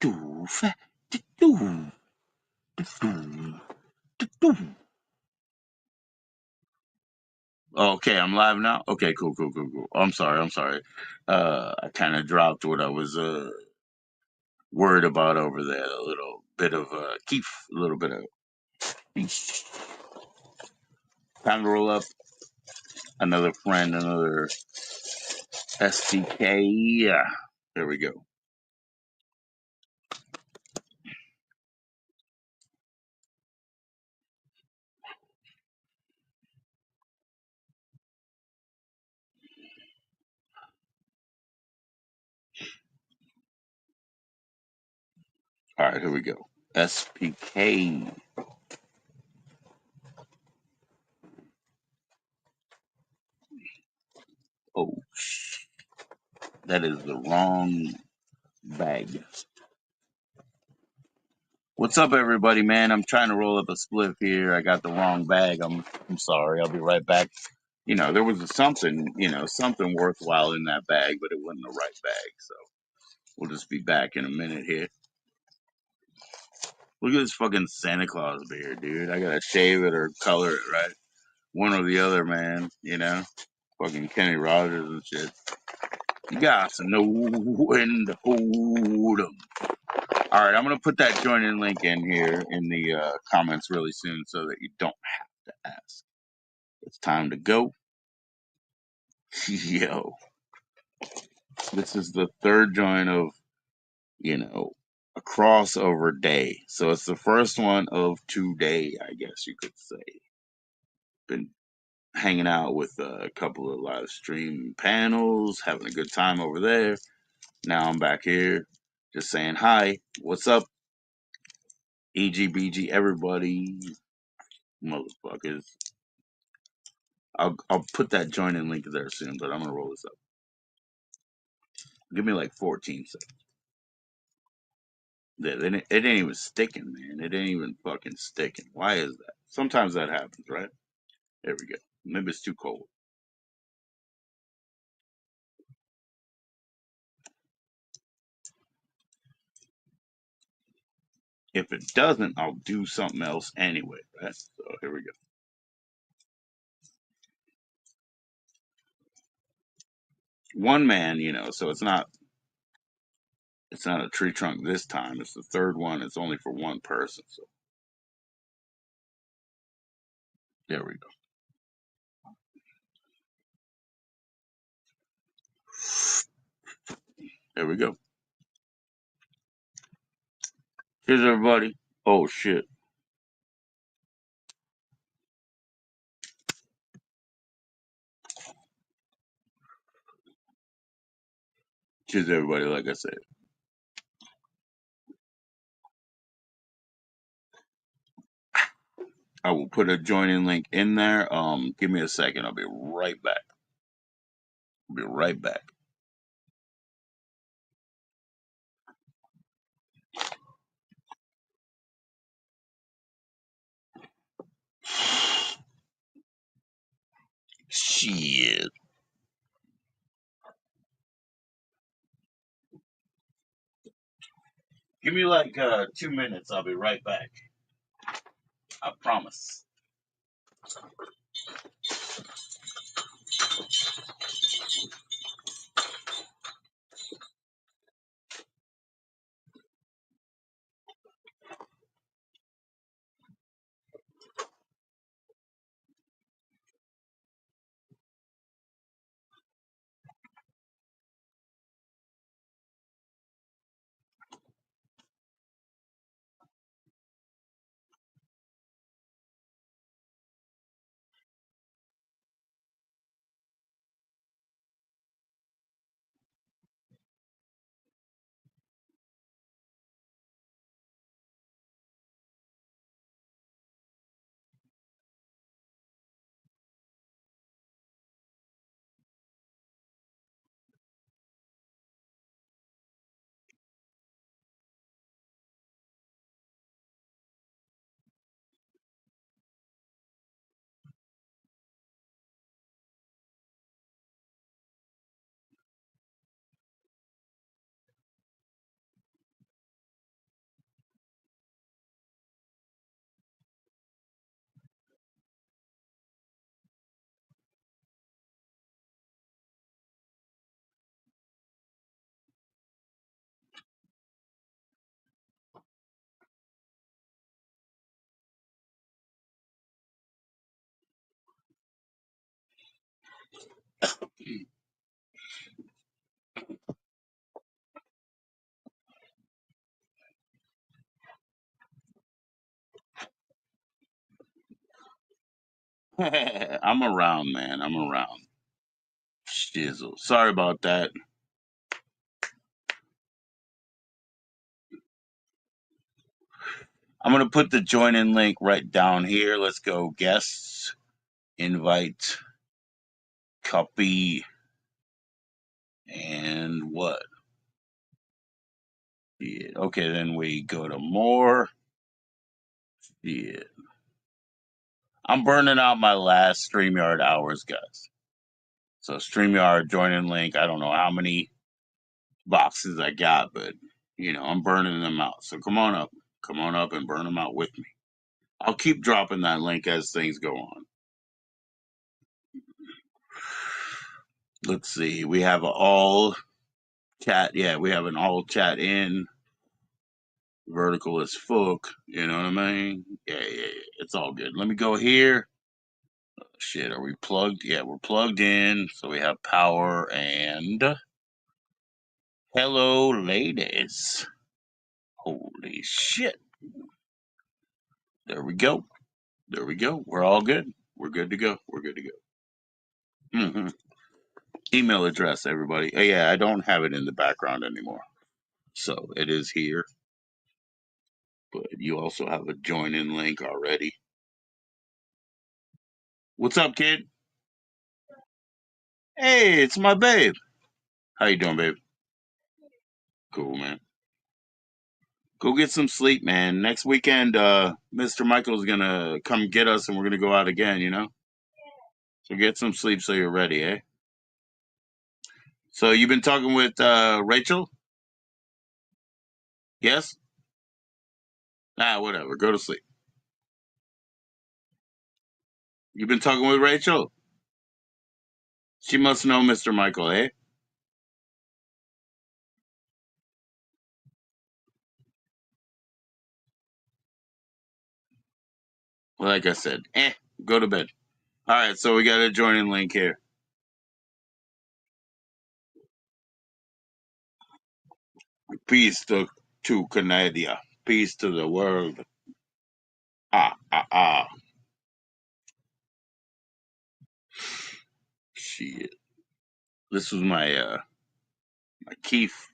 doof, doof, doof, doof. Okay, I'm live now. Okay, cool, cool, cool, cool. I'm sorry, I'm sorry. I kind of dropped what I was worried about over there. A little bit of keef, a little bit of time to roll up another friend, another SDK. Yeah, there we go. All right, here we go. SPK. Oh, that is the wrong bag. What's up, everybody, man? I'm trying to roll up a spliff here. I got the wrong bag. I'm sorry. I'll be right back. There was something, something worthwhile in that bag, but it wasn't the right bag. So we'll just be back in a minute here. Look at this fucking Santa Claus beard, dude. I gotta shave it or color it, right? One or the other, man. Fucking Kenny Rogers and shit. You got to know when to hold 'em. All right, I'm gonna put that join in link in here in the comments really soon, so that you don't have to ask. It's time to go. Yo, this is the third join of, a crossover day. So it's the first one of today, I guess you could say. Been hanging out with a couple of live stream panels, having a good time over there. Now I'm back here just saying hi. What's up? EGBG, everybody. Motherfuckers. I'll put that join in link there soon, but I'm gonna roll this up. Give me like 14 seconds. It ain't even sticking, man. It ain't even fucking sticking. Why is that? Sometimes that happens, right? There we go. Maybe it's too cold. If it doesn't, I'll do something else anyway, right? So here we go. One man, so it's not a tree trunk this time. It's the third one. It's only for one person. So there we go. There we go. Cheers, everybody. Oh shit. Cheers, everybody. Like I said, I will put a join in link in there. Give me a second. I'll be right back. Be right back. Shit. Give me like 2 minutes. I'll be right back. I promise. I'm around, man. I'm around. Shizzle. Sorry about that. I'm gonna put the join in link right down here. Let's go. Guests, invite, copy, and what? Yeah. Okay, then we go to more. Yeah. I'm burning out my last StreamYard hours, guys. So StreamYard join in link. I don't know how many boxes I got, but I'm burning them out. So come on up. Come on up and burn them out with me. I'll keep dropping that link as things go on. Let's see. We have all chat. Yeah, we have an all chat in. Vertical as fuck. You know what I mean? Yeah. It's all good. Let me go here. Shit, are we plugged? Yeah, we're plugged in. So we have power and hello, ladies. Holy shit. There we go. There we go. We're all good. We're good to go. We're good to go. hmm Email address, everybody. Oh, yeah, I don't have it in the background anymore. So it is here. But you also have a join in link already. What's up, kid? Hey, it's my babe. How you doing, babe? Cool, man. Go get some sleep, man. Next weekend, Mr. Michael's gonna come get us and we're gonna go out again. So get some sleep so you're ready, eh? So you've been talking with Rachel? Yes? Ah, whatever. Go to sleep. You've been talking with Rachel? She must know Mr. Michael, eh? Well, like I said, go to bed. All right, so we got a joining link here. Peace to Canada. Peace to the world. Ah, ah, ah. Shit. This was my Keith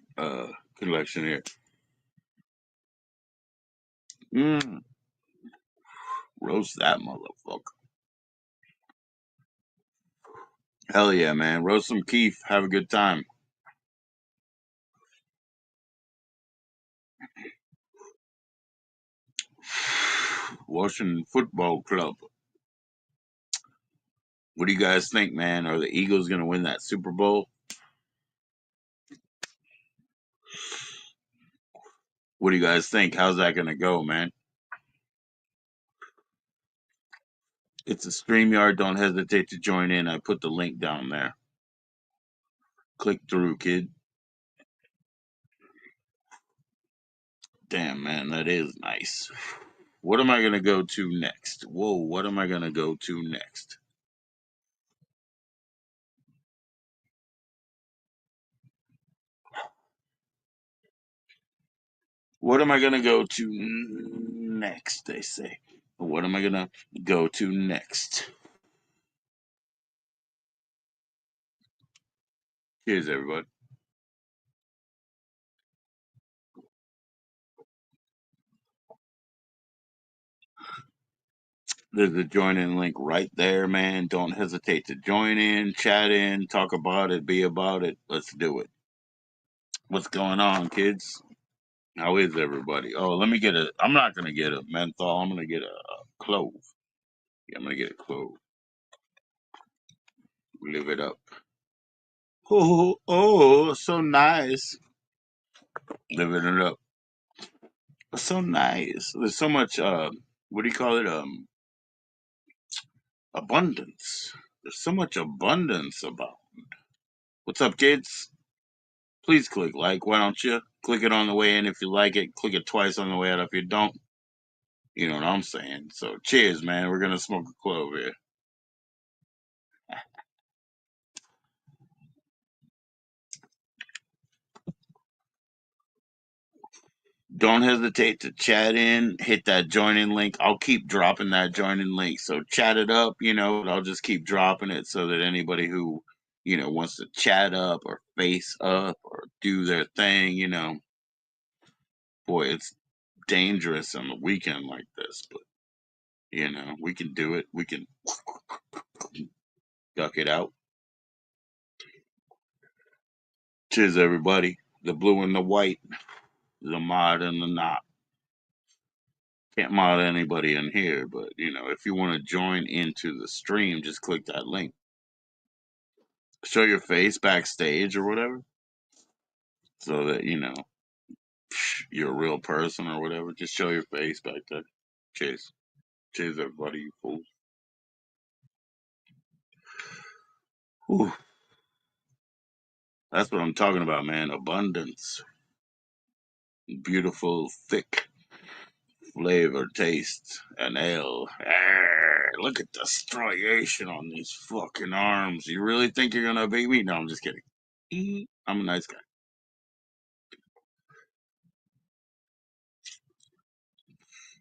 collection here. Mm, roast that motherfucker. Hell yeah, man. Roast some Keith. Have a good time. Washington Football Club. What do you guys think, man? Are the Eagles going to win that Super Bowl? What do you guys think? How's that going to go, man? It's a StreamYard. Don't hesitate to join in. I put the link down there. Click through, kid. Damn, man, that is nice. What am I going to go to next? Whoa, what am I going to go to next? What am I going to go to next, they say. What am I going to go to next? Cheers, everybody. There's a join in link right there, man. Don't hesitate to join in, chat in, talk about it, be about it. Let's do it. What's going on, kids? How is everybody? Oh, let me get a. I'm not gonna get a menthol. I'm gonna get a clove. Yeah, I'm gonna get a clove. Live it up. Oh, so nice. Living it up. So nice. There's so much. What do you call it? Abundance. There's so much abundance about. What's up, kids? Please click like. Why don't you click it on the way in if you like it? Click it twice on the way out if you don't. You know what I'm saying? So cheers, man. We're gonna smoke a clove here. don't hesitate to chat in, hit that join in link. I'll keep dropping that join in link. So chat it up, I'll just keep dropping it so that anybody who, wants to chat up or face up or do their thing, boy, it's dangerous on the weekend like this, but we can do it. We can duck it out. Cheers, everybody. The blue and the white, the mod and the not. Can't mod anybody in here, but if you want to join into the stream, just click that link. Show your face backstage or whatever, so that you're a real person or whatever. Just show your face back there. Cheers, cheers, everybody, you fools. Whew. That's what I'm talking about, man. Abundance, beautiful, thick flavor, taste, and ale. Look at the striation on these fucking arms. You really think you're gonna beat me? No, I'm just kidding. I'm a nice guy.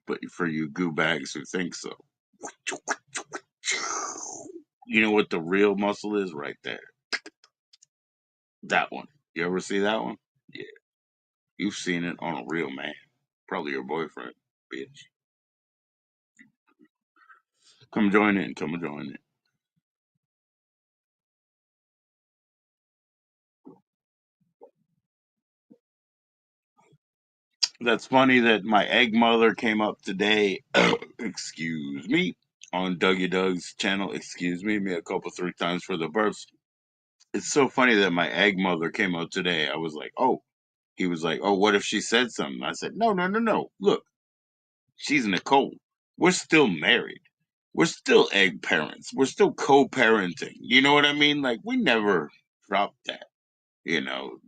But for you goo bags who think so, you know what the real muscle is right there? That one. You ever see that one? Yeah. You've seen it on a real man. Probably your boyfriend, bitch. Come join in. Come join in. That's funny that my egg mother came up today. Excuse me. On Dougie Doug's channel. Excuse me a couple, 3 times for the burps. It's so funny that my egg mother came up today. I was like, oh. He was like, oh, what if she said something? I said, no, no, no, no. Look, she's Nicole. We're still married. We're still egg parents. We're still co-parenting. You know what I mean? Like we never dropped that. You know,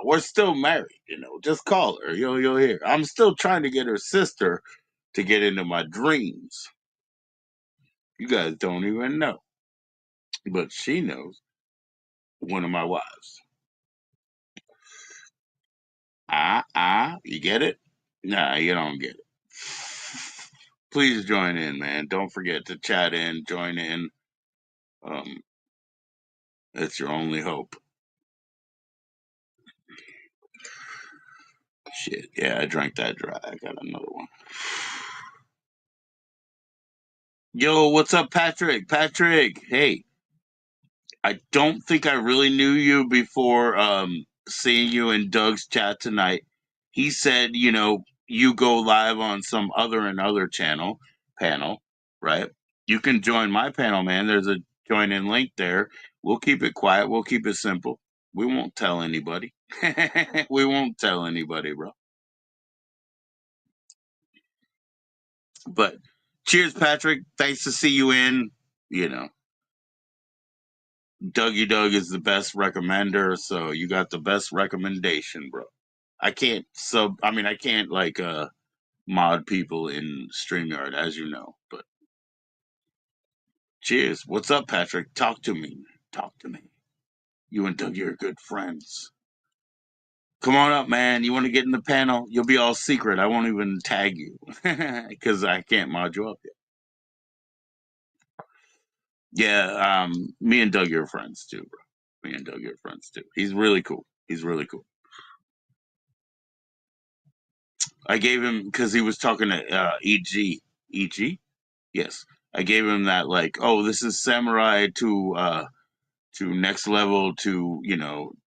we're still married. Just call her. You'll hear. I'm still trying to get her sister to get into my dreams. You guys don't even know, but she knows. One of my wives. You get it? Nah, you don't get it. Please join in, man. Don't forget to chat in, join in. Um, it's your only hope. Shit, yeah, I drank that dry. I got another one. Yo, what's up, Patrick? Patrick, hey, I don't think I really knew you before seeing you in Doug's chat tonight. He said, you go live on some other panel, right? You can join my panel, man. There's a join in link there. We'll keep it quiet. We'll keep it simple. We won't tell anybody. We won't tell anybody, bro. But cheers, Patrick. Thanks to see you in. You know, Dougie Doug is the best recommender, so you got the best recommendation, bro. I can't like mod people in StreamYard, as you know, but cheers. What's up, Patrick? Talk to me. Talk to me. You and Dougie are good friends. Come on up, man. You want to get in the panel? You'll be all secret. I won't even tag you because I can't mod you up yet. Yeah, me and Doug are friends too, bro. Me and Doug are friends too. He's really cool. He's really cool. I gave him because he was talking to EG. EG? Yes. I gave him that like, oh, this is samurai to next level to,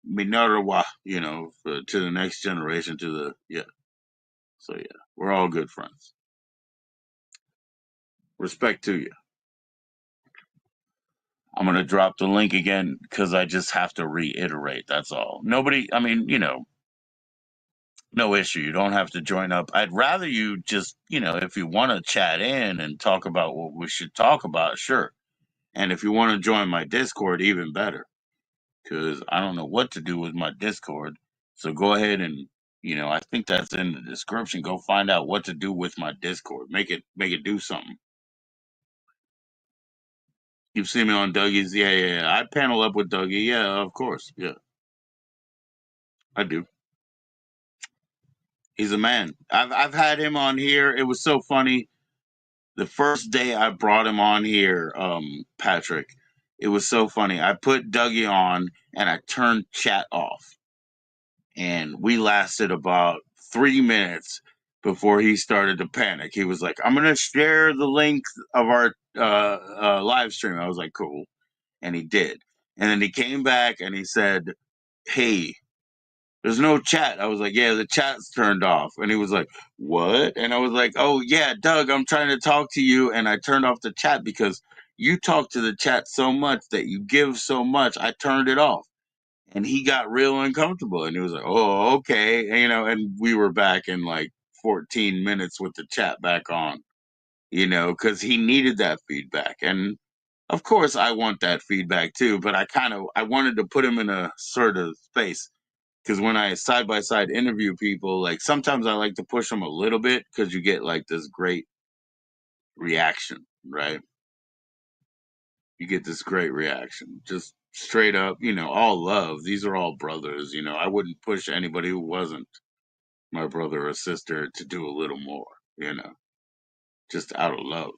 Minarawa, to the next generation to the yeah. So yeah, we're all good friends. Respect to you. I'm gonna drop the link again because I just have to reiterate. That's all. Nobody. I mean, no issue. You don't have to join up. I'd rather you just, if you want to chat in and talk about what we should talk about, sure. And if you want to join my Discord, even better, because I don't know what to do with my Discord. So go ahead and, I think that's in the description. Go find out what to do with my Discord. Make it do something. You've seen me on Dougie's. Yeah, yeah, yeah. I panel up with Dougie. Yeah, of course. Yeah, I do. He's a man. I've had him on here. It was so funny. The first day I brought him on here, Patrick, it was so funny. I put Dougie on and I turned chat off. And we lasted about 3 minutes before he started to panic. He was like, I'm going to share the link of our live stream. I was like, cool. And he did. And then he came back and he said, hey, there's no chat. I was like, yeah, the chat's turned off. And he was like, what? And I was like, oh, yeah, Doug, I'm trying to talk to you. And I turned off the chat because you talk to the chat so much that you give so much. I turned it off. And he got real uncomfortable. And he was like, oh, okay. And, and we were back in like 14 minutes with the chat back on, because he needed that feedback. And of course, I want that feedback too. But I wanted to put him in a sort of space because when I side by side interview people, like sometimes I like to push them a little bit because you get like this great reaction, right? You get this great reaction, just straight up, all love. These are all brothers, I wouldn't push anybody who wasn't my brother or sister to do a little more, just out of love.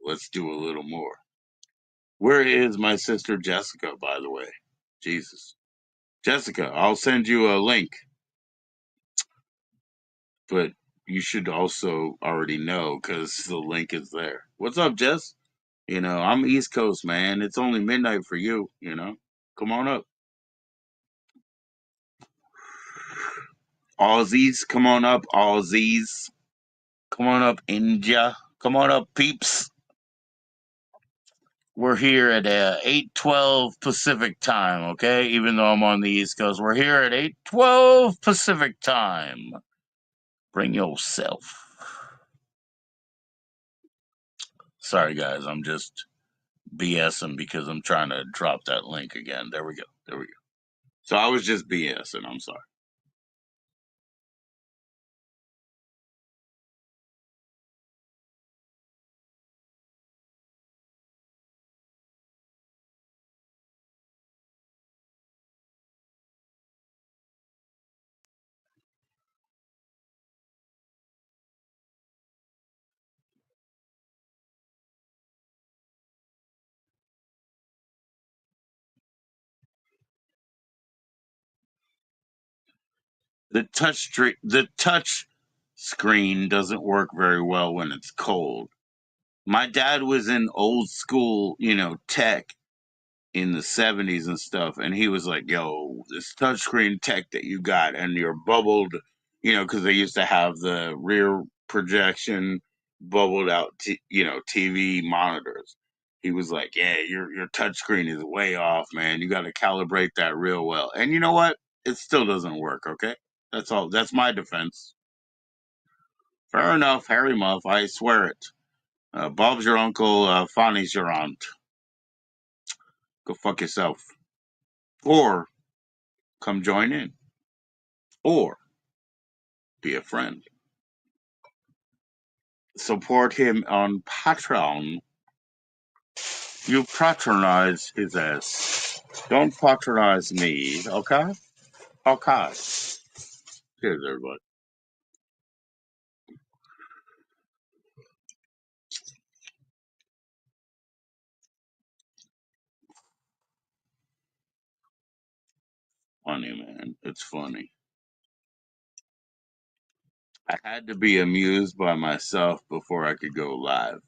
Let's do a little more. Where is my sister Jessica, by the way? Jesus. Jessica, I'll send you a link, but you should also already know because the link is there. What's up, Jess? I'm East Coast, man. It's only midnight for you, Come on up. Aussies, come on up, Aussies. Come on up, India. Come on up, peeps. We're here at 8:12 Pacific time, okay? Even though I'm on the East Coast, we're here at 8:12 Pacific time. Bring yourself. Sorry, guys, I'm just BSing because I'm trying to drop that link again. There we go. There we go. So I was just BSing. I'm sorry. The touch screen doesn't work very well when it's cold. My dad was in old school, tech in the 70s and stuff, and he was like, yo, this touchscreen tech that you got and your bubbled, because they used to have the rear projection bubbled out TV monitors. He was like, yeah, your touchscreen is way off, man. You got to calibrate that real well. And you know what, it still doesn't work. Okay, that's all. That's my defense. Fair enough, Harry Muff, I swear it. Bob's your uncle, Fonny's your aunt. Go fuck yourself. Or come join in. Or be a friend. Support him on Patreon. You patronize his ass. Don't patronize me, okay? Okay. Cheers, everybody. Funny, man. It's funny. I had to be amused by myself before I could go live.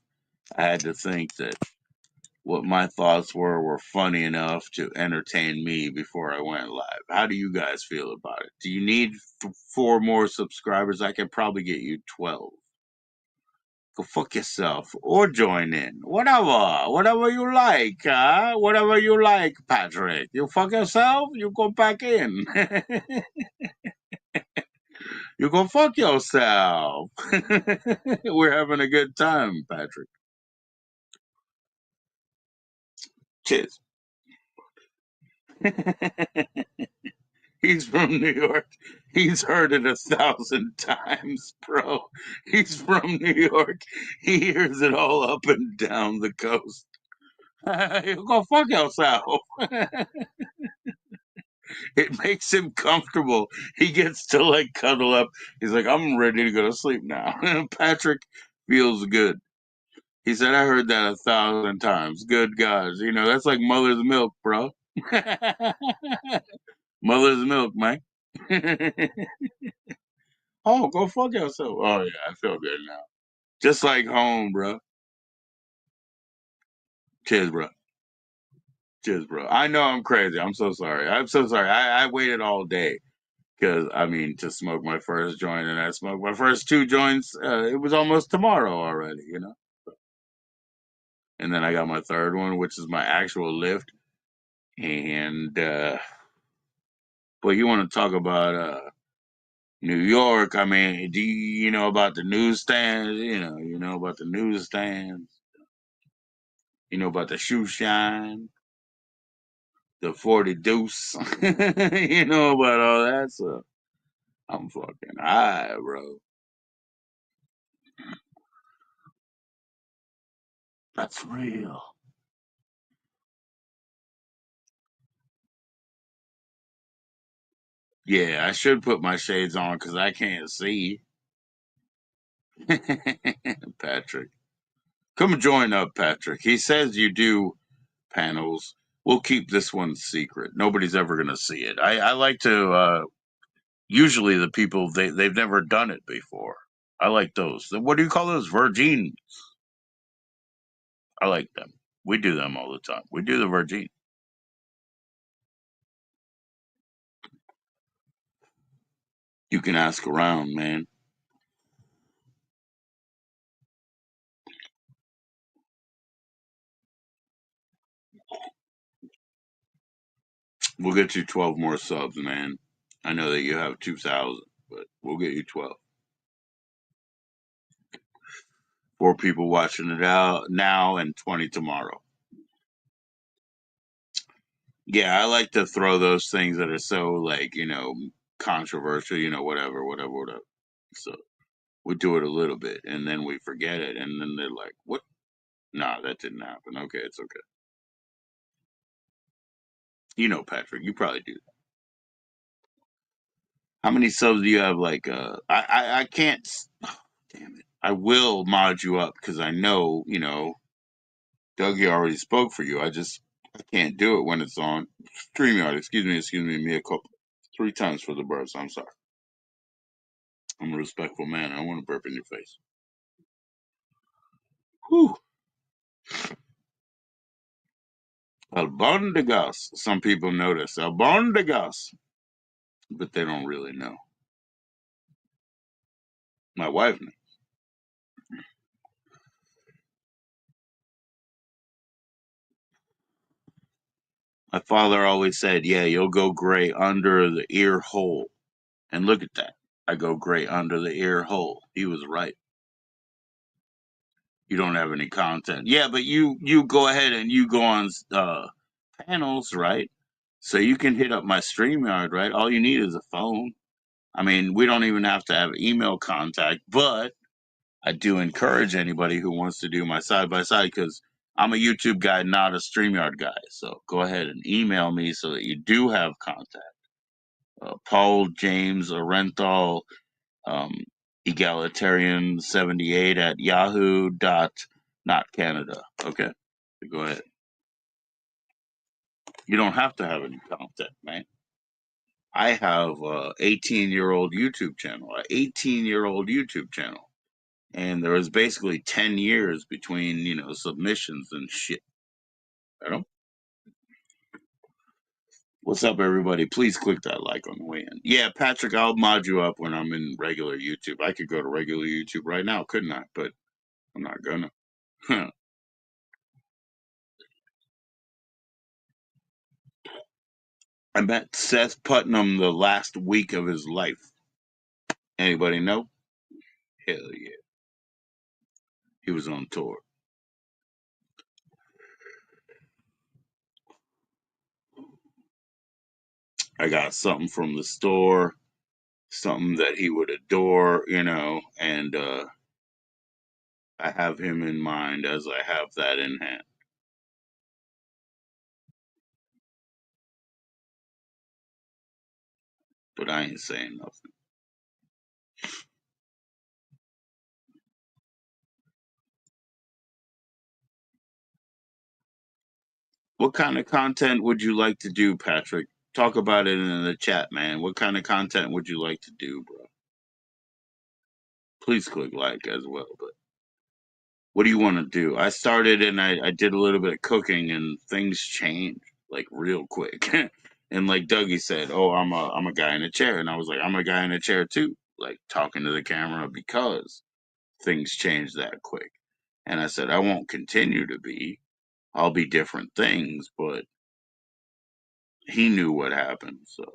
I had to think that what my thoughts were funny enough to entertain me before I went live. How do you guys feel about it? Do you need 4 more subscribers? I could probably get you 12. Go fuck yourself or join in. Whatever you like, huh? Whatever you like, Patrick. You fuck yourself, you go back in. You go fuck yourself. We're having a good time, Patrick. Cheers. He's from New York. He's heard it 1,000 times, bro. He's from New York. He hears it all up and down the coast. You go fuck yourself. It makes him comfortable. He gets to like cuddle up. He's like, I'm ready to go to sleep now. Patrick feels good. He said, I heard that 1,000 times. Good gosh. That's like mother's milk, bro. Mother's milk, man. Oh, go fuck yourself. Oh, yeah, I feel good now. Just like home, bro. Cheers, bro. Cheers, bro. I know I'm crazy. I'm so sorry. I'm so sorry. I waited all day because, I mean, to smoke my first joint, and I smoked my first two joints. It was almost tomorrow already. And then I got my third one, which is my actual lift. And, but you want to talk about New York? I mean, do you know about the newsstands? You know about the newsstands. You know about the shoe shine, the 40 deuce. You know about all that stuff. I'm fucking high, bro. That's real. Yeah, I should put my shades on because I can't see. Patrick. Come join up, Patrick. He says you do panels. We'll keep this one secret. Nobody's ever going to see it. I like to, usually the people, they've never done it before. I like those. What do you call those? Virgin. I like them. We do them all the time. We do the Virgin. You can ask around, man. We'll get you 12 more subs, man. I know that you have 2,000, but we'll get you 12. Four people watching it out now and 20 tomorrow. Yeah, I like to throw those things that are so like, controversial, whatever, whatever, whatever. So we do it a little bit and then we forget it and then they're like, what? Nah, that didn't happen. Okay, it's okay. Patrick, you probably do. How many subs do you have? Like, I can't. Damn it. I will mod you up because I know, Dougie already spoke for you. I can't do it when it's on StreamYard. Excuse me, a couple, three times for the birds. I'm sorry. I'm a respectful man. I don't want to burp in your face. Whew. Albondigas. Some people notice. Albondigas. But they don't really know. My wife knows. My father always said, yeah, you'll go gray under the ear hole. And look at that. I go gray under the ear hole. He was right. You don't have any content. Yeah, but you go ahead and you go on panels, right? So you can hit up my StreamYard, right? All you need is a phone. I mean, we don't even have to have email contact, but I do encourage anybody who wants to do my side by side because I'm a YouTube guy, not a StreamYard guy. So go ahead and email me so that you do have contact. Paul James Orenthal, um, egalitarian78 at yahoo dot not Canada. Okay, go ahead. You don't have to have any content, man. I have a 18-year-old YouTube channel, an 18-year-old YouTube channel, and there was basically 10 years between submissions and shit. You know? What's up, everybody? Please click that like on the way in. Yeah, Patrick, I'll mod you up when I'm in regular YouTube. I could go to regular YouTube right now, couldn't I? But I'm not gonna. I met Seth Putnam the last week of his life. Anybody know? Hell yeah. He was on tour. I got something from the store, something that he would adore, and I have him in mind as I have that in hand. but I ain't saying nothing. What kind of content would you like to do, Patrick? Talk about it in the chat, man. What kind of content would you like to do, bro? Please click like as well. But what do you want to do? I started and I did a little bit of cooking, and things changed like real quick. And like Dougie said, "Oh, I'm a guy in a chair," and I was like, "I'm a guy in a chair too," like talking to the camera because things changed that quick. And I said, "I won't continue to be. I'll be different things," but he knew what happened. So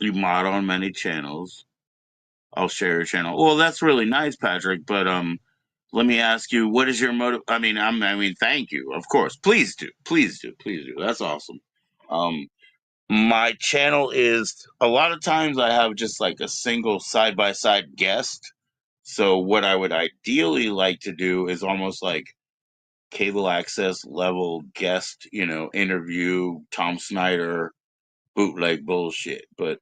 you mod on many channels. I'll share your channel. Well, that's really nice, Patrick. But let me ask you, what is your motive? I mean, thank you. Of course, please do, please do, please do. That's awesome. Um, my channel is a lot of times I have just like a single side by side guest. So what I would ideally like to do is almost like cable access level guest, interview Tom Snyder bootleg bullshit. But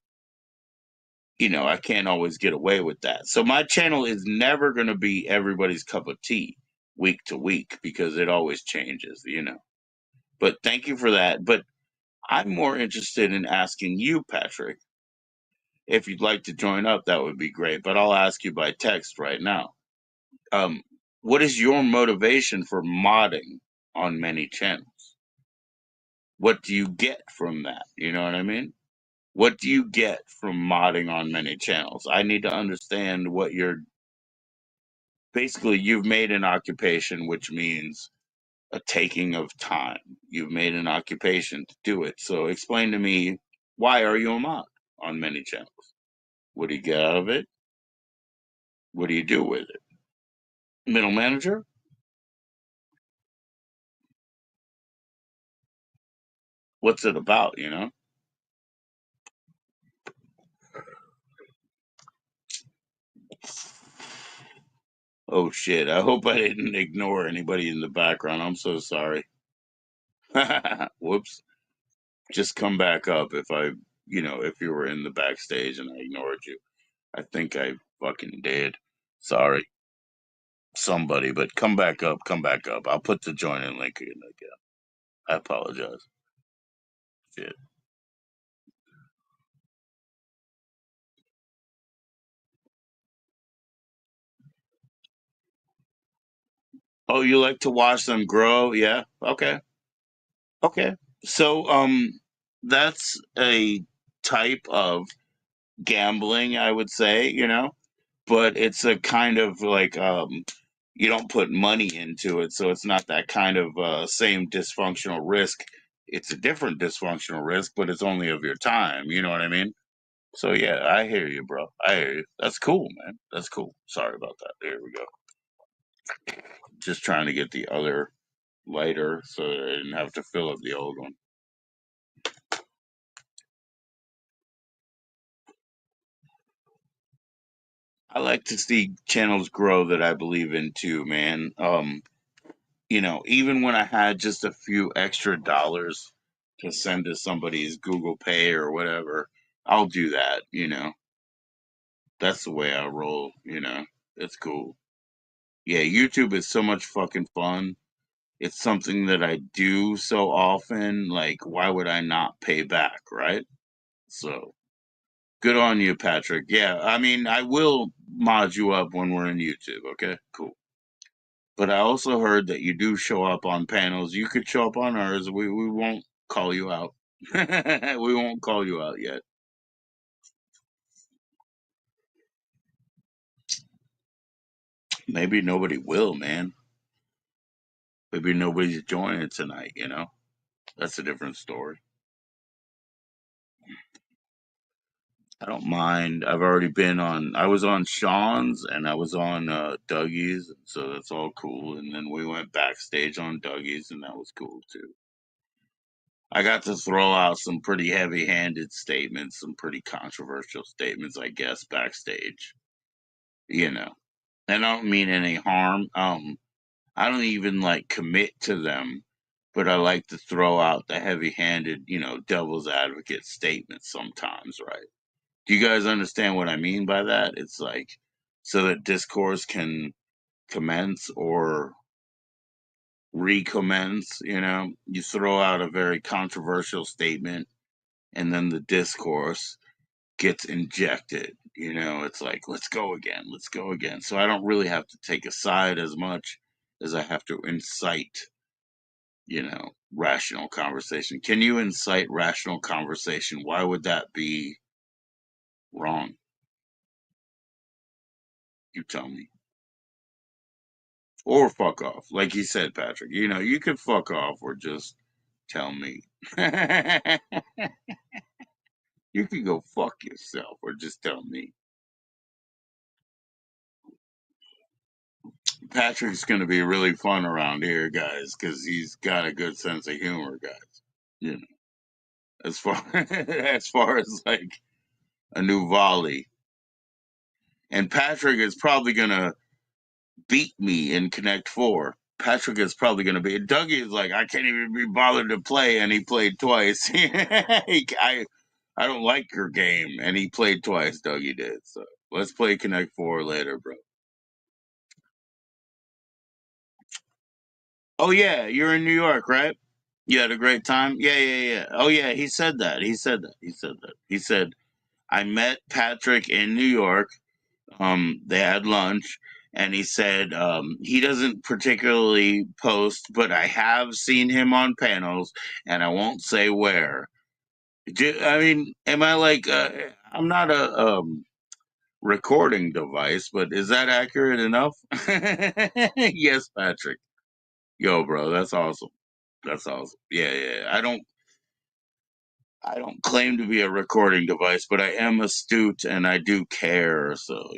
I can't always get away with that. So my channel is never going to be everybody's cup of tea week to week because it always changes. But thank you for that. But I'm more interested in asking you, Patrick, if you'd like to join up, that would be great. But I'll ask you by text right now. Um, what is your motivation for modding on many channels? What do you get from that? You know what I mean? What do you get from modding on many channels? I need to understand what you're basically. You've made an occupation, which means a taking of time. You've made an occupation to do it. So explain to me, why are you a mod on many channels? What do you get out of it? What do you do with it? Middle manager? What's it about? Oh shit, I hope I didn't ignore anybody in the background. I'm so sorry. Whoops. Just come back up if you were in the backstage and I ignored you. I think I fucking did. Sorry, somebody, but come back up, come back up. I'll put the join in link in again. I apologize. Shit. Oh, you like to watch them grow? Yeah. Okay. Okay. So, that's a type of gambling, I would say, but it's a kind of like, you don't put money into it, so it's not that kind of same dysfunctional risk. It's a different dysfunctional risk, but it's only of your time. You know what I mean? So yeah, I hear you, bro. I hear you. That's cool, man. That's cool. Sorry about that. There we go. Just trying to get the other lighter so that I didn't have to fill up the old one. I like to see channels grow that I believe in too, man. Even when I had just a few extra dollars to send to somebody's Google Pay or whatever, I'll do that. That's the way I roll. It's cool. Yeah, YouTube is so much fucking fun. It's something that I do so often. Like, why would I not pay back, right? So, good on you, Patrick. Yeah, I mean, I will mod you up when we're in YouTube, okay? Cool. But I also heard that you do show up on panels. You could show up on ours. We won't call you out. We won't call you out yet. Maybe nobody will, man. Maybe nobody's joining tonight. That's a different story. I don't mind. I've already been on. I was on Sean's and I was on Dougie's, so that's all cool. And then we went backstage on Dougie's, and that was cool too. I got to throw out some pretty heavy-handed statements, some pretty controversial statements, I guess, backstage. You know, and I don't mean any harm. I don't even like commit to them. but I like to throw out the heavy-handed, devil's advocate statements sometimes, right? Do you guys understand what I mean by that? It's like so that discourse can commence or recommence, you throw out a very controversial statement and then the discourse gets injected. It's like, let's go again, let's go again. So I don't really have to take a side as much as I have to incite, rational conversation. Can you incite rational conversation? Why would that be wrong? You tell me. Or fuck off. Like you said, Patrick, you can fuck off or just tell me. You can go fuck yourself or just tell me. Patrick's going to be really fun around here, guys, because he's got a good sense of humor, guys. You know, as far as far as like a new volley, and Patrick is probably going to beat me in Connect Four. Patrick is probably going to be. Dougie is like, I can't even be bothered to play, and he played twice. I don't like your game, and he played twice. Dougie did. So let's play Connect Four later, bro. Oh yeah, you're in New York, right? You had a great time. Yeah, yeah, yeah. Oh yeah, he said that. He said that. He said that. He said I met Patrick in New York. They had lunch, and he said he doesn't particularly post, but I have seen him on panels, and I won't say where. I mean, am I like? I'm not a recording device, but is that accurate enough? Yes, Patrick. Yo, bro, that's awesome. That's awesome. Yeah, yeah. I don't claim to be a recording device, but I am astute and I do care. So,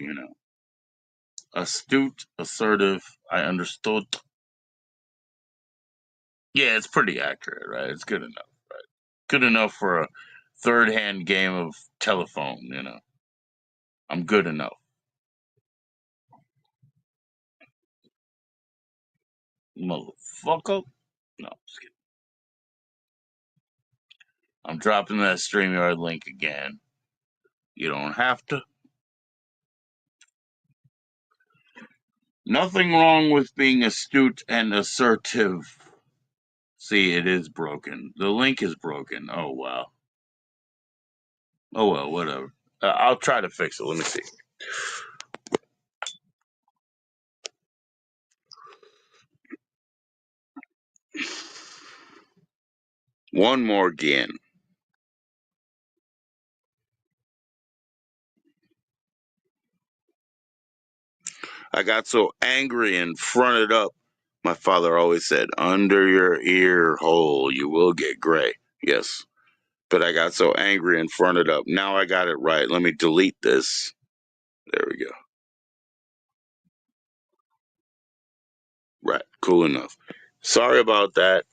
astute, assertive. I understood. Yeah, it's pretty accurate, right? It's good enough, right? Good enough for a third-hand game of telephone. I'm good enough, motherfucker. No, just kidding. I'm dropping that StreamYard link again. You don't have to. Nothing wrong with being astute and assertive. See, it is broken. The link is broken. Oh, wow. Oh, well, whatever. I'll try to fix it. Let me see. One more again. I got so angry and fronted up. My father always said, under your ear hole, you will get gray. Yes. But I got so angry and fronted up. Now I got it right. Let me delete this. There we go. Right. Cool enough. Sorry about that.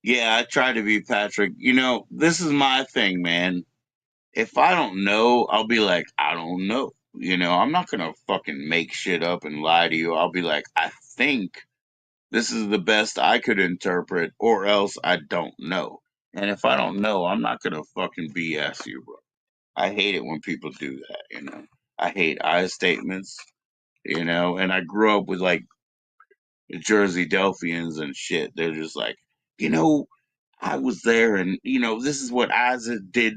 Yeah, I try to be Patrick. This is my thing, man. If I don't know, I'll be like, I don't know. I'm not gonna fucking make shit up and lie to you. I'll be like, I think this is the best I could interpret, or else I don't know. And if I don't know, I'm not gonna fucking BS you, bro. I hate it when people do that. I hate I statements, and I grew up with like Jersey Delphians and shit. They're just like, you know, I was there, and this is what Isaac did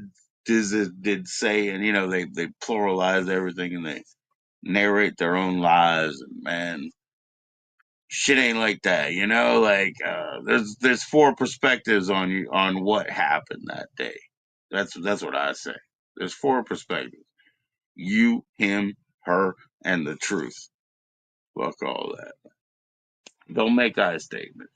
say, and they pluralize everything and they narrate their own lives, and man, shit ain't like that, like there's four perspectives on you on what happened that day. That's what I say. There's four perspectives: you, him, her, and the truth. Fuck all that. Don't make I statements.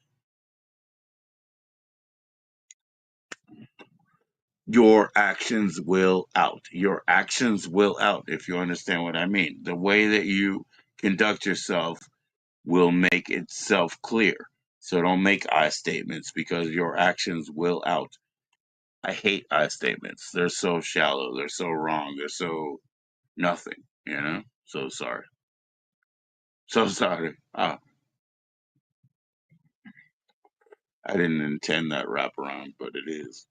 Your actions will out. Your actions will out, if you understand what I mean. The way that you conduct yourself will make itself clear. So don't make I statements because your actions will out. I hate I statements. They're so shallow. They're so wrong. They're so nothing, you know? So sorry. So sorry. I didn't intend that wraparound, but it is.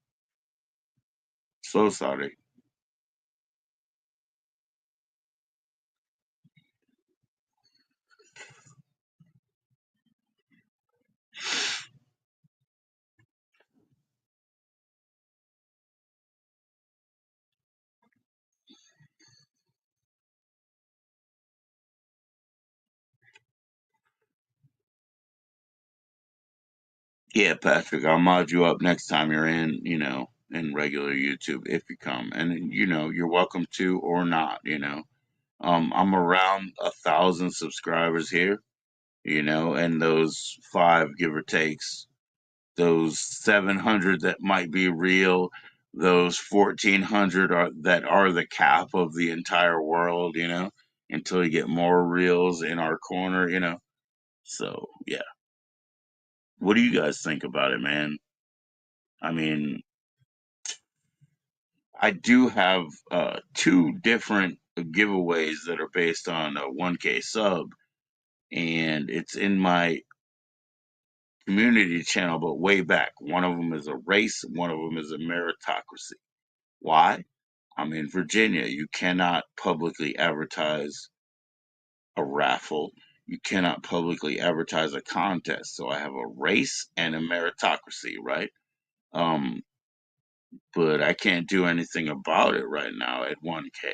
So sorry. Yeah, Patrick, I'll mod you up next time you're in, in regular YouTube if you come. And, you're welcome to or not. I'm around 1,000 subscribers here, and those five, give or takes, those 700 that might be real, those 1,400 that are the cap of the entire world, until you get more reels in our corner. So, yeah. What do you guys think about it, man? I mean, I do have two different giveaways that are based on a 1K sub, and it's in my community channel, but way back. One of them is a race, one of them is a meritocracy. Why? I'm in Virginia. You cannot publicly advertise a raffle. You cannot publicly advertise a contest. So I have a race and a meritocracy, right? Um, but I can't do anything about it right now at 1K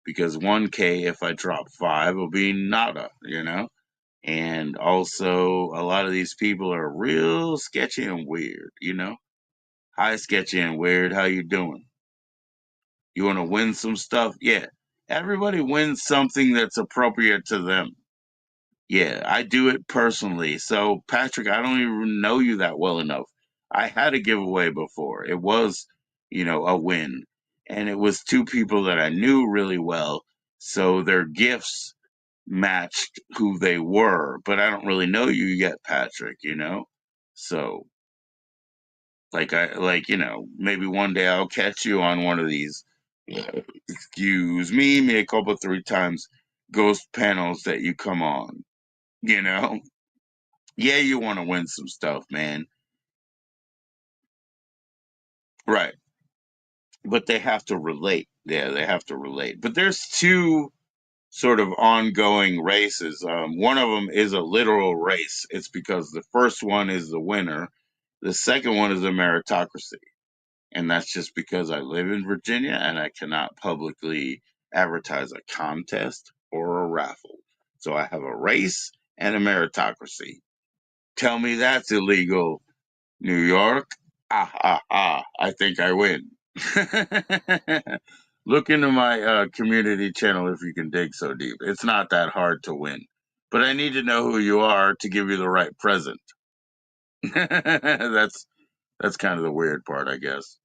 because 1K, if I drop five, will be nada. And also, a lot of these people are real sketchy and weird. Hi, sketchy and weird. How you doing? You want to win some stuff? Yeah. Everybody wins something that's appropriate to them. Yeah, I do it personally. So, Patrick, I don't even know you that well enough. I had a giveaway before. It was, a win. And it was two people that I knew really well. So their gifts matched who they were. But I don't really know you yet, Patrick. So, maybe one day I'll catch you on one of these, excuse me, a couple, three times ghost panels that you come on. You know? Yeah, you want to win some stuff, man. Right. But they have to relate. Yeah, they have to relate. But there's two sort of ongoing races. One of them is a literal race. It's because the first one is the winner. The second one is a meritocracy. And that's just because I live in Virginia and I cannot publicly advertise a contest or a raffle. So I have a race and a meritocracy. Tell me that's illegal, New York. I think I win. Look into my community channel if you can dig so deep. It's not that hard to win. But I need to know who you are to give you the right present. That's kind of the weird part, I guess.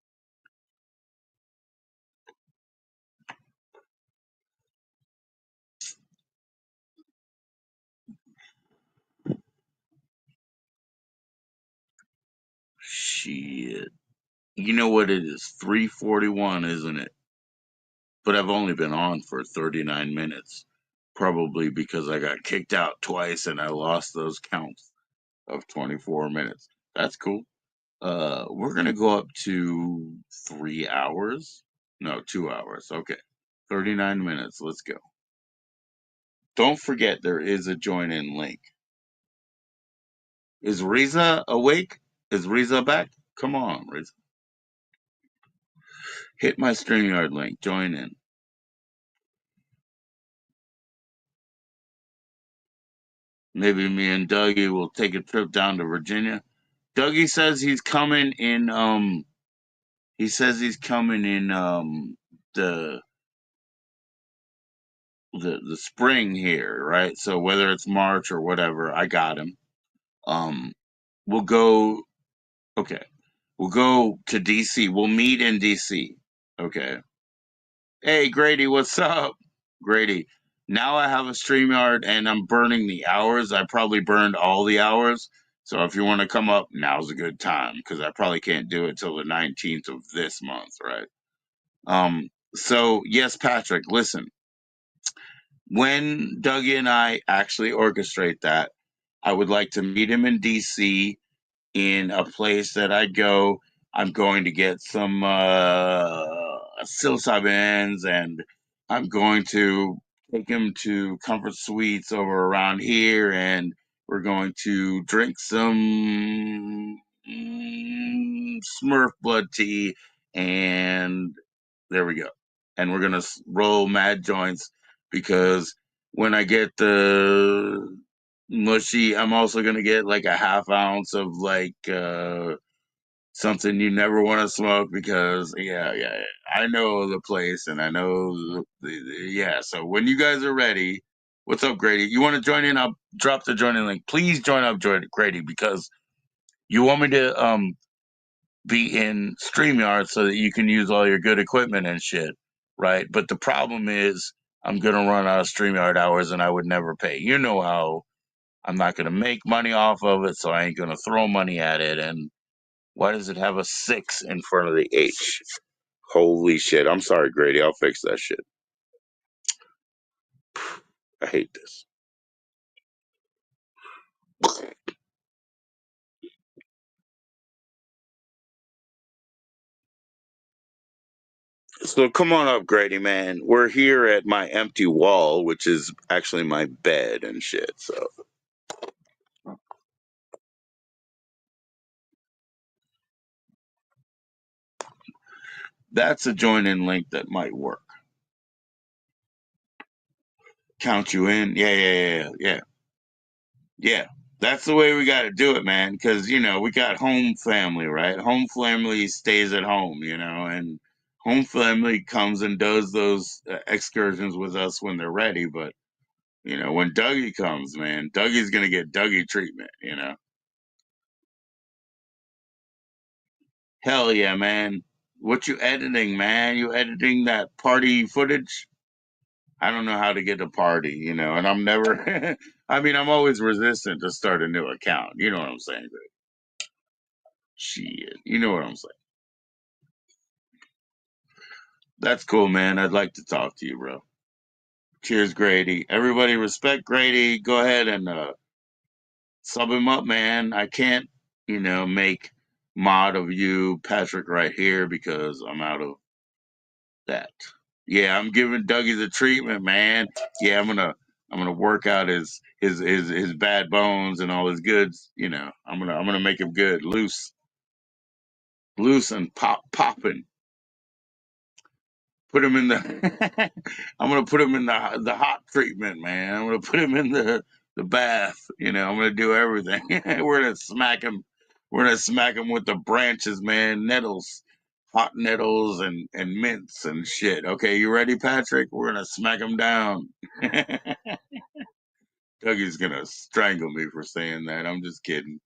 Shit. You know what it is? 3:41, isn't it? But I've only been on for 39 minutes. Probably because I got kicked out twice and I lost those counts of 24 minutes. That's cool. We're gonna go up to 3 hours. No, 2 hours. Okay. 39 minutes. Let's go. Don't forget there is a join in link. Is Riza awake? Is Riza back? Come on, Riza. Hit my StreamYard link. Join in. Maybe me and Dougie will take a trip down to Virginia. Dougie says he's coming in the the spring here, right? So whether it's March or whatever, I got him. Um we'll go okay. We'll go to DC. We'll meet in DC. Okay. Hey Grady, what's up? Grady. Now I have a StreamYard and I'm burning the hours. I probably burned all the hours. So if you want to come up, now's a good time because I probably can't do it till the 19th of this month, right? So yes, Patrick, listen, when Dougie and I actually orchestrate that, I would like to meet him in DC in a place that I go. I'm going to get some psilocybins, and I'm going to take him to Comfort Suites over around here, and we're going to drink some Smurf blood tea, and there we go. And we're gonna roll mad joints because when I get the mushy, I'm also gonna get like a half ounce of like something you never want to smoke because yeah, I know the place and I know yeah. So when you guys are ready, what's up, Grady? You want to join in? I'll drop the joining link. Please join up, Grady, because you want me to be in StreamYard so that you can use all your good equipment and shit, right? But the problem is I'm gonna run out of StreamYard hours and I would never pay. You know how I'm not gonna make money off of it, so I ain't gonna throw money at it. And why does it have a 6 in front of the H? Holy shit. I'm sorry, Grady. I'll fix that shit. I hate this. So come on up, Grady, man. We're here at my empty wall, which is actually my bed and shit. So that's a join in link that might work. Count you in. Yeah. Yeah. That's the way we got to do it, man. Because, we got home family, right? Home family stays at home, and home family comes and does those excursions with us when they're ready. But, when Dougie comes, man, Dougie's going to get Dougie treatment. Hell yeah, man. What you editing, man? You editing that party footage? I don't know how to get a party, and I'm never, I mean, I'm always resistant to start a new account. You know what I'm saying? But shit, you know what I'm saying? That's cool, man. I'd like to talk to you, bro. Cheers, Grady. Everybody respect Grady. Go ahead and sub him up, man. I can't, make mod of you, Patrick, right here because I'm out of that. Yeah, I'm giving Dougie the treatment, man. Yeah, I'm gonna work out his bad bones and all his goods. I'm gonna make him good, loose and popping. Put him in the. I'm gonna put him in the hot treatment, man. I'm gonna put him in the bath. I'm gonna do everything. We're gonna smack him. We're gonna smack him with the branches, man. Nettles, hot nettles and mints and shit. Okay, you ready, Patrick? We're gonna smack him down. Dougie's gonna strangle me for saying that. I'm just kidding.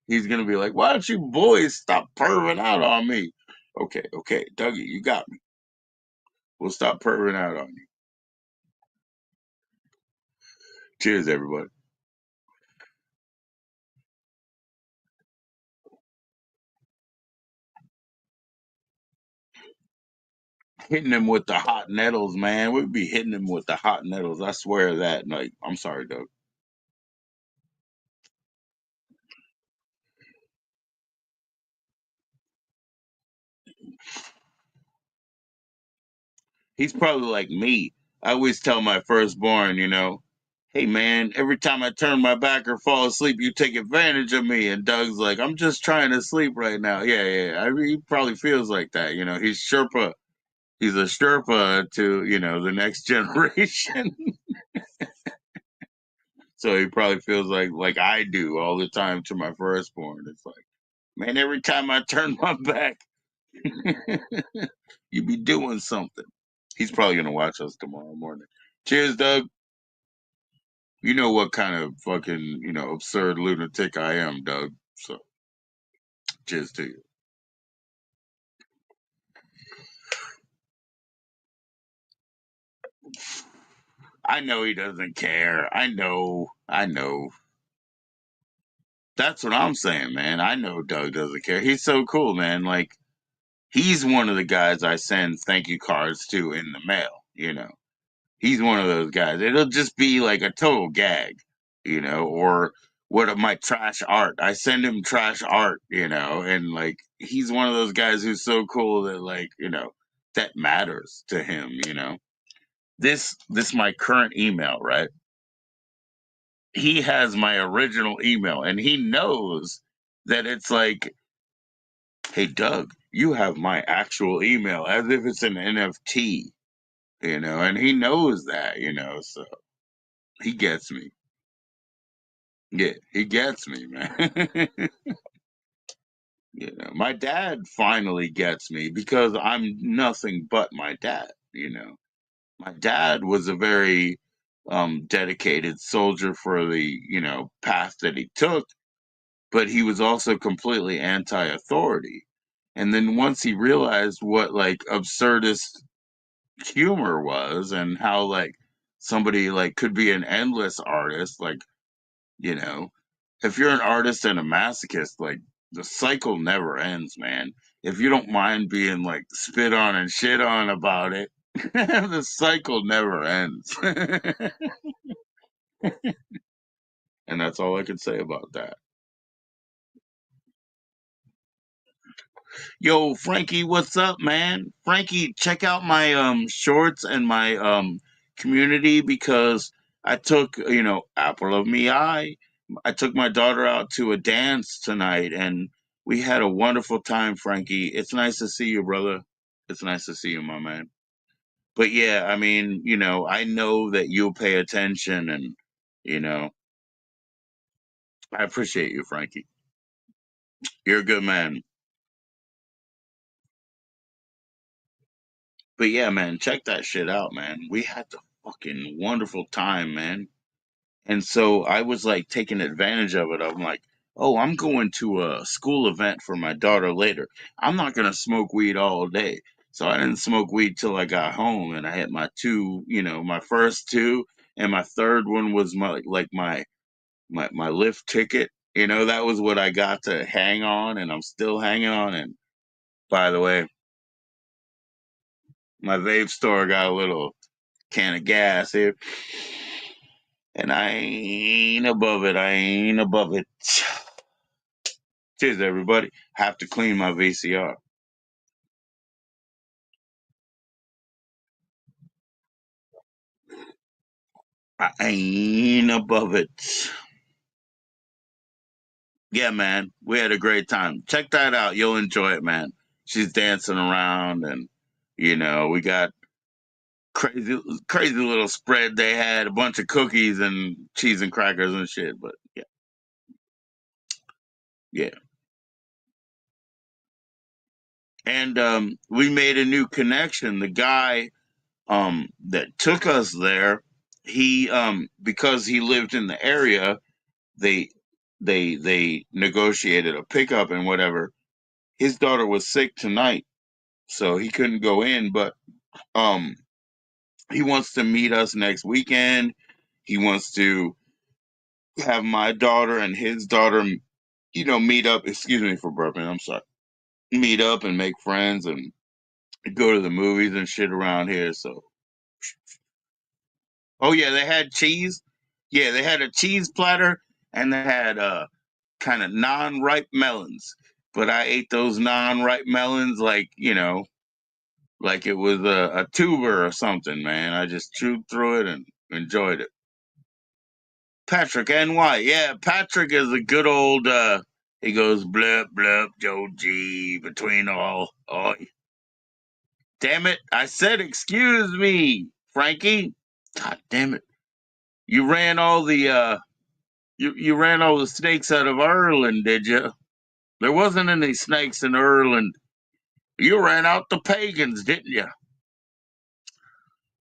He's gonna be like, "Why don't you boys stop perving out on me?" Okay, Dougie, you got me. We'll stop perving out on you. Cheers, everybody. Hitting him with the hot nettles, man. We'd be hitting him with the hot nettles. I swear that. Like, I'm sorry, Doug. He's probably like me. I always tell my firstborn, hey man, every time I turn my back or fall asleep, you take advantage of me. And Doug's like, I'm just trying to sleep right now. Yeah. He probably feels like that. He's Sherpa. He's a Sherpa to, the next generation. So he probably feels like I do all the time to my firstborn. It's like, man, every time I turn my back, you be doing something. He's probably gonna watch us tomorrow morning. Cheers, Doug. You know what kind of fucking, absurd lunatic I am, Doug. So cheers to you. I know he doesn't care. I know. That's what I'm saying, man. I know Doug doesn't care. He's so cool, man. Like, he's one of the guys I send thank you cards to in the mail, you know. He's one of those guys. It'll just be like a total gag, you know, or what of my trash art. I send him trash art, you know, and like he's one of those guys who's so cool that like, you know, that matters to him, you know. This my current email, right? He has my original email and he knows that it's like, hey Doug, you have my actual email as if it's an NFT, you know, and he knows that, you know, so he gets me. Yeah, he gets me, man. You know, my dad finally gets me because I'm nothing but my dad, you know. My dad was a very dedicated soldier for the, you know, path that he took, but he was also completely anti-authority. And then once he realized what like absurdist humor was and how like somebody like could be an endless artist, like, you know, if you're an artist and a masochist, like the cycle never ends, man. If you don't mind being like spit on and shit on about it, the cycle never ends. And that's all I can say about that. Yo, Frankie, what's up, man? Frankie, check out my shorts and my community because I took, you know, apple of me eye. I took my daughter out to a dance tonight and we had a wonderful time, Frankie. It's nice to see you, brother. It's nice to see you, my man. But yeah, I mean, you know, I know that you'll pay attention and, you know, I appreciate you, Frankie. You're a good man. But yeah, man, check that shit out, man. We had the fucking wonderful time, man. And so I was like taking advantage of it. I'm like, oh, I'm going to a school event for my daughter later. I'm not gonna smoke weed all day. So I didn't smoke weed till I got home, and I had my two, you know, my first two, and my third one was my like my lift ticket. You know, that was what I got to hang on, and I'm still hanging on. And by the way, my vape store got a little can of gas here. And I ain't above it. I ain't above it. Cheers, everybody. Have to clean my VCR. I ain't above it. Yeah, man. We had a great time. Check that out. You'll enjoy it, man. She's dancing around, and you know we got crazy, crazy little spread. They had a bunch of cookies and cheese and crackers and shit. But yeah, yeah. And we made a new connection. The guy that took us there, he because he lived in the area, they they negotiated a pickup and whatever. His daughter was sick tonight, so he couldn't go in, but um he wants to meet us next weekend. He wants to have my daughter and his daughter, you know, meet up. Excuse me for burping. I'm sorry. Meet up and make friends and go to the movies and shit around here. So, oh yeah, they had cheese. Yeah, they had a cheese platter and they had kind of non-ripe melons. But I ate those non-ripe melons like, you know, like it was a tuber or something, man. I just chewed through it and enjoyed it. Patrick NY. Yeah, Patrick is a good old he goes blip blip Joe G between all. Oh, damn it. I said excuse me, Frankie. God damn it. You ran all the you ran all the snakes out of Ireland, did you? There wasn't any snakes in Ireland. You ran out the pagans, didn't you?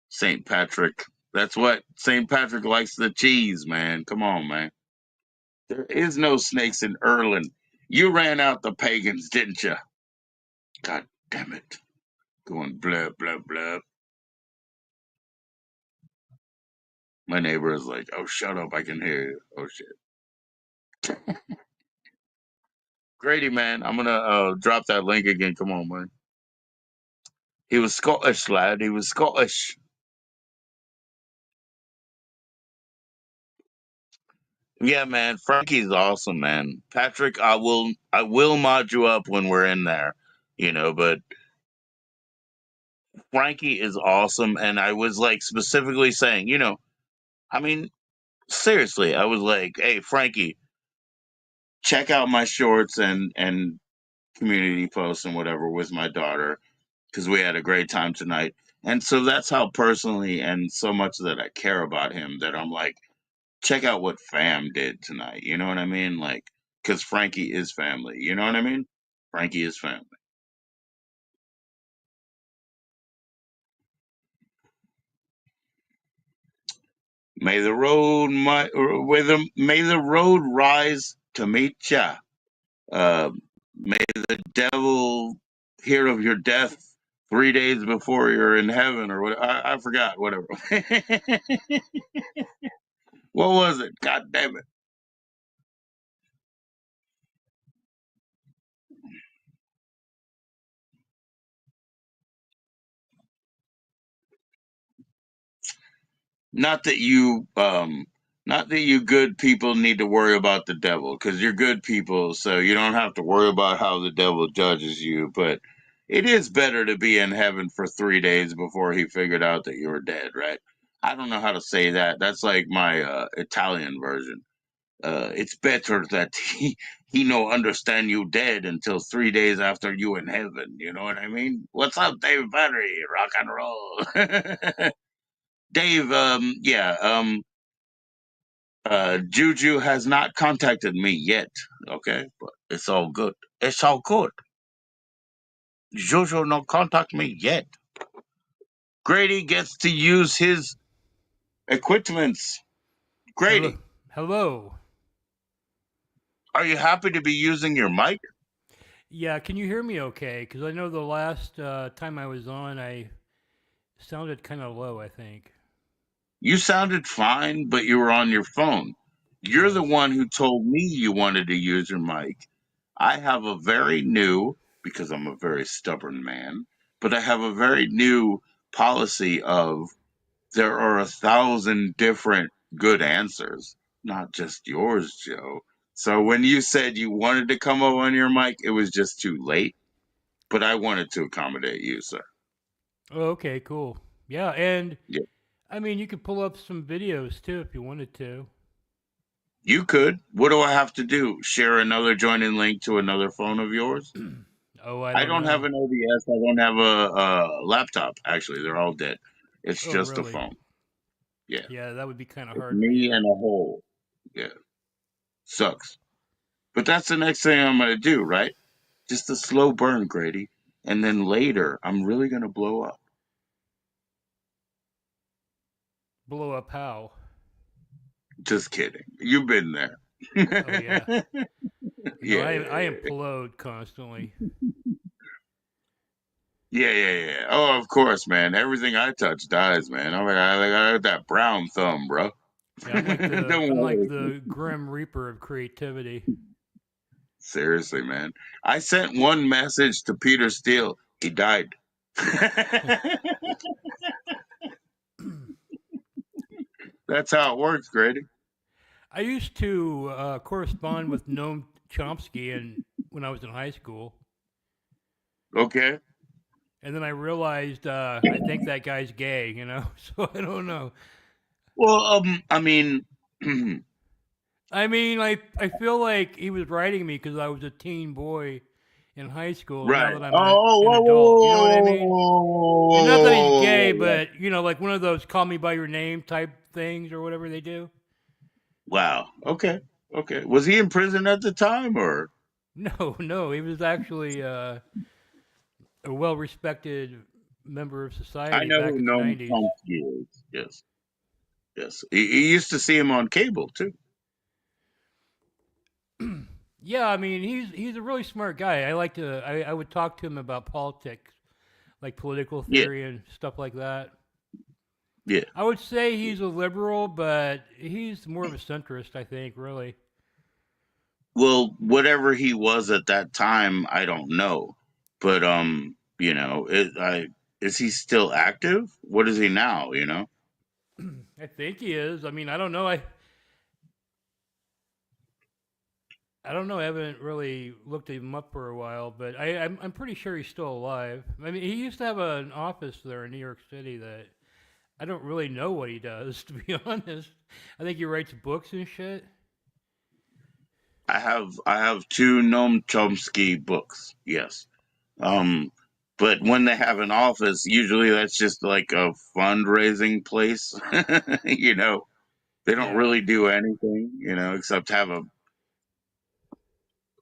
St. Patrick. That's what St. Patrick likes the cheese, man. Come on, man. There is no snakes in Ireland. You ran out the pagans, didn't you? God damn it. Going blah, blah, blah. My neighbor is like, oh, shut up. I can hear you. Oh, shit. Grady, man, I'm gonna drop that link again. Come on, man. He was Scottish, lad. He was Scottish. Yeah, man. Frankie's awesome, man. Patrick, I will mod you up when we're in there, but Frankie is awesome, and I was like specifically saying, I mean, seriously, I was like, hey, Frankie, check out my shorts and community posts and whatever with my daughter because we had a great time tonight. And so that's how personally and so much that I care about him that I'm like, check out what fam did tonight. You know what I mean? Like, because Frankie is family. You know what I mean? Frankie is family. May the road rise to meet ya. Uh, may the devil hear of your death 3 days before you're in heaven, or what? I forgot. Whatever. What was it? God damn it! Not that you, not that you good people need to worry about the devil, because you're good people, so you don't have to worry about how the devil judges you. But it is better to be in heaven for 3 days before he figured out that you were dead, right? I don't know how to say that. That's like my Italian version. It's better that he no understand you dead until 3 days after you in heaven. You know what I mean? What's up, Dave Battery? Rock and roll. Dave, yeah, Juju has not contacted me yet. Okay, but it's all good. It's all good. Juju no contact me yet. Grady gets to use his equipments. Hello. Grady, Hello. are you happy to be using your mic? Yeah, can you hear me okay? Because I know the last time I was on, I sounded kind of low, I think. You sounded fine, but you were on your phone. You're the Yes. one who told me you wanted to use your mic. I have a very new, because I'm a very stubborn man, but I have a very new policy of there are 1,000 different good answers, not just yours, Joe. So when you said you wanted to come up on your mic, it was just too late. But I wanted to accommodate you, sir. Oh, okay, cool. Yeah, and Yeah. I mean, you could pull up some videos too if you wanted to. You could. What do I have to do? Share another join-in link to another phone of yours? Oh, I I don't don't have know. an OBS. I don't have a laptop. Actually, they're all dead. It's Oh, just a really? phone. Yeah. Yeah, that would be kind of It's hard for me you. and a hole. Yeah. Sucks. But that's the next thing I'm going to do, right? Just a slow burn, Grady. And then later, I'm really going to blow up. Blow up how? Just kidding. You've been there. Oh, yeah. No, Yeah, I yeah, implode constantly. yeah. Oh, of course, man. Everything I touch dies, man. I got that brown thumb, bro. Yeah, Don't I'm like worry. the Grim Reaper of creativity. Seriously, man. I sent one message to Peter Steele. He died. That's how it works, Grady. I used to correspond with Noam Chomsky when I was in high school, Okay. and then I realized I think that guy's gay. So I don't know. Well, I mean, I mean, I feel like he was writing me because I was a teen boy in high school. And now right. that I'm Oh, an whoa, adult, you know what I whoa, mean? whoa, And not that he's whoa, gay, whoa, whoa. but like one of those "call me by your name" type things or whatever they do. Wow. Okay. Okay. Was he in prison at the time, or? No, no, he was actually a well-respected member of I society know back who in the Noam '90s. Chomsky is. Yes. Yes. He used to see him on cable too. Yeah, I mean he's a really smart guy. I would talk to him about politics, like political Yeah. theory and stuff like that. Yeah. I would say he's a liberal, but he's more of a centrist, I think, really. Well, whatever he was at that time, I don't know. But is he still active? What is he now, you know? I think he is. I mean, I don't know. I don't know. I haven't really looked him up for a while, but I'm pretty sure he's still alive. I mean, he used to have an office there in New York City that I don't really know what he does, to be honest. I think he writes books and shit. I have two Noam Chomsky books, yes. Um but when they have an office, usually that's just like a fundraising place. you know, they don't Yeah. really do anything, except have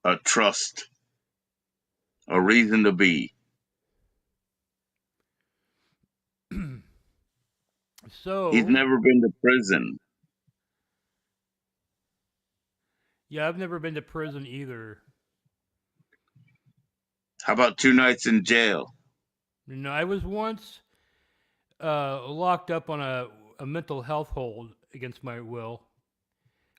a trust, a reason to be. He's So, never been to prison. yeah, I've never been to prison either. How about 2 nights in jail? You know, I was once locked up on a mental health hold against my will,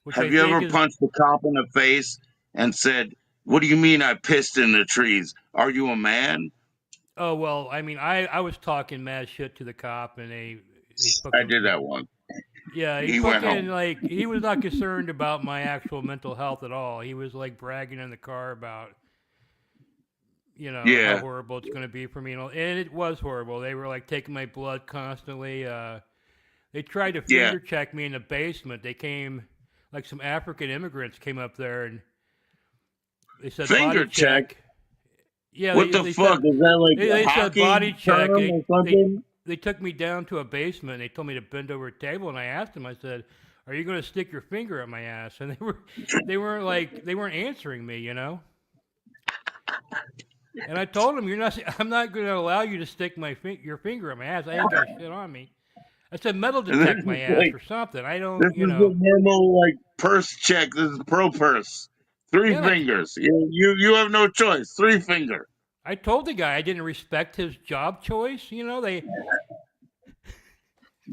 which I Have you think ever is. punched a cop in the face and said, "What do you mean I pissed in the trees? Are you a man?" Oh well, I mean, I was talking mad shit to the cop, and they I did fucking that once. yeah, he He went fucking home. like he was not concerned about my actual mental health at all. He was like bragging in the car about how Yeah, horrible it's going to be for me, and it was horrible. They were like taking my blood constantly. They tried to yeah. finger check me in the basement. They came like some African immigrants came up there and they said body Finger check. check. Yeah, What the they fuck said is that, like a they said hockey body check. term or something? They took me down to a basement. And they told me to bend over a table, and I asked them. I said, "Are you going to stick your finger up my ass?" And they weren't answering me, you know. And I told them, "You're not. I'm not going to allow you to stick your finger up my ass. I ain't got shit on me." I said, "Metal And this detect my is ass like or something. I don't, this you is a know." normal like purse check. This is pro purse. Three Yeah, and fingers. You have no choice. Three finger. I told the guy I didn't respect his job choice. You know,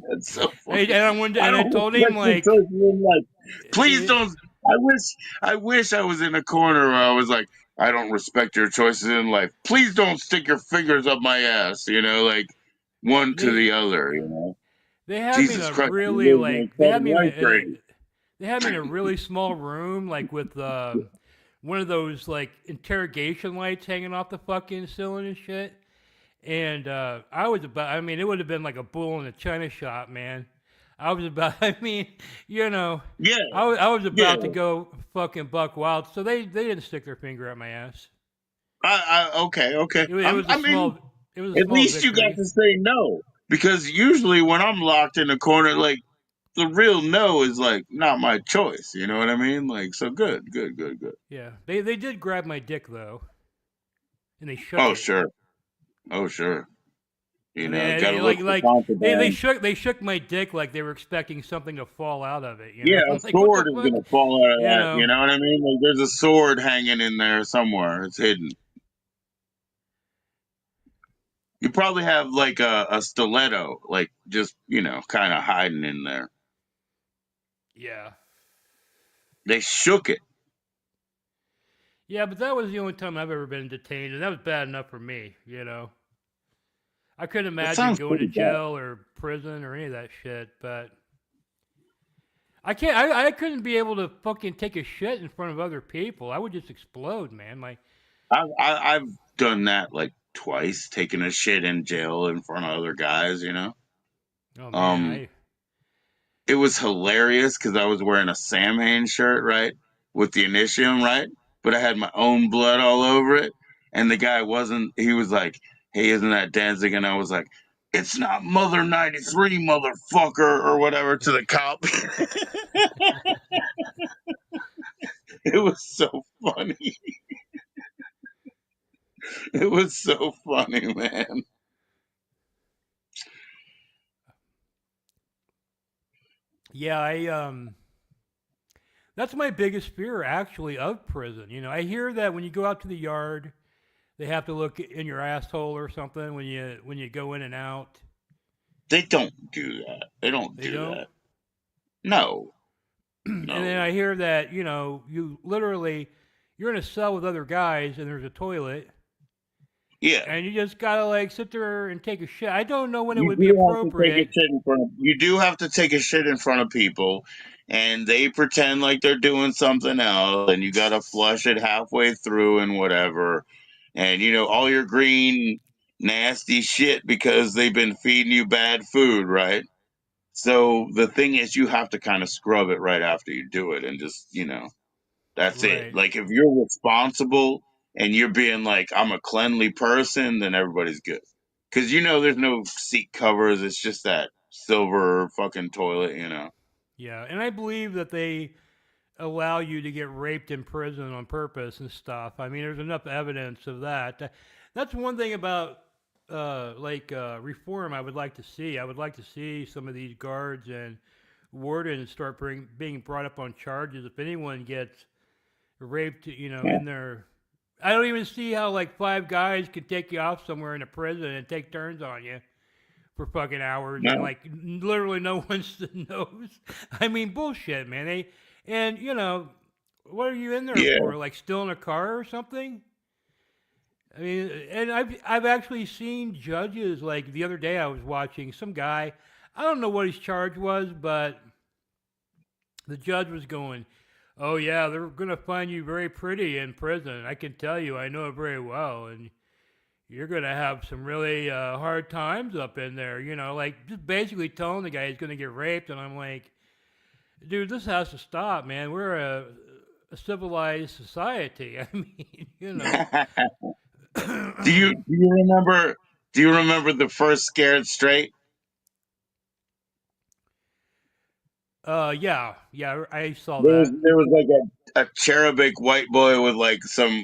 That's so and funny. I I don't told him respect your like, choices in life. Please eh, don't. I wish I was in a corner where I was like, I don't respect your choices in life. Please don't stick your fingers up my ass. Like one to they the other. they had me in Jesus a Christ, you really live in like a fucking ninth grade. they had me in a really small room like with one of those like interrogation lights hanging off the fucking ceiling and shit. And I was about. I mean, it would have been like a bull in a china shop, man. I was about. I mean, you know, Yeah, I was yeah. about to go fucking buck wild. So they didn't stick their finger at my ass. Okay, okay. It was a I mean, small. It was a at small least you got victory. to say no. Because usually when I'm locked in a corner, like the real no is like not my choice. You know what I mean? Like, so good, good, good, good. Yeah, they did grab my dick though, and they shook Oh it. sure, oh sure. I mean, Got to look for like contraband. they shook my dick like they were expecting something to fall out of it. You know, Yeah, a I'm like, what the sword is fuck? gonna fall out of You that. You know, know what I mean? Like, there's a sword hanging in there somewhere. It's hidden. You probably have like a stiletto, like just kind of hiding in there. yeah, They shook it. yeah. But that was the only time I've ever been detained, and that was bad enough for me. You know, I couldn't That imagine sounds going to pretty bad. jail or prison or any of that shit. But I can't. I couldn't be able to fucking take a shit in front of other people. I would just explode, man. My I've done that like twice, taking a shit in jail in front of other guys. oh man, Um, I it was hilarious because I was wearing a Sam Hain shirt, right, with the initium, right, but I had my own blood all over it, and the guy wasn't. He was like, "Hey, isn't that Danzig?" And I was like, "It's not Mother 93, motherfucker," or whatever to the cop. It was so funny. It was so funny, man. yeah that's my biggest fear actually of prison. You know, I hear that when you go out to the yard, they have to look in your asshole or something when you go in and out. They don't do that. They don't They do don't. that. No, And then No. I hear that you literally you're in a cell with other guys and there's a toilet Yeah. and you just gotta like sit there and take a shit. I don't know when it You would be do have to take a appropriate. shit in front of you do have to take a shit in front of people, and they pretend like they're doing something else, and you gotta flush it halfway through and whatever. And all your green nasty shit because they've been feeding you bad food, right? So the thing is you have to kind of scrub it right after you do it, and just that's it. Right. Like if you're responsible and you're being like, I'm a cleanly person, then everybody's good. Cause there's no seat covers. It's just that silver fucking toilet. Yeah, and I believe that they allow you to get raped in prison on purpose and stuff. I mean, there's enough evidence of that. That's one thing about reform I would like to see. I would like to see some of these guards and wardens start being brought up on charges if anyone gets raped, Yeah. in their. I don't even see how like five guys could take you off somewhere in a prison and take turns on you for fucking hours and No. like literally no one knows. I mean, bullshit, man. And what are you in there Yeah. for? Like stealing a car or something? I mean, and I've actually seen judges like the other day I was watching some guy. I don't know what his charge was, but the judge was going, "Oh yeah, they're gonna find you very pretty in prison. I can tell you, I know it very well, and you're gonna have some really hard times up in there." Like just basically telling the guy he's gonna get raped, and I'm like, "Dude, this has to stop, man. We're a civilized society. I mean, do you remember the first Scared Straight? yeah, yeah, I saw There was that. there was like a cherubic white boy with like some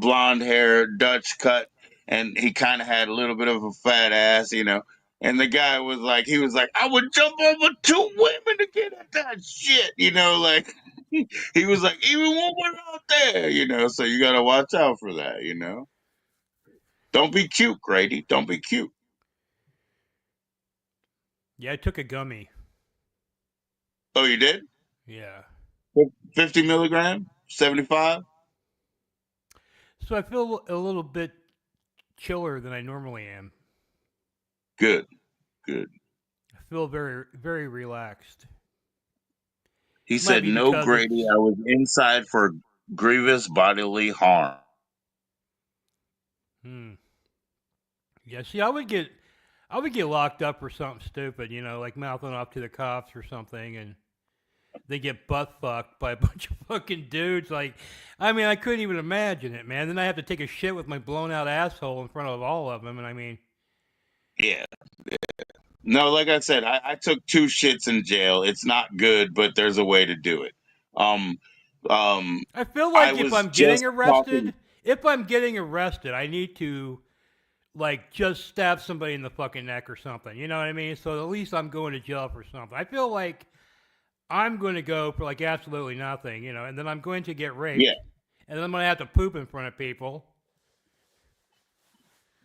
blonde hair, Dutch cut, and he kind of had a little bit of a fat ass. And the guy was like, I would jump over two women to get at that shit. Like he was like, even when we're out there. So you got to watch out for that. Don't be cute, Grady. Don't be cute. Yeah, I took a gummy. Oh, you did? Yeah, 50 milligram, 75. so I feel a little bit chiller than I normally am. Good, good. I feel very, very relaxed. He Might said, be "No, because Grady, it's I was inside for grievous bodily harm." hmm. Yeah, see, I would get locked up for something stupid, like mouthing off to the cops or something, and they get butt fucked by a bunch of fucking dudes. Like, I mean, I couldn't even imagine it, man. Then I have to take a shit with my blown out asshole in front of all of them, and I mean, Yeah. No, like I said, I took two shits in jail. It's not good, but there's a way to do it. Um, um, I feel I like if was I'm getting just talking. arrested, I need to like just stab somebody in the fucking neck or something. You know what I mean? So at least I'm going to jail for something. I feel like I'm going to go for like absolutely nothing, and then I'm going to get Yeah, raped, and then I'm going to have to poop in front of people.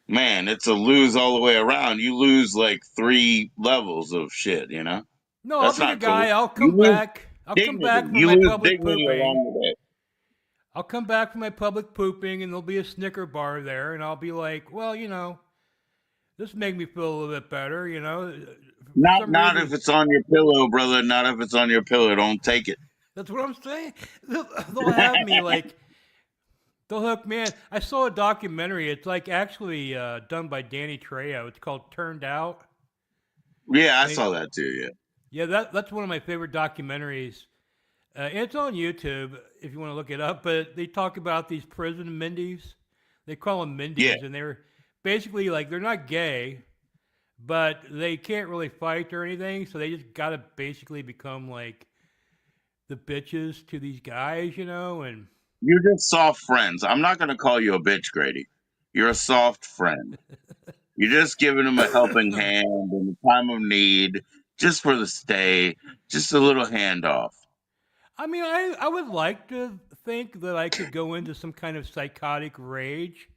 man, it's a lose all the way around. You lose like three levels of shit. No, I'll That's be the not cool. guy. I'll You come lose back. I'll come dignity. back for You my lose public dignity pooping. along the way. I'll come back for my public pooping, and there'll be a Snicker bar there, and I'll be like, well, this made me feel a little bit better, For Not some not if reason, it's on your pillow, brother. Not if it's on your pillow. Don't take it. that's what I'm saying. They'll have me like, they'll hook me in. I saw a documentary. It's like actually done by Danny Trejo. It's called Turned Out. Yeah, I And saw that too. Yeah. yeah, that's one of my favorite documentaries. It's on YouTube if you want to look it up. But they talk about these prison Mindies. They call them Yeah. Mindies, and they're basically like they're not gay, but they can't really fight or anything. So they just gotta basically become like the bitches to these guys, and You're just soft friends. I'm not going to call you a bitch, Grady. You're a soft friend. You're just giving them a helping hand in a time of need, just for the stay, just a little handoff. I mean, I would like to think that I could go into some kind of psychotic rage.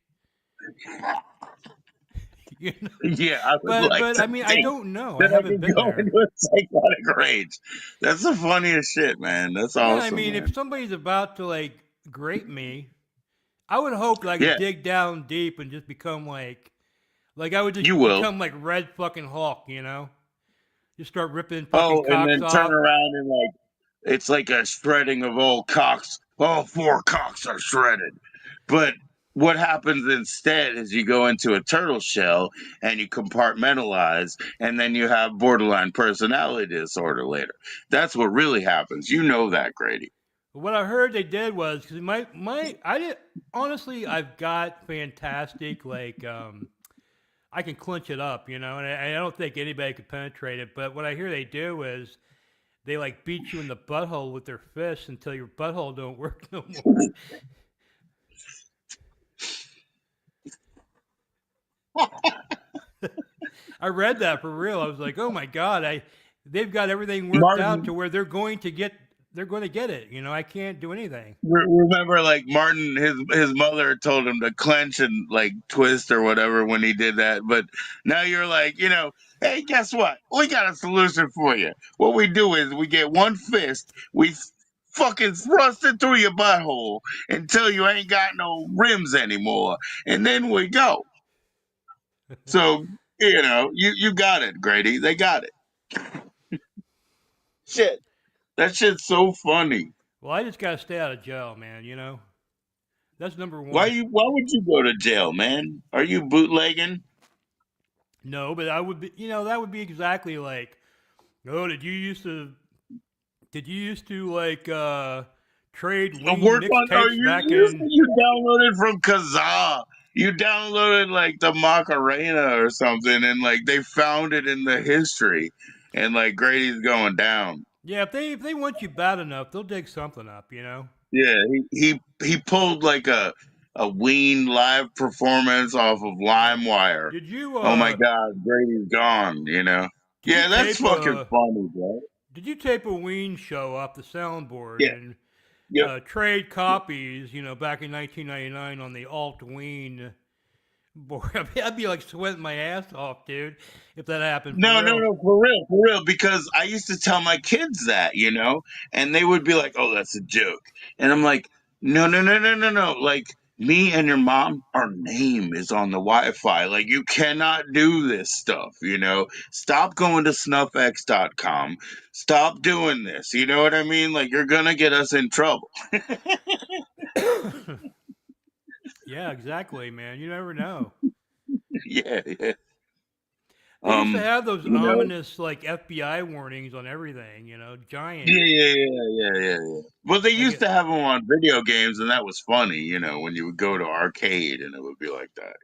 you know. Yeah, I would like But to I mean, I think don't know. I that I haven't could been go there. into a psychotic rage. That's the funniest shit, man. That's Yeah, I awesome, mean, if man. somebody's about to like grape me, I would hope that I could Yeah, dig down deep and just become like I would just you will. become like Red fucking Hulk, you know? Just start ripping fucking Oh, and cocks then turn off. around and like it's like a shredding of all cocks. All four cocks are shredded. But what happens instead is you go into a turtle shell and you compartmentalize, and then you have borderline personality disorder later. That's what really happens. You know that, Grady. What I heard they did was because my I did honestly I've got fantastic I can clinch it up, you know, and I don't think anybody could penetrate it. But what I hear they do is they like beat you in the butthole with their fists until your butthole don't work no more. I read that for real. I was like, oh my god, I they've got everything worked out to Martin, where they're going to get it. You know, I can't do anything. remember, like Martin, his mother told him to clench and like twist or whatever when he did that. But now you're like, hey, guess what? We got a solution for you. What we do is we get one fist, we fucking thrust it through your butthole until you ain't got no rims anymore, and then we go. So you got it, Grady. They got it. Shit, that shit's so funny. Well, I just got to stay out of jail, man. You know, that's number Why one. you? Why would you go to jail, man? Are you bootlegging? No, but I would be, that would be exactly like, oh, did you used to trade Ween Work on? Or mixtapes back you in? you downloaded from Kazaa? You downloaded like the Macarena or something, and like they found it in the history, and like Grady's going down. Yeah, if they want you bad enough, they'll dig something up, you know. Yeah, he pulled like a Ween live performance off of Yeah. LimeWire. Did you Oh my God, Grady's gone. did you Yeah, that's tape fucking a funny, bro. did you tape a Ween show off the soundboard Yeah, and yep. trade copies, back in 1999 on the Alt Ween board? I'd be like sweating my ass off, dude, if that happened for No, no, real. no, for real. Because I used to tell my kids that, and they would be like, "Oh, that's a joke," and I'm like, "No, no, no, no, no, no. Like me and your mom, our name is on the Wi-Fi. Like you cannot do this stuff. Stop going to snuffx.com. Stop doing this. You know what I mean? Like you're gonna get us in trouble." Yeah, exactly, man. You never know. Yeah, yeah. They used to Um, have those you know. ominous like FBI warnings on everything, giant. Yeah, yeah, yeah, yeah, yeah, yeah. Well, they Like used to have them on video games, and that was funny, when you would go to arcade and it would be like that.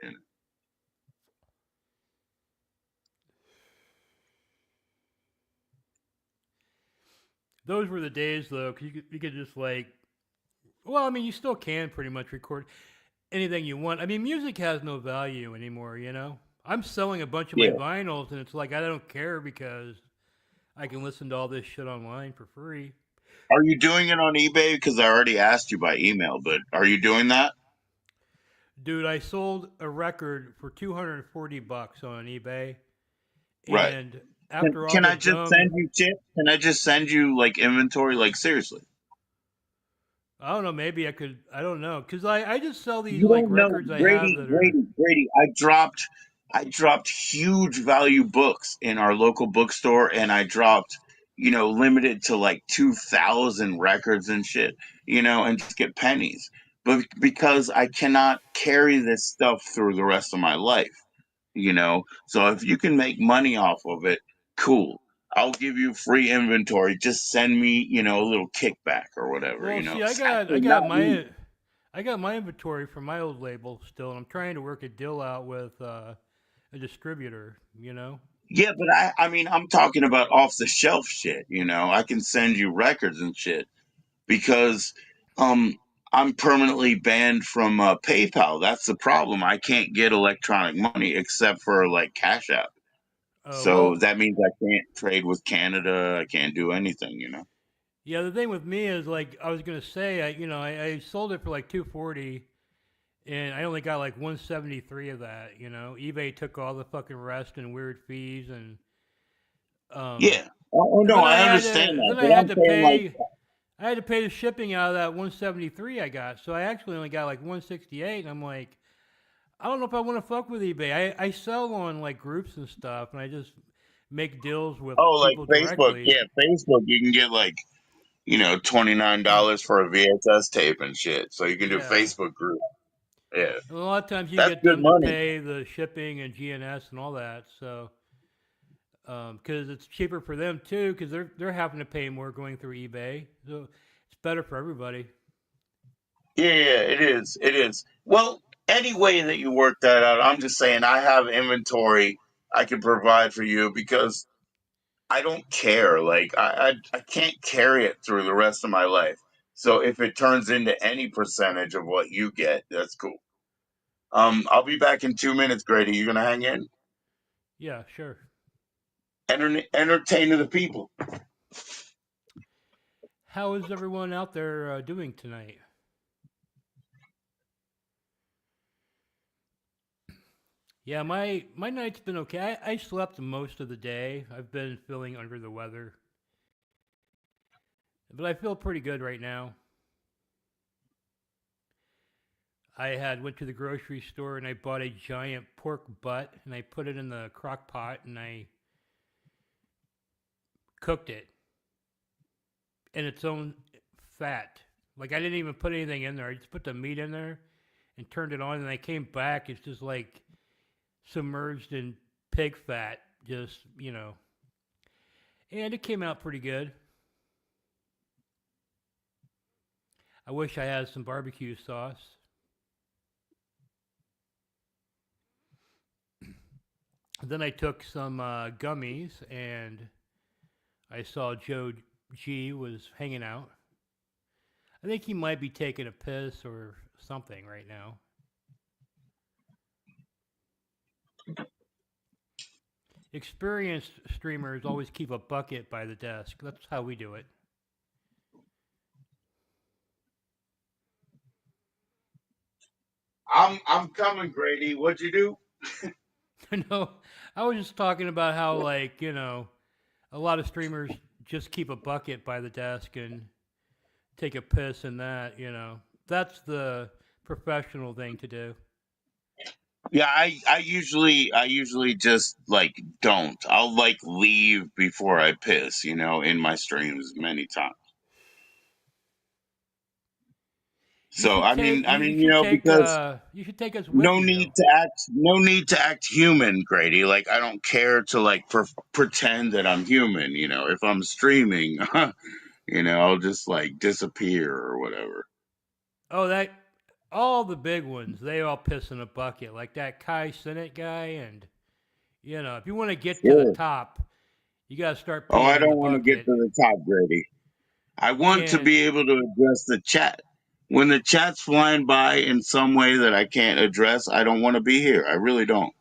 those were the days though, 'cause you could just well, I mean, you still can pretty much record anything you want. I mean, music has no value anymore, you know? I'm selling a bunch of my Yeah. vinyls, and it's like I don't care because I can listen to all this shit online for free. Are you doing it on eBay? Because I already asked you by email, but are you doing that? Dude, I sold a record for $240 on eBay, Right. and Can, after all can the I just send dumb, you shit? Can I just send you like inventory? Like seriously? I don't know, maybe I could, I don't know, because I just sell these You like don't know, records I have Grady, that are, Grady, Grady. I dropped huge value books in our local bookstore, and I dropped, limited to like 2,000 records and shit, and just get pennies. But because I cannot carry this stuff through the rest of my life. So if you can make money off of it, cool. I'll give you free inventory. Just send me, a little kickback or whatever. well, see, Actually, not me. I got my inventory from my old label still, and I'm trying to work a deal out with a distributor, you know? Yeah, but I mean, I'm talking about off the shelf shit. I can send you records and shit because, um, I'm permanently banned from PayPal. That's the problem. I can't get electronic money except for like Cash App. So Well, that means I can't trade with Canada. I can't do anything. yeah, the thing with me is like I was gonna say, I sold it for like 240, and I only got like 173 of that. You know, eBay took all the fucking rest and weird fees, and um, Yeah. Oh and no, then I I had understand to that, then I but had I'm to saying like, pay. I had to pay the shipping out of that 173 I got, so I actually only got like 168, and I'm like, I don't know if I want to fuck with eBay. I sell on like groups and stuff, and I just make deals with oh, like people Facebook. directly. Yeah, Facebook. You can get like $29 for a VHS tape and shit. So you can do Yeah. Facebook group. Yeah, And a lot of times you that's get good them to money. pay the shipping and GNS and all that. So, because it's cheaper for them too, because they're having to pay more going through eBay. So it's better for everybody. Yeah, yeah, it is. It is. Well, any way that you work that out, I'm just saying I have inventory I can provide for you because I don't care. Like I can't carry it through the rest of my life. So if it turns into any percentage of what you get, that's cool. I'll be back in 2 minutes, Grady. You gonna hang in? Yeah, sure. Entertain the people. How is everyone out there doing tonight? Yeah, my night's been okay. I slept most of the day. I've been feeling under the weather, but I feel pretty good right now. I had went to the grocery store and I bought a giant pork butt and I put it in the crock pot and I cooked it in its own fat. Like I didn't even put anything in there. I just put the meat in there and turned it on and I came back. It's just like submerged in pig fat, just, and it came out pretty good. I wish I had some barbecue sauce. Then I took some gummies and I saw Joe G was hanging out. I think he might be taking a piss or something right now. Experienced streamers always keep a bucket by the desk. That's how we do it. I'm coming, Grady. What'd you do? No, I was just talking about how, like, a lot of streamers just keep a bucket by the desk and take a piss in that. That's the professional thing to do. Yeah, I usually just like don't. I'll like leave before I piss, in my streams many times. You So should I take mean I you, mean, you should take because you should take us with you. no need to act human, Grady. Like I don't care to like pretend that I'm human, if I'm streaming, I'll just like disappear or whatever. Oh, that all the big ones, they all piss in a bucket. Like that Kai Sinnott guy, and if you want to get to the Sure. top, you got to start Oh, I peeing in the don't want to get bucket. to the top, Grady. I want to And be able to address the chat. When the chat's flying by in some way that I can't address, I don't want to be here. I really don't.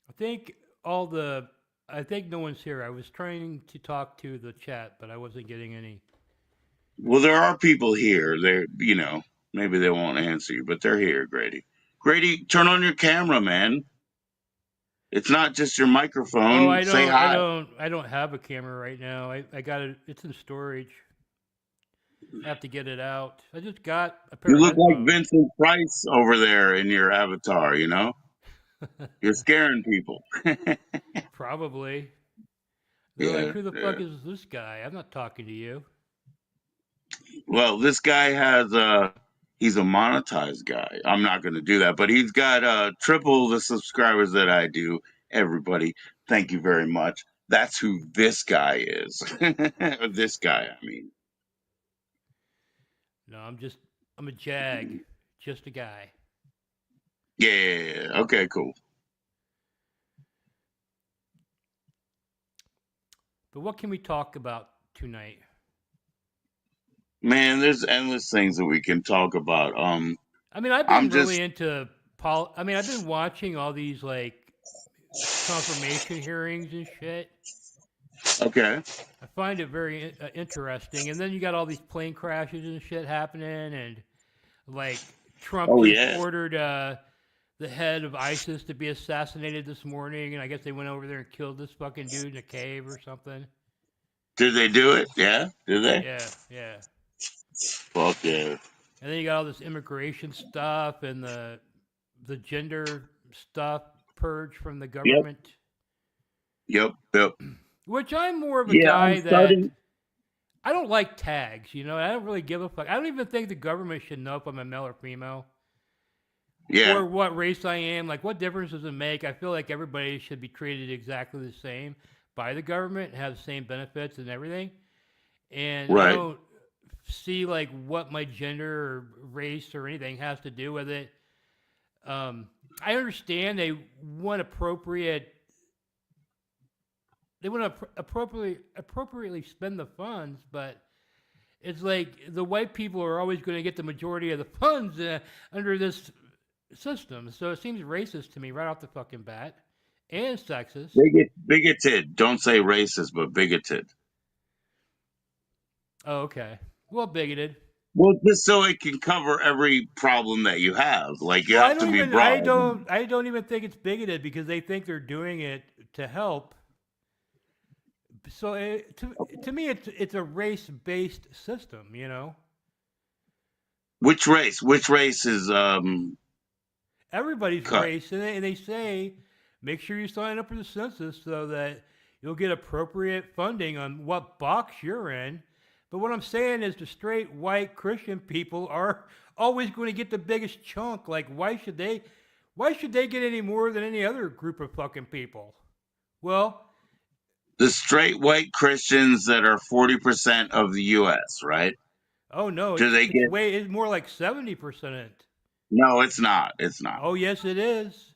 I think all the I think no one's here. I was trying to talk to the chat, but I wasn't getting any. Well, there are people here. Maybe they won't answer you, but they're here, Grady. Grady, turn on your camera, man. It's not just your Oh, microphone. I Say don't, I hi. don't, I don't have a camera right now. I got it. It's in storage. I have to get it out. I just got a pair You of look like headphones. Vincent Price over there in your avatar. You're scaring people. Probably. They're like, Yeah, who the fuck yeah. is this guy? I'm not talking to you. Well, this guy has he's a monetized guy. I'm not going to do that, but he's got triple the subscribers that I do. Everybody, thank you very much. That's who this guy is. This guy, I mean. No, I'm a jag, just a guy. Yeah, yeah, yeah, yeah. Okay, cool. But what can we talk about tonight? Man, there's endless things that we can talk about. I mean, I've been I'm really just into I mean, I've been watching all these like confirmation hearings and shit. okay. I find it very interesting. And then you got all these plane crashes and shit happening, and like Trump Oh just yeah. ordered the head of ISIS to be assassinated this morning, and I guess they went over there and killed this fucking dude in a cave or something. Did they do it? Yeah. Did they? Yeah, yeah. Fuck yeah. And then you got all this immigration stuff and the gender stuff purged from the Yep. government. Yep. Yep. Which I'm more of a Yeah. I'm guy that starting. I don't like tags. You know, I don't really give a fuck. I don't even think the government should know if I'm a male or female Yeah. or what race I am. Like, what difference does it make? I feel like everybody should be treated exactly the same by the government and have the same benefits and everything. And I Right. don't see like what my gender or race or anything has to do with it. I understand want appropriate they want to appropriately spend the funds, but it's like the white people are always going to get the majority of the funds under this system. So it seems racist to me right off the fucking bat, and sexist. Bigoted. Don't say racist, but bigoted. Oh, okay. Well, bigoted. Well, just so it can cover every problem that you have. Like you Well, have to be broad. I don't even think it's bigoted because they think they're doing it to help. So to me, it's a race based system. You know, Which race? Which race is everybody's cut? race, and they say make sure you sign up for the census so that you'll get appropriate funding on what box you're in. But what I'm saying is the straight white Christian people are always going to get the biggest chunk. Like why should they? Why should they get any more than any other group of fucking people? Well, The straight white Christians that are 40% of the U.S. Right? oh no, Do they it's get? way it's more like 70%. No, it's not. It's not. Oh yes, it is.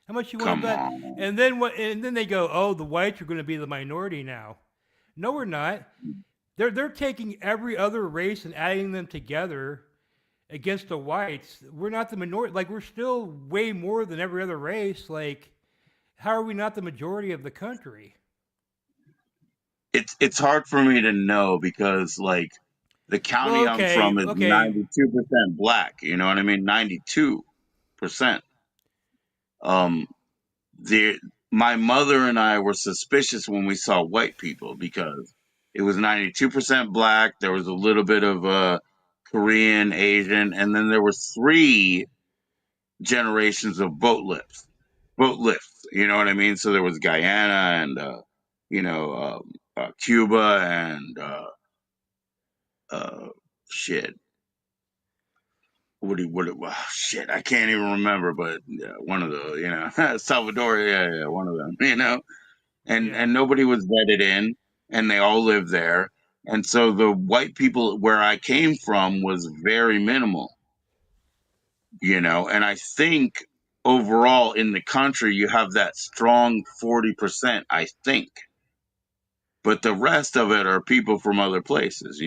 How much you want to Come bet? on. And then what? And then they go, oh, the whites are going to be the minority now. No, we're not. They're taking every other race and adding them together against the whites. We're not the minority. Like we're still way more than every other race. Like how are we not the majority of the country? It's hard for me to know because like the Well, county I'm okay, from is okay, 92% black. You know what I mean? 92%. Um, the my mother and I were suspicious when we saw white people because it was 92% black. There was a little bit of Korean, Asian, and then there were three generations of boat lifts. You know what I mean? So there was Guyana and you know Cuba and uh, shit. Shit, I can't even remember, but one of the, Salvador, yeah, one of them, yeah. and nobody was vetted in, and they all lived there, and so the white people where I came from was very minimal, and I think overall in the country you have that strong 40%, I think, but the rest of it are people from other places.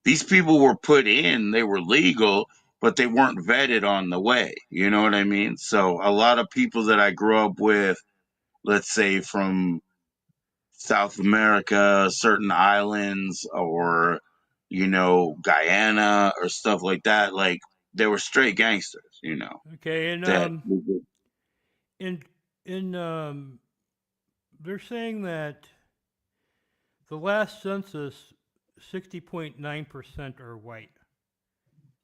These people were put in, they were legal, but they weren't vetted on the way. You know what I mean? So a lot of people that I grew up with, let's say from South America, certain islands, or, Guyana or stuff like that, like they were straight gangsters. Okay, and That in in they're saying that the last census, 60.9% are white.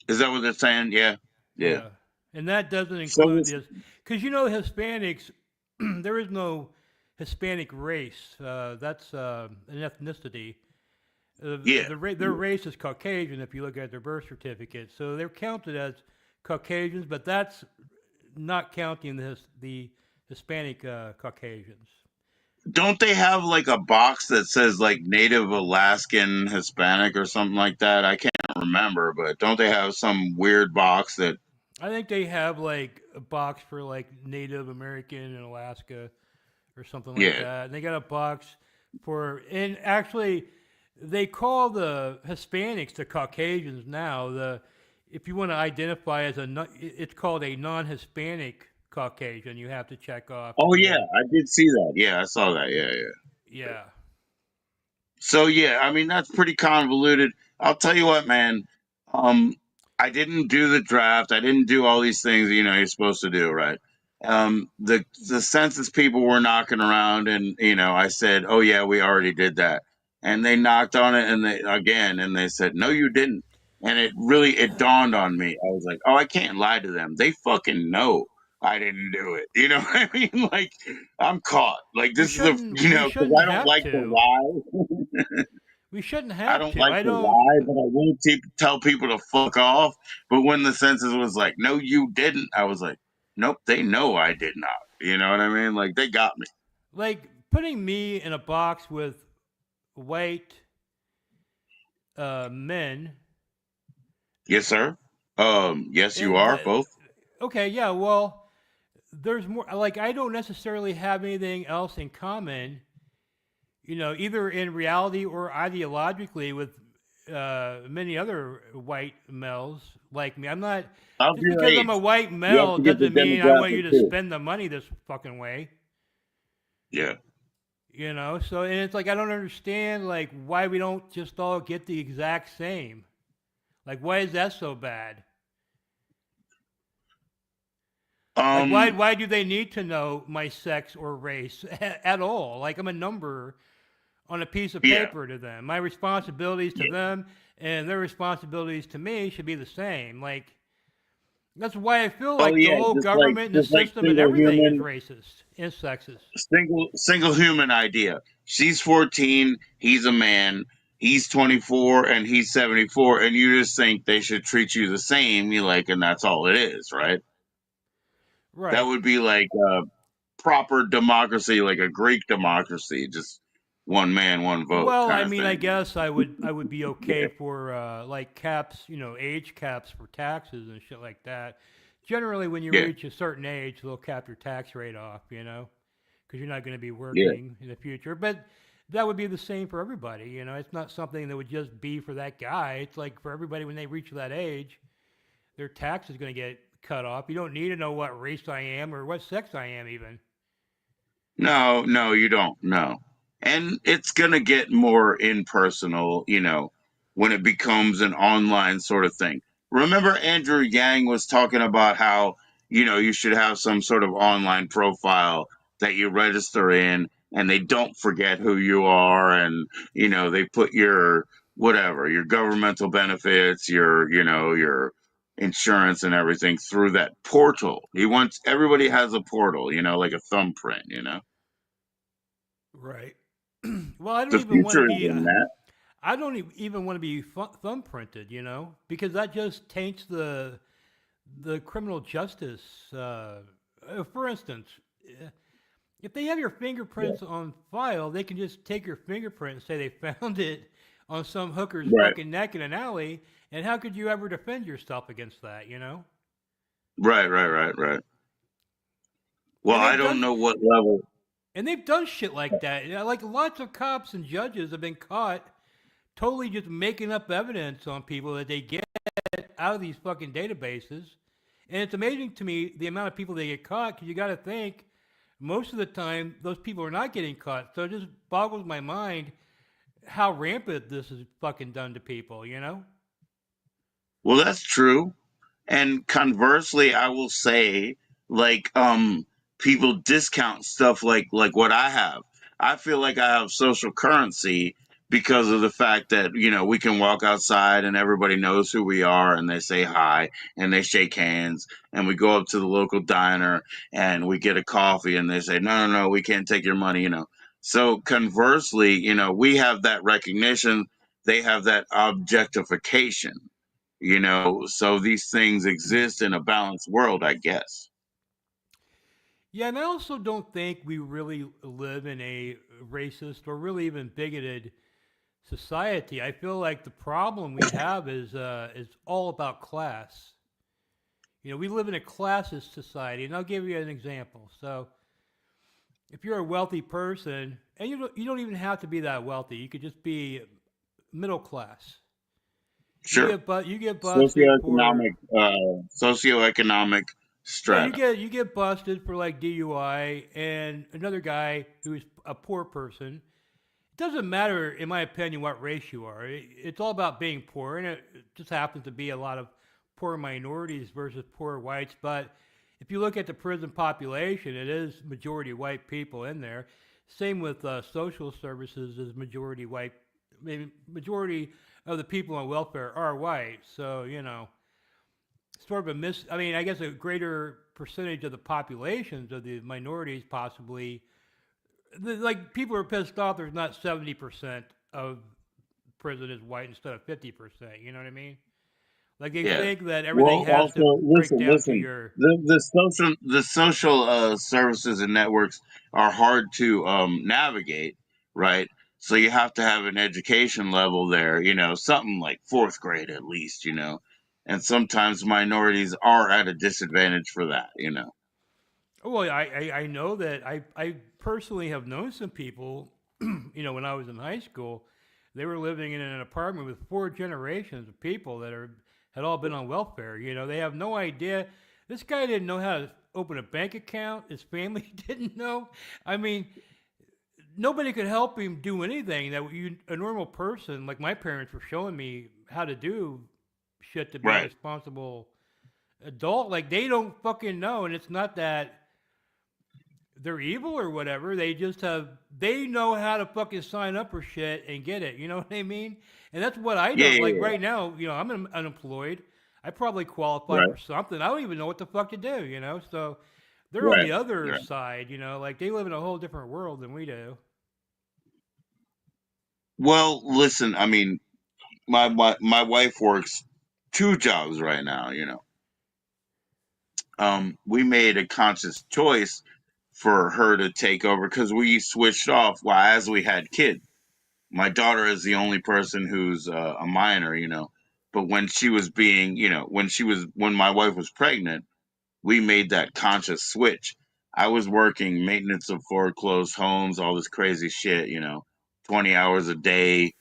is that what they're saying? Yeah. Yeah. Yeah. And that doesn't So include it's, this. Because, Hispanics, there is no Hispanic race. That's an ethnicity. yeah. Their race is Caucasian if you look at their birth certificate. So they're counted as Caucasians, but that's not counting the Hispanic Caucasians. Don't they have like a box that says like Native Alaskan Hispanic or something like that? I can't remember, but don't they have some weird box that? I think they have like a box for like Native American in Alaska or something like Yeah. that. And they got a box and actually, they call the Hispanics the Caucasians now. If you want to identify as it's called a non-Hispanic Caucasian. You have to check off. Oh yeah, I did see that. Yeah, I saw that. Yeah, yeah. Yeah. So yeah, I mean that's pretty convoluted. I'll tell you what, man. Um, I didn't do the draft. I didn't do all these things, you're supposed to do, right? The census people were knocking around, and I said, "Oh yeah, we already did that." And they knocked on it, and they said, "No, you didn't." And it dawned on me. I was like, "Oh, I can't lie to them. They fucking know I didn't do it." You know what I mean? Like, I'm caught. Like, We this is a shouldn't. We because shouldn't I don't have like to to. lie. We shouldn't I have don't to. like I to don't. lie, but I will tell people to fuck off. But when the census was like, "No, you didn't," I was like, "Nope, they know I did not." You know what I mean? Like, they got me. Like putting me in a box with white men. Yes, sir. Yes, you And are both. okay, yeah. Well, there's more. Like I don't necessarily have anything else in common. Either in reality or ideologically with many other white males like me. I'm not How's just your because I'm a age? white You have male to get the doesn't mean I want you demographic to too. spend the money this fucking way. Yeah. So and it's like I don't understand like why we don't just all get the exact same. Like why is that so bad? Like why Um. why do they need to know my sex or race at all? Like I'm a number on a piece of Yeah. paper to them. My responsibilities to Yeah. them and their responsibilities to me should be the same. Like that's why I feel Oh like the yeah. whole government and the Just like system and single everything is human, racist and sexist. single human idea. She's 14. He's a man. He's 24 and he's 74, and you just think they should treat you the same. You like, and that's all it is, right? That Right. would be like a proper democracy, like a Greek democracy, just one man, one vote Well, kind I of mean, I thing. guess I would be okay Yeah, for like caps, age caps for taxes and shit like that. Generally, when you yeah, reach a certain age, they'll cap your tax rate off, because you're not going to be yeah. working in the future. But that would be the same for everybody. It's not something that would just be for that guy. It's like for everybody when they reach that age, their tax is going to get cut off. You don't need to know what race I am or what sex I am, even. No, no, you don't. No. And it's going to get more impersonal, when it becomes an online sort of thing. Remember, Andrew Yang was talking about how, you should have some sort of online profile that you register in, and they don't forget who you are. And, they put your whatever, your governmental benefits, your insurance and everything through that portal. He wants everybody has a portal, like a thumbprint. Right. Well, I don't The even want to future is be. in that. I don't even want to be thumbprinted, because that just taints the criminal justice. For instance, uh, if they have your Yeah. fingerprints on file, they can just take your fingerprint and say they found it on some hooker's Right. fucking neck in an alley. And how could you ever defend yourself against that? Right. Right. Right. Right. Well, And I they've don't done know what level. and they've done shit like that. Like lots of cops and judges have been caught totally just making up evidence on people that they get out of these fucking databases. And it's amazing to me the amount of people they get caught because you got to think most of the time those people are not getting caught. So it just boggles my mind how rampant this is fucking done to people. Well, that's true. And conversely, I will say, like, people discount stuff like what I have. I feel like I have social currency because of the fact that, we can walk outside and everybody knows who we are and they say hi and they shake hands, and we go up to the local diner and we get a coffee and they say, "No, no, no, we can't take your money." So conversely, we have that recognition, they have that objectification. So these things exist in a balanced world, I guess. Yeah, and I also don't think we really live in a racist or really even bigoted society. I feel like the problem we have is all about class. We live in a classist society, and I'll give you an example. So, if you're a wealthy person, and you don't even have to be that wealthy, you could just be middle class. You Sure. get you get busted for Socioeconomic socioeconomic yeah, you strata. get you get busted for like DUI, and another guy who's a poor person. It doesn't matter, in my opinion, what race you are. It's all about being poor, and it just happens to be a lot of poor minorities versus poor whites, but if you look at the prison population, it is majority white people in there. Same with social services is majority white. Maybe majority of the people on welfare are white. So sort of a miss. I mean, I guess a greater percentage of the populations of the minorities possibly. Like people are pissed off. There's not 70% of prison is white instead of 50%. You know what I mean? Like they Yeah. think that everything Well, has to also break listen, down to listen. your. The social services and networks are hard to navigate, right? So you have to have an education level there, something like fourth grade at least, and sometimes minorities are at a disadvantage for that. Well, I know that I personally have known some people, when I was in high school, they were living in an apartment with four generations of people that had all been on welfare. They have no idea. This guy didn't know how to open a bank account. His family didn't know. I mean, nobody could help him do anything that a normal person like my parents were showing me how to do shit to be a Right. responsible adult. Like they don't fucking know, and it's not that they're evil or whatever. They know how to fucking sign up for shit and get it. You know what I mean? And that's what I Yeah, don't like yeah, right now. I'm unemployed. I probably yeah. qualify Right, for something. I don't even know what the fuck to do. So they're on right, the other right. side. Like they live in a whole different world than we do. Well, listen, I mean, my wife works two jobs right now. We made a conscious choice for her to take over because we switched off while as we had kids. My daughter is the only person who's a minor. But when she was being, when my wife was pregnant, we made that conscious switch. I was working maintenance of foreclosed homes, all this crazy shit. 20 hours a day.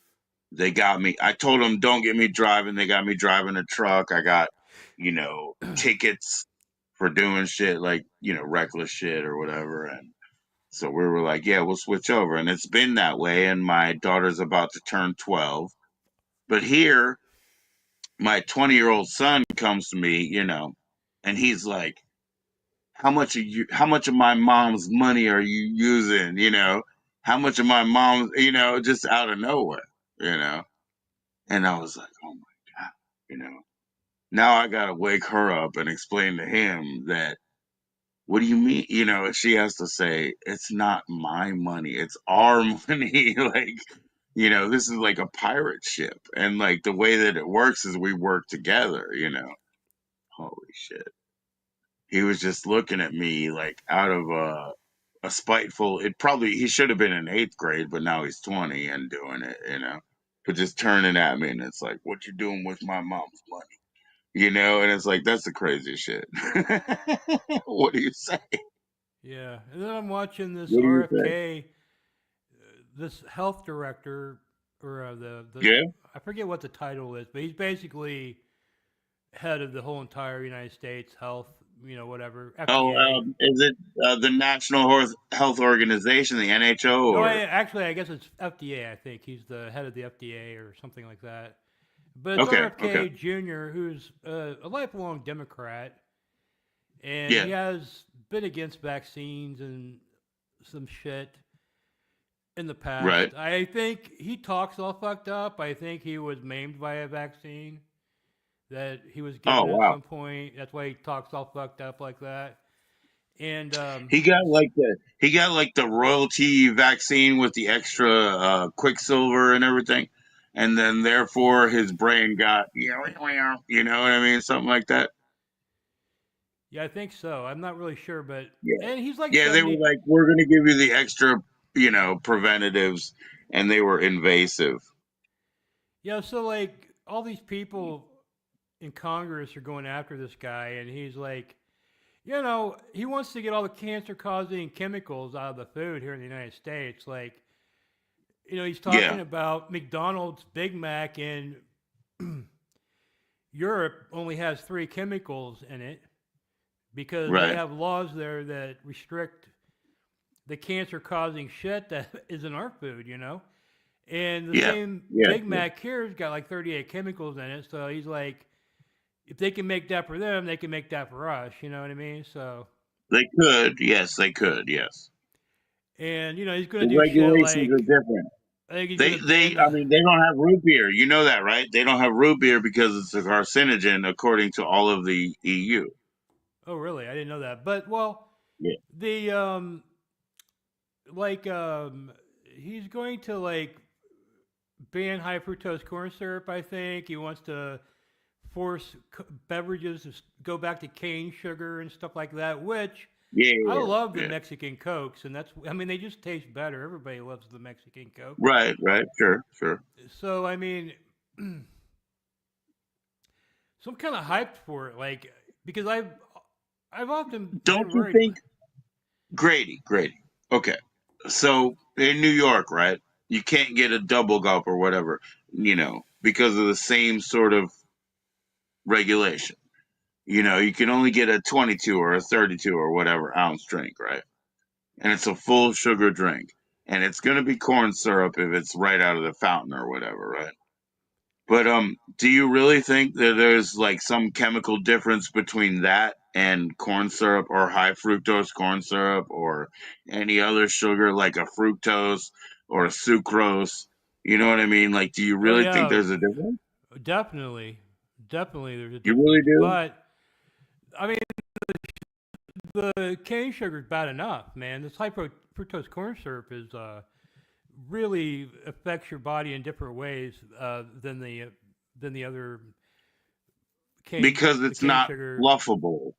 They got me. I told them, don't get me driving. They got me driving a truck. I got, tickets for doing shit like, reckless shit or whatever. And so we were like, yeah, we'll switch over. And it's been that way. And my daughter's about to turn 12. But here, my 20-year-old son comes to me, and he's like, how much of my mom's money are you using? How much of my mom's, just out of nowhere, you know? And I was like, oh my God, you know? Now I got to wake her up and explain to him that, what do you mean? She has to say, it's not my money, it's our money. Like, this is like a pirate ship. And like the way that it works is we work together. Holy shit. He was just looking at me like out of a spiteful, he should have been in eighth grade, but now he's 20 and doing it. But just turning at me and it's like, what you doing with my mom's money? And it's like, that's the craziest shit. What do you say? Yeah, and then I'm watching this What do you say? RFK, this health director, or the Yeah. I forget what the title is, but he's basically head of the whole entire United States health, whatever Oh, FDA. is it the National Health Organization, the NHL, No, or I guess it's FDA. I think he's the head of the FDA or something like that. But it's okay, okay, RFK Jr., who's a lifelong Democrat, and yeah, he has been against vaccines and some shit in the right. past. I think he talks all fucked up. I think he was maimed by a vaccine that he was Oh given at wow. some point. That's why he talks all fucked up like that. And He got like the royalty vaccine with the extra quicksilver and everything, and then therefore his brain got you know what I mean, something like that. yeah, I think so. I'm not really sure, but Yeah, and he's like yeah. They were 70. like, we're gonna give you the extra, preventatives, and they were invasive. Yeah, so like all these people in Congress are going after this guy, and he's like, he wants to get all the cancer causing chemicals out of the food here in the United States. Like, he's talking Yeah, about McDonald's Big Mac in Europe only has three chemicals in it because they right. have laws there that restrict the cancer causing shit that is in our food. And the Yeah, same yeah, Big yeah. Mac here's got like 38 chemicals in it. So he's like, if they can make that for them, they can make that for us. You know what I mean? So, They could, yes, they could, yes. and he's gonna The do shit regulations are like different. I think he's They, gonna ban they, I the. mean, they don't have root beer. You know that, right? They don't have root beer because it's a carcinogen, according to all of the EU. Oh, really? I didn't know that. But well, Yeah. the like he's going to like ban high fructose corn syrup. I think he wants to force beverages to go back to cane sugar and stuff like that. Which Yeah, I yeah, love the yeah. Mexican Cokes, and that's I mean they just taste better. Everybody loves the Mexican Coke. Right, right, sure, sure. So I mean, so I'm kind of hyped for it, like because I've often Don't been you worried. think, Grady, Grady? Okay, so in New York, right? You can't get a double gulp or whatever, because of the same sort of regulation. You can only get a 22 or a 32 or whatever ounce drink, right? And it's a full sugar drink. And it's going to be corn syrup if it's right out of the fountain or whatever, right? But do you really think that there's like some chemical difference between that and corn syrup or high fructose corn syrup or any other sugar like a fructose or a sucrose? You know what I mean? Like, do you Oh really think yeah, there's a difference? definitely, definitely there's a You really difference. do? But I mean the cane sugar is bad enough, man. This high fructose corn syrup is really affects your body in different ways than the other Because the it's cane not sugar. fluffable.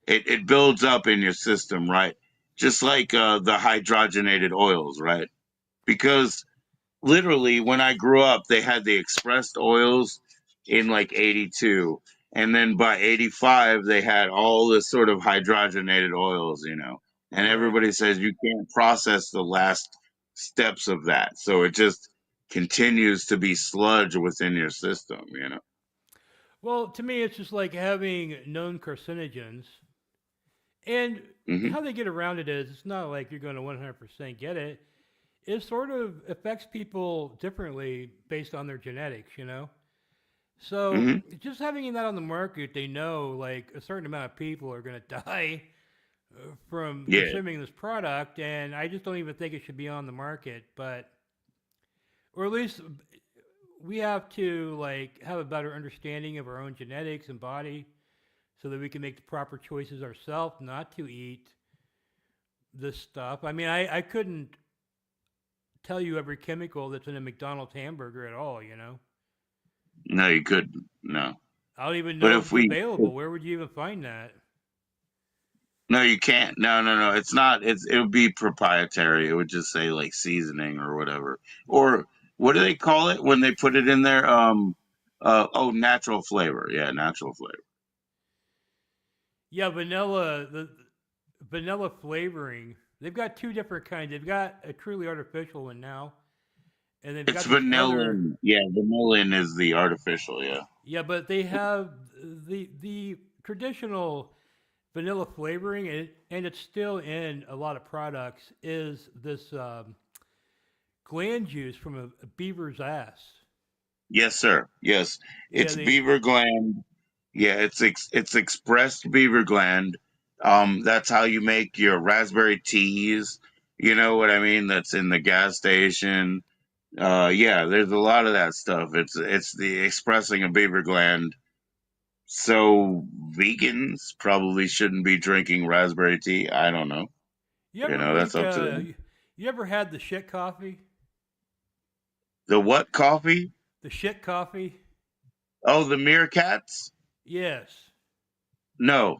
It builds up in your system, right? Just like the hydrogenated oils, right? Because literally, when I grew up, they had the expressed oils in like 82. And then by 85, they had all this sort of hydrogenated oils. And Right. everybody says you can't process the last steps of that. So it just continues to be sludge within your system. Well, to me, it's just like having known carcinogens, and Hmm. how they get around it is it's not like you're going to 100% get it. It sort of affects people differently based on their genetics. So Hmm. just having that on the market, they know like a certain amount of people are going to die from Yeah. consuming this product, and I just don't even think it should be on the market. But or at least we have to like have a better understanding of our own genetics and body, so that we can make the proper choices ourselves, not to eat this stuff. I mean, I couldn't tell you every chemical that's in a McDonald's hamburger at all. No, you couldn't. No. I don't even But know if if it's we available. Where would you even find that? No, you can't. No, no, no. It's not. It would be proprietary. It would just say like seasoning or whatever. Or what do they call it when they put it in there? Oh, natural flavor. Yeah, natural flavor. Yeah, the vanilla flavoring. They've got two different kinds. They've got a truly artificial one now, and they've It's got this other. vanillin. Yeah, vanillin is the artificial. Yeah. Yeah, but they have the traditional vanilla flavoring, and it's still in a lot of products. Is this gland juice from a beaver's ass? Yes, sir. Yes, Yeah, it's they. beaver gland. Yeah, it's expressed beaver gland. That's how you make your raspberry teas. You know what I mean? That's in the gas station. Yeah, there's a lot of that stuff. It's the expressing of beaver gland. So vegans probably shouldn't be drinking raspberry tea. I don't know. You ever That's drink? up to them. You ever had the shit coffee? The what coffee? The shit coffee? Oh, the meerkats? Yes. No.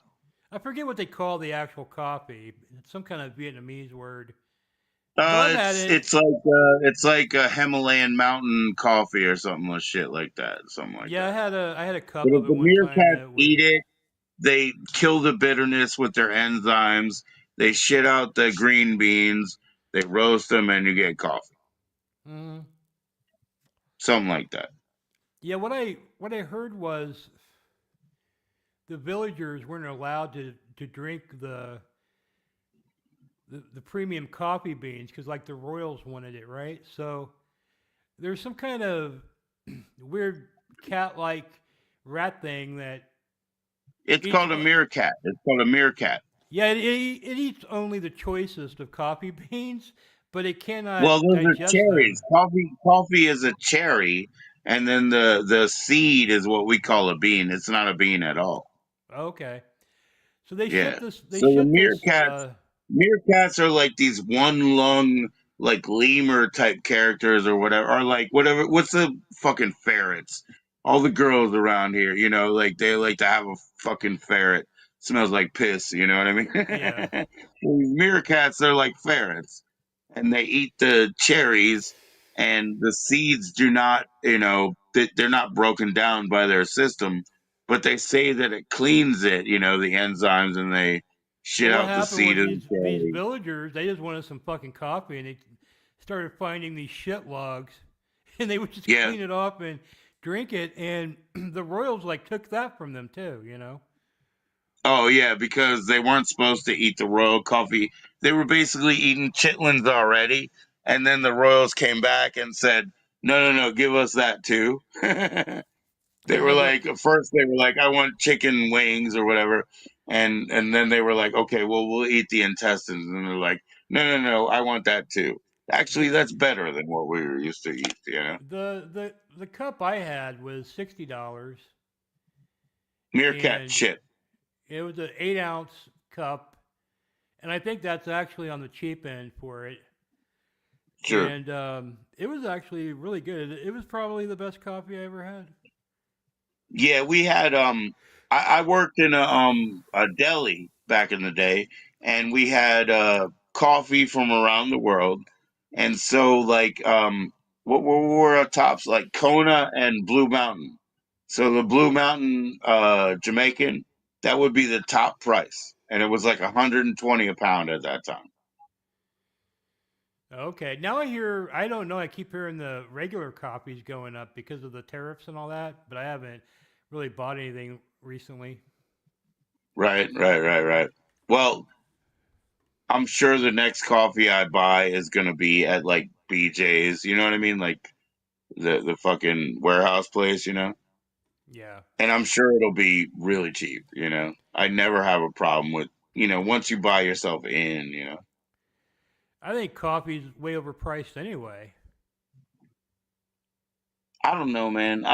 I forget what they call the actual coffee. It's some kind of Vietnamese word. But I've had It's it. it's like a Himalayan mountain coffee or something like shit like that, something like Yeah, that. I had a But cup if of it the one time meerkats that was. eat it, they kill the bitterness with their enzymes. They shit out the green beans. They roast them, and you get coffee. Mm, Something like that. yeah, what I heard was the villagers weren't allowed to drink the premium coffee beans because like the royals wanted it, right? So there's some kind of weird cat like rat thing that It's eats. called a meerkat. It's called a meerkat. Yeah, it eats only the choicest of coffee beans, but it Well, cannot those are digest cherries. them. Coffee is a cherry, and then the seed is what we call a bean. It's not a bean at all. Okay, so they Yeah. ship this. They So the ship this. meerkats are like these one lung, like lemur type characters or whatever, or like whatever. What's the fucking ferrets? All the girls around here, like they like to have a fucking ferret. Smells like piss. You know what I mean? Yeah. These meerkats are like ferrets, and they eat the cherries, and the seeds do not, they're not broken down by their system, but they say that it cleans it, the enzymes, and they shit Well, what out the happened seed was of the these cherry. villagers they just wanted some fucking coffee, and they started finding these shit logs, and they would just Yeah. clean it off and drink it, and the royals like took that from them too. You know. Oh yeah, because they weren't supposed to eat the royal coffee. They were basically eating chitlins already, and then the royals came back and said, "No, no, no, give us that too." They Yeah, were no, like, at first they were like, I want chicken wings or whatever, and then they were like, okay, well we'll eat the intestines, and they're like, no, no, no, I want that too. Actually, the that's better than what we were used to eat. the cup I had was $60, Meerkat and shit, it was an 8 ounce cup, and I think that's actually on the cheap end for it. sure. And it was actually really good. It was probably the best coffee I ever had. Yeah, we had I worked in a deli back in the day, and we had coffee from around the world. And so like what were our tops? Like Kona and Blue Mountain. So the Blue Mountain Jamaican, that would be the top price. And it was like 120 a pound at that time. Okay, now I hear. I don't know. I keep hearing the regular coffees going up because of the tariffs and all that, but I haven't really bought anything recently. Right, right, right, right. Well, I'm sure the next coffee I buy is gonna be at like BJ's. You know what I mean? Like the fucking warehouse place. Yeah, And I'm sure it'll be really cheap. I never have a problem with, once you buy yourself in. I think coffee's way overpriced anyway. I don't know, man.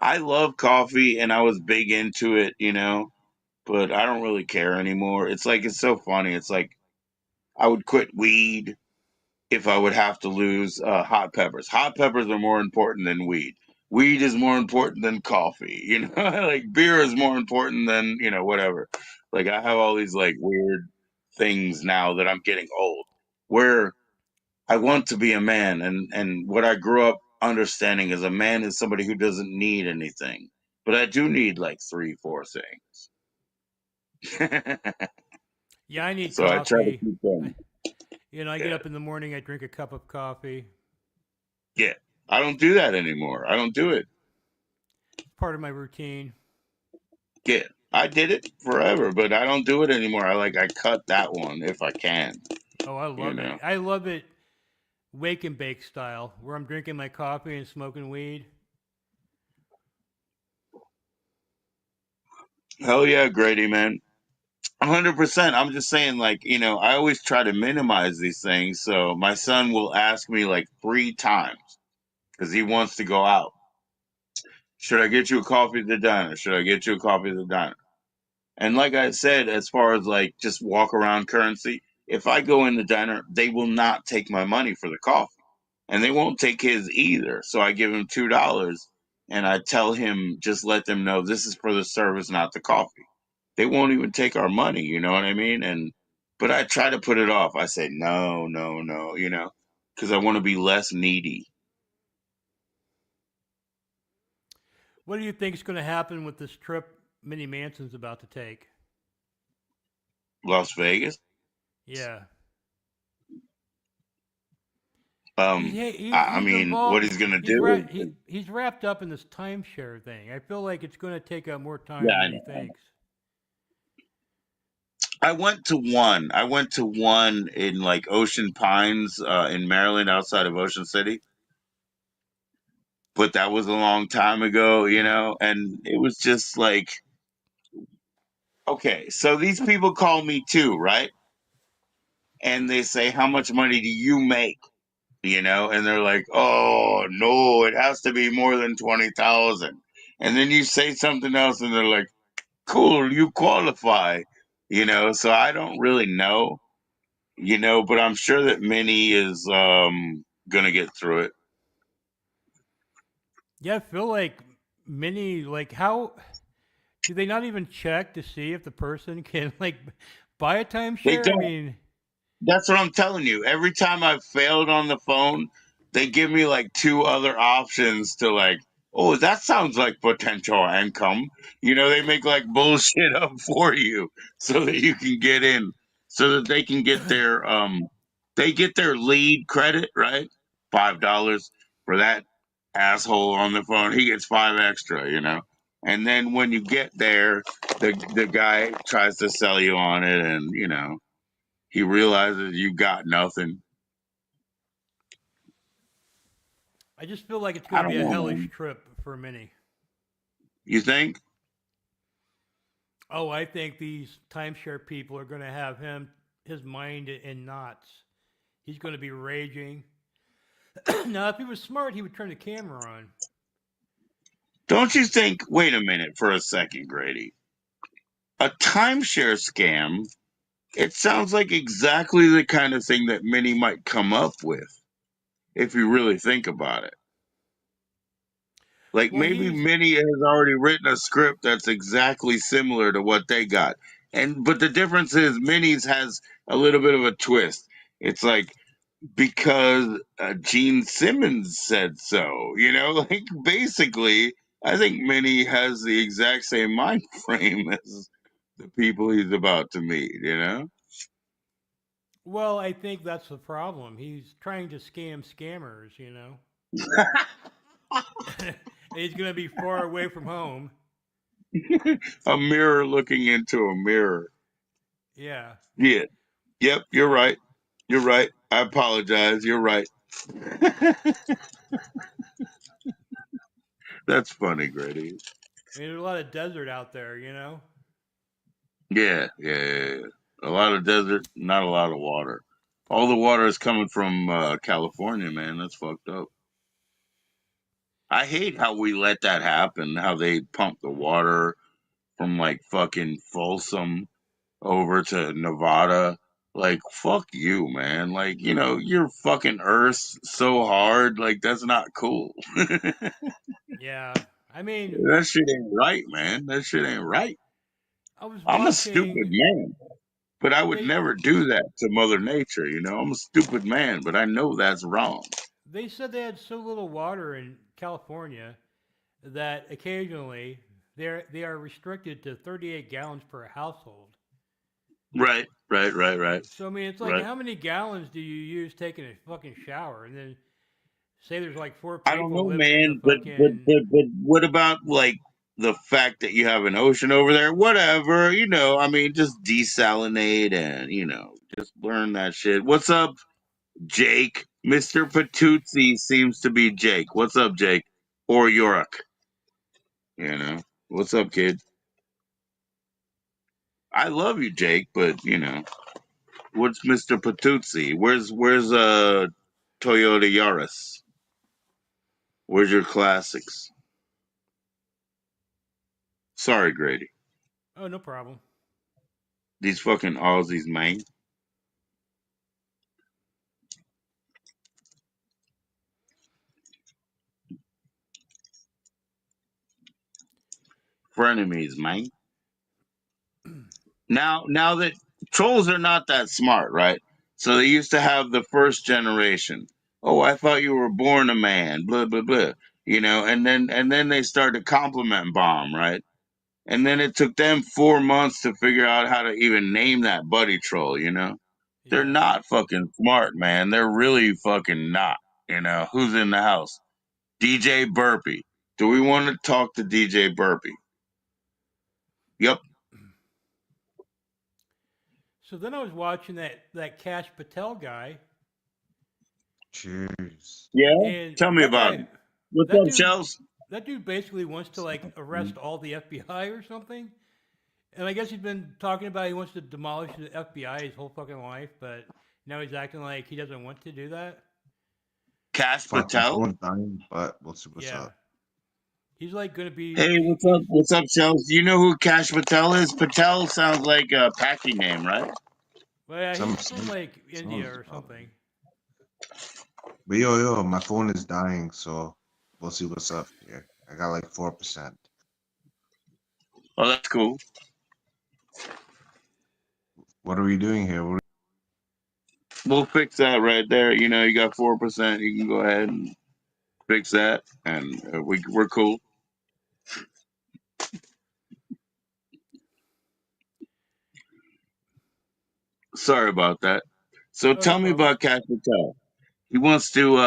I love coffee and I was big into it, but I don't really care anymore. It's like, it's so funny. It's like I would quit weed if I would have to lose hot peppers. Hot peppers are more important than weed. Weed is more important than coffee. Like beer is more important than whatever. Like I have all these like weird things now that I'm getting old, where I want to be a man, and what I grew up understanding is a man is somebody who doesn't need anything, but I do need like three, four things. Yeah, I need So I try to coffee. keep I, them. I get Yeah, up in the morning. I drink a cup of coffee. yeah. I don't do that anymore. I don't do it. It's part of my routine. Yeah, I did it forever, but I don't do it anymore. I cut that one if I can, Oh, I you love it. know. I love it wake and bake style, where I'm drinking my coffee and smoking weed. Hell yeah, Grady, man. 100%. I'm just saying, like, I always try to minimize these things. So my son will ask me like three times because he wants to go out. Should I get you a coffee at the diner? Should I get you a coffee at the diner? And like I said, as far as like just walk around currency, if I go in the diner, they will not take my money for the coffee. And they won't take his either. So I give him $2 and I tell him, just let them know this is for the service, not the coffee. They won't even take our money, you know what I mean? But I try to put it off. I say no, no, no, because I want to be less needy. What do you think is going to happen with this trip Minnie Manson's about to take? Las Vegas. Yeah, Um, I he's mean, what involved. he's gonna do is, He's wrapped up in this timeshare thing. I feel like it's going to take up more yeah, time I than he know. thinks. I went to one. I went to one in like Ocean Pines, in Maryland, outside of Ocean City. But that was a long time ago, and it was just like Okay, so these people call me too, right? And they say, "How much money do you make?" And they're like, "Oh no, it has to be more than 20,000." And then you say something else, and they're like, "Cool, you qualify." So I don't really know, but I'm sure that Minnie is gonna get through it. Yeah, I feel like many like how do they not even check to see if the person can like buy a They timeshare? I don't. mean, That's what I'm telling you. Every time I've failed on the phone, they give me like two other options to like, oh, that sounds like potential income. They make like bullshit up for you so that you can get in, so that they get their lead credit, right? $5 for that asshole on the phone. He gets five extra. And then when you get there, the guy tries to sell you on it, and he realizes you got nothing. I just feel like it's going I to be don't a know, hellish man. trip for many. You think? Oh, I think these timeshare people are going to have his mind in knots. He's going to be raging. Now, if he was smart, he would turn the camera on. Don't you think? Wait a minute for a second, Grady. A timeshare scam. It sounds like exactly the kind of thing that many might come up with if you really think about it. Like Well, maybe he's Minnie has already written a script that's exactly similar to what they got. But the difference is Minnie's has a little bit of a twist. It's like because Gene Simmons said so. Like basically, I think Minnie has the exact same mind frame as the people he's about to meet. well. I think that's the problem. He's trying to scam scammers. He's going to be far away from home. A mirror looking into a mirror. Yeah. Yeah. Yep. You're right. You're right. I apologize. You're right. That's funny, Grady. I mean, there's a lot of desert out there. Yeah, yeah, yeah, yeah. A lot of desert, not a lot of water. All the water is coming from California, man. That's fucked up. I hate how we let that happen. How they pump the water from like fucking Folsom over to Nevada. Like, fuck you, man. Like, you're fucking Earth so hard. Like, that's not cool. Yeah. I mean, That shit ain't right, man. That shit ain't right. I was I'm a stupid watching. man. But I would They never do that to Mother Nature. I'm a stupid man, but I know that's wrong. they said they had so little water in California that occasionally they are restricted to 38 gallons per household. Right, right, right, right, So I mean, it's like right. how many gallons do you use taking a fucking shower? And then say there's like four I don't people know, living in the man, fucking. but what about like the fact that you have an ocean over there? Whatever, I mean, just desalinate and just learn that shit. What's up, Jake? Mr. Patuzzi seems to be Jake. What's up, Jake? Or Yorick? You know, what's up, kid? I love you, Jake, but what's Mr. Patuzzi? Where's Toyota Yaris? Where's your classics? Sorry, Grady. Oh, no problem. These fucking Aussies, man. Frenemies, man. Now that trolls are not that smart, right? So they used to have the first generation. Oh, I thought you were born a man, blah blah blah. And then they started compliment bomb, right? And then it took them 4 months to figure out how to even name that buddy troll. They're Yeah. not fucking smart, man. They're really fucking not. Who's in the house? DJ Burpee. Do we want to talk to DJ Burpee? Yep. So then I was watching that Cash Patel guy, Jeez. Yeah. and Tell me that about guy, him. What's that up, dude, Shells? that dude basically wants to like arrest all the FBI or something. And I guess he's been talking about he wants to demolish the FBI his whole fucking life, but now he's acting like he doesn't want to do that. Cash Fuck, my Patel. phone's dying, but we'll see what's Yeah, up. he's like gonna be. Hey, what's up? He's What's up, Shells? You know who Cash Patel is? Patel sounds like a packing name, right? well, yeah, Some, he's from some like India sounds or about it. something. But yo, my phone is dying, so we'll see what's up here. I got like 4%. Oh, that's cool. What are we doing here? We'll fix that right there. You know, you got 4%. You can go ahead and fix that, and we're cool. Sorry about that. So Oh, no tell me problem. about Cash Patel. He wants to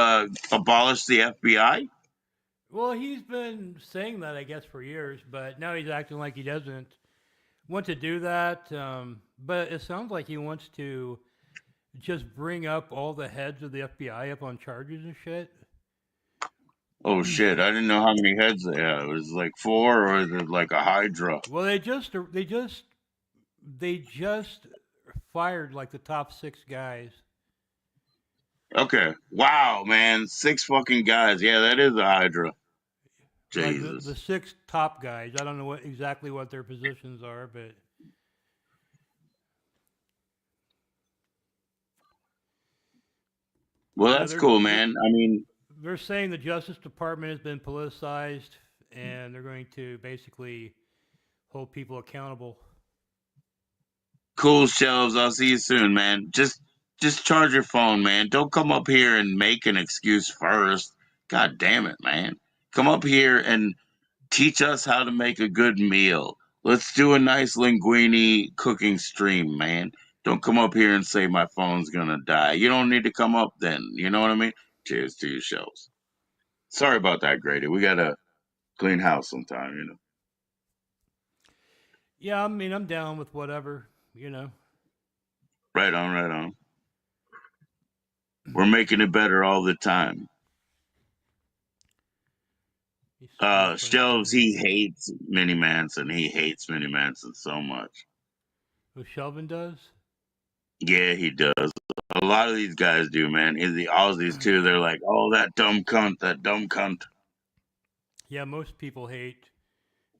abolish the FBI. Well, he's been saying that I guess for years, but now he's acting like he doesn't want to do that. But it sounds like he wants to just bring up all the heads of the FBI up on charges and shit. Oh shit! I didn't know how many heads they had. It was like four, or is it like a Hydra? Well, they just fired like the top six guys. Okay. Wow, man, six fucking guys. Yeah, that is a Hydra. Like the Jesus. six top guys. I don't know exactly what their positions are, but Well, yeah, that's cool, man. I mean, they're saying the Justice Department has been politicized, and they're going to basically hold people accountable. cool shelves. I'll see you soon, man. Just charge your phone, man. Don't come up here and make an excuse first. God damn it, man. Come up here and teach us how to make a good meal. Let's do a nice linguine cooking stream, man. Don't come up here and say my phone's gonna die. You don't need to come up then. You know what I mean? Cheers to your shelves. Sorry about that, Grady. We gotta clean house sometime, you know. Yeah, I mean, I'm down with whatever, you know. Right on, right on. We're making it better all the time. He's smoking or Shelves, something. he hates Minnie Manson. He hates Minnie Manson so much. Who Shelvin does? Yeah, he does. A lot of these guys do, man. In the Aussies too, they're like, "Oh, that dumb cunt, that dumb cunt." Yeah, most people hate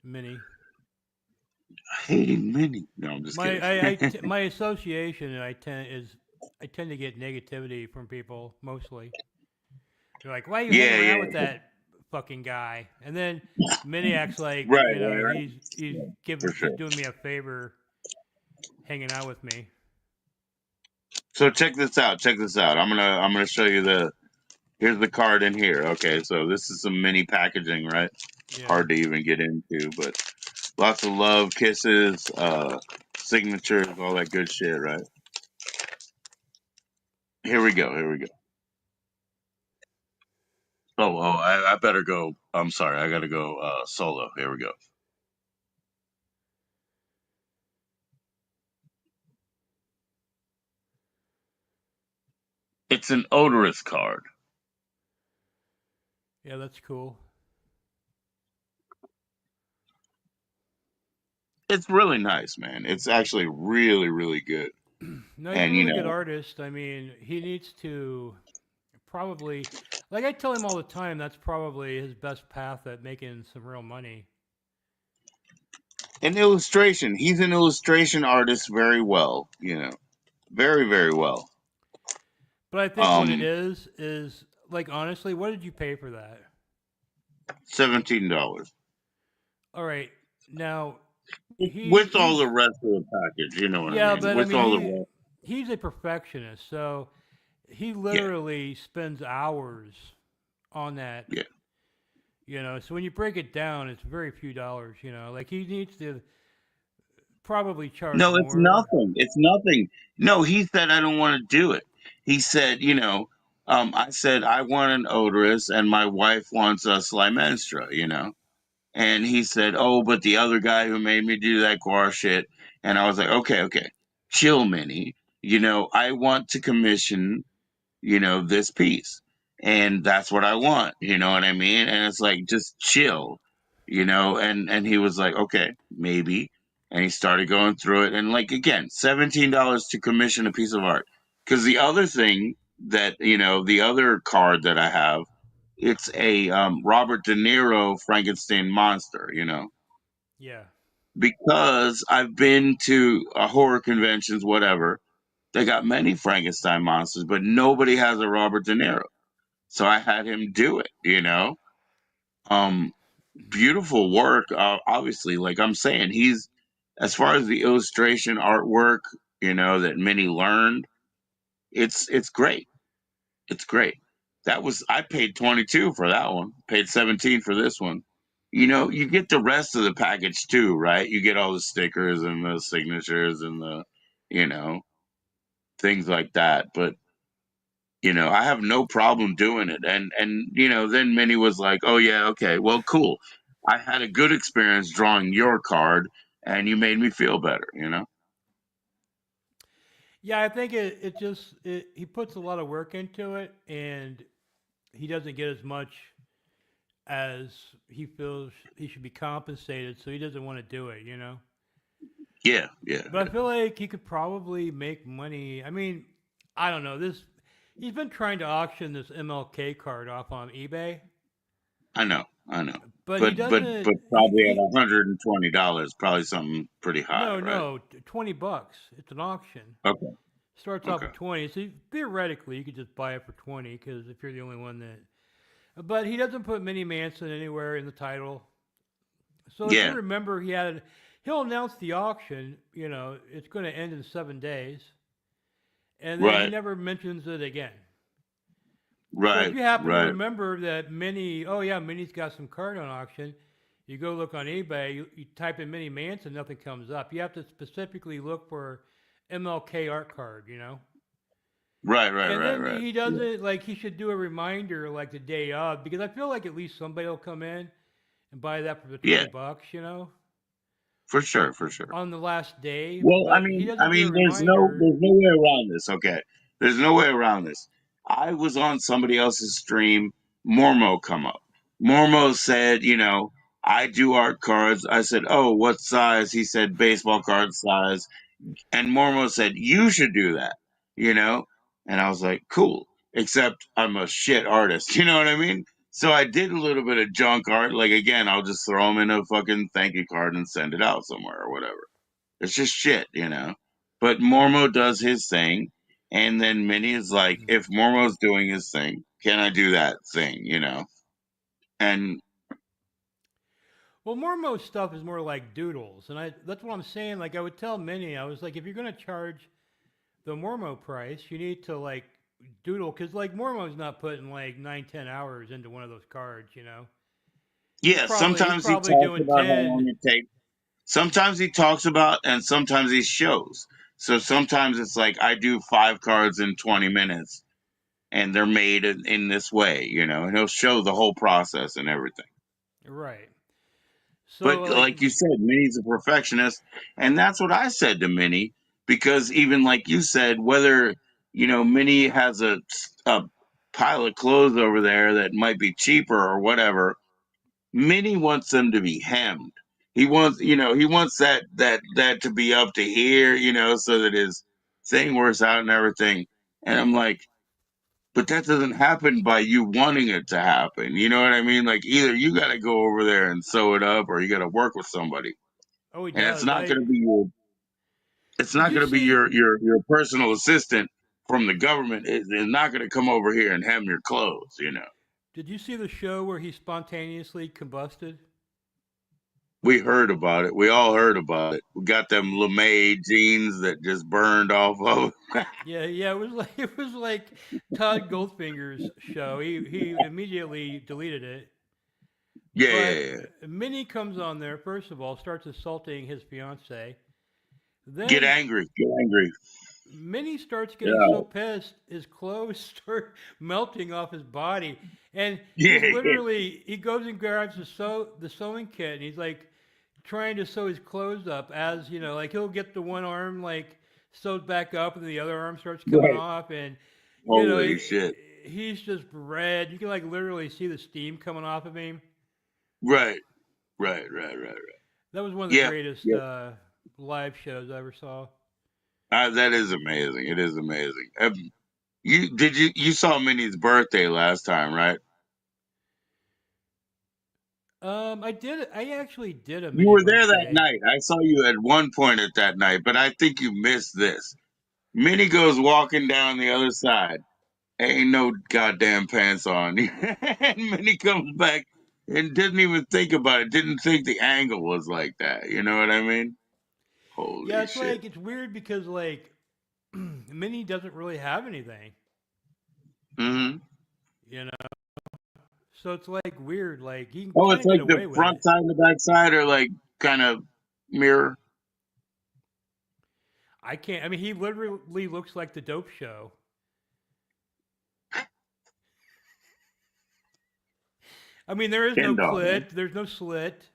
Minnie. Hating Minnie. No, I'm just kidding. My association, I tend to get negativity from people mostly. They're like, "Why are you hanging Yeah, around yeah, with that fucking guy?" And then Minnie acts like right, right, right. For he's sure. doing me a favor hanging out with me. So check this out. Check this out. I'm gonna show you the. Here's the card in here. Okay, so this is some mini packaging, right? Yeah. Hard to even get into, but lots of love, kisses, signatures, all that good shit, right? Here we go. Here we go. I better go. I'm sorry. I gotta go solo. Here we go. It's an odorous card. Yeah, that's cool. It's really nice, man. It's actually really, really good. No, he's a And you really good know, artist. I mean, he needs to probably, like I tell him all the time, that's probably his best path at making some real money. an illustration. He's an illustration artist very well. You know, very, very well. But I think what it Um, is like honestly, what did you pay for that? $17 All right, now with all the he's rest of the package. You know what I yeah, mean? but I With mean all the rest. he's a perfectionist, so he Yeah, literally spends hours on that. yeah. You know, so when you break it down, it's very few dollars. You know, like he needs to probably charge No, it's more. nothing. It's nothing. No, he said I don't want to do it. He said, you know, I said I want an odorous, and my wife wants a slimenstra. You know. And he said, "Oh, but the other guy who made me do that guar shit." And I was like, "Okay, okay, chill, Minnie. You know, I want to commission, you know, this piece, and that's what I want. You know what I mean?" And it's like, just chill, you know. And he was like, "Okay, maybe." and he started going through it. And like again, $17 to commission a piece of art. Because the other thing that the other card that I have, it's a Robert De Niro Frankenstein monster. Yeah. Because I've been to horror conventions, whatever. They got many Frankenstein monsters, but nobody has a Robert De Niro. So I had him do it. Um, Beautiful work. Obviously, like I'm saying, he's as far as the illustration artwork, that Minnie learned. It's great. It's great. That was I paid 22 for that one. Paid 17 for this one. You get the rest of the package too, right? You get all the stickers and the signatures and the, you know, things like that. But I have no problem doing it. And then Minnie was like, "Oh yeah, okay, well, cool. I had a good experience drawing your card, and you made me feel better." Yeah, I think he puts a lot of work into it, and he doesn't get as much as he feels he should be compensated, so he doesn't want to do it. Yeah, yeah, But I feel like he could probably make money. I mean, I don't know. He's been trying to auction this MLK card off on eBay, I know. but he But doesn't. probably at $120, probably something pretty high, No, right? no, $20. It's an auction. Okay, Starts off okay. at 20. So theoretically, you could just buy it for 20 because if you're the only one that. But he doesn't put Minnie Manson anywhere in the title. So if you Yeah, remember, he'll announce the auction. It's going to end in 7 days, and then he right, never mentions it again. So if right, you happen to right. remember that Minnie, oh yeah, Minnie's got some card on auction, you go look on eBay, you type in Minnie Manson, nothing comes up. You have to specifically look for MLK art card. Right, right, And right, then right. he Yeah, doesn't like he should do a reminder like the day of because I feel like at least somebody will come in and buy that for the yeah, $20, for sure, for sure. on the last day. Well, I But he mean, I doesn't do a mean, there's no, reminder. there's no way around this. Okay, there's no way around this. I was on somebody else's stream. Mormo come up. Mormo said, I do art cards. I said, oh, what size? He said baseball card size. And Mormo said, you should do that, you know? And I was like, cool, except I'm a shit artist. You know what I mean? So I did a little bit of junk art. Like, again, I'll just throw them in a fucking thank you card and send it out somewhere or whatever. It's just shit. But Mormo does his thing. And then Minnie is like, if Mormo's doing his thing, can I do that thing? And Well, more most stuff is more like doodles, and that's what I'm saying. Like I would tell Minnie, I was like, if you're gonna charge the Mormo price, you need to like doodle because like Mormo's not putting like 9, 10 hours into one of those cards. He's yeah, probably he's sometimes he probably talks doing about how long 10. it takes. Sometimes he talks about, and sometimes he shows. So sometimes it's like I do 5 cards in 20 minutes, and they're made in this way, and he'll show the whole process and everything. Right. So But like like you said, Minnie's a perfectionist, and that's what I said to Minnie. Because even like you said, whether Minnie has a pile of clothes over there that might be cheaper or whatever, Minnie wants them to be hemmed. He wants that to be up to here, so that his thing works out and everything. And I'm like, but that doesn't happen by you wanting it to happen. You know what I mean? Like either you got to go over there and sew it up, or you got to work with somebody, oh he and it's does. not I going to be your it's did not you going to be see your personal assistant from the government. Is not going to come over here and hem your clothes. did you see the show where he spontaneously combusted? We heard about it. We all heard about it. We got them LeMay jeans that just burned off of. Yeah, yeah, it was like it was like Todd Goldfinger's show. He immediately deleted it. Yeah, But yeah, yeah. Minnie comes on there, first of all, starts assaulting his fiance. Get Then angry. Get angry. Minnie starts getting so Yeah. pissed, his clothes start melting off his body. And Yeah, yeah. he goes and grabs the sewing kit and he's like trying to sew his clothes up as, like he'll get the one arm like sewed back up and the other arm starts coming Right. off and you know, Holy he, shit. he's just red. You can like literally see the steam coming off of him. Right. Right, right, right, right. That was one of the Yep. greatest Yep. live shows I ever saw. That is amazing. It is amazing. You saw Minnie's birthday last time, right? I did. I actually did a You mini were there that birthday. night. I saw you at one point at that night, but I think you missed this. Minnie goes walking down the other side. Ain't no goddamn pants on. And Minnie comes back and didn't even think about it. Didn't think the angle was like that. You know what I mean? Yeah, Holy it's shit. like it's weird because like Minnie doesn't really have anything, Hmm. you know. So it's like weird. Like he can Oh, kind it's of get like the away with front it. side and the back side are like kind of mirror. I can't. I mean, he literally looks like the Dope Show. I mean, there is Ken no doll, man. clit. There's no slit.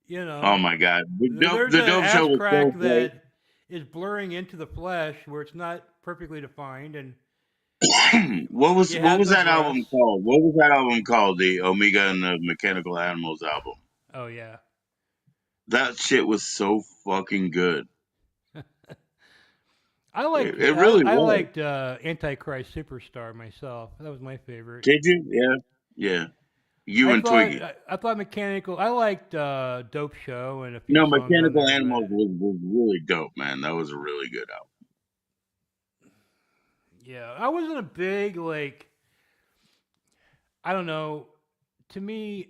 You Oh know, my god. The there's the an dope show ass was so crack great. that is blurring into the flesh where it's not perfectly defined, and What he what has was no that album breasts. called? What was that album called? The Omega and the Mechanical Animals album. Oh yeah, That shit was so fucking good. I It, liked it I, really I was. liked Antichrist Superstar myself. That was my favorite. Did you? Yeah. Yeah. You I and thought Twiggy. I thought Mechanical. I liked Dope Show and a few No, songs on Mechanical there, Animals but was really dope, man. That was a really good album. yeah, I wasn't a big like. I don't know. To me,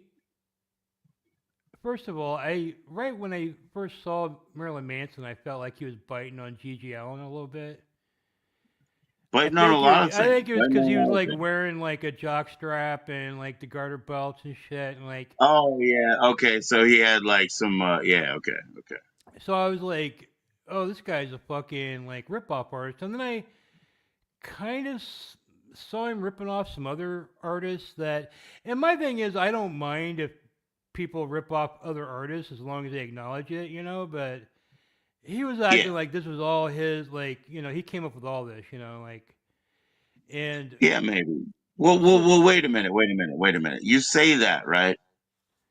first of all, I right when I first saw Marilyn Manson, I felt like he was biting on Gigi Allen a little bit. Biting on a lot of I things. think it was Biting because on he a was lot of like things. wearing like a jock strap and like the garter belts and shit, and like Oh yeah. Okay. So he had like some. Yeah. Okay. Okay. so I was like, oh, this guy's a fucking like ripoff artist, and then I kind of saw him ripping off some other artists that, and my thing is, I don't mind if people rip off other artists as long as they acknowledge it, you know, but he was Yeah. acting like this was all his, like, you know, he came up with all this, you know, like, and Yeah. Maybe. Well. Well. so, Well. Wait a minute. Wait a minute. Wait a minute. You say that, right?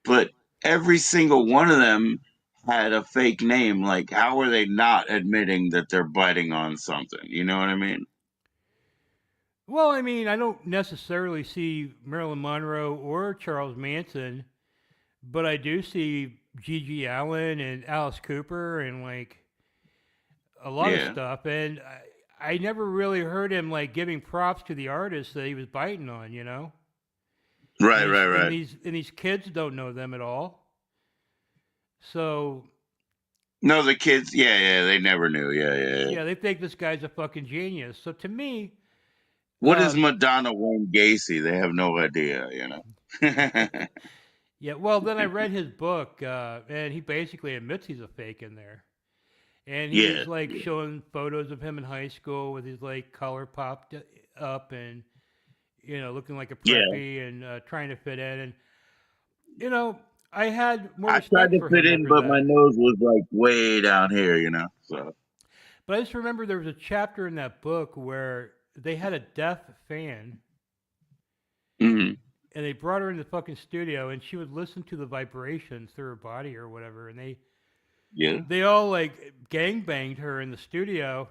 But every single one of them had a fake name. Like, how are they not admitting that they're biting on something? You know what I mean? well, I mean, I don't necessarily see Marilyn Monroe or Charles Manson, but I do see Gigi Allen and Alice Cooper and like a lot of Yeah. stuff, and I never really heard him like giving props to the artists that he was biting on, you know. Right. Right. Right. And these kids don't know them at all, so No, the kids. Yeah. Yeah. They never knew. Yeah. Yeah. Yeah. yeah, they think this guy's a fucking genius. So to me, What is um, Madonna Wayne Gacy? They have no idea. You know. yeah. Well, then I read his book, and he basically admits he's a fake in there. And Yeah. he's like showing photos of him in high school with his like collar popped up and you know looking like a Yeah. preppy and trying to fit in. And you know, I had more I tried respect to for fit him in, after but my that. nose was like way down here. You know. So. But I just remember there was a chapter in that book where they had a deaf fan Hmm. and they brought her in the fucking studio and she would listen to the vibrations through her body or whatever. And Yeah. they all like gang banged her in the studio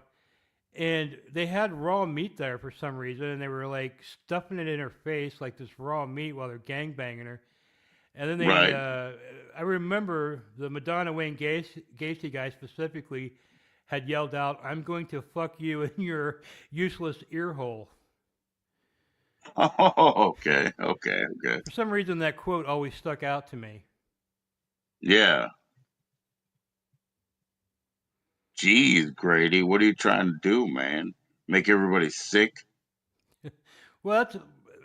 and they had raw meat there for some reason and they were like stuffing it in her face like this raw meat while they're gang banging her. And then Right. I remember the Madonna Wayne Gacy guy specifically had yelled out, "I'm going to fuck you in your useless ear hole." Oh, okay. Okay. Okay. For some reason, that quote always stuck out to me. Yeah. Jeez, Grady, what are you trying to do, man? Make everybody sick? Well, that's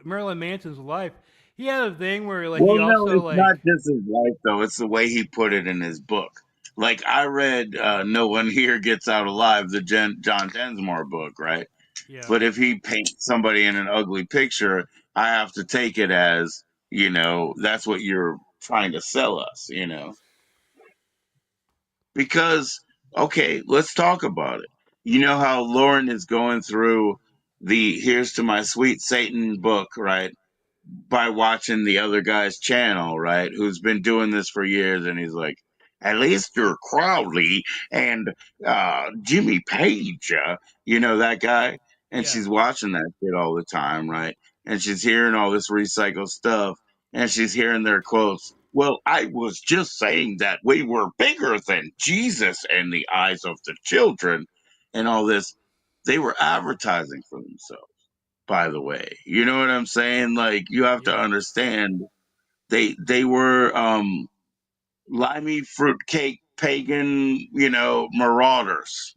Marilyn Manson's life. He had a thing where like he Well, no, also it's not like just his life, though. It's the way he put it in his book. Like, I read No One Here Gets Out Alive, the John Densmore book, right? yeah. But if he paints somebody in an ugly picture, I have to take it as, that's what you're trying to sell us, Because, okay, let's talk about it. You know how Lauren is going through the Here's to My Sweet Satan book, right? By watching the other guy's channel, right? Who's been doing this for years. And he's like, at least you're Crowley and Jimmy Page, that guy. And Yeah. she's watching that shit all the time, right? And she's hearing all this recycled stuff, and she's hearing their quotes. Well, I was just saying that we were bigger than Jesus in the eyes of the children, and all this. They were advertising for themselves, by the way. You know what I'm saying? Like, you have to Yeah. understand they were limey fruitcake pagan, marauders.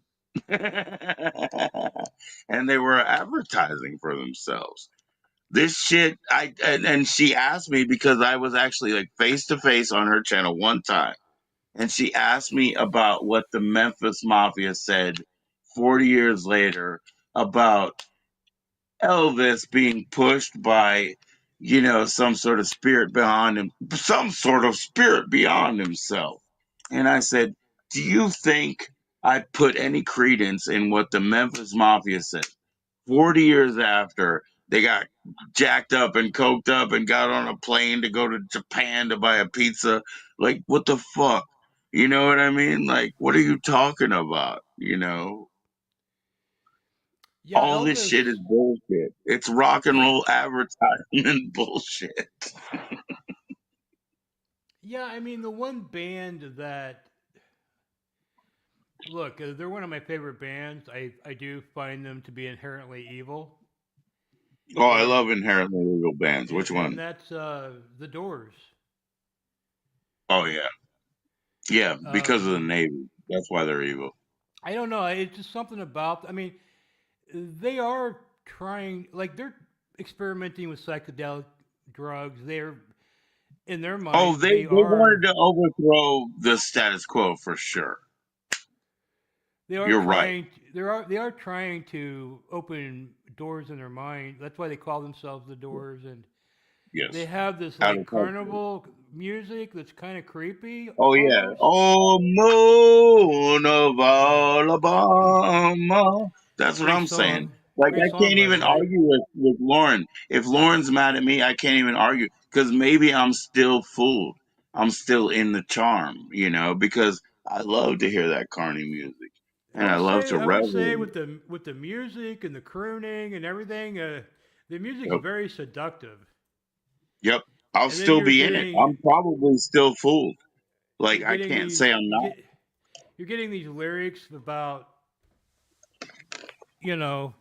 And they were advertising for themselves. This shit, and she asked me because I was actually like face to face on her channel one time, and she asked me about what the Memphis Mafia said 40 years later about Elvis being pushed by, some sort of spirit beyond him, some sort of spirit beyond himself. And I said, do you think I put any credence in what the Memphis Mafia said? 40 years after they got jacked up and coked up and got on a plane to go to Japan to buy a pizza. Like, what the fuck? You know what I mean? Like, what are you talking about? Yeah, All this shit is Elvis. bullshit. It's rock and roll advertisement bullshit. Yeah, I mean the one band that look, they're one of my favorite bands. I do find them to be inherently evil, Oh, I and love inherently illegal bands. Which and one? that's the Doors. Oh yeah, yeah. Because of the Um, Navy. That's why they're evil. I don't know. It's just something about. I mean, they are trying. Like they're experimenting with psychedelic drugs. They're in their Oh, mind. they They wanted are. to overthrow the status quo for sure. They are You're right. trying. They are trying to open doors in their mind. That's why they call themselves the Doors, and they Yes. have this Out of like culture. carnival music that's kind of creepy Oh yeah. almost. Oh, moon of Yeah, Alabama. That's what great I'm saying. song. Like, Great I song, can't by the even way. argue with Lauren. If Lauren's mad at me, I can't even argue because maybe I'm still fooled. I'm still in the charm, because I love to hear that carny music and I love to I would revel say in it. with the music and the crooning and everything, the music's Yep. very seductive. Yep. I'll And then still be in it. I'm probably still fooled. you're Like, I getting can't say these I'm not. you're getting these lyrics about you know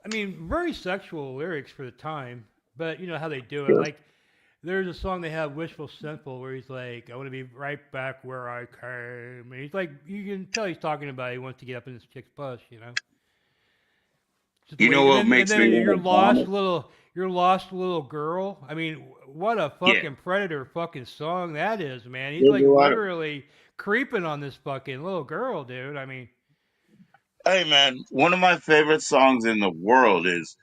I mean very sexual lyrics for the time, but you know how they do it. Sure. Like there's a song they have, Wishful Simple, where he's like, "I want to be right back where I came," and he's like, you can tell he's talking about he wants to get up in this chick's puss, you know. Just the You know way, what and makes me then want to vomit? your lost little girl. I mean, what a Yeah. fucking predator fucking song that is, man. He's There's like a lot of literally creeping on this fucking little girl, dude. I mean, Hey man, one of my favorite songs in the world is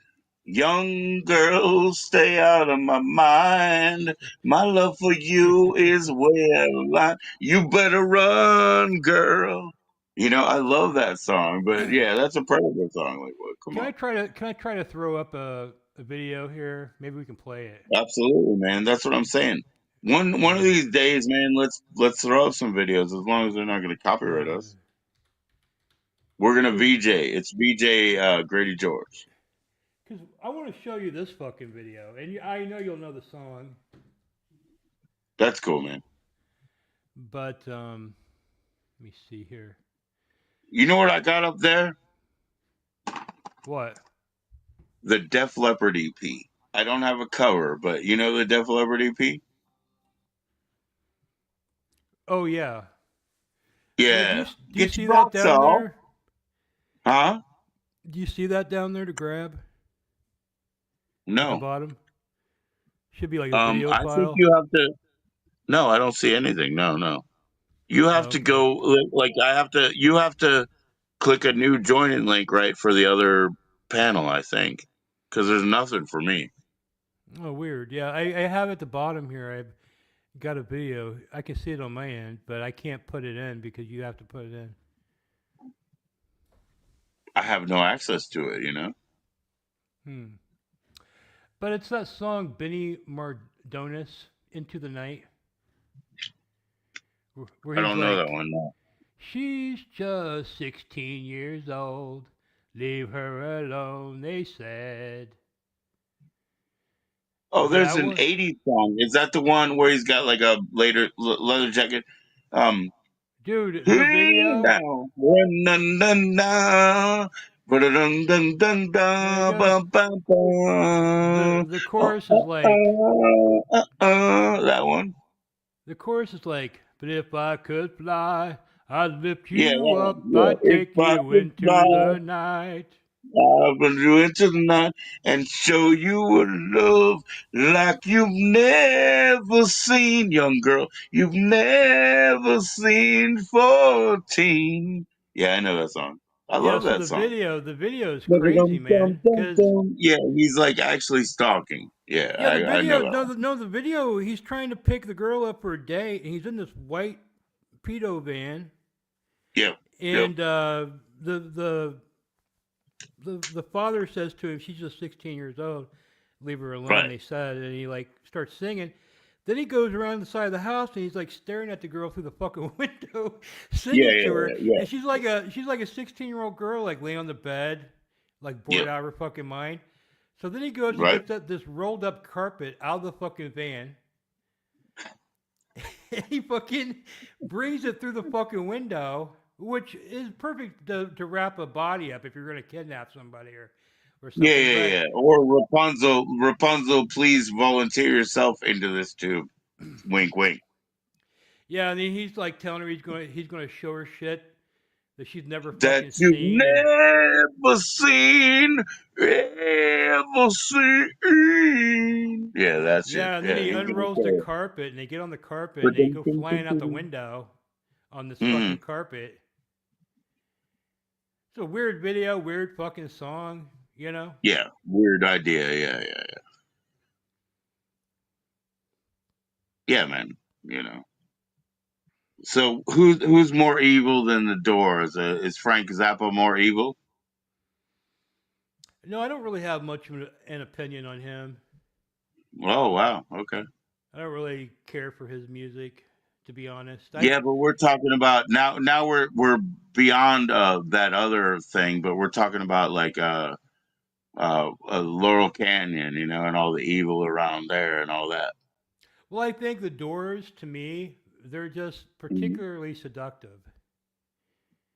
Young Girls Stay Out of My Mind. My love for you is way out of line. You better run, girl. I love that song, but yeah, that's a Predator song. Like, what? Come on. can I try to throw up a video here? Maybe we can play it. Absolutely, man. That's what I'm saying. One of Um, these days, man, let's throw up some videos as long as they're not gonna copyright us. We're gonna because VJ. It's VJ Grady George. I want to show you this fucking video, and I know you'll know the song, That's cool, man. but let me see here. You know what I got up there? What? The Def Leppard EP. I don't have a cover, but you know the Def Leppard EP? Oh yeah, yeah. Yeah. Do you Get your see that rocks down off. there? Huh? Do you see that down there to grab at the No. bottom? Should be like a video I think file. you have to. No, I don't see anything. No, no. You have Oh, to okay. go. Like, you have to click a new joining link, right, for the other panel, I think. Because there's nothing for me. Oh, weird. Yeah, I have at the bottom here. I've got a video. I can see it on my end, but I can't put it in because you have to put it in. I have no access to it. Hmm. But it's that song Benny Mardonis, "Into the Night." where I he's don't know that like, one. No. "She's just 16 years old. Leave her alone," they said. Oh, Remember there's that an one? '80s song. Is that the one where he's got like a later leather jacket? Um, Dude, the hey video, now, dun dun dun, dun dun dun there it dun, goes. ba ba ba. The chorus is like, That one. the chorus is like, "But if I could fly, I'd lift Yeah, you yeah, up, yeah. I'd If take I you could into fly. the night." I'll bring you into the night and show you a love like you've never seen, young girl. You've never seen 14. Yeah, I know that song. I Yeah, love so that song. the video is crazy, man. Cause Dum-dum-dum-dum-dum. Yeah, he's like actually stalking. Yeah, yeah, the I know video, that one. no, the video, he's trying to pick the girl up for a date, and he's in this white pedo van, Yep, yep, and the the the father says to him, "She's just 16 years old, leave her alone." right. They said, and he like starts singing. Then he goes around the side of the house and he's like staring at the girl through the fucking window, Yeah, singing yeah, to her, yeah, yeah. and she's like a 16-year-old girl, like laying on the bed, like bored Yep, out of her fucking mind. So then he goes and right. gets this rolled up carpet out of the fucking van, and he fucking brings it through the fucking window, which is perfect to wrap a body up if you're gonna kidnap somebody or Yeah, something. yeah, But yeah. Or Rapunzel, please volunteer yourself into this tube. Wink, wink. yeah, and then he's like telling her he's going to show her shit that she's never That fucking you've seen, and never seen, ever seen. Yeah, that shit. yeah, and then Yeah, he he's gonna unrolls the say carpet and they get on the carpet and they go flying out the it. window on this Mm-hmm. fucking carpet. It's a weird video, weird fucking song, you know? Yeah, weird idea. Yeah, yeah, yeah. Yeah, man. You know. So who's more evil than the Doors? Is Frank Zappa more evil? No, I don't really have much of an opinion on him. Oh wow. Okay. I don't really care for his music, to be honest. Yeah, but we're talking about now. Now we're beyond that other thing, but we're talking about like Laurel Canyon, you know, and all the evil around there and all that. Well, I think the Doors, to me, they're just Mhm. particularly seductive.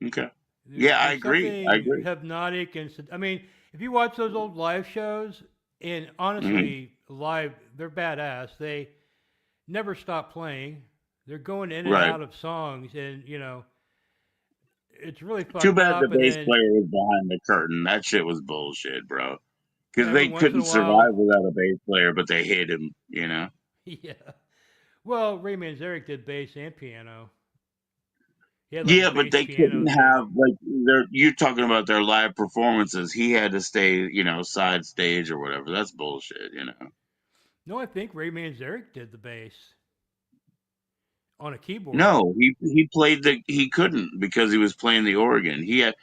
Okay. Yeah, I There's agree. I something agree. hypnotic and I mean, if you watch those old live shows, and Hmm. honestly, live they're badass. They never stop playing. They're going in and Right. out of songs, and it's really Too fucked bad the up. And bass then player was behind the curtain. That shit was bullshit, bro. yeah, Because every they once in couldn't a while, survive without a bass player, but they hit him. You know. yeah. Well, Ray Manzarek did bass and piano. He had like a Yeah, but bass they piano couldn't thing. have like their. You're talking about their live performances. He had to stay, you know, side stage or whatever. That's bullshit. You know. No, I think Ray Manzarek did the bass on a keyboard. No, he played the he couldn't because he was playing the organ. He had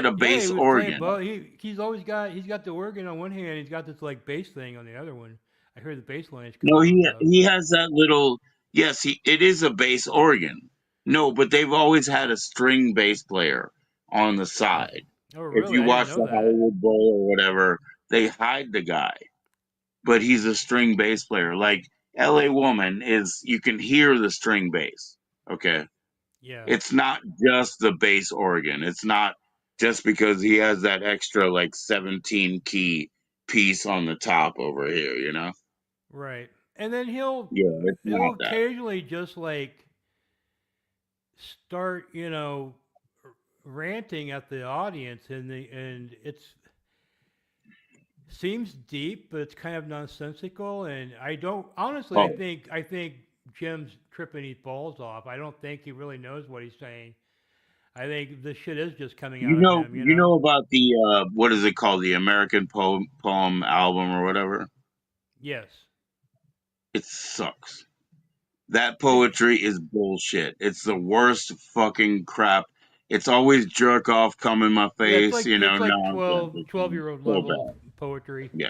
a Yeah, he bass was playing organ. both. He's got the organ on one hand. He's got this like bass thing on the other one. I heard the bass lines No, coming off of. he has that little. Yes, he it is a bass organ. No, but they've always had a string bass player on the side. Oh, If really? you I didn't watch know the that. Hollywood Bowl or whatever, they hide the guy, but he's a string bass player. Like L.A. Woman is, you can hear the string bass. Okay, Yeah. it's not just the bass organ. It's not just because he has that extra like 17 key piece on the top over here. You know? Right. And then he'll Yeah, it's he'll not that. occasionally just like start, ranting at the audience, and it's seems deep, but it's kind of nonsensical. And I don't honestly. Oh, I think Jim's tripping his balls off. I don't think he really knows what he's saying. I think this shit is just coming out of him. you know about the what is it called? The American poem album or whatever. Yes. It sucks. That It, poetry is bullshit. It's the worst fucking crap. It's always jerk off, come in my yeah, face, you know, it's like nonsense. It's 12 year old so level bad. poetry. Yeah,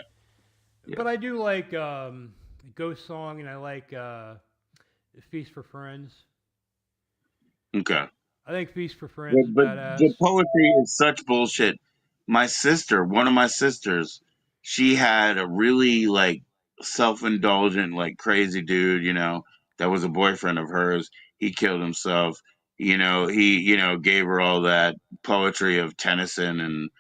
yeah. But I do like Ghost Song, and I like Feast for Friends. Okay. I think Feast for Friends is But badass. the poetry is such bullshit. My sister, one of my sisters, she had a really like self-indulgent, like crazy dude, that was a boyfriend of hers. He killed himself. He, gave her all that poetry of Tennyson and,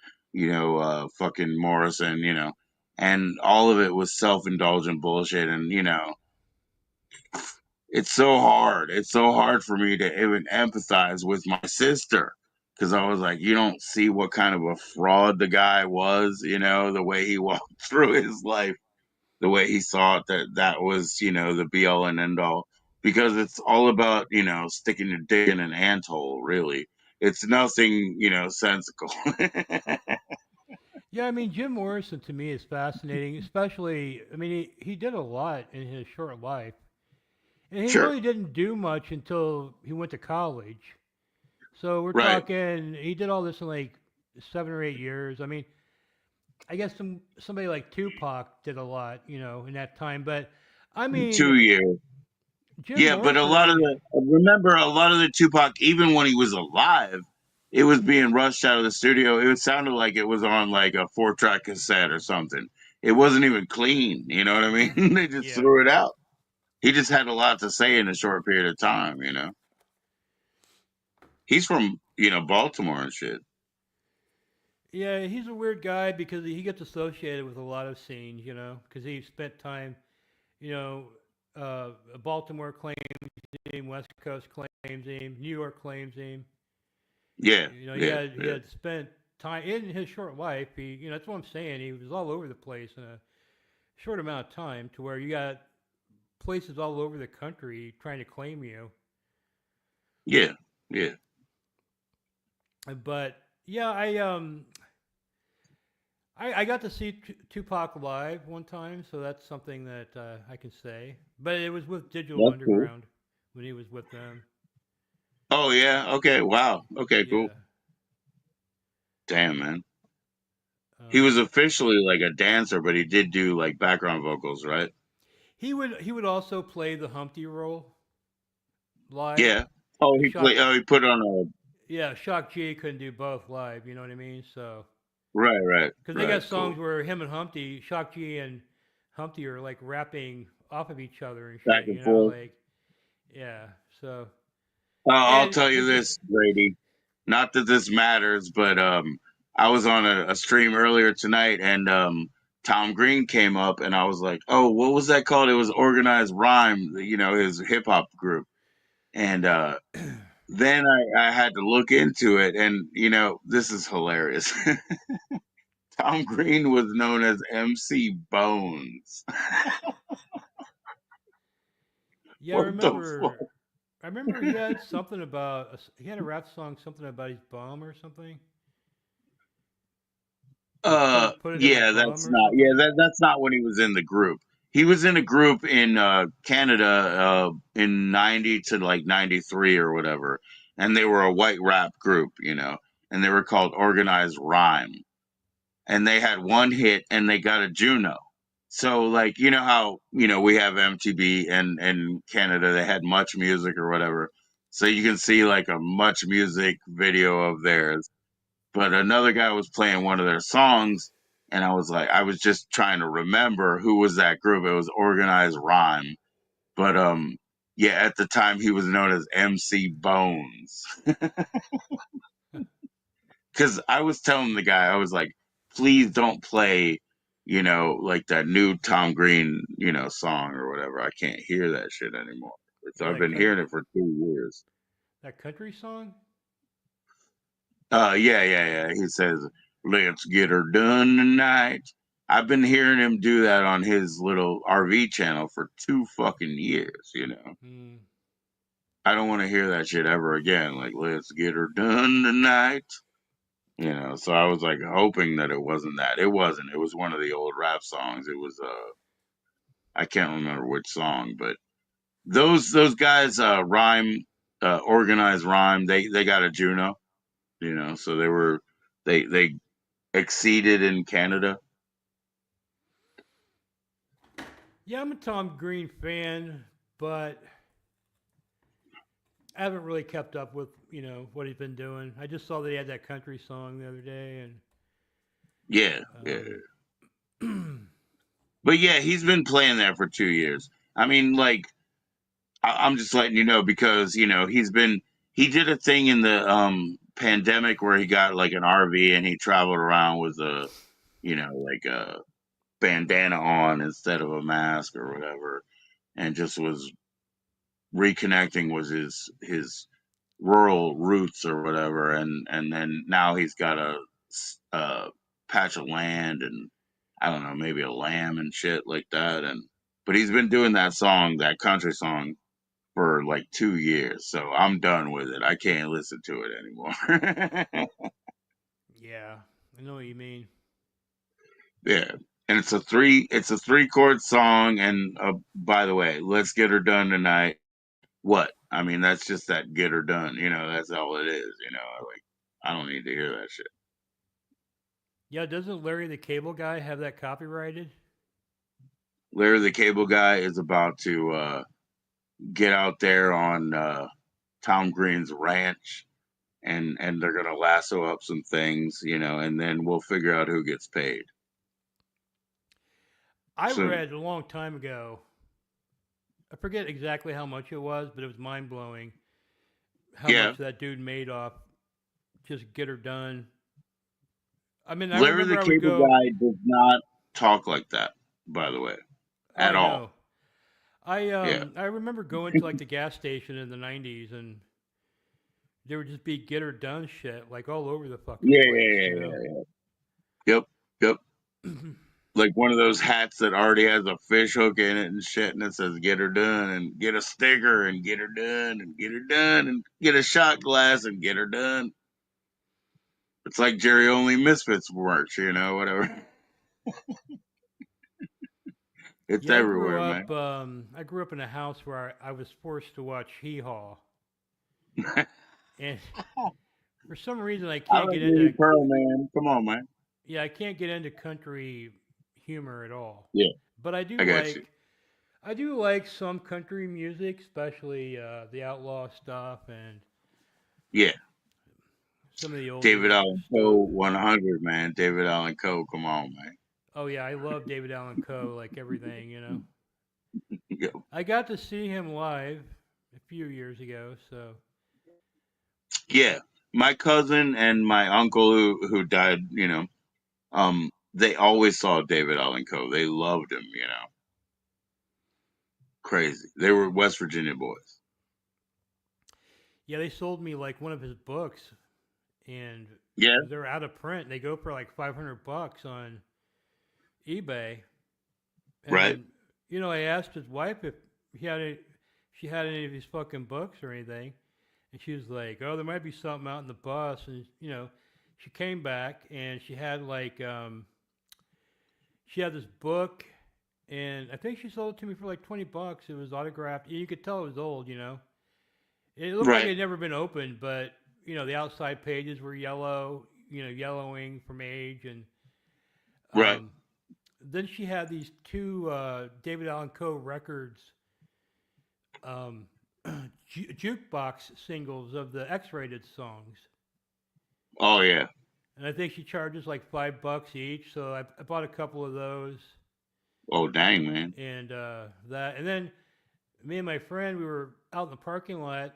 fucking Morrison, and all of it was self-indulgent bullshit. And, it's so hard. It's so hard for me to even empathize with my sister because I was like, you don't see what kind of a fraud the guy was, the way he walked through his life, the way he saw it, that was, the be all and end all. Because it's all about, sticking your dick in an anthole, really. It's nothing, sensical. Yeah, I mean Jim Morrison to me is fascinating, especially I mean he did a lot in his short life. And he Sure. really didn't do much until he went to college. So we're Right. talking he did all this in like 7 or 8 years. I mean, I guess somebody like Tupac did a lot, in that time. But I mean, 2 years. Jim Yeah, but a lot of Morrison, the remember a lot of the Tupac, even when he was alive, it was being rushed out of the studio. It sounded like it was on like a 4-track cassette or something. It wasn't even clean. You know what I mean? They just yeah, threw it out. He just had a lot to say in a short period of time. He's from Baltimore and shit. yeah, he's a weird guy because he gets associated with a lot of scenes, because he spent time, you know, Baltimore claims him, West Coast claims him, New York claims him. Yeah, He yeah, had yeah, spent time in his short life. That's what I'm saying. He was all over the place in a short amount of time, to where you got places all over the country trying to claim you. yeah, yeah. But yeah, I got to see Tupac live one time, so that's something that I can say. But it was with Digital That's cool. Underground when he was with them. Oh yeah. Okay. Wow. Okay. Cool. Yeah. Damn, man. He was Um, officially like a dancer, but he did do like background vocals, right? he would also play the Humpty role live. Yeah. Oh, Cause he played. Oh, he put on a. Shock G couldn't do both live. You know what I mean? So Right, right, because they got right. songs Cool. where him and Humpty, Shock G and Humpty are like rapping off of each other and Back shit. and forth. Like yeah. So I'll and tell you it's just this, Brady. Not that this matters, but I was on a stream earlier tonight, and Tom Green came up, and I was like, "Oh, what was that called?" It was Organized Rhyme, his hip hop group, and then I had to look into it, and this is hilarious. Tom Green was known as MC Bones. yeah. I What the fuck? remember. I remember he had something about he had a rap song, something about his bum or something. Like put it in my Yeah, bum that's or not. Yeah, something. that's not when he was in the group. He was in a group in Canada in 90 to like 93 or whatever, and they were a white rap group, and they were called Organized Rhyme, and they had one hit, and they got a Juno. So like how we have MTV and Canada, they had Much Music or whatever, so you can see like a Much Music video of theirs, but another guy was playing one of their songs, and I was just trying to remember who was that group. It was Organized Rhyme, but yeah, at the time he was known as MC Bones. Because I was telling the guy, I was like, please don't play, like that new Tom Green, song or whatever. I can't hear that shit anymore. So Oh, I've been hearing it for 2 years. that country song. Yeah, yeah, yeah. He says, "Let's get her done tonight." I've been hearing him do that on his little RV channel for 2 fucking years. Hmm. I don't want to hear that shit ever again. Like, let's get her done tonight. So I was like hoping that it wasn't that. It wasn't. It was one of the old rap songs. It was I can't remember which song, but those guys rhyme organized rhyme. They got a Juno, so they exceeded in Canada. Yeah, I'm a Tom Green fan, but I haven't really kept up with what he's been doing. I just saw that he had that country song the other day, and Yeah, yeah. But yeah, he's been playing that for 2 years. I mean, like, I'm just letting you know because he did a thing in the pandemic where he got like an RV and he traveled around with like a bandana on instead of a mask or whatever, and just was reconnecting with his rural roots or whatever, and then now he's got a patch of land and I don't know, maybe a lamb and shit like that, and but he's been doing that country song for like 2 years, so I'm done with it. I can't listen to it anymore. yeah, I know what you mean. Yeah, and it's a three chord song, and by the way, let's get her done tonight. What? I mean, that's just that get her done. That's all it is. Like I don't need to hear that shit. Yeah, doesn't Larry the Cable Guy have that copyrighted? Larry the Cable Guy is about to get out there on Tom Green's ranch, and they're gonna lasso up some things, and then we'll figure out who gets paid I soon. read a long time ago. I forget exactly how much it was, but it was mind blowing how Yeah, much that dude made off just get her done. I mean, I Larry the remember I would Cable go. Guy does not talk like that, by the way, Oh, at I all. know. I Yeah, um I remember going to like the gas station in the '90s, and there would just be get her done shit like all over the fucking yeah, place, yeah, you yeah, know. yeah. Yep, yep. Like one of those hats that already has a fish hook in it and shit, and it says "Get her done" and get a sticker and get her done and get her done and get a shot glass and get her done. It's like Jerry Only Misfits merch, whatever. It's Yeah, everywhere, man. I grew up in a house where I was forced to watch Hee Haw, and for some reason I I can't like get Lady into. Pearl, man. Come on, man. Yeah, I can't get into country humor at all. Yeah, But I got you. I do like some country music, especially the outlaw stuff and Yeah, some of the David older Allen stuff. Coe 100, man. David Allen Coe, come on, man. Oh yeah, I love David Allen Coe, like everything, you know. Yeah, I got to see him live a few years ago, so yeah. My cousin and my uncle who died, they always saw David Allen Coe. They loved him, crazy. They were West Virginia boys. yeah, they sold me like one of his books, and Yeah, they're out of print. They go for like $500 on eBay, right, and I asked his wife if he had any, she had any of his fucking books or anything, and she was like, "Oh, there might be something out in the bus." And she came back and she had this book, and I think she sold it to me for like $20. It was autographed. You could tell it was old. It looked like it right, had never been opened, but the outside pages were yellow, yellowing from age, and right. um, then she had these two David Allen Coe records, um, jukebox singles of the X-rated songs, Oh yeah. and I think she charges like $5 each. So I bought a couple of those, Oh dang, man. and and then me and my friend, we were out in the parking lot,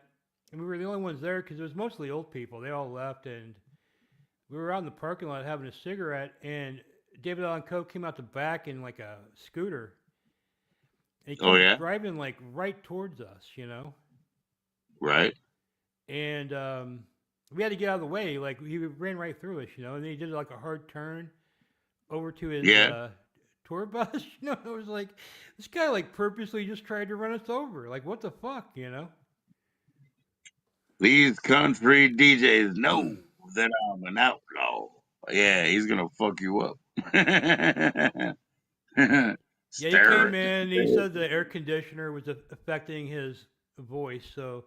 and we were the only ones there because it was mostly old people. They all left, and we were out in the parking lot having a cigarette, and David Allen Coe came out the back in like a scooter, and he Oh comes yeah. driving like right towards us. Right. And we had to get out of the way. Like he ran right through us. And then he did like a hard turn over to his Yeah. tour bus. It was like this guy like purposely just tried to run us over. Like what the fuck. These country DJs know that I'm an outlaw. Yeah, he's gonna fuck you up. Yeah, he Stare came at in and he you. said the air conditioner was affecting his voice, so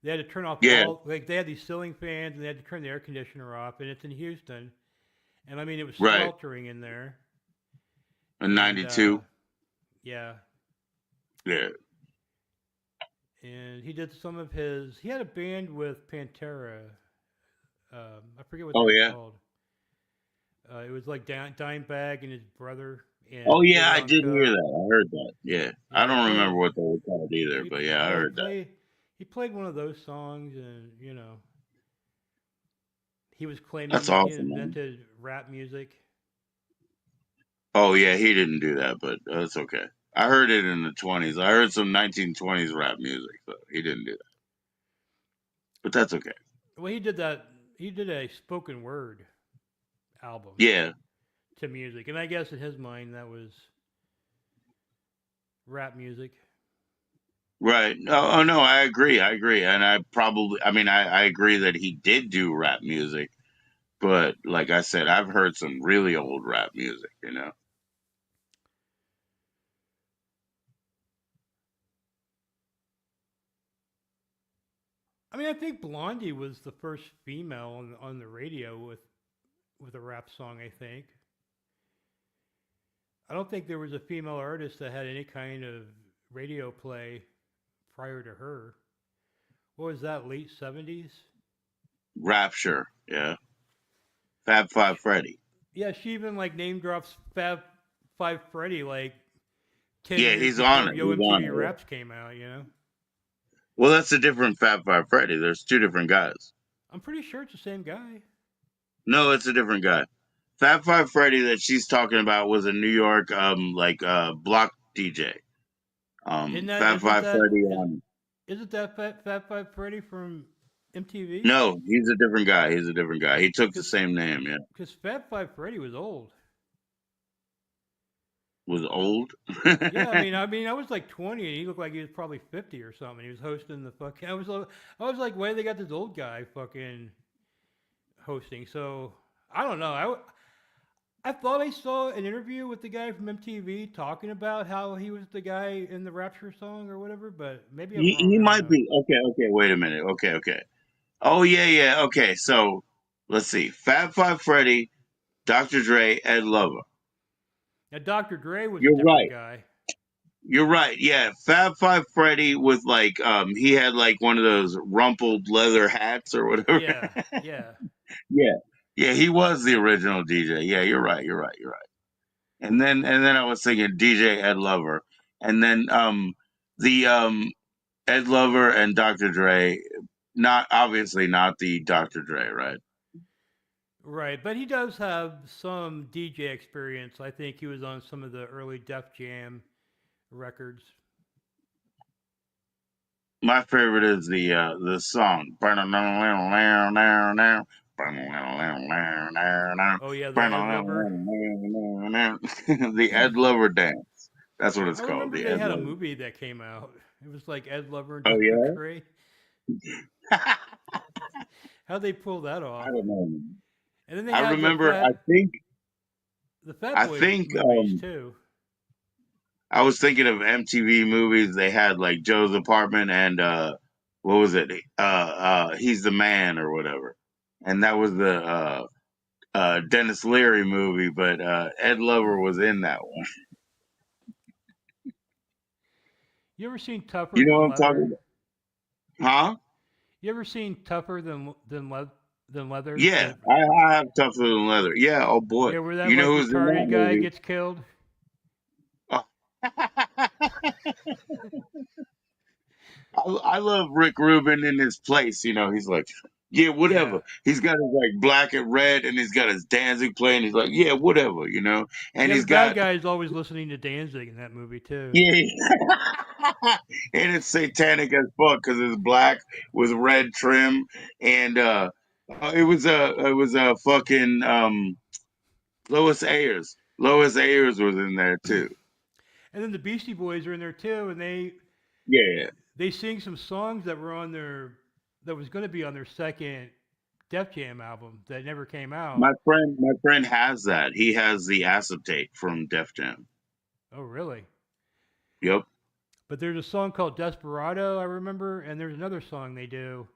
they had to turn off Yeah. all like they had these ceiling fans and they had to turn the air conditioner off, and it's in Houston, and I mean it was Right. sweltering in there, A and 92. yeah, Yeah. and he did some of his. He had a band with Pantera. I forget what they Oh were yeah. called. It was like Dimebag and his brother, Oh and they yeah, were I on did hear cover. that. I heard that. Yeah, I Yeah, he don't remember played. what they were called either, He but yeah, I yeah heard that. he played one of those songs, and he was That's claiming he awesome, man. invented rap music. Oh yeah, he didn't do that, but that's okay. I heard it in the 20s. I heard some 1920s rap music, so he didn't do that. But that's okay. Well, he did that. He did a spoken word album Yeah, to music, and I guess in his mind that was rap music. right. Oh no, I agree. I agree, and I mean, I agree that he did do rap music, but like I said, I've heard some really old rap music. You know. I mean, I think Blondie was the first female on the radio with a rap song. I think. I don't think there was a female artist that had any kind of radio play prior to her. What was that? Late 70s. Rapture, yeah. Fab Five Freddy. Yeah, she even like name drops Fab Five Freddy like 10 Yeah, years he's on before it. Yo He's on MTV it. Yeah. Raps came out. Well, that's a different Fab Five Freddy. There's two different guys. I'm pretty sure it's the same guy. No, it's a different guy. Fab Five Freddy that she's talking about was a New York block DJ. Isn't that Fab isn't Five that Freddy is on. isn't that Fat Five Freddy from MTV? No, he's a different guy. He's a different guy. He took the Because same name. Yeah, Fat Five Freddy was old. was old. Yeah, I was like 20, and he looked like he was probably 50 or something. He was hosting the fucking. I was like, why they got this old guy fucking hosting? So I don't know. I thought I saw an interview with the guy from MTV talking about how he was the guy in the Rapture song or whatever, but maybe I'm He wrong. I don't might know. be. Okay, okay. Wait a minute. Okay, okay. Oh yeah, yeah. Okay, so let's see. Fab Five Freddy, Dr. Dre, Ed Lover. Now, Dr. Dre was a You're different right. guy. You're right. Yeah, Fab Five Freddy with like he had like one of those rumpled leather hats or whatever. Yeah, yeah. Yeah. Yeah, he was the original DJ. Yeah, you're right. You're right. You're right. And then I was thinking DJ Ed Lover. And then the Ed Lover and Dr. Dre, not obviously not the Dr. Dre, right? Right, but he does have some DJ experience. I think he was on some of the early Def Jam records. My favorite is the song. Oh yeah, the Ed Lover. The Ed Lover dance. That's what it's I called. remember The they Ed had a Lover. movie that came out. It was like Ed Lover and Oh Dr. yeah. Dre. How'd they pull that I off? don't know. And then they I had remember. the Fat I Boy think. movies too. I was thinking of MTV movies. They had like Joe's Apartment and what was it? He's the Man or whatever. And that was the Dennis Leary movie, but Ed Lover was in that one. You ever seen Tougher You know what Than I'm talking Leather? about? Huh? You ever seen Tougher Than Leather? Yeah, I have tougher than leather. Yeah, oh boy. Yeah, where that You know like who's in that retarded guy movie? gets killed. Oh. I love Rick Rubin in his place. You know, he's like, yeah, whatever. Yeah. He's got his like black and red, and he's got his Danzig playing. He's like, yeah, whatever. You know, and Yeah, the he's bad got guy is always listening to Danzig in that movie too. yeah, and it's satanic as fuck because it's black with red trim, and it was a fucking Lois Ayers. Lois Ayers was in there too. And then the Beastie Boys are in there too, and Yeah, they sing some songs that were on their that was going to be on their second Def Jam album that never came out. my friend has that. He has the acetate from Def Jam. Oh, really? Yep. But there's a song called Desperado, I remember, and there's another song they do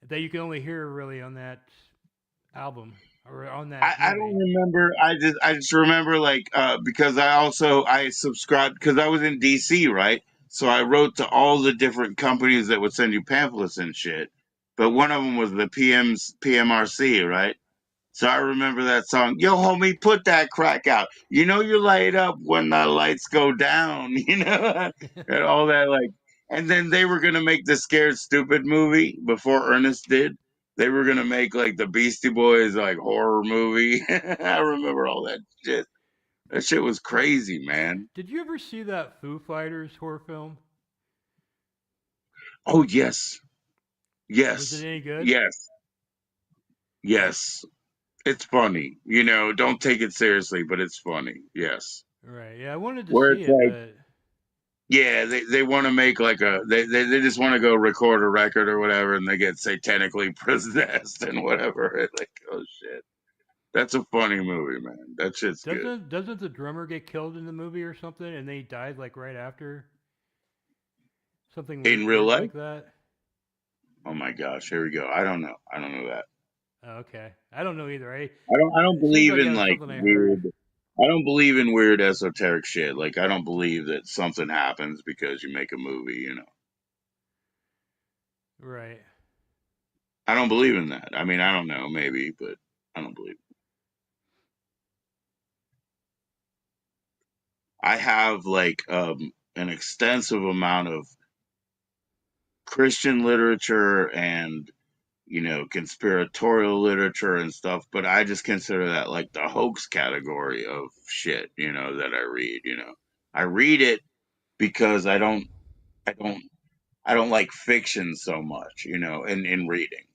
that you can only hear really on that album or on that I don't movie. remember. I just remember like because I subscribed because I was in DC, right? So I wrote to all the different companies that would send you pamphlets and shit. But one of them was the PMRC, right? So I remember that song, Yo, homie, put that crack out. You know, you light up when the lights go down, and all that. And then they were going to make the Scared Stupid movie before Ernest did. They were going to make like the Beastie Boys, like horror movie. I remember all that shit. That shit was crazy, man. Did you ever see that Foo Fighters horror film? Oh, yes. Was it Yes. any good? Yes. Yes. It's funny. Don't take it seriously, but it's funny. Yes. Right. Yeah, I wanted to Where see it's it, like, but yeah, they want to make like they just want to go record a record or whatever, and they get satanically possessed and whatever. Like, oh shit, that's a funny movie, man. That shit's good. doesn't the drummer get killed in the movie or something, and they died like right after? Something In real weird life, like that. oh my gosh, here we go. I don't know. I don't know that. Oh, okay, I don't know either. I don't It seems believe like it in was like something I heard. weird. I don't believe in weird esoteric shit. Like, I don't believe that something happens because you make a movie. Right. I don't believe in that. I mean, I don't know, maybe, but I don't believe. I have like an extensive amount of Christian literature and conspiratorial literature and stuff, but I just consider that like the hoax category of shit, that I read. I read it because I don't I don't like fiction so much, in reading.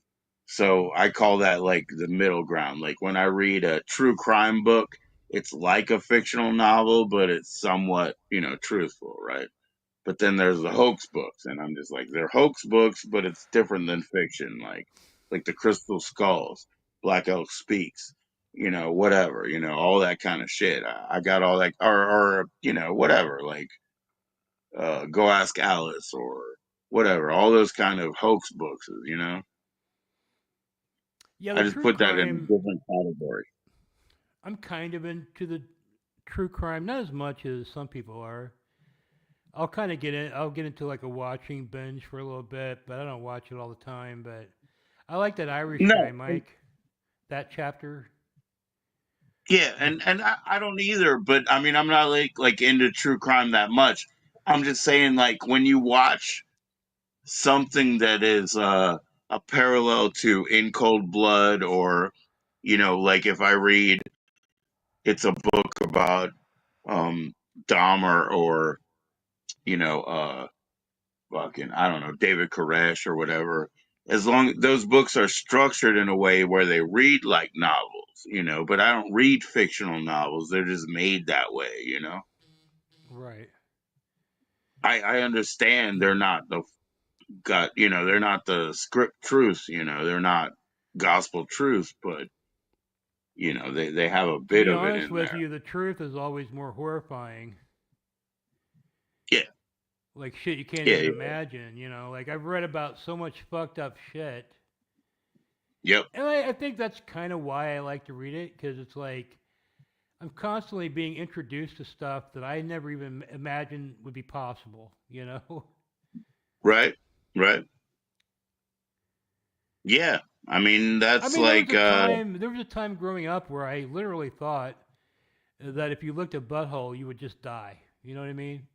So I call that like the middle ground. Like when I read a true crime book, it's like a fictional novel, but it's somewhat, truthful, right? But then there's the hoax books, and I'm just like, they're hoax books, but it's different than fiction, like the Crystal Skulls, Black Elk Speaks, whatever, all that kind of shit. I got all that, or whatever, like Go Ask Alice or whatever, all those kind of hoax books, Yeah, I the just true put that in a crime. different category. I'm kind of into the true crime, not as much as some people are. I'll kind of get in. I'll get into like a watching binge for a little bit, but I don't watch it all the time. But I like that Irish guy, No, Mike. That chapter. yeah, The, and I don't either, but I mean, I'm not like into true crime that much. I'm just saying, like, when you watch something that is a parallel to In Cold Blood, or like if I read, it's a book about Dahmer, or you know uh fucking, I don't know, David Koresh or whatever. As long those books are structured in a way where they read like novels, but I don't read fictional novels. They're just made that way. right. I understand they're not the they're not the script truth, they're not gospel truth, but they have a To bit be of it honest in with there. you, the truth is always more horrifying. Yeah, Like shit you can't yeah, even yeah. imagine. Like I've read about so much fucked up shit, Yep. and I think that's kind of why I like to read it because it's like I'm constantly being introduced to stuff that I never even imagined would be possible. Right. Right. Yeah. I mean, I that's mean, like there was a time growing up where I literally thought that if you looked at butthole, you would just die. You know what I mean?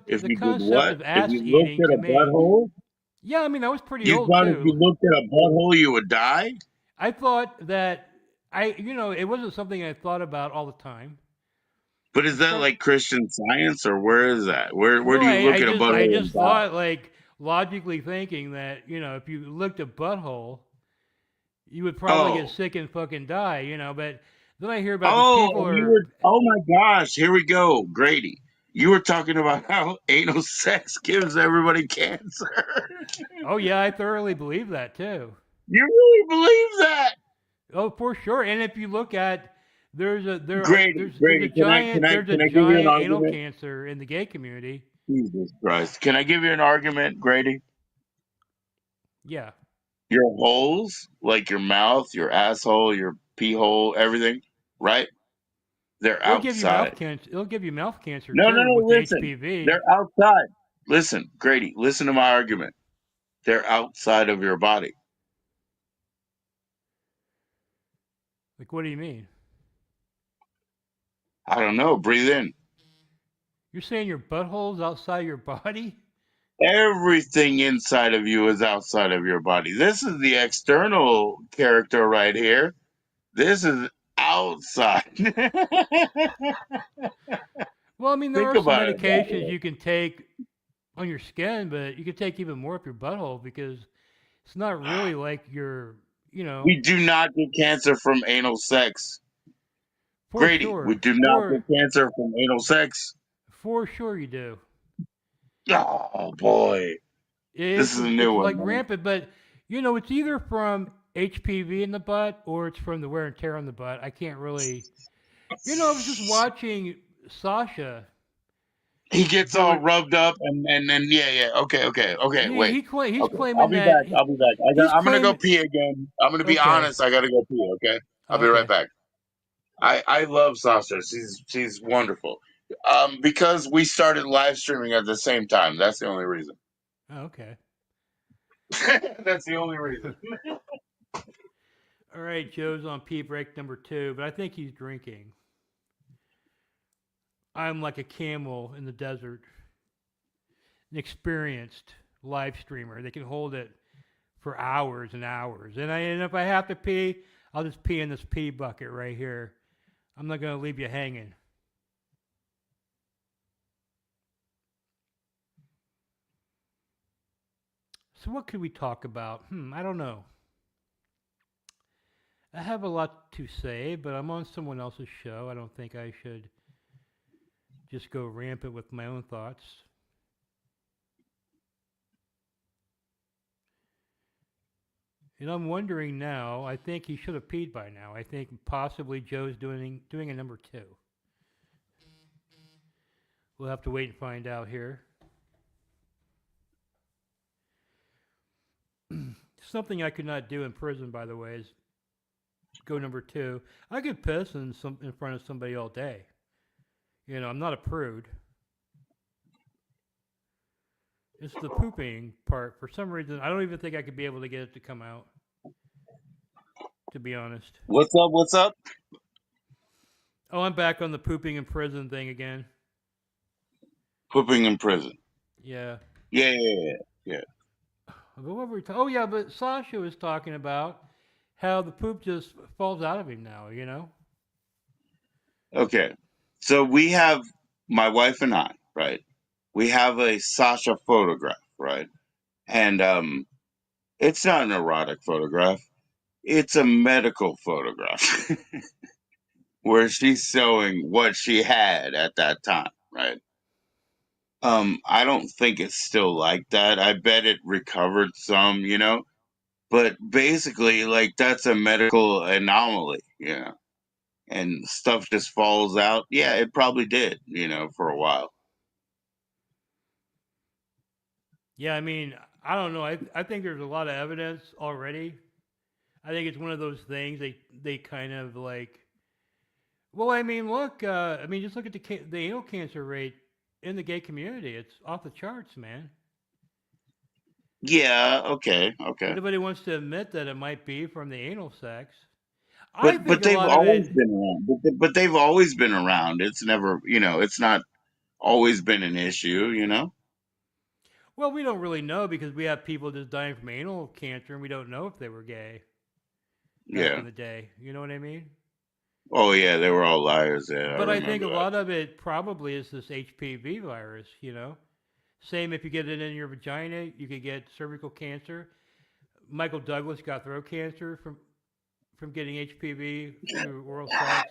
if The you did concept what? of If ass you looked eating at to a me. butthole? Yeah, I mean, I was pretty You old thought if you too. looked at a butthole you would die? I thought that it wasn't something I thought about all the time. But is I that start like Christian Science, or where is that? Where no, do you look at a I butthole and just die? thought like logically thinking that if you looked at butthole, you would probably get Oh. sick and fucking die. But then I hear about these people Oh, are. oh my gosh, here we go, Grady. You were talking about how anal sex gives everybody cancer. Oh yeah, I thoroughly believe that too. You really believe that? Oh, for sure. And if you look at Grady, Grady, there's a can I give you an giant anal argument? cancer in the gay community. Jesus Christ. Can I give you an argument, Grady? Yeah. Your holes, like your mouth, your asshole, your pee hole, everything, right? They're It'll give you mouth outside. cancer. It'll give you mouth cancer No, no, too no. with the Listen, HPV. they're outside. Listen, Grady. Listen to my argument. They're outside of your body. Like, what do you mean? I don't know. Breathe in. You're saying your butthole's outside your body? Everything inside of you is outside of your body. This is the external character right here. This is outside. Well, I mean, there Think are some about it that medications way. you can take on your skin, but you can take even more up your butthole because it's not really like your, you know, We do not get cancer from anal sex. for Grady, we sure, do not get cancer from anal sex. for sure you do. Oh boy. This is a new It's one, like man. rampant, but you know, it's either from HPV in the butt or it's from the wear and tear on the butt. I can't really, you know, I was just watching Sasha. He gets There all was rubbed up and yeah, yeah. Okay, okay, okay. Wait. he's Okay. I'll claiming be that back. I'll be back. he's I'm gonna go claiming. pee again. I'm gonna be Okay, honest, I gotta go pee, okay? I'll be right okay, back. I love Sasha. She's wonderful. Because we started live streaming at the same time. That's the only reason. okay. That's the only reason. All right, Joe's on pee break number 2, but I think he's drinking. I'm like a camel in the desert, an experienced live streamer. They can hold it for hours and hours. And if I have to pee, I'll just pee in this pee bucket right here. I'm not going to leave you hanging. So what could we talk about? I don't know. I have a lot to say, but I'm on someone else's show. I don't think I should just go rampant with my own thoughts. And I'm wondering now, I think he should have peed by now. I think possibly Joe's doing a number 2. We'll have to wait and find out here. Something I could not do in prison, by the way, is go number 2. I could piss in front of somebody all day. You know, I'm not a prude. It's the pooping part. For some reason, I don't even think I could be able to get it to come out. To be honest. What's up? What's up? Oh, I'm back on the pooping in prison thing again. Pooping in prison. Yeah. Yeah. But what were we oh yeah, but Sasha was talking about how the poop just falls out of him now. You know. Okay. So we have my wife and I, right? We have a Sasha photograph, right? And it's not an erotic photograph. It's a medical photograph where she's showing what she had at that time, right? I don't think it's still like that. I bet it recovered some, but basically, like, that's a medical anomaly, and stuff just falls out. Yeah, it probably did, for a while. Yeah, I mean, I don't know. I think there's a lot of evidence already. I think it's one of those things they kind of like. Well, I mean, look. I mean, just look at the anal cancer rate in the gay community. It's off the charts, man. Yeah, okay, okay. Anybody wants to admit that it might be from the anal sex? I But think but a they've lot of always it. been around. But they've always been around. It's never, it's not always been an issue. Well, we don't really know because we have people just dying from anal cancer, and we don't know if they were gay back Yeah. in the day. You know what I mean? Oh yeah, they were all liars. Yeah, I But I think remember a that. lot of it probably is this HPV virus. You know, same if you get it in your vagina, you could get cervical cancer. Michael Douglas got throat cancer from getting HPV through oral sex,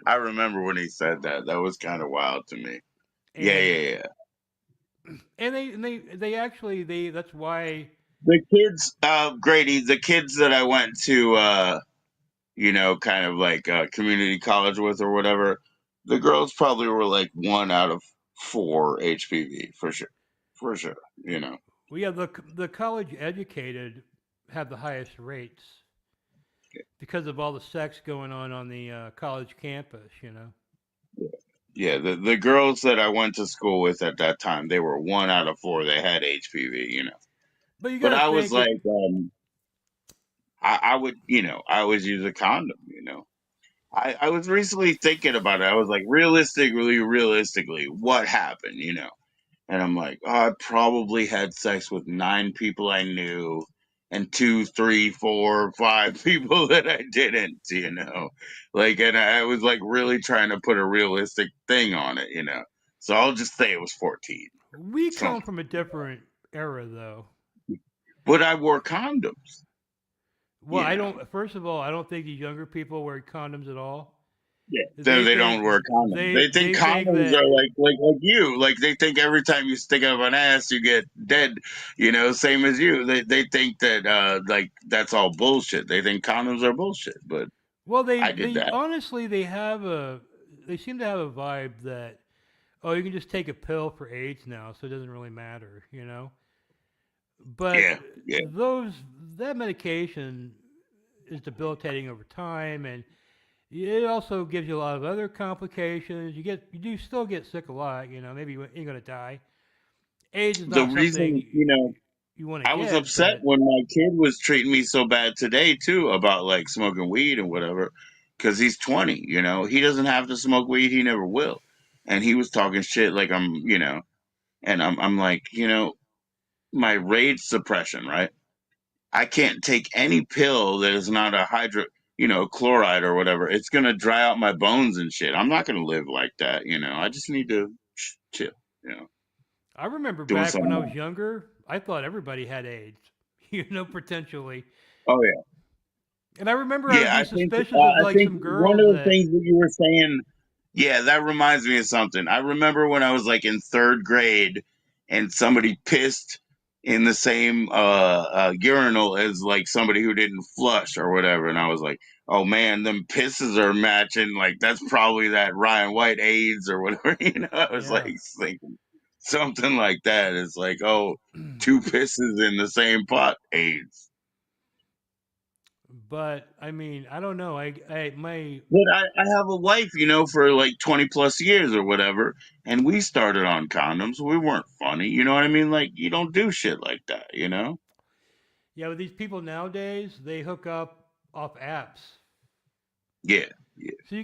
I remember when he said that. That was kind of wild to me. Yeah, and yeah, yeah. they actually that's why. The kids, Grady, the kids that I went to, kind of like community college with or whatever, the girls probably were like 1 out of 4 HPV for sure. You know. Well, yeah, the college educated have the highest rates. because of all the sex going on the college campus. You know. Yeah, the girls that I went to school with at that time, they were 1 out of 4 that had HPV, But you But got to I was think it. like, I would, I always use a condom. I was recently thinking about it. I was like, realistically, what happened? And I'm like, oh, I probably had sex with 9 people I knew and 2, 3, 4, 5 people that I didn't. And I was like really trying to put a realistic thing on it. So I'll just say it was 14. We So, come from a different era, though. but I wore condoms, Well, you I know. don't. First of all, I don't think these younger people wear condoms at all. Yeah, They they don't think wear condoms. They think they think condoms that. are like you. Like they think every time you stick up an ass, you get dead. Same as you. They think that like that's all bullshit. They think condoms are bullshit. But Well, I did they that. honestly they have a. They seem to have a vibe that you can just take a pill for AIDS now, so it doesn't really matter, you know. But Yeah, yeah. those that medication is debilitating over time, and it also gives you a lot of other complications. You do still get sick a lot, you know. Maybe you ain't gonna die. AIDS is The not reason something you want to I was get, upset but when my kid was treating me so bad today too about like smoking weed and whatever, because he's 20. He doesn't have to smoke weed. He never will. And he was talking shit like and I'm like, my rage suppression, right? I can't take any pill that is not a chloride or whatever. It's gonna dry out my bones and shit. I'm not gonna live like that. I just need to chill. You know, I remember doing back when something I was else. younger, I thought everybody had AIDS, you know, potentially. Oh yeah, And I remember I would yeah. be I think suspicious of I like think some one girls of the that. things that you were saying. Yeah, that reminds me of something. I remember when I was like in third grade and somebody pissed in the same urinal as like somebody who didn't flush or whatever. And I was like, oh man, them pisses are matching. Like, that's probably that Ryan White AIDS or whatever. I was like Yeah. thinking something like that. It's like, oh, 2 pisses in the same pot, AIDS. But I mean, I don't know. I my But I have a wife, for like 20 plus years or whatever, and we started on condoms. We weren't funny. You know what I mean? Like, you don't do shit like that. yeah, with these people nowadays, they hook up off apps. Yeah, yeah, So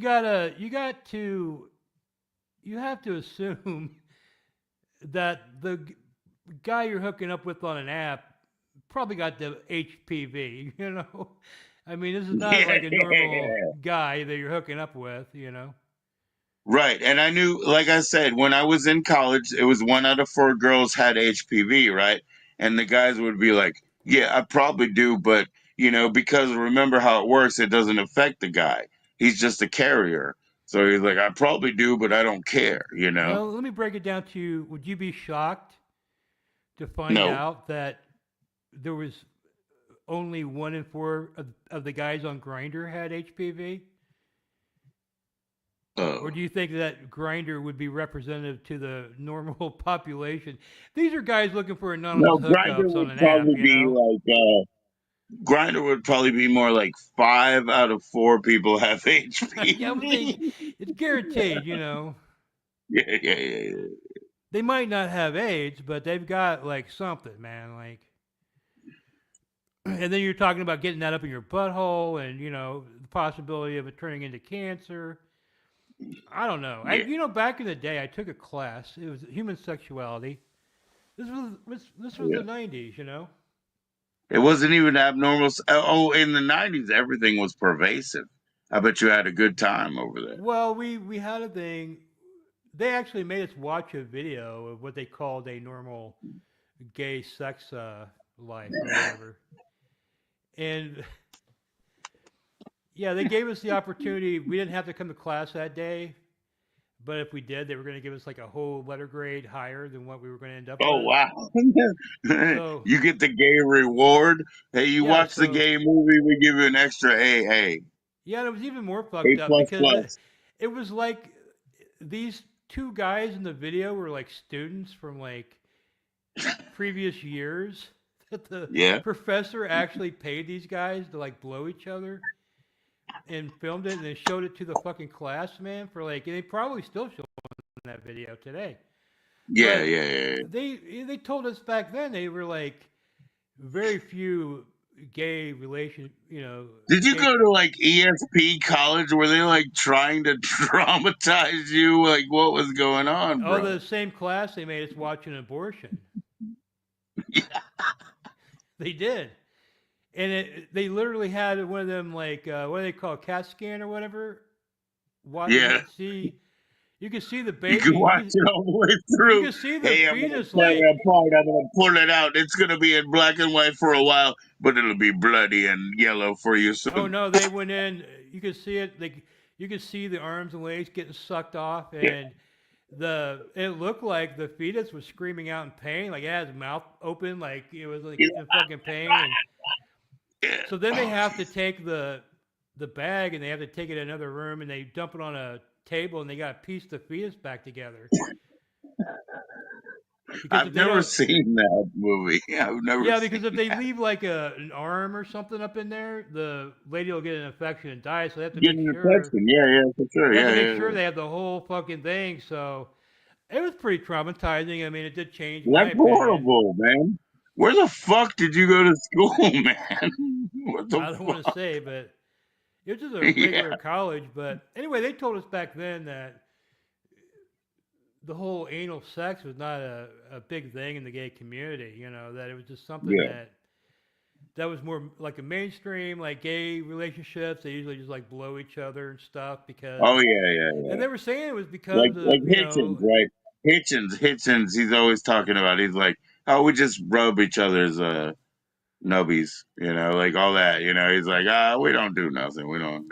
you have to assume that the guy you're hooking up with on an app probably got the HPV, you know? I mean, this is not yeah, like a normal yeah. guy that you're hooking up with, you know? Right. And I knew, like I said, when I was in college, it was 1 out of 4 girls had HPV, right? And the guys would be like, yeah, I probably do, but, because remember how it works, it doesn't affect the guy. He's just a carrier. So he's like, I probably do, but I don't care. Well, let me break it down to you. Would you be shocked to find No. out that there was only 1 in 4 of the guys on Grinder had HPV? Or Uh, do you think that Grinder would be representative to the normal population? These are guys looking for no, anonymous Grinder hookups on would an app, probably you be know? like, Grinder would probably be more like 5 out of 4 people have Yeah, but they, HPV. it's guaranteed, you know. Yeah, yeah, yeah, yeah. They might not have AIDS, but they've got like something, man. Like, and then you're talking about getting that up in your butthole, and you know the possibility of it turning into cancer. I don't know. Yeah. Back in the day, I took a class. It was human sexuality. This was Yeah. the '90s, you know. It wasn't even abnormal. Oh, in the 90s, everything was pervasive. I bet you had a good time over there. Well, we had a thing. They actually made us watch a video of what they called a normal gay sex life or whatever. And yeah, they gave us the opportunity. We didn't have to come to class that day, but if we did, they were going to give us like a whole letter grade higher than what we were going to end up Oh, with. wow. So You get the gay reward. Hey, you yeah, watch the gay movie, we give you an extra A, yeah, and it was even more A fucked up plus because plus. it was like these two guys in the video were like students from like previous years that the Yeah. professor actually paid these guys to like blow each other. and filmed it and then showed it to the fucking class, man, for like, and they probably still show that video today. Yeah, But yeah, yeah. they told us back then they were like very few gay relation, Did you gay. go to like ESP college? Were they like trying to traumatize you? Like, what was going on, Oh, bro? the same class they made us watch an abortion. They did, and they literally had one of them like what do they call it, CAT scan or whatever. What you Yeah, could see, you could see the you can baby. watch it all the way You through. could see the Hey, I'm gonna fetus tear like. it apart. I'm gonna pull it out. It's gonna be in black and white for a while, but it'll be bloody and yellow for you Oh soon. no, they went in. You could see it. Like you could see the arms and legs getting sucked off, Yeah, and it looked like the fetus was screaming out in pain. Like it had its mouth open, like it was like in fucking pain. And yeah. so then they have to take the bag and they have to take it to another room and they dump it on a table and they got to piece the fetus back together because I've if they never don't. seen that movie. I've never Yeah, seen because if they that. leave like an arm or something up in there, the lady will get an infection and die. So they have to make Getting an sure infection. Yeah, yeah, for sure. they have to Yeah, make yeah, sure yeah. they have the whole fucking thing. So it was pretty traumatizing. I mean, it did change my That's opinion. horrible, man. Where the fuck did you go to school, man? What the I don't want to fuck? say, but it was just a Yeah, regular college. But anyway, they told us back then that the whole anal sex was not a big thing in the gay community. That it was just something yeah. that was more like a mainstream, like gay relationships. They usually just like blow each other and stuff because, Oh yeah, yeah, and yeah. they were saying it was Like because like of, Hitchens, right? Hitchens. He's always talking about. He's like, oh, we just rub each other's nubbies, like all that. He's like, we don't do nothing. We don't.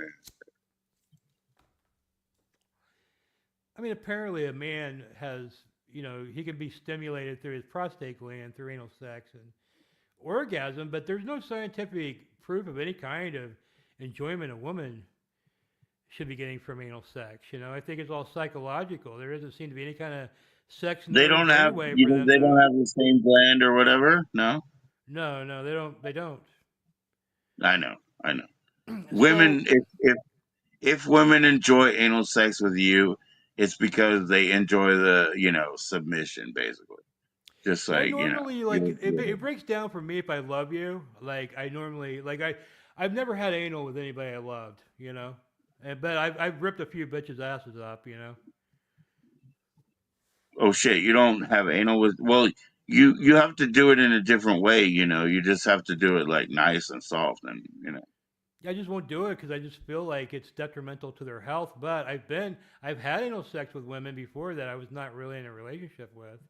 I mean, apparently a man has, he can be stimulated through his prostate gland through anal sex and orgasm, but there's no scientific proof of any kind of enjoyment a woman should be getting from anal sex. I think it's all psychological. There doesn't seem to be any kind of sex They don't nerves have, anyway for them they don't to. have the same gland or whatever. No, No, no, they don't. They don't. I know, I know. So Women, if women enjoy anal sex with you, it's because they enjoy the, submission, basically. Just yeah, like, normally like you're it breaks down for me if I love you. Like I normally like I've never had anal with anybody I loved. But I've ripped a few bitches' asses up. oh shit, you don't have anal with, well, you have to do it in a different way. You just have to do it like nice and soft and. I just won't do it because I just feel like it's detrimental to their health. But I've had anal sex with women before that I was not really in a relationship with.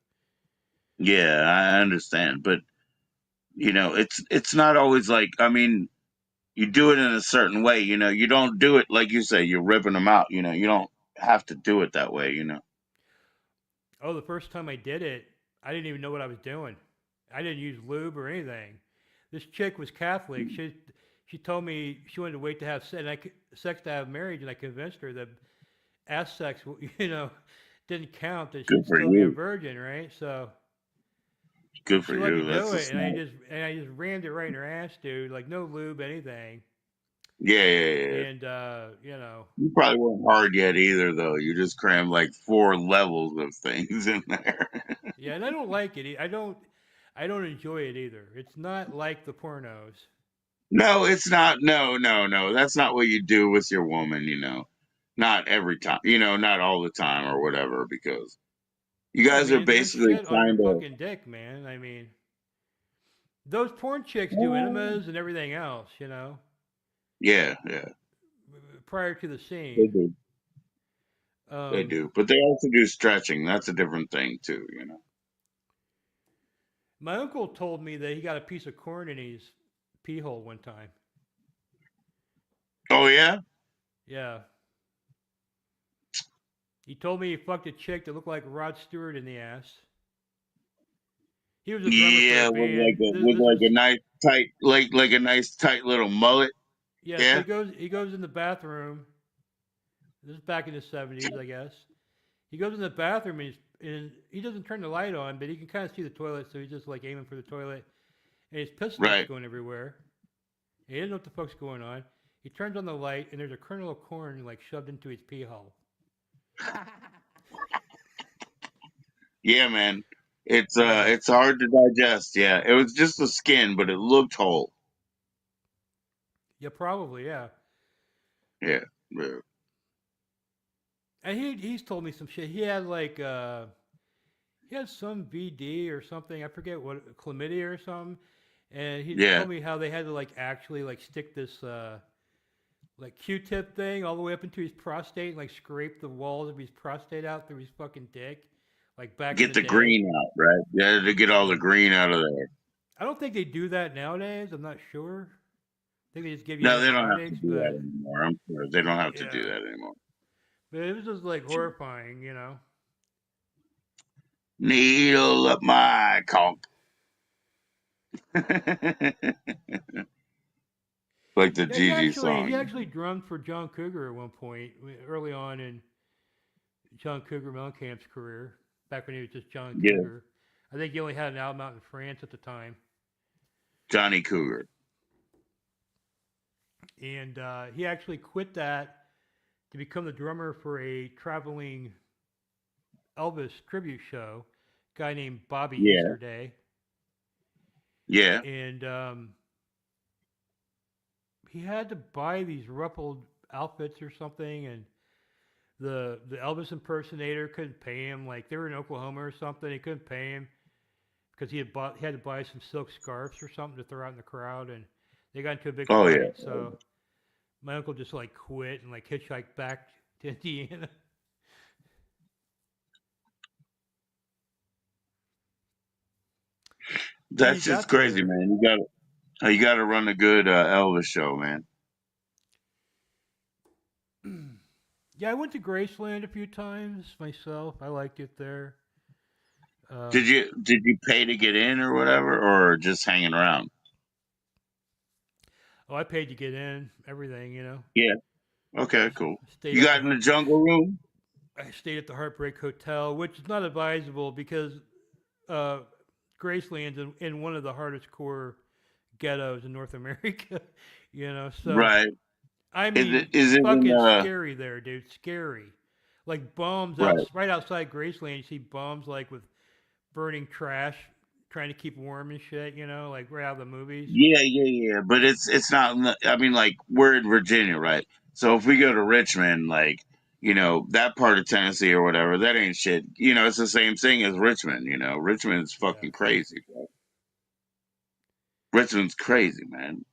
Yeah, I understand, but it's not always like, I mean, you do it in a certain way. You don't do it like you say you're ripping them out. You don't have to do it that way. Oh, the first time I did it, I didn't even know what I was doing. I didn't use lube or anything. This chick was Catholic. She told me she wanted to wait to have sex to have marriage, and I convinced her that ass sex, didn't count. That Good she'd for still be a you. virgin, right? So Good for she let me you. That's do the it, and I smart. just and I just rammed it right in her ass, dude. Like no lube, anything. Yeah, yeah, yeah. And You probably weren't hard yet either, though. You just crammed like 4 levels of things in there. yeah, and I don't like it. I don't enjoy it either. It's not like the pornos. No, it's not. No, no, no. That's not what you do with your woman. Not every time. Not all the time or whatever. Because you Yeah, I guys are mean, there's basically shit on your kind of. fucking dick, man. I mean, those porn chicks do enemas and everything else, Yeah, yeah. prior to the They scene. do. They Um, do. But they also do stretching. That's a different thing too. my uncle told me that he got a piece of corn in his pee hole one time. Oh yeah. Yeah. He told me he fucked a chick that looked like Rod Stewart in the ass. He was a drummer for a Yeah, with like band. a This, with this like a was nice tight like a nice tight little mullet. yeah. So Yeah. he goes in the bathroom. This is back in the '70s, I guess. He goes in the bathroom and he doesn't turn the light on, but he can kind of see the toilet, so he's just like aiming for the toilet, and his piss starts Right. going everywhere. He doesn't know what the fuck's going on. He turns on the light, and there's a kernel of corn like shoved into his pee hole. Yeah, man. Yeah, It's hard to digest. Yeah, it was just the skin, but it looked whole. yeah, probably, yeah. Yeah, yeah, And he's told me some shit. He had like he had some VD or something. I forget what, chlamydia or something. And he yeah. told me how they had to like actually like stick this like Q-tip thing all the way up into his prostate and like scrape the walls of his prostate out through his fucking dick, like back in Get the the day. green out, right? Yeah, to get all the Yeah, green out of there. I don't think they do that nowadays. I'm not sure. I think they just give you No, they don't have to antibiotics, do that but anymore. I'm sure they don't have to do yeah, that anymore. but it was just like horrifying, you know. Needle up my cock. Like the Yeah, Gigi he song. actually drummed for John Cougar at one point early on in John Cougar Mellencamp's career, back when he was just John Yeah, Cougar. I think he only had an album out in France at the time, Johnny Cougar. and he actually quit that to become the drummer for a traveling Elvis tribute show, a guy named Bobby Yeah, Easterday, yeah. and he had to buy these ruffled outfits or something, and the Elvis impersonator couldn't pay him. Like they were in Oklahoma or something, he couldn't pay him because he had to buy some silk scarves or something to throw out in the crowd, and they got into a big Oh yeah. fight. So my uncle just like quit and like hitchhiked back to Indiana. Then he That's just got crazy, there. man. You got to run a good Elvis show, man. Yeah, I went to Graceland a few times myself. I liked it there. Did Um, you pay to get in or whatever, or just hanging around? oh, I paid to get in, everything, you know. Yeah. Okay. Cool. Stayed You at got the in the jungle room? I stayed at the Heartbreak Hotel, which is not advisable because uh, Graceland's in one of the hardest core ghettos in North America. You know, so Right. I mean, Is it in fucking scary there, dude. Scary. Like bums out right? right outside Graceland. You see bums like with burning trash, trying to keep warm and shit. You know, like right out of the movies. Yeah, yeah, yeah. But it's not. I mean, like we're in Virginia, right? So if we go to Richmond, like that part of Tennessee or whatever, that ain't shit. It's the same thing as Richmond. Richmond's Yeah. fucking crazy, bro. Richmond's crazy, man.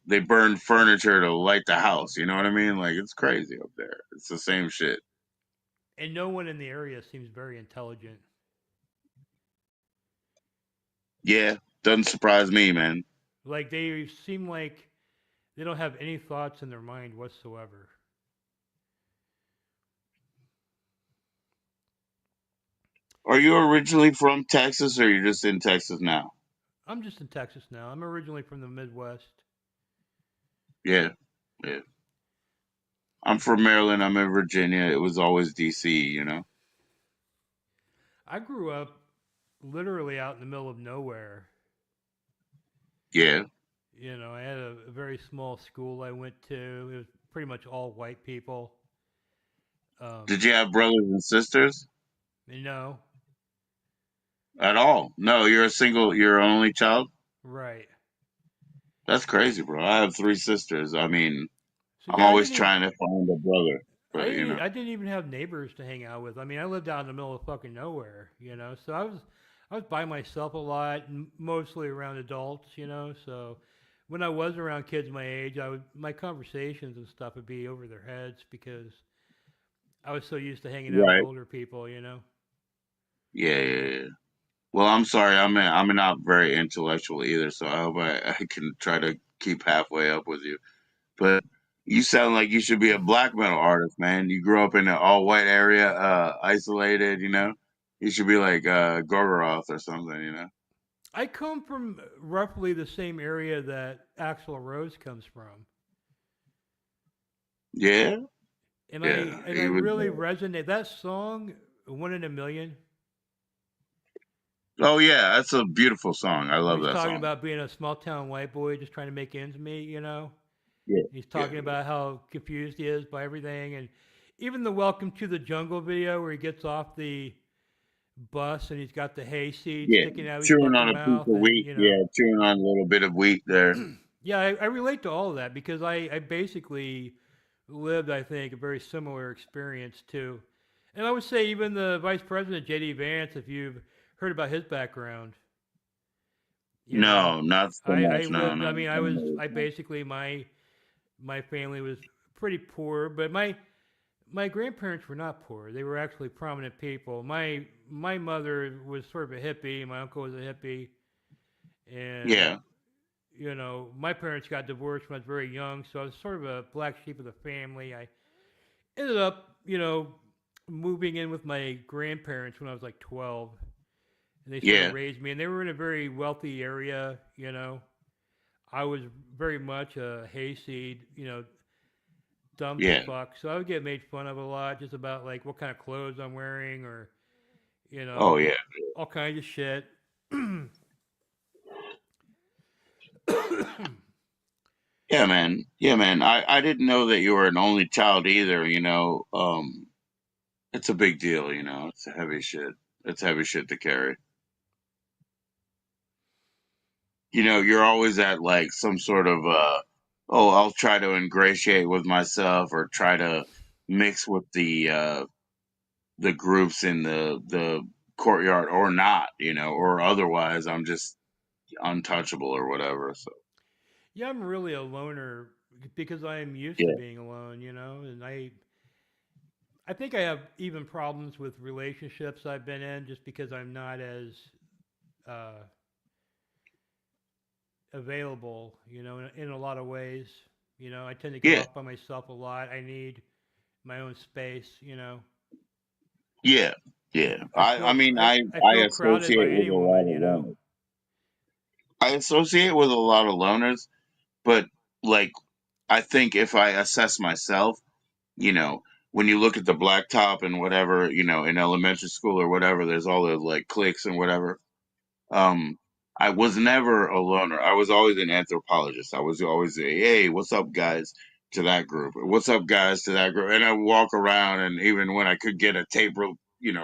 They burn furniture to light the house. You know what I mean? Like it's crazy up there. It's the same shit. And no one in the area seems very intelligent. Yeah, doesn't surprise me, man. Like they seem like they don't have any thoughts in their mind whatsoever. Are you originally from Texas, or you're just in Texas now? I'm just in Texas now. I'm originally from the Midwest. Yeah, yeah. I'm from Maryland. I'm in Virginia. It was always DC. I grew up literally out in the middle of nowhere. Yeah. You know, I had a very small school I went to. It was pretty much all white people. Did Um, you have brothers and sisters you know, at all? No, you're a single. You're an only child. right. That's crazy, bro. I have three sisters. I mean, So I'm yeah, always trying to find a brother, but I didn't even have neighbors to hang out with. I mean, I lived out in the middle of fucking nowhere, you know. So I was by myself a lot, mostly around adults, you know. So when I was around kids my age, my conversations and stuff would be over their heads because I was so used to hanging out with right. older people, you know. Yeah, yeah, yeah. Well, I'm sorry. I'm not very intellectual either, so I hope I can try to keep halfway up with you. But you sound like you should be a black metal artist, man. You grew up in an all white area, isolated. You should be like Gorgoroth or something. I come from roughly the same area that Axl Rose comes from, Yeah, and yeah. I He was. really resonate that song "One in a Million." Oh yeah, that's a beautiful song. I Where love he's that talking song. about being a small town white boy just trying to make ends meet, you know. Yeah, He's yeah, talking about how confused he is by everything, and even the "Welcome to the Jungle" video where he gets off the bus and he's got the hay seed yeah. sticking out of his Chewing on fucking a piece mouth, of and wheat. Yeah, chewing on a little bit of wheat there. yeah, I relate to all of that because I basically lived, I think, a very similar experience too. And I would say even the Vice President J.D. Vance, if you've heard about his background, you know, No, not so I much. No, lived. no. I mean, I know I it's basically my family was pretty poor, but my grandparents were not poor. They were actually prominent people. My mother was sort of a hippie. My uncle was a hippie, and yeah. my parents got divorced when I was very young, so I was sort of a black sheep of the family. I ended up, moving in with my grandparents when I was like 12, and they sort of Yeah, raised me. And they were in a very wealthy area. I was very much a hayseed, dumb yeah. fuck. So I would get made fun of a lot, just about like what kind of clothes I'm wearing, or you Oh, know, yeah. all kinds of shit. Yeah, man. Yeah, man. I didn't know that you were an only child either, you know. It's a big deal, you know. It's a heavy shit. It's heavy shit to carry. You know, you're always at like some sort of oh, I'll try to ingratiate with myself or try to mix with the groups in the courtyard or not, you know, or otherwise I'm just untouchable or whatever. So, Yeah, I'm really a loner because I am used to yeah. being alone, and I think I have even problems with relationships I've been in just because I'm not as uh, available, in a lot of ways. I tend to go Yeah. off by myself a lot. I need my own space. Yeah. Yeah. I mean I I feel crowded by associate with any a lot woman. of loners. I associate with a lot of loners, but like I think if I assess myself, you know, when you look at the blacktop and whatever, you know, in elementary school or whatever, there's all the like cliques and whatever. Um, I was never a loner. I was always an anthropologist. I was always a, hey, what's up, guys, to that group. What's up, guys, to that group. And I walk around, and even when I could get a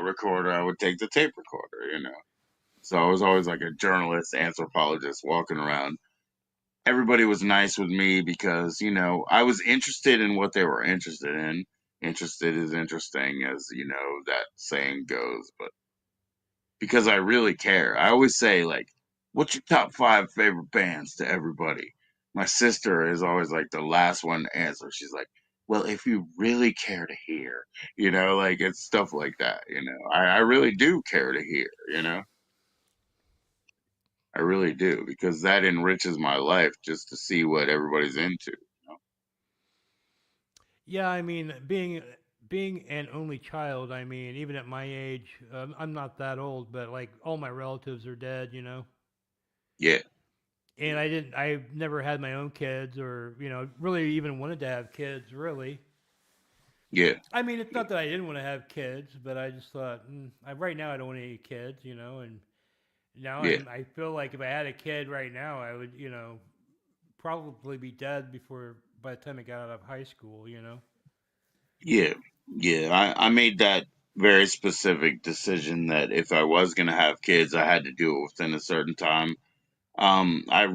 recorder, I would take the tape recorder, you know. So I was always like a journalist, anthropologist, walking around. Everybody was nice with me because, you know, I was interested in what they were interested in. Interested is interesting, as you know that saying goes, but because I really care. I always say like, "What's your top five favorite bands?" to everybody. My sister is always like the last one to answer. She's like, "Well, if you really care to hear, you know, like it's stuff like that. You know, I really do care to hear. You know, I really do because that enriches my life just to see what everybody's into. You know? Yeah, I mean, being an only child. I mean, even at my age, I'm not that old, but like all my relatives are dead. Yeah, And I've never had my own kids, or really even wanted to have kids. Really, yeah, I mean, it's not that I didn't want to have kids, but I just thought, right now I don't want any kids. And now yeah. I feel like if I had a kid right now, I would, probably be dead before by the time I got out of high school. Yeah, yeah. I made that very specific decision that if I was gonna have kids, I had to do it within a certain time. I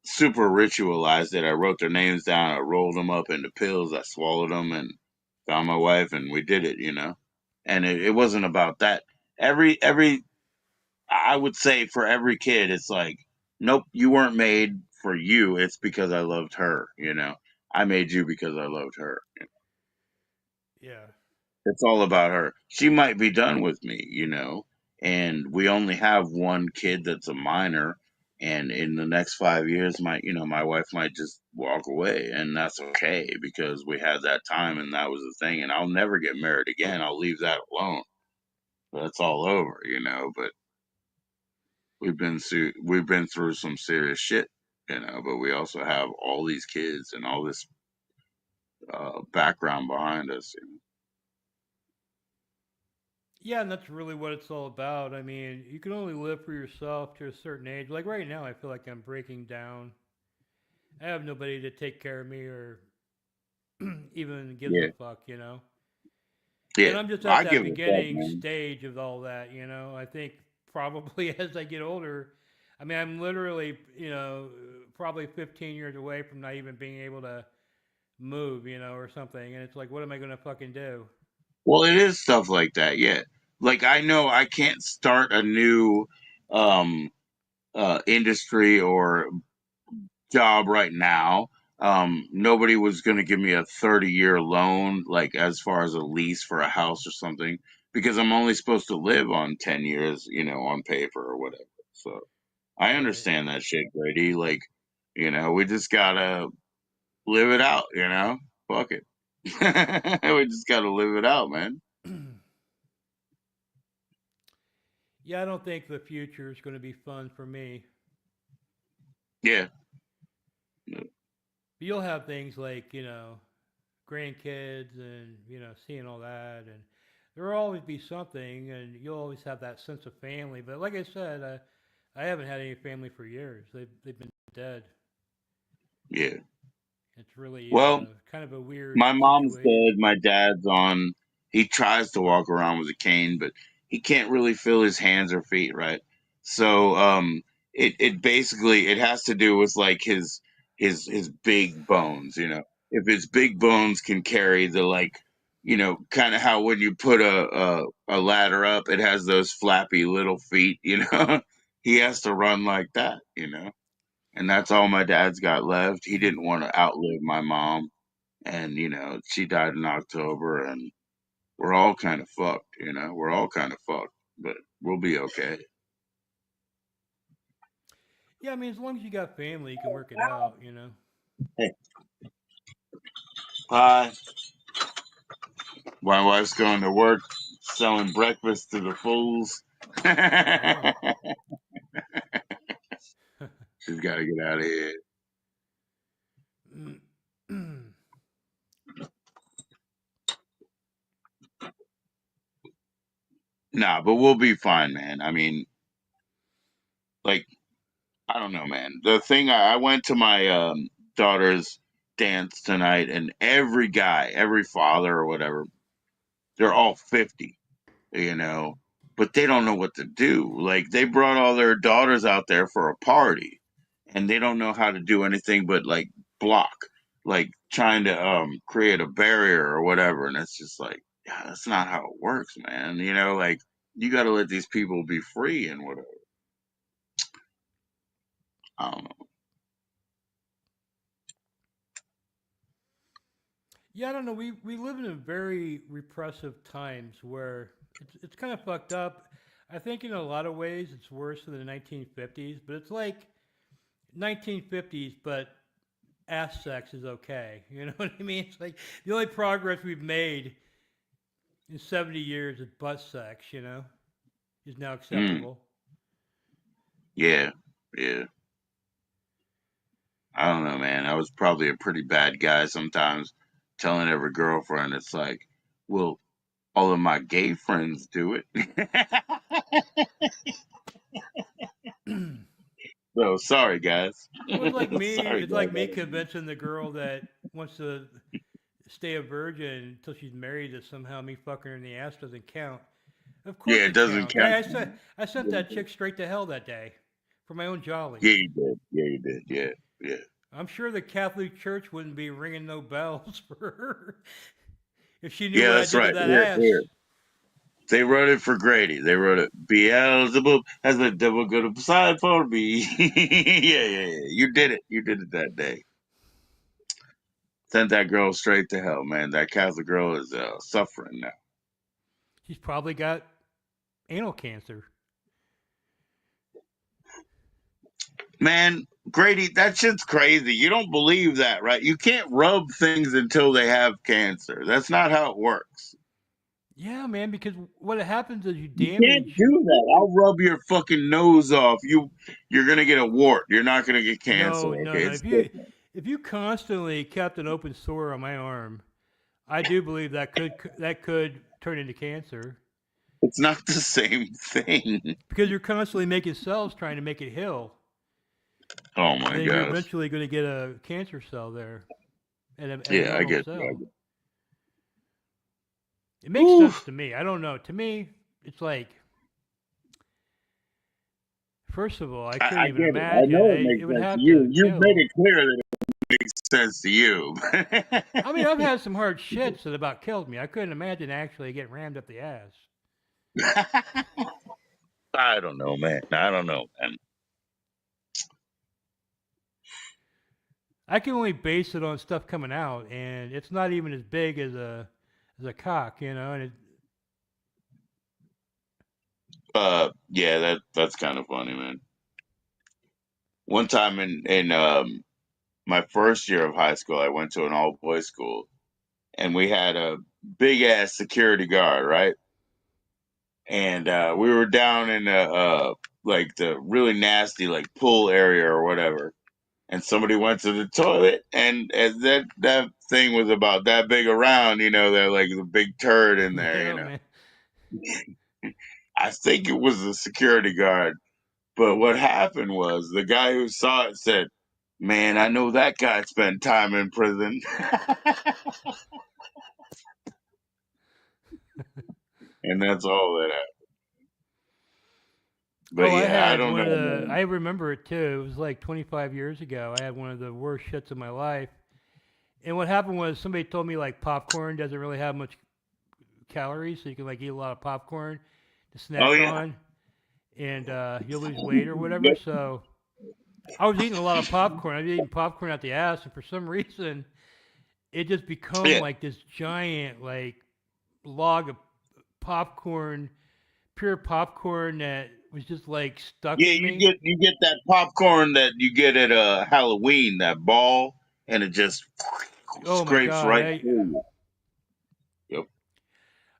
super ritualized it. I wrote their names down. I rolled them up into pills. I swallowed them and found my wife, and we did it. You know, and it wasn't about that. Every I would say for every kid, it's like, nope, you weren't made for you. It's because I loved her. You know, I made you because I loved her. Yeah. It's all about her. She might be done with me, you know, and we only have one kid that's a minor. And in the next 5 years, my wife might just walk away, and that's okay because we had that time, and that was the thing. And I'll never get married again. I'll leave that alone. That's all over, you know. But we've been through some serious shit, you know. But we also have all these kids and all this background behind us. You know? Yeah, and that's really what it's all about. I mean, you can only live for yourself to a certain age. Like right now, I feel like I'm breaking down. I have nobody to take care of me or even gives a Yeah, fuck, you know. yeah. And I'm just at I that give a fuck, beginning man. stage of all that, you know. I think probably as I get older, I mean, I'm literally, you know, probably 15 years away from not even being able to move, you know, or something. And it's like, what am I going to fucking do? Well, it is stuff like that. Yeah, like I know I can't start a new um industry or job right now. Nobody was going to give me a 30-year loan, like as far as a lease for a house or something, because I'm only supposed to live on 10 years, on paper or whatever. So I Right. understand that shit, Grady. Like, we just gotta live it out, Fuck it. We just gotta live it out, man. Yeah, I don't think the future is going to be fun for me. Yeah. But you'll have things like, you know, grandkids and, you know, seeing all that. And there will always be something, and you'll always have that sense of family. But like I said, I haven't had any family for years. They've been dead. Yeah. It's really Well, kind of a weird my mom's situation. dead. My dad's on. He tries to walk around with a cane, but he can't really feel his hands or feet right. So, it basically it has to do with like his big bones. If his big bones can carry the like, kind of how when you put a ladder up, it has those flappy little feet. He has to run like that. And that's all my dad's got left. He didn't want to outlive my mom, and she died in October, and we're all kind of fucked. We're all kind of fucked, but we'll be okay. Yeah, I mean, as long as you got family, you can work it out, you know. Hey, hi. My wife's going to work selling breakfast to the fools. Oh. She's got to get out of here. Nah, but we'll be fine, man. I mean, like, I don't know, man. The thing I went to my daughter's dance tonight, and every guy, every father or whatever, they're all 50, but they don't know what to do. Like, they brought all their daughters out there for a party, and they don't know how to do anything but like block, like trying to create a barrier or whatever. And it's just like, yeah, that's not how it works, man. Like, you got to let these people be free and whatever. I don't know. Yeah, I don't know. We live in very repressive times where it's kind of fucked up. I think in a lot of ways it's worse than the 1950s, but it's like 1950s, but ass sex is okay. You know what I mean? It's like the only progress we've made in 70 years is butt sex, you know, is now Mm, acceptable. yeah, yeah. I don't know, man. I was probably a pretty bad guy sometimes, telling every girlfriend, it's like, well, all of my gay friends do it. So sorry, guys. Well, Sorry, it's like guys. me convincing the girl that wants to stay a virgin until she's married that somehow me fucking her in the ass doesn't count. Of Yeah, course it it doesn't counts. count. I sent that chick straight to hell that day for my own Yeah, jollies. you did. Yeah, you did. Yeah, yeah. I'm sure the Catholic Church wouldn't be ringing no bells for her if she knew Yeah, what I that's did to right. that Here, ass. here. They wrote it for Grady. They wrote it. Beelzebub has the devil go to side for me. Yeah, yeah, yeah. You did it. You did it that day. Sent that girl straight to hell, man. That Catholic girl is suffering now. She's probably got anal cancer. Man, Grady, that shit's crazy. You don't believe that, right? You can't rub things until they have cancer. That's not how it works. Yeah, man, because what happens is you You can't damage. do that. I'll rub your fucking nose off. You're gonna get a wart. You're not gonna get cancer. No, no, Okay, no. it's different. If you constantly kept an open sore on my arm, I do believe that could turn into cancer It's not the same thing. because you're constantly making cells trying to make it heal. Oh and my then you're gosh. eventually going to get a cancer cell there, an Yeah, I abnormal get you. cell. It makes Whew. sense to me. I don't know. To me, it's like, first of all, I couldn't I even get it. I imagine. know it makes It would sense to have you. to You've made kill. it clear that it makes sense to you. I mean, I've had some hard shits that about killed me. I couldn't imagine actually getting rammed up the ass. I don't know, man. I don't know, man. I can only base it on stuff coming out, and it's not even as big as a cock, you know. And it, Yeah, that's kind of funny, man. One time in my first year of high school, I went to an all boys school, and we had a big ass security guard, right? And we were down in like the really nasty like pool area or whatever, and somebody went to the toilet, and that thing was about that big around, that like the big turd in there, yeah, man. I think it was the security guard, but what happened was the guy who saw it said, "Man, I know that guy spent time in prison," and that's all that happened. But Oh, I yeah, I had don't one know, of the. man. I remember it too. It was like 25 years ago. I had one of the worst shits of my life. And what happened was somebody told me like popcorn doesn't really have much calories, so you can like eat a lot of popcorn to Oh snack yeah, on, and you'll lose weight or whatever. So I was eating a lot of popcorn. I was eating popcorn out the ass, and for some reason, it just become yeah. like this giant like log of popcorn, pure popcorn that was just like stuck Yeah, in you me. get that popcorn that you get at Halloween, that ball, and it just Oh my scrapes god! right through you. Yep.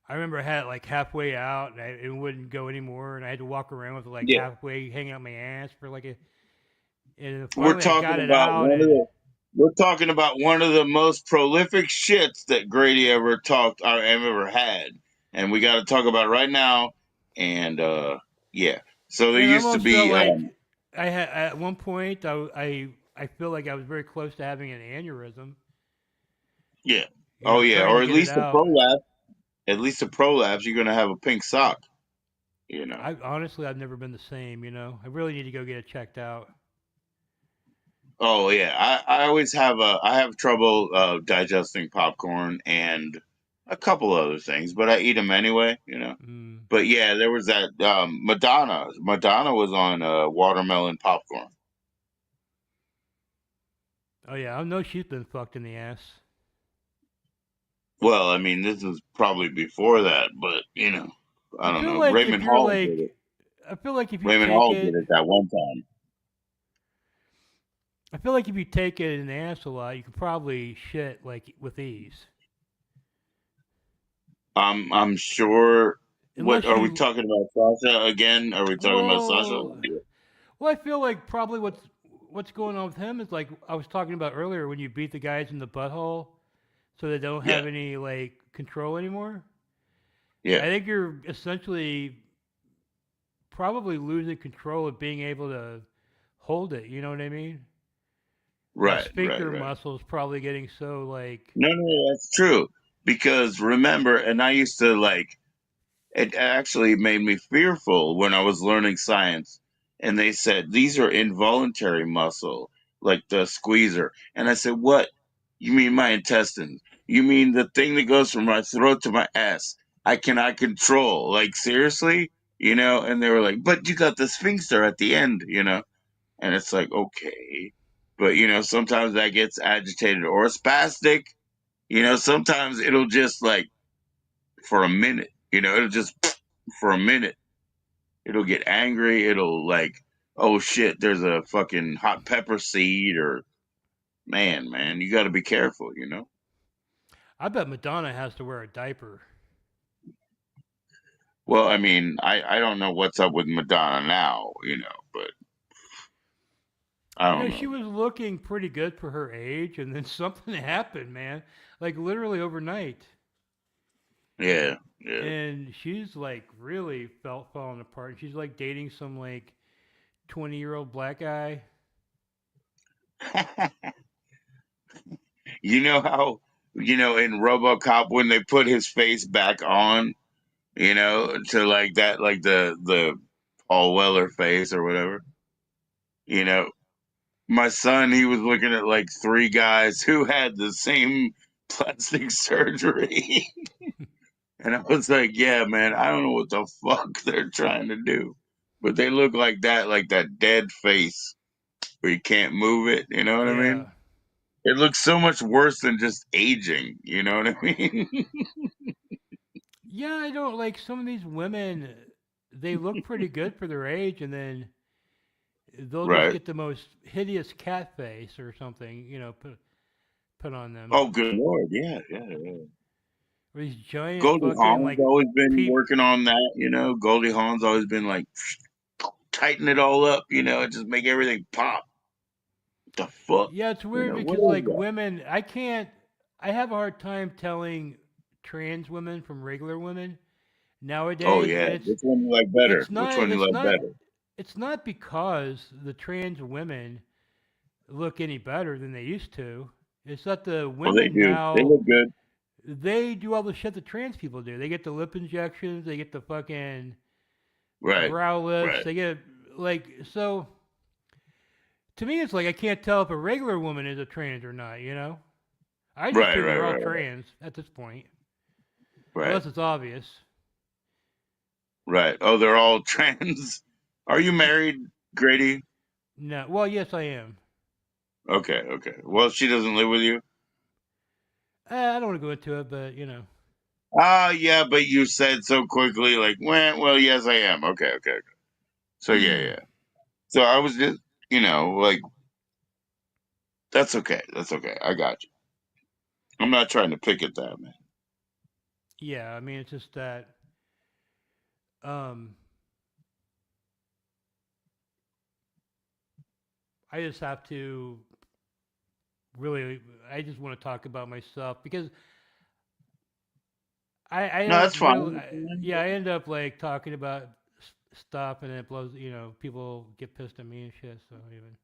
I remember I had it like halfway out, and it wouldn't go anymore, and I had to walk around with it like Yeah, halfway hanging out my ass for like a. And then we're finally, I talking got it about out, and one of the most prolific shits that Grady ever talked or ever had, and we got to talk about it right now. And yeah, so there and I used to almost felt be like I had at one point I feel like I was very close to having an aneurysm. yeah, You oh know, yeah, trying or to get it out. at least a prolapse, you're gonna have a pink sock. You know. I honestly I've never been the same. You know, I really need to go get it checked out. Oh yeah, I always have I have trouble digesting popcorn and a couple other things, but I eat them anyway. Mm. But yeah, there was that Madonna. Madonna was on watermelon popcorn. Oh yeah, I know she's been fucked in the ass. Well, I mean, this was probably before that, but I I don't feel know. like if you're like, I feel like if you Raymond take Hall did it, it that one time. I feel like if you take it in the ass a lot, you could probably shit like with ease. I'm sure. What Unless are we you, talking about, Sasha again? Are we talking about Sasha? well, well, I feel like probably what's going on with him is like I was talking about earlier when you beat the guys in the butthole, so they don't Yeah, have any like control anymore. yeah, I think you're essentially probably losing control of being able to hold it. You know what I mean? That right, right, sphincter right. muscle is probably getting so like. No, no, that's true. Because remember, and I used to like, it actually made me fearful when I was learning science. And they said, these are involuntary muscle, like the squeezer. And I said, what? You mean my intestines? You mean the thing that goes from my throat to my ass? I cannot control. Like, seriously? And they were like, but you got the sphincter at the end. And it's like, okay. But, sometimes that gets agitated or spastic. Sometimes it'll just like for a minute, it'll just for a minute. It'll get angry. It'll like, oh shit, there's a fucking hot pepper seed or man, you got to be careful. I bet Madonna has to wear a diaper. Well, I mean, I don't know what's up with Madonna now, but I You don't know, know. she was looking pretty good for her age, and then something happened, man. Like literally overnight. Yeah, yeah. And she's like really felt falling apart. She's like dating some like 20-year-old black guy. You know how in RoboCop when they put his face back on, to like that, like the Paul Weller face or whatever. You know, my son, he was looking at like three guys who had the same plastic surgery, and I was like, "Yeah, man, I don't know what the fuck they're trying to do, but they look like that dead face where you can't move it." You know what I Yeah. mean? It looks so much worse than just aging. You know what I mean? Yeah, I don't like some of these women. They look pretty good for their age, and then they'll just Right. get the most hideous cat face or something, put on them. Oh, good lord, yeah, yeah, yeah. Or these giant Goldie fucking Hawn's like always been peep. working on that. Goldie Hawn's always been like tighten it all up. And just make everything pop. What the fuck? Yeah, it's weird What because is like that? women, I can't. I have a hard time telling trans women from regular women Oh nowadays, yeah, and which one you like better? it's Which not one you it's like not better? it's not because the trans women look any better than they used to. It's that the Well, they women do. They now look good. they do all the shit that trans people do. They get the lip injections, they get the fucking Right, brow lifts, right, they get like so. To me, it's like I can't tell if a regular woman is a trans or not. I just right, assume right, they're all right, trans at this point, right, unless it's obvious. right. Oh, they're all trans. Are you married, Grady? No, well, yes, I am. Okay, okay. Well, she doesn't live with you. I don't want to go into it, but Ah, yeah, but you said so quickly, like, well, yes, I am. Okay, okay, okay. So yeah, yeah. So I was just, like, that's okay. That's okay. I got you. I'm not trying to pick at that, man. yeah. I mean, it's just that um, I just have to really. I just want to talk about myself because I No, end up that's really, fine. That's fine. yeah, I end up like talking about stuff, and it blows. People get pissed at me and shit. So even.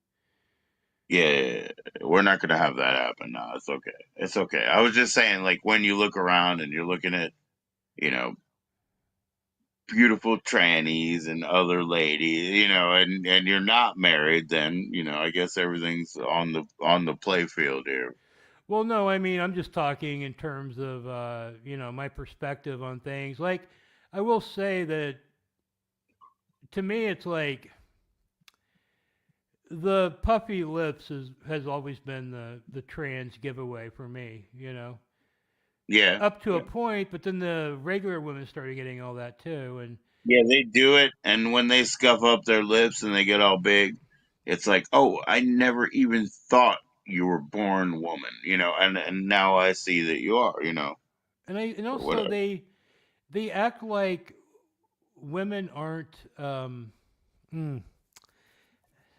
Yeah, yeah, yeah. We're not gonna have that happen. No, it's okay. It's okay. I was just saying, like, when you look around and you're looking at, you know, beautiful trannies and other ladies, and you're not married, then I guess everything's on the play field here. Well, no, I mean, I'm just talking in terms of, my perspective on things. Like, I will say that to me, it's like the puffy lips has always been the trans giveaway for me. Yeah, Up to a yeah, point, but then the regular women started getting all that too. And yeah. They do it, and when they scuff up their lips and they get all big, it's like, oh, I never even thought you were born woman, and now I see that you are, and or also whatever. they act like women aren't. Hmm,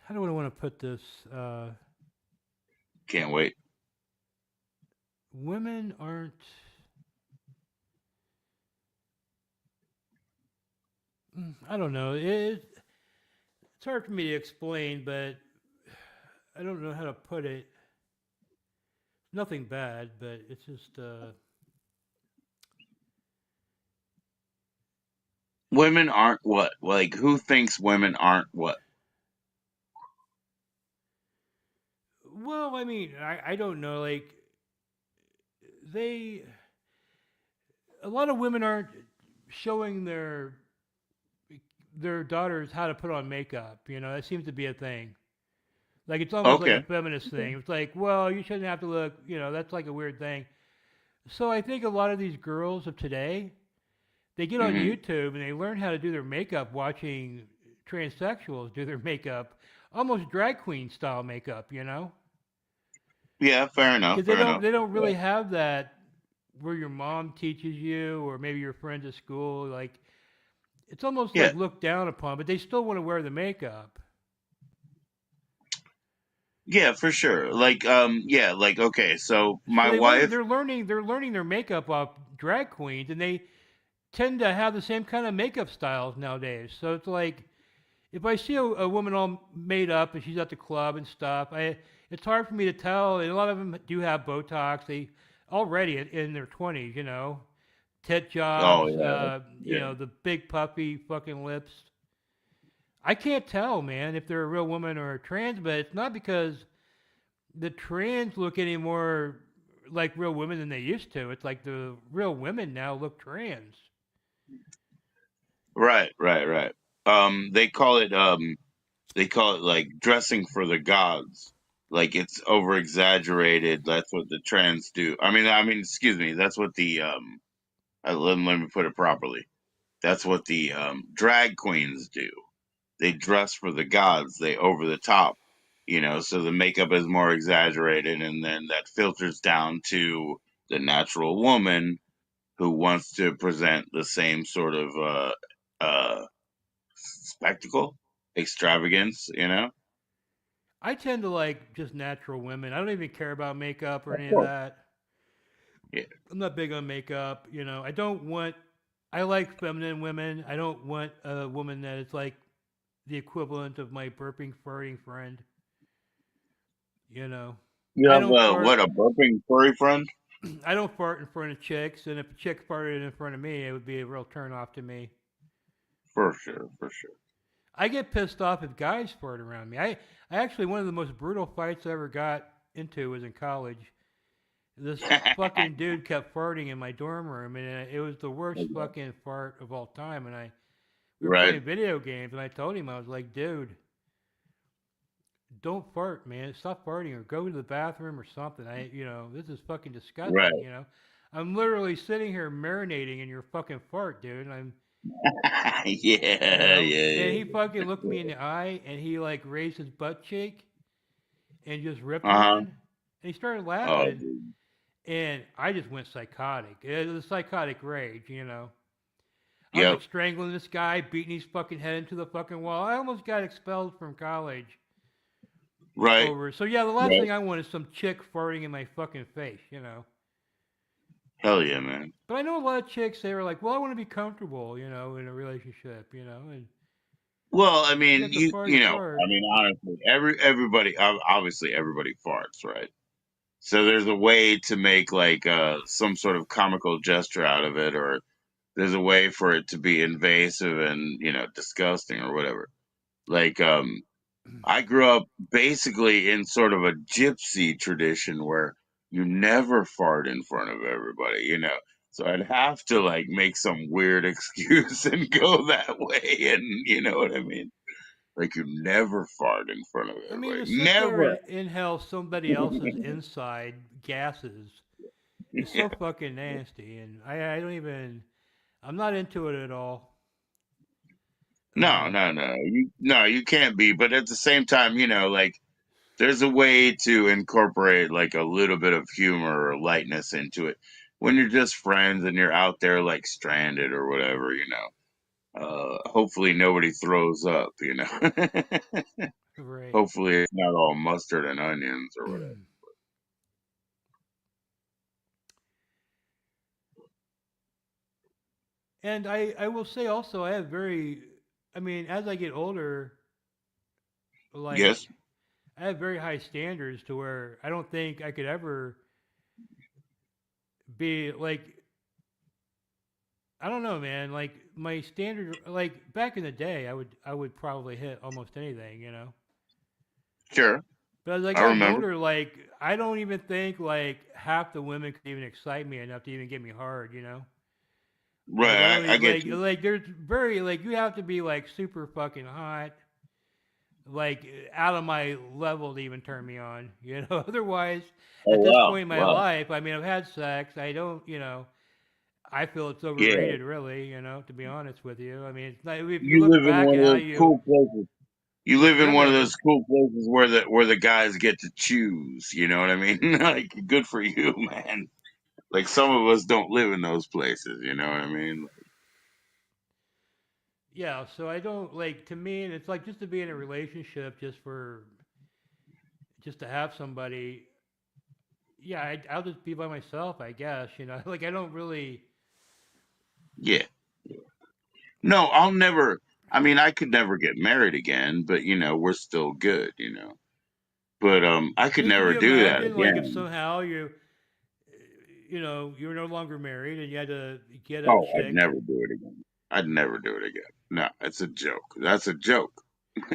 how do I want to put this? Can't wait. Women aren't. I don't know. It's hard for me to explain, but I don't know how to put it. Nothing bad, but it's just Women aren't what? Like, who thinks women aren't what? well, I mean, I don't know. Like they, a lot of women aren't showing their daughters how to put on makeup. That seems to be a thing. Like it's almost like a Okay. feminist thing. It's like, well, you shouldn't have to look. That's like a weird thing. So I think a lot of these girls of today, they get on Hmm. YouTube and they learn how to do their makeup watching transsexuals do their makeup, almost drag queen style makeup. Yeah, fair enough. Because they Fair don't enough. they don't Yeah. really have that where your mom teaches you or maybe your friends at school. Like it's almost Yeah. like looked down upon, but they still want to wear the makeup. Yeah, for sure. Like, yeah, like, okay, so So my they learn wife, they're learning their makeup off drag queens, and they tend to have the same kind of makeup styles nowadays. So it's like if I see a woman all made up and she's at the club and stuff, it's hard for me to tell. And a lot of them do have Botox. They already in their 20s, you know, tit Oh jobs, yeah, the big puffy fucking lips. I can't tell, man, if they're a real woman or a trans, but it's not because the trans look any more like real women than they used to. It's like the real women now look trans. right, right, right. They call it like dressing for the gods. Like it's over exaggerated. That's what the trans do. Excuse me. That's what the let me put it properly. That's what the drag queens do. They dress for the gods. They over the top, so the makeup is more exaggerated, and then that filters down to the natural woman who wants to present the same sort of spectacle, extravagance. I tend to like just natural women. I don't even care about makeup or Of any of course. that. Yeah. I'm not big on makeup. I don't want. I like feminine women. I don't want a woman that is like the equivalent of my burping, farting friend. You know, You I have don't fart. a burping furry friend? I don't fart in front of chicks, and if a chick farted in front of me, it would be a real turn off to me. For sure, for sure. I get pissed off if guys fart around me. I actually one of the most brutal fights I ever got into was in college. This fucking dude kept farting in my dorm room, and it was the worst fucking fart of all time. And we were Right, playing video games, and I told him I was like, dude, don't fart, man. Stop farting, or go to the bathroom or something. This is fucking disgusting. right. I'm literally sitting here marinating in your fucking fart, dude. And Yeah, and yeah, he fucking looked me in the eye, and he like raised his butt cheek and just ripped Uh huh. one, and he started Oh, laughing, dude. and I just went psychotic. It was a psychotic rage. I was Yep. like strangling this guy, beating his fucking head into the fucking wall. I almost got expelled from college Right, over. So yeah, the last right. thing I want is some chick farting in my fucking face. Hell yeah, man. But I know a lot of chicks. They were like, "Well, I want to be comfortable, in a relationship, and Well, you got the farty fart." honestly, everybody, obviously, everybody farts, right? So there's a way to make like some sort of comical gesture out of it, or there's a way for it to be invasive and disgusting or whatever. Like I grew up basically in sort of a gypsy tradition where you never fart in front of everybody. So I'd have to like make some weird excuse and go that way, and you know what I mean? Like you never fart in front of I mean, everybody. to sit there Never. and inhale somebody else's inside gases is so fucking nasty, and I don't even. I'm not into it at all. No, Um, no, no. You can't be, but at the same time, like there's a way to incorporate like a little bit of humor or lightness into it when you're just friends and you're out there like stranded or whatever. Hopefully nobody throws up. right. Hopefully it's not all mustard and onions or whatever. And I will say also, I have very. I mean, as I get older, like Yes. I have very high standards to where I don't think I could ever be like I don't know, man. Like my standard, like back in the day, I would probably hit almost anything. Sure. But as I I gotten remember. older, like I don't even think like half the women could even excite me enough to even get me hard. Like I Right. don't I even get you. like there's very like you have to be like super fucking hot, like out of my level to even turn me on. Otherwise, Oh at this wow. point in my Wow. life, I mean, I've had sex. I don't. I feel it's Yeah. overrated, really. To be honest with you. I mean, it's not, if you You look live in back one at of how those you, cool places. You it's live in one of limited. those cool places where the guys get to choose. You know what I mean? Like, good for you, man. Like some of us don't live in those places. You know what I mean? Yeah, so I don't like to me, and it's like just to be in a relationship, just to have somebody. Yeah, I'll just be by myself, I guess. Like I don't really. Yeah. No, I'll never. I mean, I could never get married again, but we're still good. But I could I mean, can never you do that imagine like if again. somehow you know, you're no longer married and you had to get a Oh, I'd chick, never do it again. I'd never do it again. No, it's a joke. That's a joke.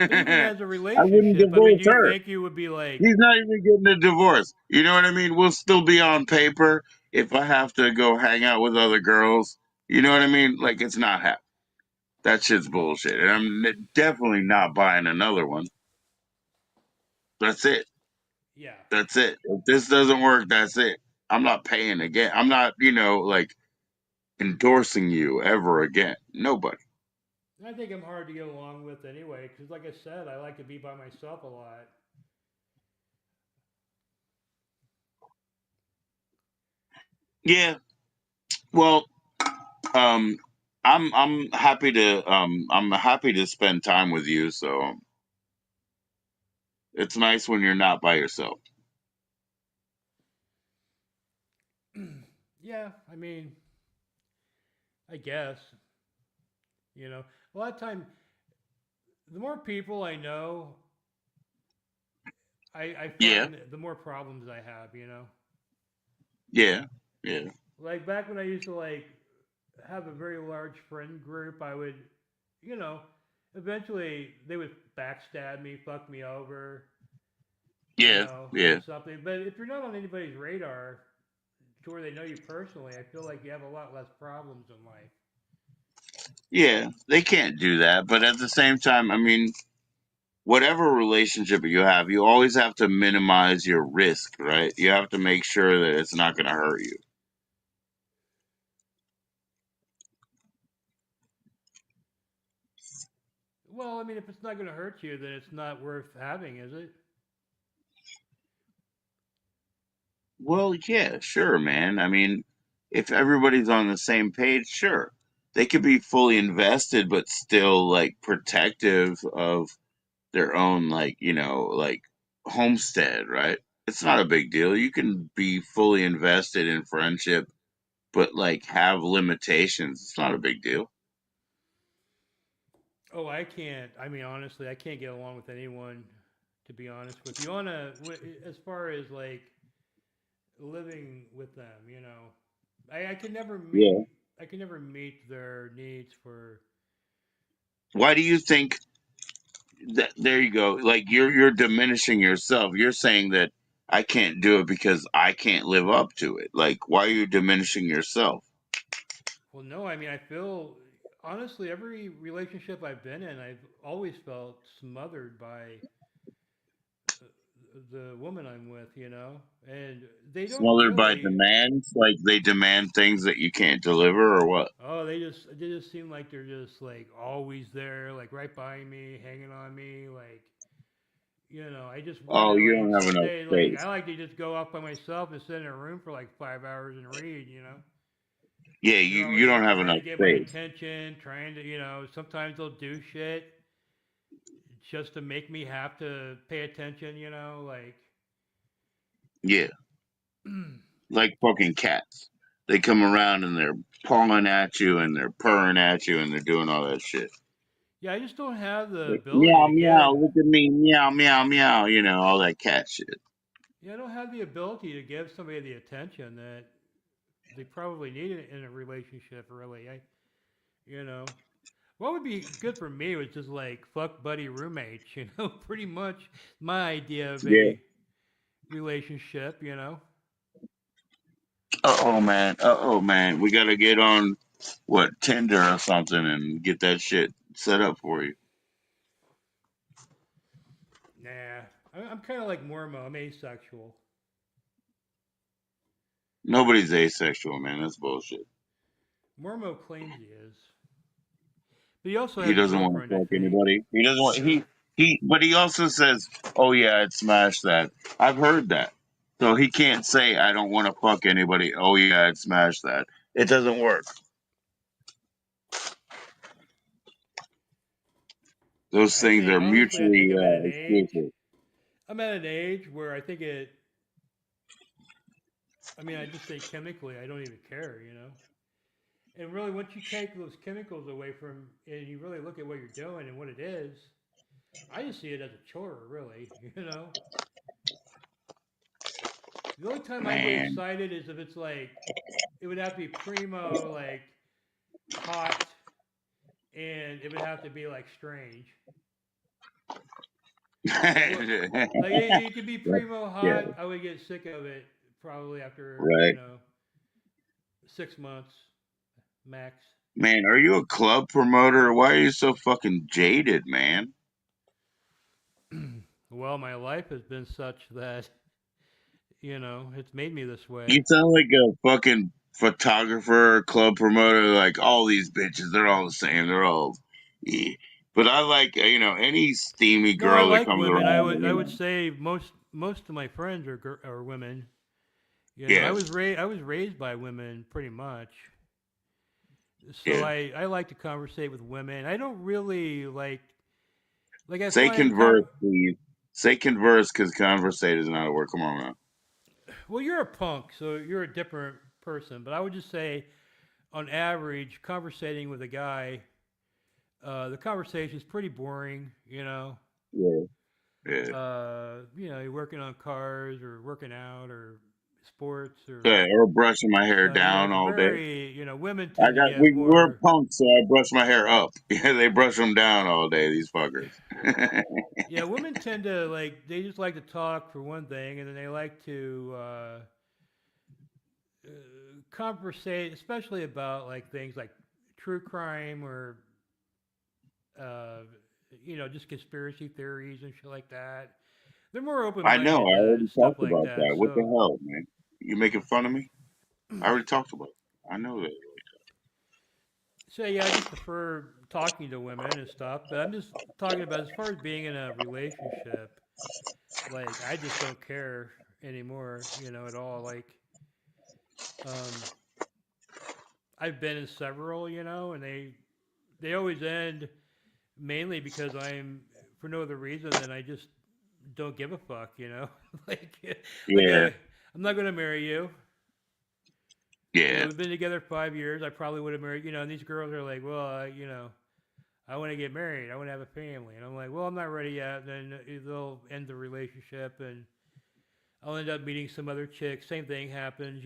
but even I as a wouldn't relationship, I mean, divorce do you her. think you would be like, He's not even getting a divorce. You know what I mean? We'll still be on paper if I have to go hang out with other girls. You know what I mean? Like it's not happening. That shit's bullshit. And definitely not buying another one. That's it. yeah, That's it. If this doesn't work, that's it. I'm not paying again. I'm not, like endorsing you ever again. Nobody. I think I'm hard to get along with anyway, because like I said, I like to be by myself a lot. Yeah. Well, um, I'm happy to spend time with you. So it's nice when you're not by yourself. Yeah, I mean, I guess, you know, a lot of time, the more people I know, I Yeah. find the more problems I have, you know. Yeah. Yeah. Like back when I used to like have a very large friend group, I would, you know, eventually they would backstab me, fuck me over, you Yeah. know, or Yeah. something. But if you're not on anybody's radar to where they know you personally, I feel like you have a lot less problems in life. Yeah. They can't do that, but at the same time, I mean, whatever relationship you have, you always have to minimize your risk, right? You have to make sure that it's not going to hurt you. Well, I mean, if it's not going to hurt you, then it's not worth having, is it? Well, yeah, sure, man. I mean, if everybody's on the same page, sure. They could be fully invested, but still like protective of their own, like, like homestead, right? It's not a big deal. You can be fully invested in friendship, but like have limitations. It's not a big deal. Oh, I can't. I mean, honestly, I can't get along with anyone. To be honest with you, on a as far as like living with them, you know, I can never Yeah. meet. I can never meet their needs for. Why do you think that? There you go. Like you're diminishing yourself. You're saying that I can't do it because I can't live up to it. Like why are you diminishing yourself? Well, no, I mean, I feel honestly every relationship I've been in, I've always felt smothered by uh, the woman I'm with, you know, and they don't Smothered by really. demands, like they demand things that you can't deliver, or what? Oh, they just seem like they're just like always there, like right by me, hanging on me, like you know. I just want Oh, to you like don't have enough stay. Like I space. like to just go off by myself and sit in a room for like 5 hours and read, you know. Yeah, They're you always don't like have trying to enough get my space. attention, trying to, you know. Sometimes they'll do shit just to make me have to pay attention, you know. Like, Yeah, like fucking cats. They come around and they're pawing at you and they're purring at you and they're doing all that shit. yeah, I just don't have the Like ability meow to meow, give. look at me, meow meow meow. All that cat shit. Yeah, I don't have the ability to give somebody the attention that they probably need in a relationship. Really, you know, what would be good for me was just like fuck buddy roommates, you know, pretty much my idea of Yeah. a relationship, you know. Oh man. Oh man. We gotta get on what Tinder or something and get that shit set up for you. Nah, I'm kind of like Mormo. I'm asexual. Nobody's asexual, man. That's bullshit. Mormo claims he is, but he also He has a doesn't want to girlfriend, I fuck think. anybody. He doesn't want but he also says, "Oh yeah, I'd smash that." I've heard that. So he can't say I don't want to fuck anybody. Oh yeah, I'd smash that. It doesn't work. Those I things think are honestly, I think mutually I'm at an age. exclusive. I'm at an age where I think it. I mean, I just say chemically, I don't even care, you know. And really, once you take those chemicals away from, and you really look at what you're doing and what it is, I just see it as a chore, really, you know. The only time I get Man. excited is if it's like it would have to be primo, like hot, and it would have to be like strange. Like what? Like it could be primo Yeah, hot. I would get sick of it probably after right. 6 months max. Man, are you a club promoter? Why are you so fucking jaded, man? Well, my life has been such that it's made me this way. You sound like a fucking photographer, club promoter. Like all these bitches, they're all the same. They're all, yeah. But I like any steamy No, I girl that like comes women. I around. would I would say most of my friends are women. I Yeah, was raised by women pretty much. So yeah. I like to conversate with women. I don't really like I Say find converse, please. Say converse, because conversate is not a word. Come on, man. well, you're a punk, so you're a different person. But I would just say, on average, conversating with a guy, the conversation is pretty boring. Yeah, yeah. You're working on cars or working out or sports or Yeah, or brushing my hair so. down It's all day. very women I tend to got get we're more. punks, so I brush my hair up. Yeah, they brush them down all day. These fuckers. Yeah, women tend to they just like to talk for one thing, and then they like to uh, conversate, especially about like things like true crime or uh, just conspiracy theories and shit like that. They're more open I know. minded I to already stuff talked like about that. that. What the So, hell, man? You making fun of me? I already talked about it. I know that. so yeah, I just prefer talking to women and stuff. But I'm just talking about as far as being in a relationship. Like I just don't care anymore, at all. Like um, I've been in several, and they always end mainly because I'm for no other reason than I just don't give a fuck, like like Yeah, I'm not gonna marry you. yeah. We've been together 5 years. I probably would have married, and these girls are like, well, I want to get married. I want to have a family, and I'm like, well, I'm not ready yet. Then they'll end the relationship, and I'll end up meeting some other chick. Same thing happens.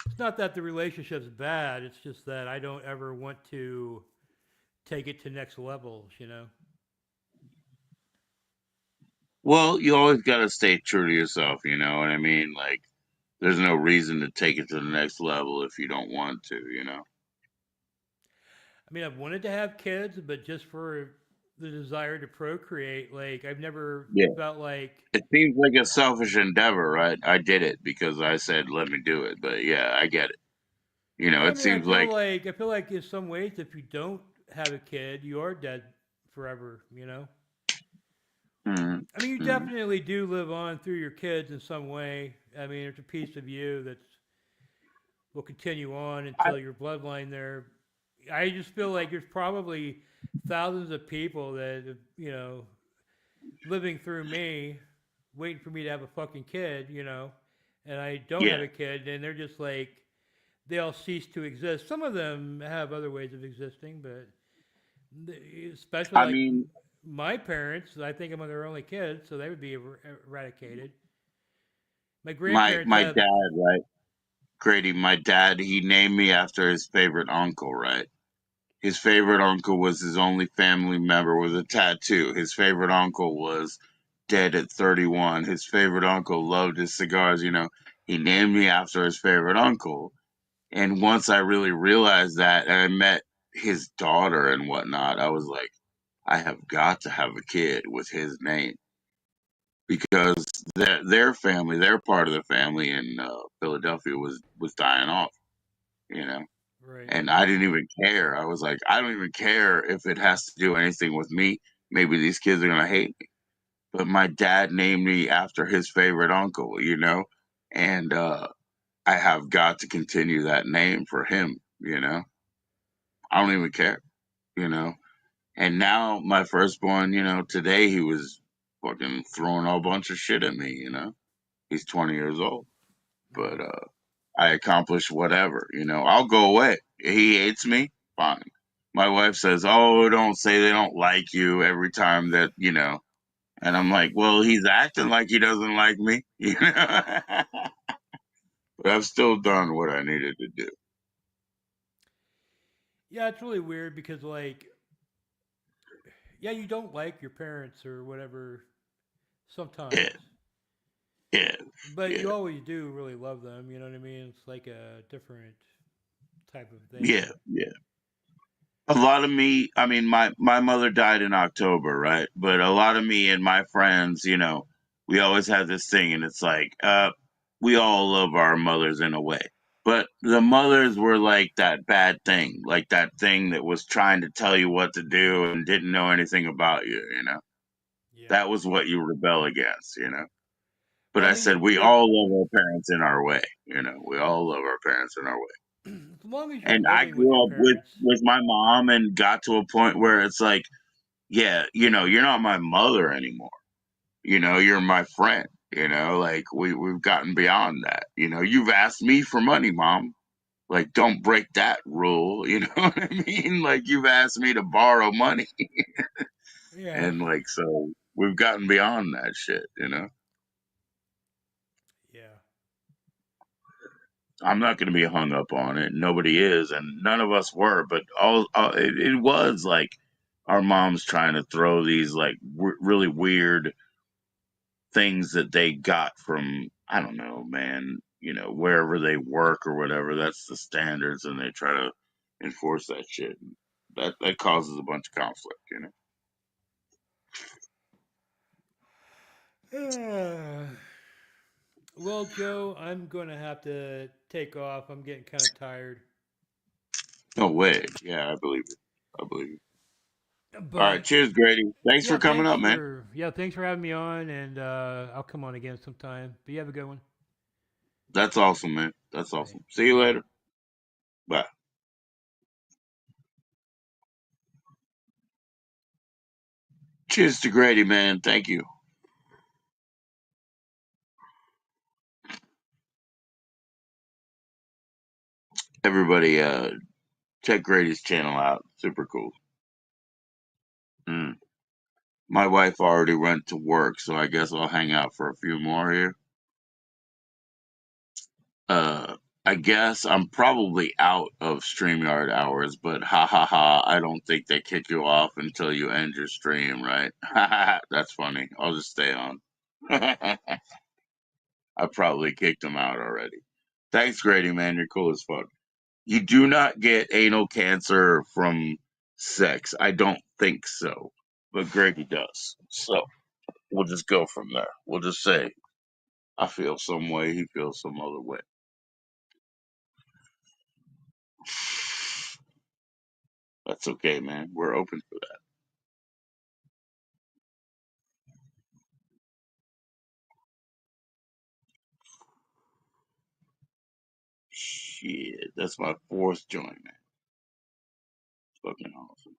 It's not that the relationship's bad. It's just that I don't ever want to take it to next levels. Well, you always got to stay true to yourself. You know what I mean? Like, there's no reason to take it to the next level if you don't want to. I mean, I've wanted to have kids, but just for the desire to procreate, like I've never Yeah. felt like. It seems like a selfish endeavor, right? I did it because I said, "Let me do it." But yeah, I get it. Yeah, I It mean, seems like. I feel like in some ways, if you don't have a kid, you are dead forever. Mm, I mean, you mm. definitely do live on through your kids in some way. I mean, it's a piece of you that will continue on I, until your bloodline there. I just feel like there's probably thousands of people that living through me, waiting for me to have a fucking kid, and I don't have yeah. a kid, and they're just like they all cease to exist. Some of them have other ways of existing, but especially I like mean, my parents, I think I'm their only kids, so they would be eradicated. My grandparents my have. dad, right? Grady, my dad, he named me after his favorite uncle, right? His favorite uncle was his only family member with a tattoo. His favorite uncle was dead at 31. His favorite uncle loved his cigars. He named me after his favorite uncle. And once I really realized that and I met his daughter and whatnot, I was like, I have got to have a kid with his name because their family, their part of the family in Philadelphia was dying off, you know. Right. And I didn't even care. I was like, I don't even care if it has to do anything with me. Maybe these kids are gonna hate me. But my dad named me after his favorite uncle, and I have got to continue that name for him. I don't even care. And now my firstborn, today he was fucking throwing a bunch of shit at me. He's 20 years old. But Right. I accomplished whatever. I'll go away. He hates me. fine. My wife says, "Oh, don't say they don't like you every time that you know." And I'm like, "Well, he's acting like he doesn't like me, you know." But I've still done what I needed to do. Yeah, it's really weird because like, yeah, you don't like your parents or whatever Yeah, sometimes, yeah, but yeah, you always do really love them. You know what I mean? It's like a different type of yeah, thing. yeah. A lot of me, I mean, my mother died in October, right? But a lot of me and my friends, you know, we always have this thing, and it's like, we all love our mothers in a way. But the mothers were like that bad thing, like that thing that was trying to tell you what to do and didn't know anything about you, you know? Yeah. That was what you rebel against, you know? But Well, I I mean, said, we there's all love our parents in our way, you know? We all love our parents in our way. as long as you're And I living with your grew up parents. with my mom and got to a point where it's like, yeah, you know, you're not my mother anymore. You know, you're my friend. You know, like we've gotten beyond that. You know, you've asked me for money, mom. Like, don't break that rule. You know what I mean? Like, you've asked me to borrow money, Yeah. and like, so we've gotten beyond that shit. You know, Yeah. I'm not going to be hung up on it. Nobody is, and none of us were. But it was like our moms trying to throw these like really weird things that they got from I don't know, man, you know, wherever they work or whatever. That's the standards, and they try to enforce that shit. That causes a bunch of conflict, you know. Well, Joe, I'm going to have to take off. I'm getting kind of tired. No way. Yeah, I believe it. I believe it. All right, But cheers, Grady. Thanks for yeah, coming up, man. thanks for having me on, and I'll come on again sometime. But you have a good one. That's awesome, man. That's All right, awesome. See bye you bye. later. Bye. Cheers to Grady, man. Thank you. Everybody, check Grady's channel out. Super cool. Mm. My wife already went to work, so I guess I'll hang out for a few more here. Uh, I guess I'm probably out of StreamYard hours, but ha ha ha, I don't think they kick you off until you end your stream, right? That's funny. I'll just stay on. I probably kicked them out already. Thanks, Grady, man. You're cool as fuck. You do not get anal cancer from sex. I don't think so. But Grady does. So we'll just go from there. We'll just say, I feel some way, he feels some other way. That's okay, man. We're open for that. Shit, that's my fourth joint, man. It's fucking awesome.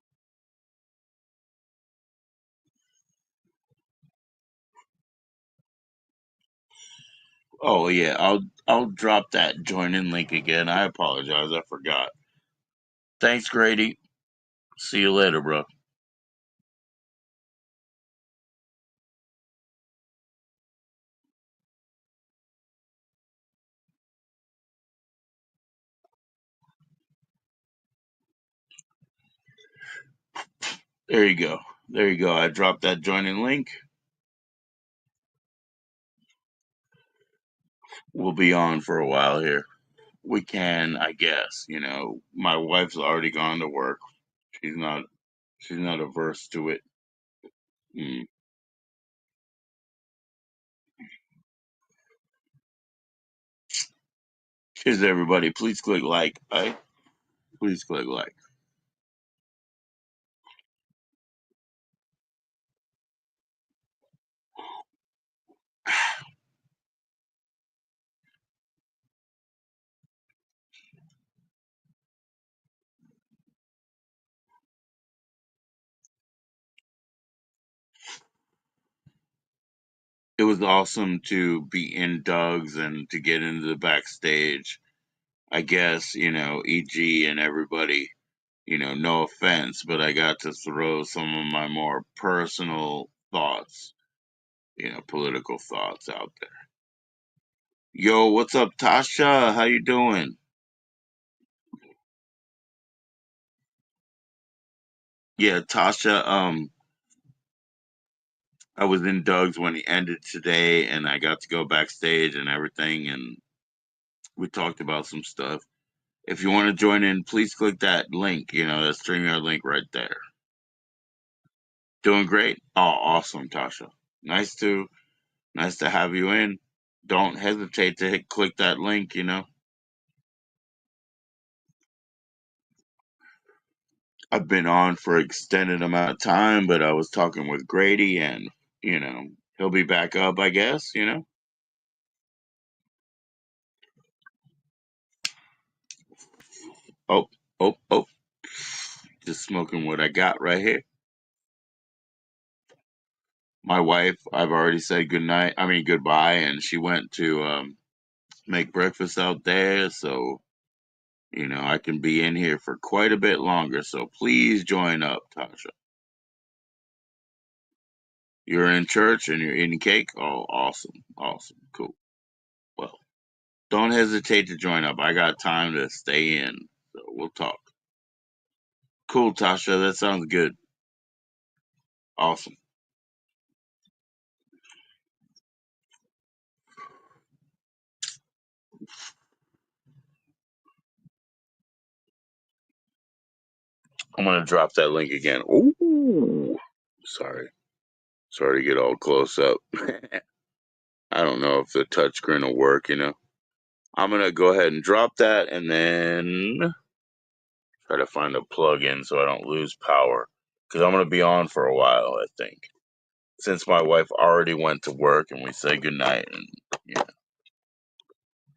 Oh yeah, I'll drop that join in link again. I apologize, I forgot. Thanks, Grady. See you later, bro. There you go. There you go. I dropped that join in link. We'll be on for a while here. We can, I guess. You know, my wife's already gone to work. She's not. She's not averse to it. Mm. Cheers, everybody. Please click like. Right? Please click like. It was awesome to be in Doug's and to get into the backstage. I guess, you know, EG and everybody, no offense, but I got to throw some of my more personal thoughts, political thoughts out there. Yo, what's up, Tasha? How you doing? Yeah, Tasha, I was in Doug's when he ended today, and I got to go backstage and everything, and we talked about some stuff. If you want to join in, please click that link, that StreamYard link right there. Doing great? Oh, awesome, Tasha. Nice to have you in. Don't hesitate to click that link. I've been on for extended amount of time, but I was talking with Grady, and he'll be back up, I guess. Oh, oh, oh. Just smoking what I got right here. My wife, I've already said goodbye, and she went to make breakfast out there, so I can be in here for quite a bit longer. So please join up, Tasha. You're in church and you're eating cake? Oh, awesome. Awesome. Cool. Well, don't hesitate to join up. I got time to stay in, so we'll talk. Cool, Tasha. That sounds good. Awesome. I'm going to drop that link again. Ooh. Sorry. Sorry to get all close up. I don't know if the touchscreen will work. I'm going to go ahead and drop that and then try to find a plug-in so I don't lose power. Because I'm going to be on for a while, I think. Since my wife already went to work and we said goodnight, and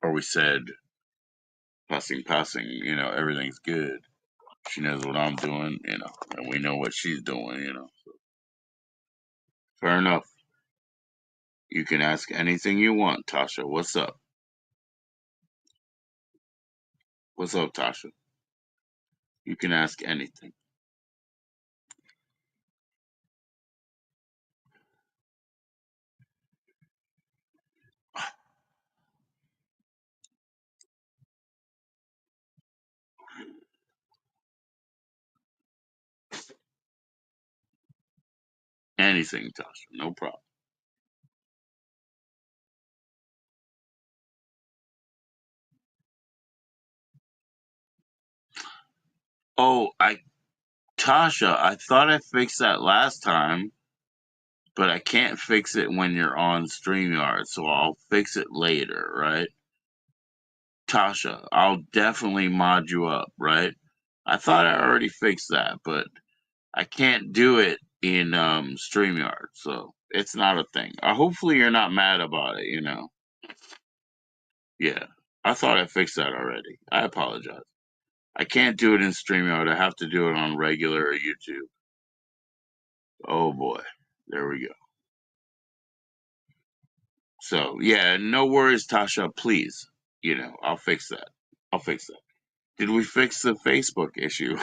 or we said passing, everything's good. She knows what I'm doing, and we know what she's doing. So, fair enough. You can ask anything you want, Tasha. What's up? What's up, Tasha? You can ask anything. Anything, Tasha. No problem. Oh, Tasha, I thought I fixed that last time, but I can't fix it when you're on StreamYard, so I'll fix it later, right? Tasha, I'll definitely mod you up, right? I thought I already fixed that, but I can't do it in StreamYard, so it's not a thing. Hopefully you're not mad about it. Yeah. I thought I fixed that already. I apologize. I can't do it in StreamYard. I have to do it on regular or YouTube. Oh boy. There we go. So yeah, no worries, Tasha, please. I'll fix that. I'll fix that. Did we fix the Facebook issue?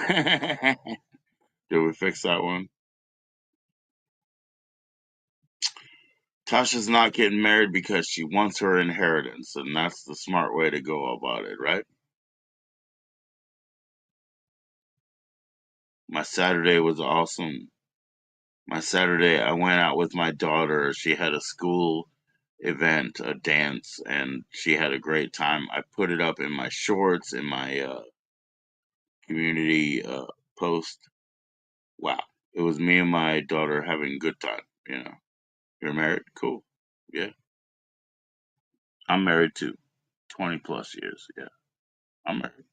Did we fix that one? Tasha's not getting married because she wants her inheritance, and that's the smart way to go about it, right? My Saturday was awesome. My Saturday, I went out with my daughter. She had a school event, a dance, and she had a great time. I put it up in my shorts, in my community post. Wow. It was me and my daughter having a good time. You're married? Cool. Yeah. I'm married too. 20 plus years. Yeah. I'm married.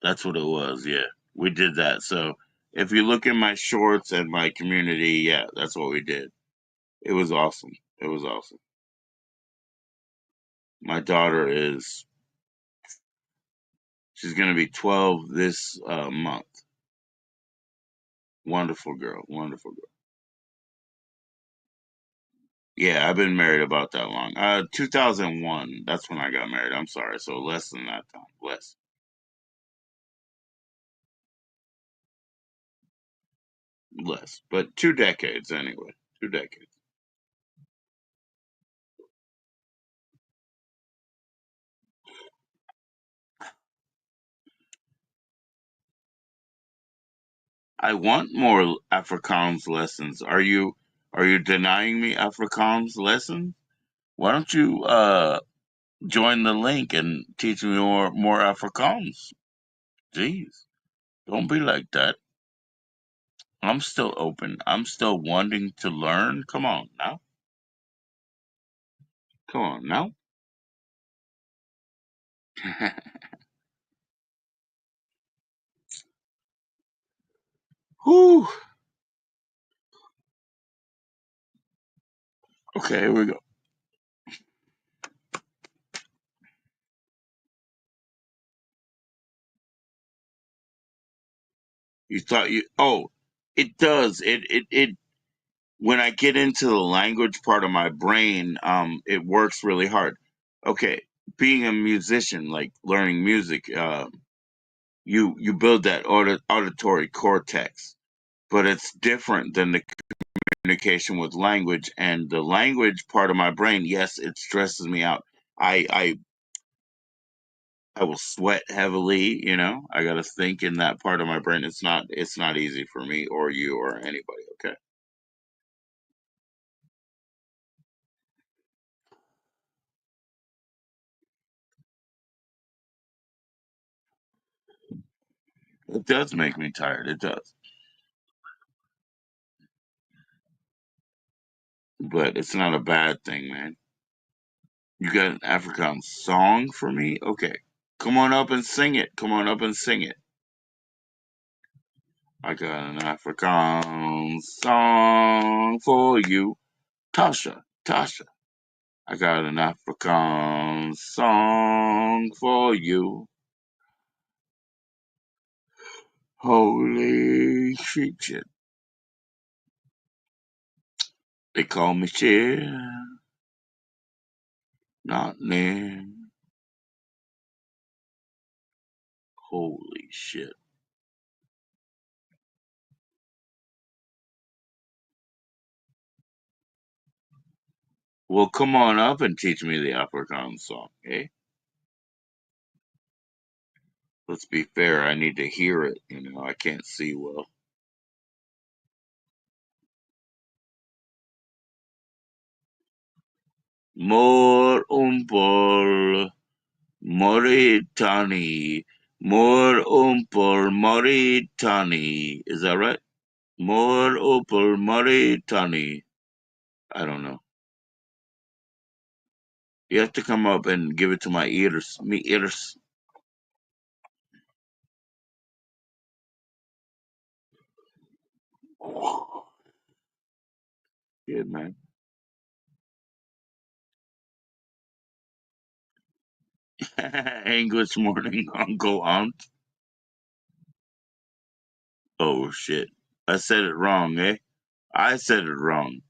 That's what it was. Yeah. We did that. So if you look in my shorts and my community, yeah, that's what we did. It was awesome. It was awesome. My daughter she's going to be 12 this month. Wonderful girl. Wonderful girl. Yeah, I've been married about that long. 2001. That's when I got married. I'm sorry. So less than that time. Less. But 2 decades anyway. 2 decades. I want more Afrikaans lessons. Are you denying me Afrikaans lessons? Why don't you join the link and teach me more Afrikaans? Jeez, don't be like that. I'm still open. I'm still wanting to learn. Come on now. Come on now. Whew. Okay, here we go. You thought you oh, it does. It when I get into the language part of my brain, it works really hard. Okay, being a musician, like learning music, you build that auditory cortex, but it's different than the communication with language. And the language part of my brain, yes, it stresses me out. I will sweat heavily. I got to think in that part of my brain. It's not easy for me or you or anybody. Okay, it does make me tired. It does, but it's not a bad thing, man. You got an African song for me? Okay, come on up and sing it. Come on up and sing it. I got an African song for you, Tasha. Tasha. I got an African song for you. Holy shit. They call me shit, not name. Holy shit. Well, come on up and teach me the African song, eh? Let's be fair. I need to hear it. I can't see well. More umpol Moritani. More umpol Moritani. Is that right? More umpol Moritani. I don't know. You have to come up and give it to my ears. Me ears. Yeah, man. English morning, Uncle Aunt. Oh shit. I said it wrong, eh? I said it wrong.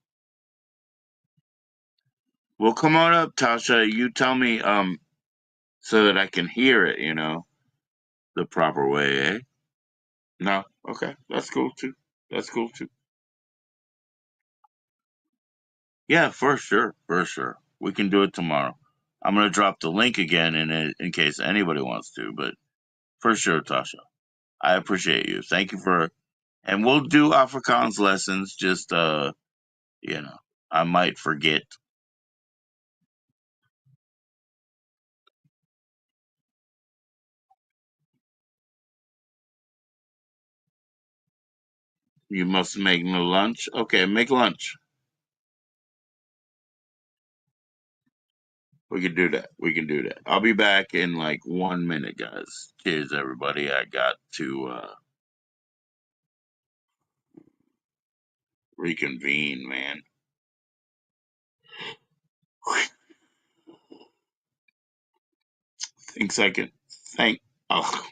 Well, come on up, Tasha. You tell me, so that I can hear it, the proper way, eh? No? Okay. That's cool too. That's cool too. Yeah, for sure. For sure. We can do it tomorrow. I'm gonna drop the link again in case anybody wants to, but for sure, Tasha. I appreciate you. Thank you and we'll do Afrikaans lessons, just you know, I might forget. You must make me lunch. Okay, make lunch. We can do that. We can do that. I'll be back in like 1 minute, guys. Cheers, everybody. I got to reconvene, man. Thinks I can thank oh,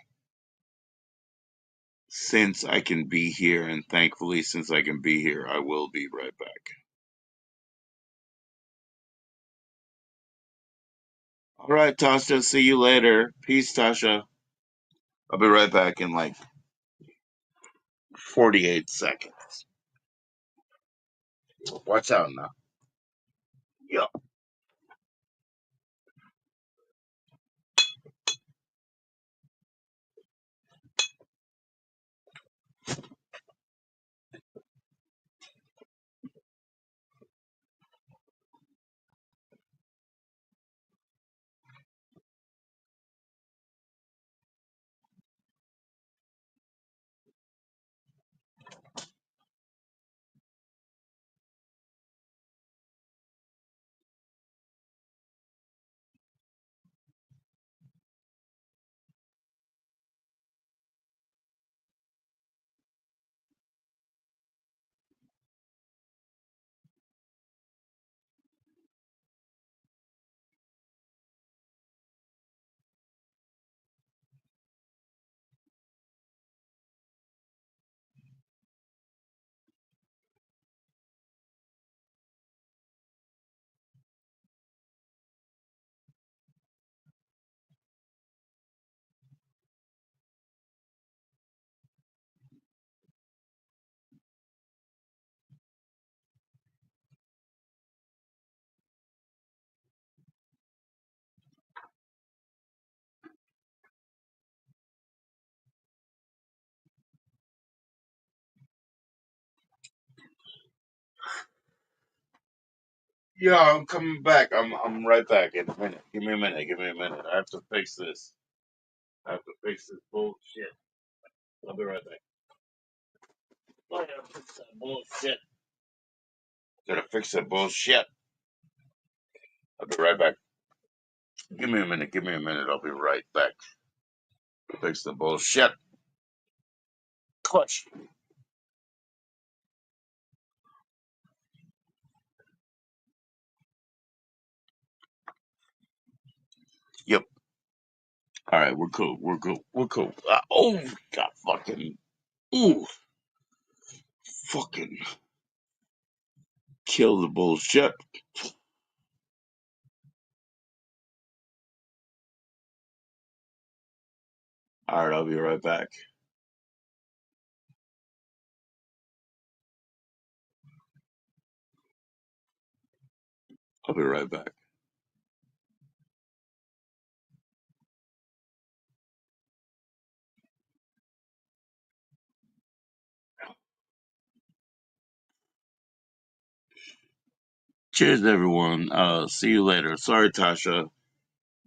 since I can be here, and thankfully since I can be here, I will be right back. All right, Tasha. See you later. Peace, Tasha. I'll be right back in like 48 seconds. Watch out now. Yo. Yeah, I'm coming back. I'm right back in a minute. Give me a minute. Give me a minute. I have to fix this. I have to fix this bullshit. I'll be right back. I gotta fix that bullshit. Gotta fix that bullshit. I'll be right back. Give me a minute. Give me a minute. I'll be right back. Fix the bullshit. Clutch. Yep. All right. We're cool. We're cool. We're cool. Oh, God, fucking. Ooh, fucking. Kill the bullshit. All right. I'll be right back. I'll be right back. Cheers, everyone. See you later. Sorry, Tasha.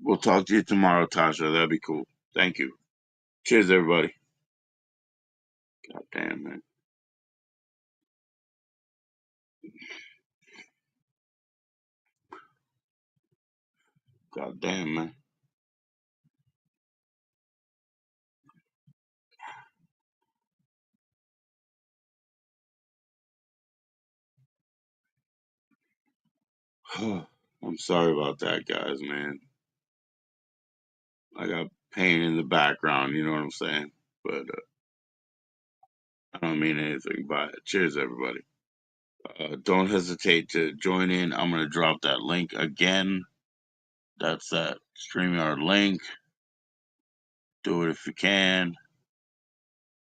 We'll talk to you tomorrow, Tasha. That'd be cool. Thank you. Cheers, everybody. God damn, man. God damn, man. I'm sorry about that, guys, man. I got pain in the background, you know what I'm saying? But I don't mean anything by it. Cheers, everybody. Don't hesitate to join in. I'm going to drop that link again. That's that StreamYard link. Do it if you can.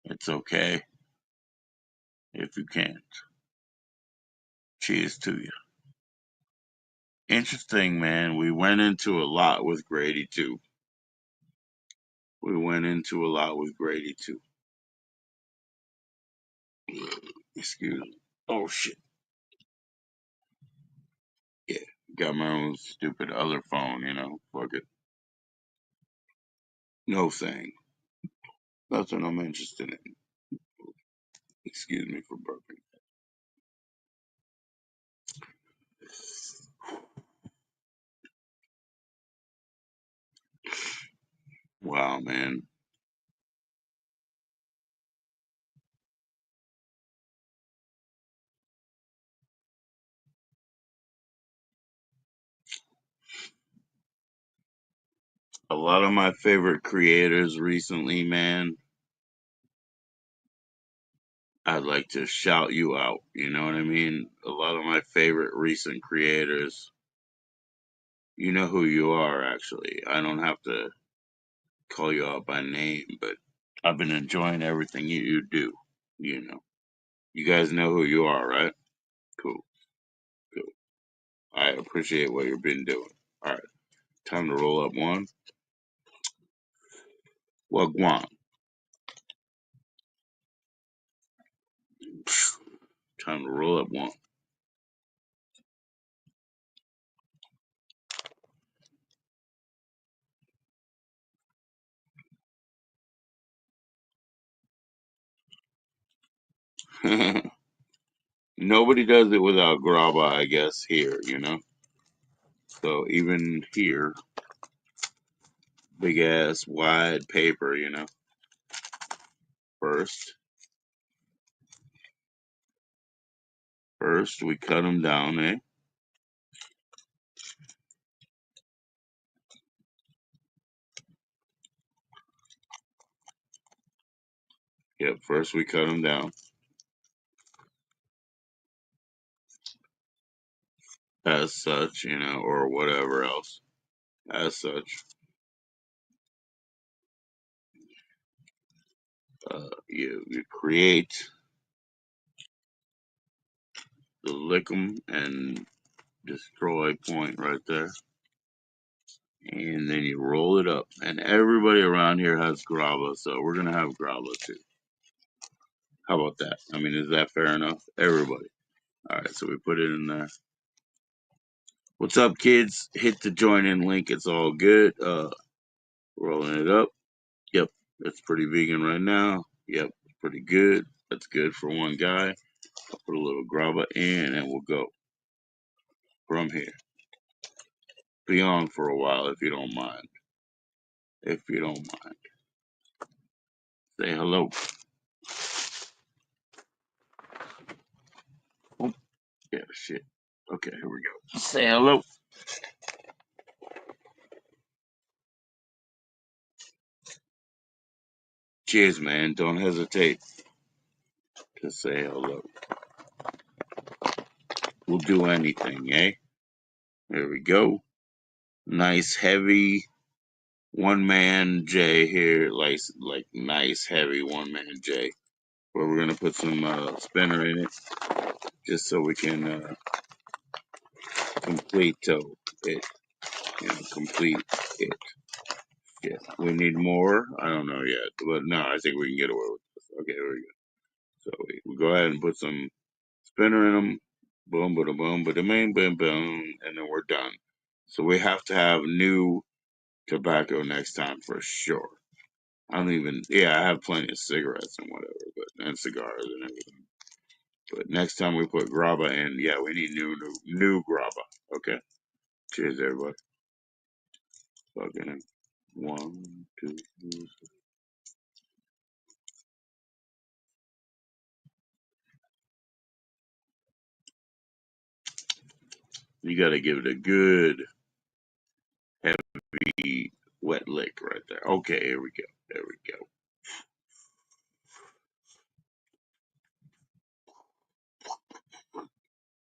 It's okay if you can't. Cheers to you. Interesting, man. We went into a lot with Grady, too. We went into a lot with Grady, too. Excuse me. Oh, shit. Yeah. Got my own stupid other phone, you know? Fuck it. No thing. Nothing I'm interested in. Excuse me for burping. Wow, man. A lot of my favorite creators recently, man, I'd like to shout you out. You know what I mean? A lot of my favorite recent creators, You know who you are, actually. I don't have to call you out by name, but I've been enjoying everything you do. You know, you guys know who you are, right? Cool, cool. I appreciate what you've been doing. All right, time to roll up one. Wagwan. Time to roll up one. Nobody does it without graba, I guess, here, you know? So even here, big ass wide paper, you know? First, first we cut them down, eh? Yep, first we cut them down as such, you know, or whatever else as such. You create the lick'em and destroy point right there. And then you roll it up. And everybody around here has grava, so we're gonna have grava too. How about that? I mean, is that fair enough? Everybody. Alright, so we put it in there. What's up, kids? Hit the join in link, it's all good. Rolling it up. Yep, that's pretty vegan right now. Yep, pretty good. That's good for one guy. I'll put a little grava in and we'll go from here. Be on for a while if you don't mind. If you don't mind. Say hello. Oh, yeah, shit. Okay, here we go. Say hello. Cheers, man. Don't hesitate to say hello. We'll do anything, eh? There we go. Nice, heavy one man J here. Like nice, heavy one man J. Where we're going to put some spinner in it just so we can complete it. You know, complete it. Yeah, we need more. I don't know yet, but no, I think we can get away with this. Okay, here we go. So we go ahead and put some spinner in them. Boom, boom, boom, boom, boom, boom, boom, and then we're done. So we have to have new tobacco next time for sure. I don't even. Yeah, I have plenty of cigarettes and whatever, but and cigars and everything. But next time we put graba in, yeah, we need new graba. Okay. Cheers, everybody. Fucking 1, 2, 3. You got to give it a good heavy wet lick right there. Okay, here we go. There we go.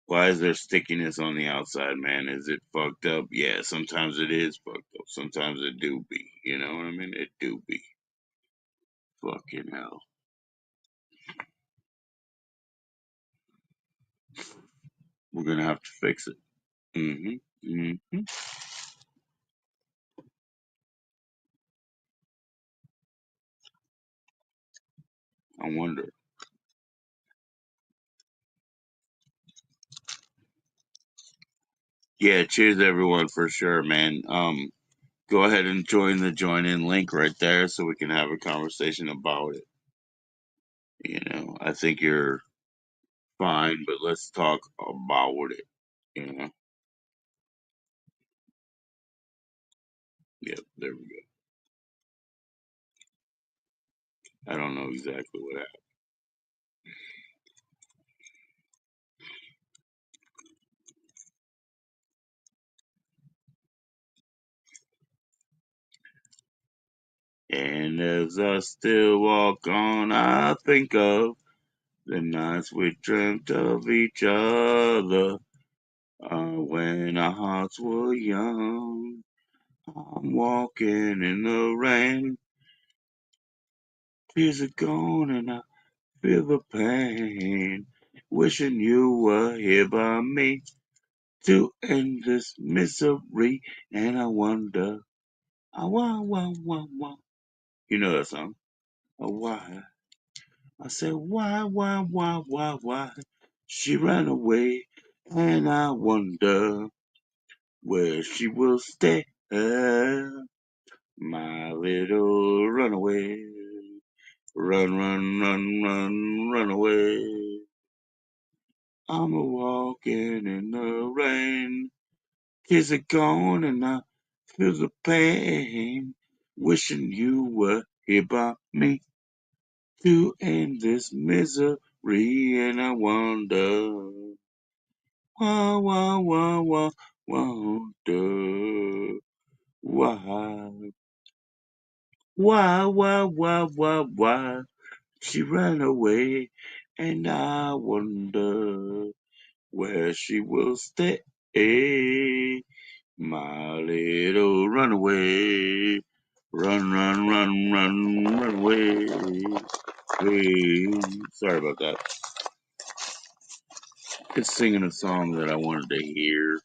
Why is there stickiness on the outside, man? Is it fucked up? Yeah, sometimes it is fucked up. Sometimes it do be. You know what I mean? It do be. Fucking hell. We're gonna have to fix it. Mm-hmm. Mm-hmm. I wonder. Yeah, cheers everyone for sure, man. Go ahead and join the join in link right there so we can have a conversation about it. You know, I think you're fine, but let's talk about it. You know? Yep, there we go. I don't know exactly what happened. And as I still walk on, I think of the nights we dreamt of each other. When our hearts were young, I'm walking in the rain. Tears are gone and I feel the pain. Wishing you were here by me to end this misery. And I wonder, why. You know that song? Why? I said, why? She ran away, and I wonder where she will stay. My little runaway. Run away. I'm a walking in the rain. Tears are gone, and I feel the pain. Wishing you were here by me to end this misery, and I wonder, why, wonder, why, why, she ran away, and I wonder where she will stay, my little runaway, run away. Hey, sorry about that. Just singing a song that I wanted to hear.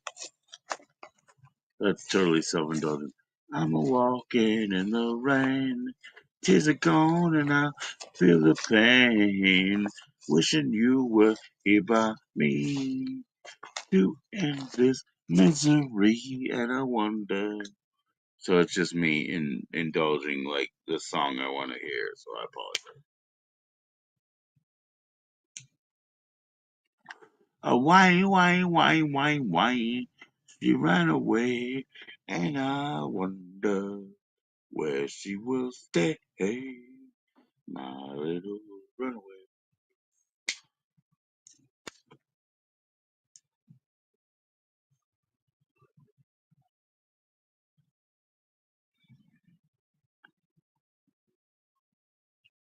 That's totally self-indulgent. I'm a walking in the rain. Tears are gone and I feel the pain. Wishing you were here by me to end this misery. And I wonder. So it's just me indulging like the song I want to hear. So I apologize. Why? She ran away, and I wonder where she will stay. My little runaway.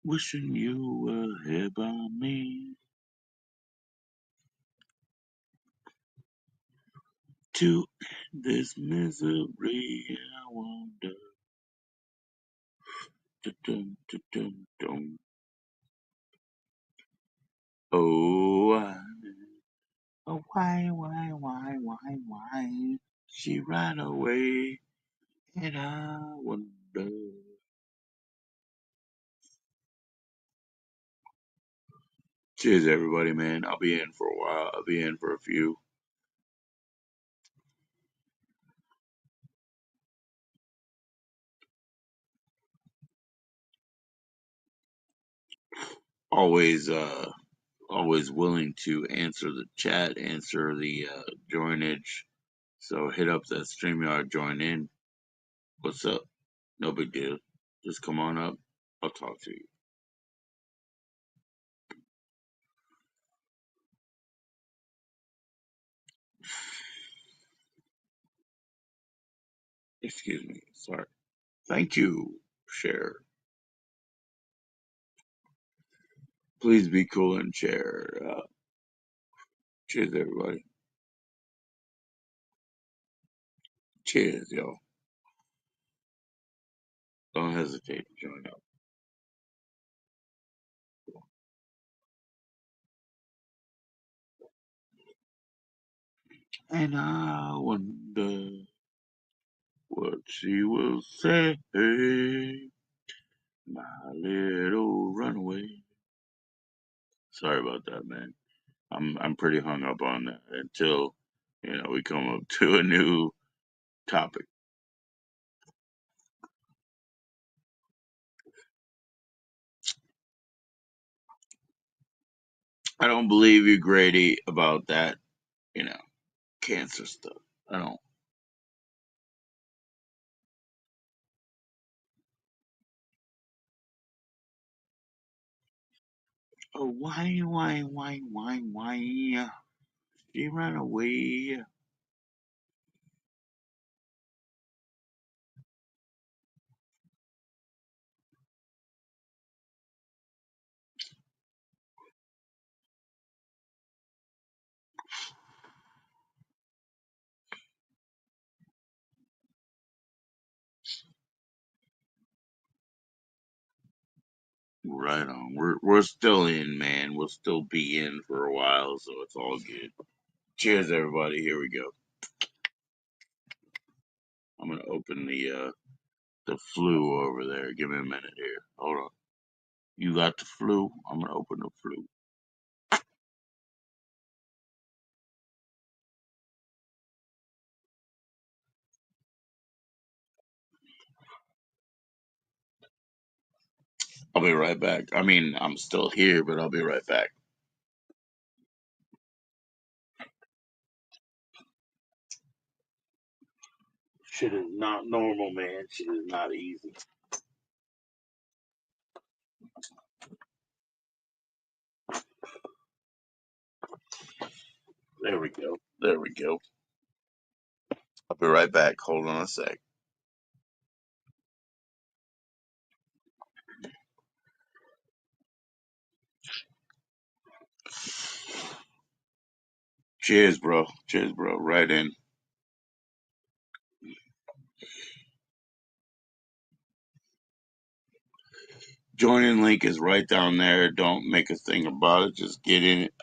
Wishing you were here by me to end this misery. And I wonder. Dun, dun, dun, dun. Oh, why? She ran away, and I wonder. Cheers, everybody, man. I'll be in for a while. I'll be in for a few. Always, always willing to answer the chat, answer the joinage. So hit up that StreamYard, join in. What's up? No big deal. Just come on up. I'll talk to you. Excuse me. Sorry. Thank you. Share. Please be cool and share. Cheers, everybody. Cheers, y'all. Don't hesitate to join up. And I wonder what she will say. My little runaway. Sorry about that, man. I'm pretty hung up on that until we come up to a new topic. I don't believe you, Grady, about that. You know, cancer stuff. I don't. Oh, why? She ran away. right on. We're still in, man. We'll still be in for a while, so it's all good. Cheers, everybody. Here we go. I'm gonna open the flu over there. Give me a minute here. Hold on. You got the flu? I'm gonna open the flu. I'll be right back. I mean, I'm still here, but I'll be right back. Shit is not normal, man. Shit is not easy. There we go. There we go. I'll be right back. Hold on a sec. Cheers, bro. Cheers, bro. Right in. Joining link is right down there. Don't make a thing about it. Just get in it.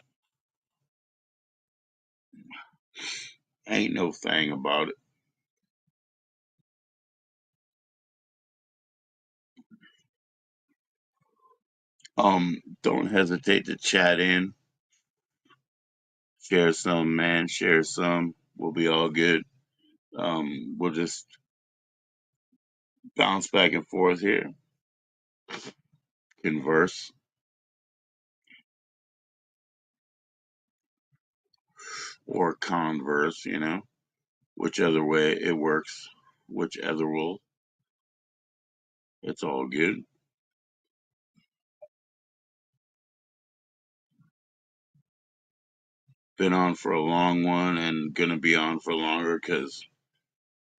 Ain't no thing about it. Don't hesitate to chat in. Share some, man. Share some. We'll be all good. We'll just bounce back and forth here. Converse or converse, whichever way it works, whichever will. It's all good. Been on for a long one and gonna be on for longer because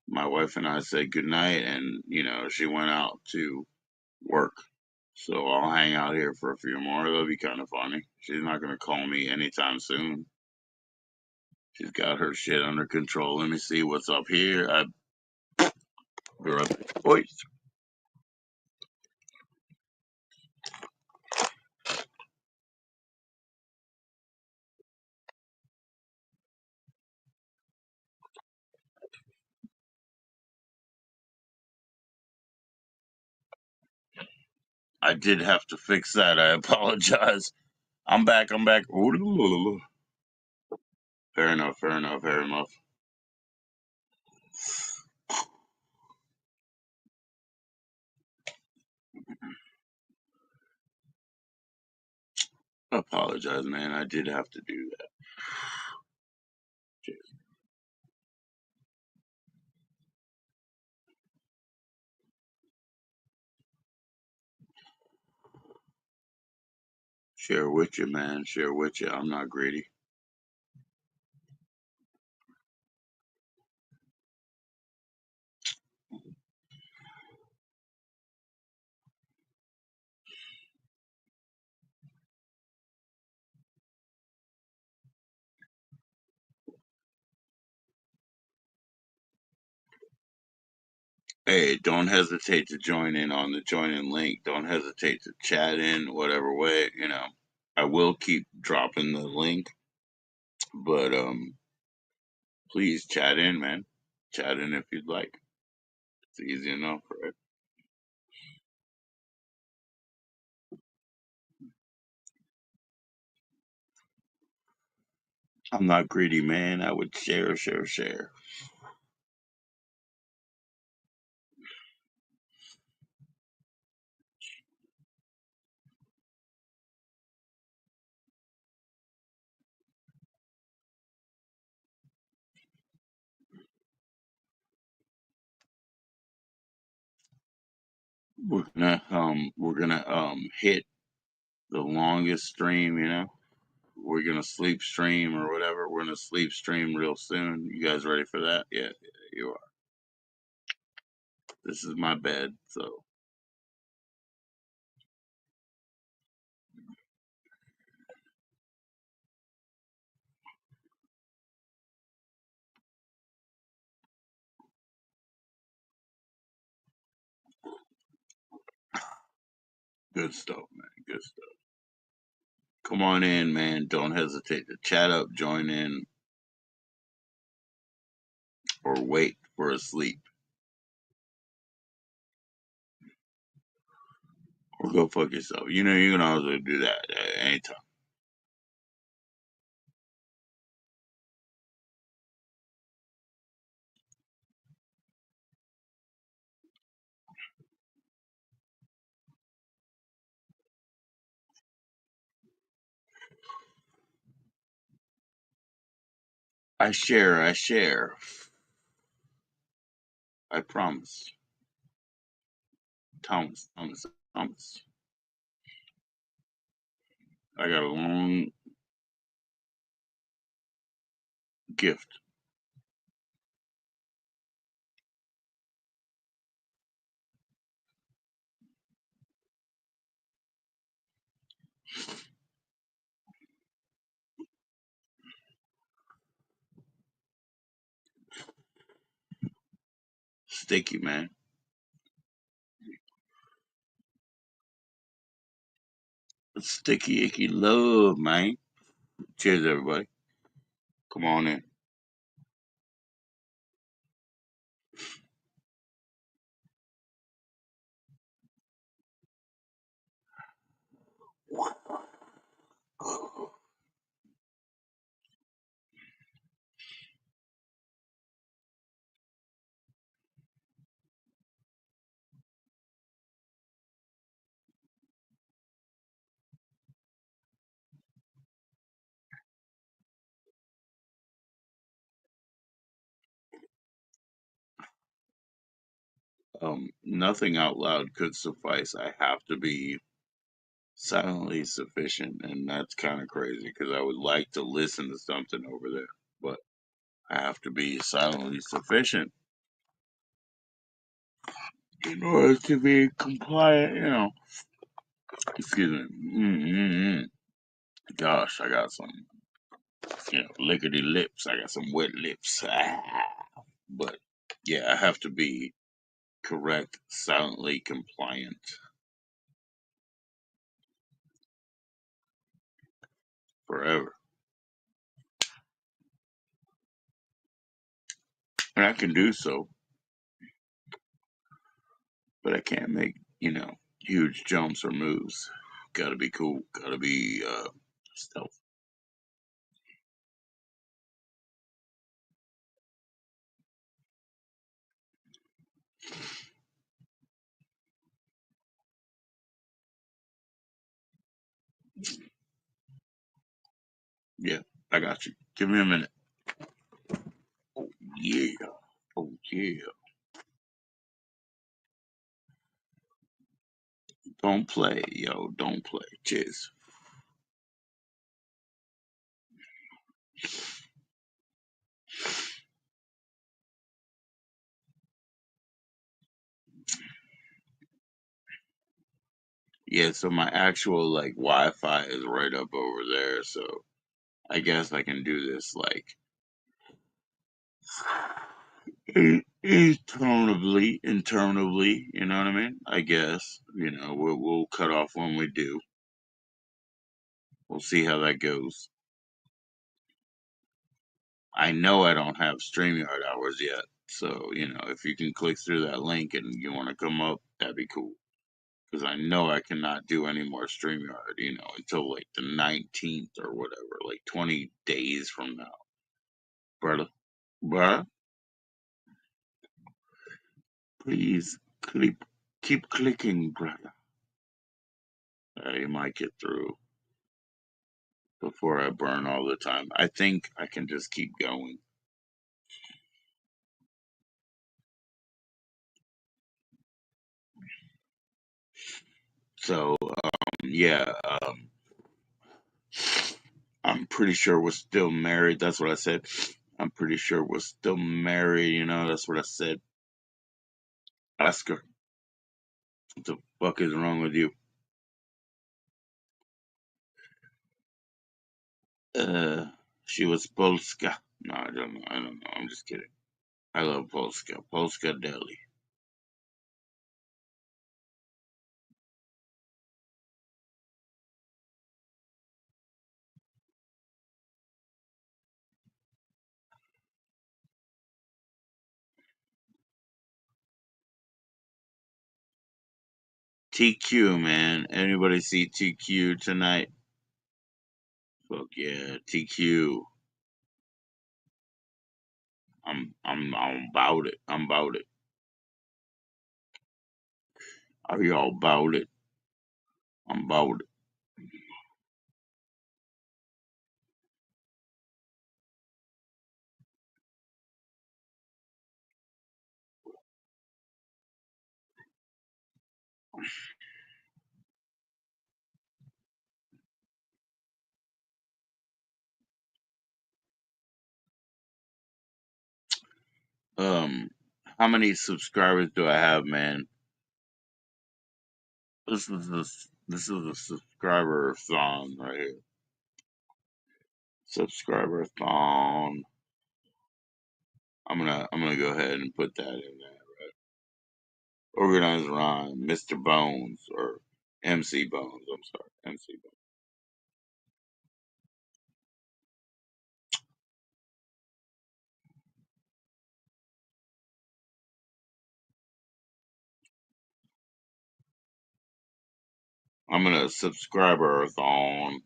my wife and I said goodnight and, she went out to work. So I'll hang out here for a few more. That'll be kind of funny. She's not gonna call me anytime soon. She's got her shit under control. Let me see what's up here. Be right back. Oi. I did have to fix that. I apologize. I'm back. I'm back. Fair enough. Fair enough. Fair enough. I apologize, man. I did have to do that. Share with you, man. Share with you. I'm not greedy. Hey, don't hesitate to join in on the join in link. Don't hesitate to chat in whatever way. I will keep dropping the link, but please chat in, man. Chat in if you'd like. It's easy enough, right? I'm not greedy, man. I would share, share, share. We're gonna hit the longest stream. We're gonna sleep stream or whatever. We're gonna sleep stream real soon. You guys ready for that? Yeah, you are. This is my bed, so Good stuff, man. Good stuff. Come on in, man. Don't hesitate to chat up, join in, or wait for a sleep. Or go fuck yourself. You know you can also do that at any time. I share, I share. I promise. Thomas, Thomas, Thomas. I got a long gift. Sticky, man. Sticky icky love, man. Cheers, everybody. Come on in. Nothing out loud could suffice. I have to be silently sufficient, and that's kind of crazy because I would like to listen to something over there, but I have to be silently sufficient in order to be compliant. Excuse me. Gosh, I got some, lickety lips. I got some wet lips. But yeah, I have to be correct, silently compliant forever, and I can do so, but I can't make huge jumps or moves. Gotta be cool. Gotta be stealth. Yeah, I got you. Give me a minute. Oh yeah. Oh yeah. Don't play, yo. Don't play. Cheers. Yeah, so my actual Wi-Fi is right up over there, so I guess I can do this interminably. You know what I mean? I guess we'll cut off when we do. We'll see how that goes. I know I don't have StreamYard hours yet, so if you can click through that link and you want to come up, that'd be cool. Because I know I cannot do any more StreamYard, until like the 19th or whatever, like 20 days from now, brother. Bruh, please keep clicking, brother. You might get through before I burn all the time. I think I can just keep going. So, yeah, I'm pretty sure we're still married. That's what I said. I'm pretty sure we're still married, that's what I said. Ask her, what the fuck is wrong with you? She was Polska. No, I don't know. I don't know. I'm just kidding. I love Polska. Polska Deli. TQ, man. Anybody see TQ tonight? Fuck yeah, TQ. I'm about it. I'm about it. Are y'all about it? I'm about it. Um, how many subscribers do I have, man? This is a subscriber song right here. Subscriber song. I'm gonna go ahead and put that in there. Organized rhyme, Mr. Bones or MC Bones. I'm sorry, MC Bones. I'm gonna subscriber thong.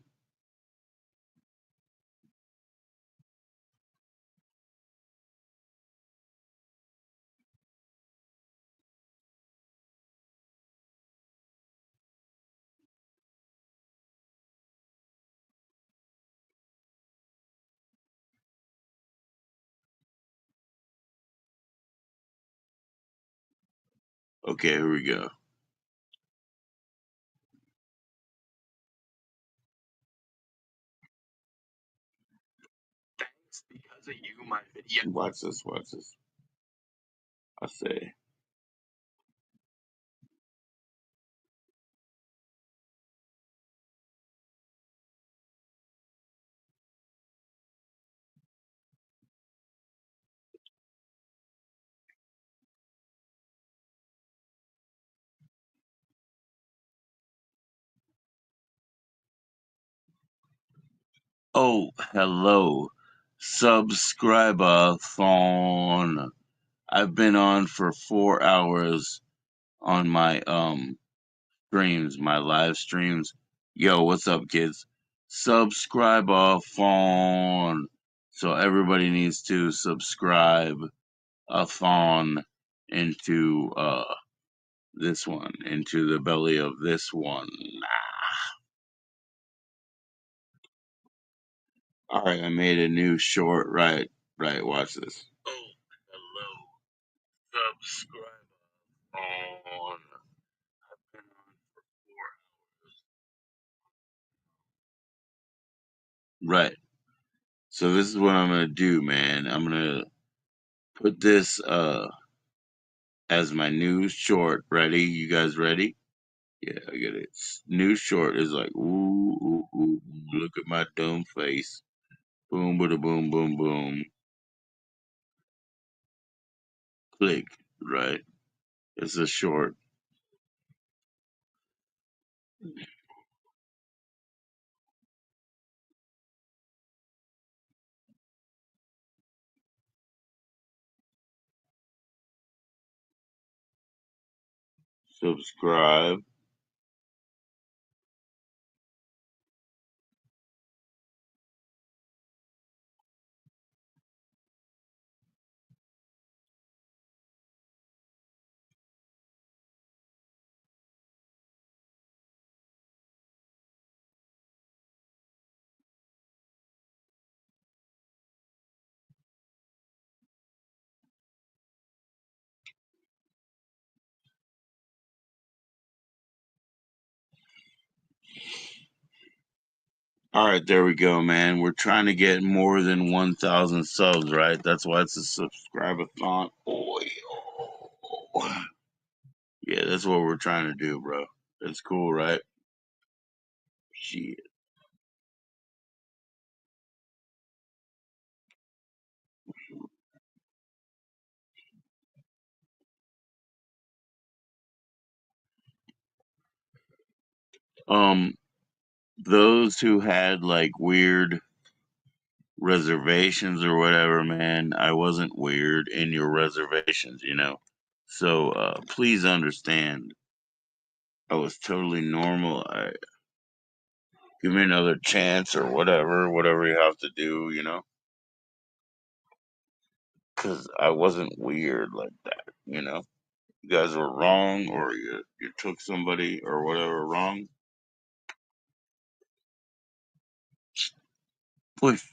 Okay, here we go. Thanks because of you, my video. Watch this. Watch this. I say. Oh, hello, subscriber phone. I've been on for 4 hours on my streams, my live streams. Yo, what's up, kids? Subscriber phone. So everybody needs to subscribe a phone into this one, into the belly of this one. All right, I made a new short. Right, right. Watch this. Oh, hello, subscriber on. I've been on for 4 hours. Right. So this is what I'm gonna do, man. I'm gonna put this as my new short. Ready? You guys ready? Yeah, I get it. New short is like ooh, ooh, ooh, look at my dumb face. Boom, bada, boom, boom, boom. Click. Right. It's a short. Subscribe. All right, there we go, man. We're trying to get more than 1,000 subs, right? That's why it's a subscribe-a-thon. Oh, yeah. Yeah, that's what we're trying to do, bro. That's cool, right? Shit. Um, those who had like weird reservations or whatever, man, I wasn't weird in your reservations, you know. So please understand. I was totally normal. I give me another chance or whatever you have to do, you know, because I wasn't weird like that, you know. You guys were wrong, or you took somebody or whatever wrong. Push.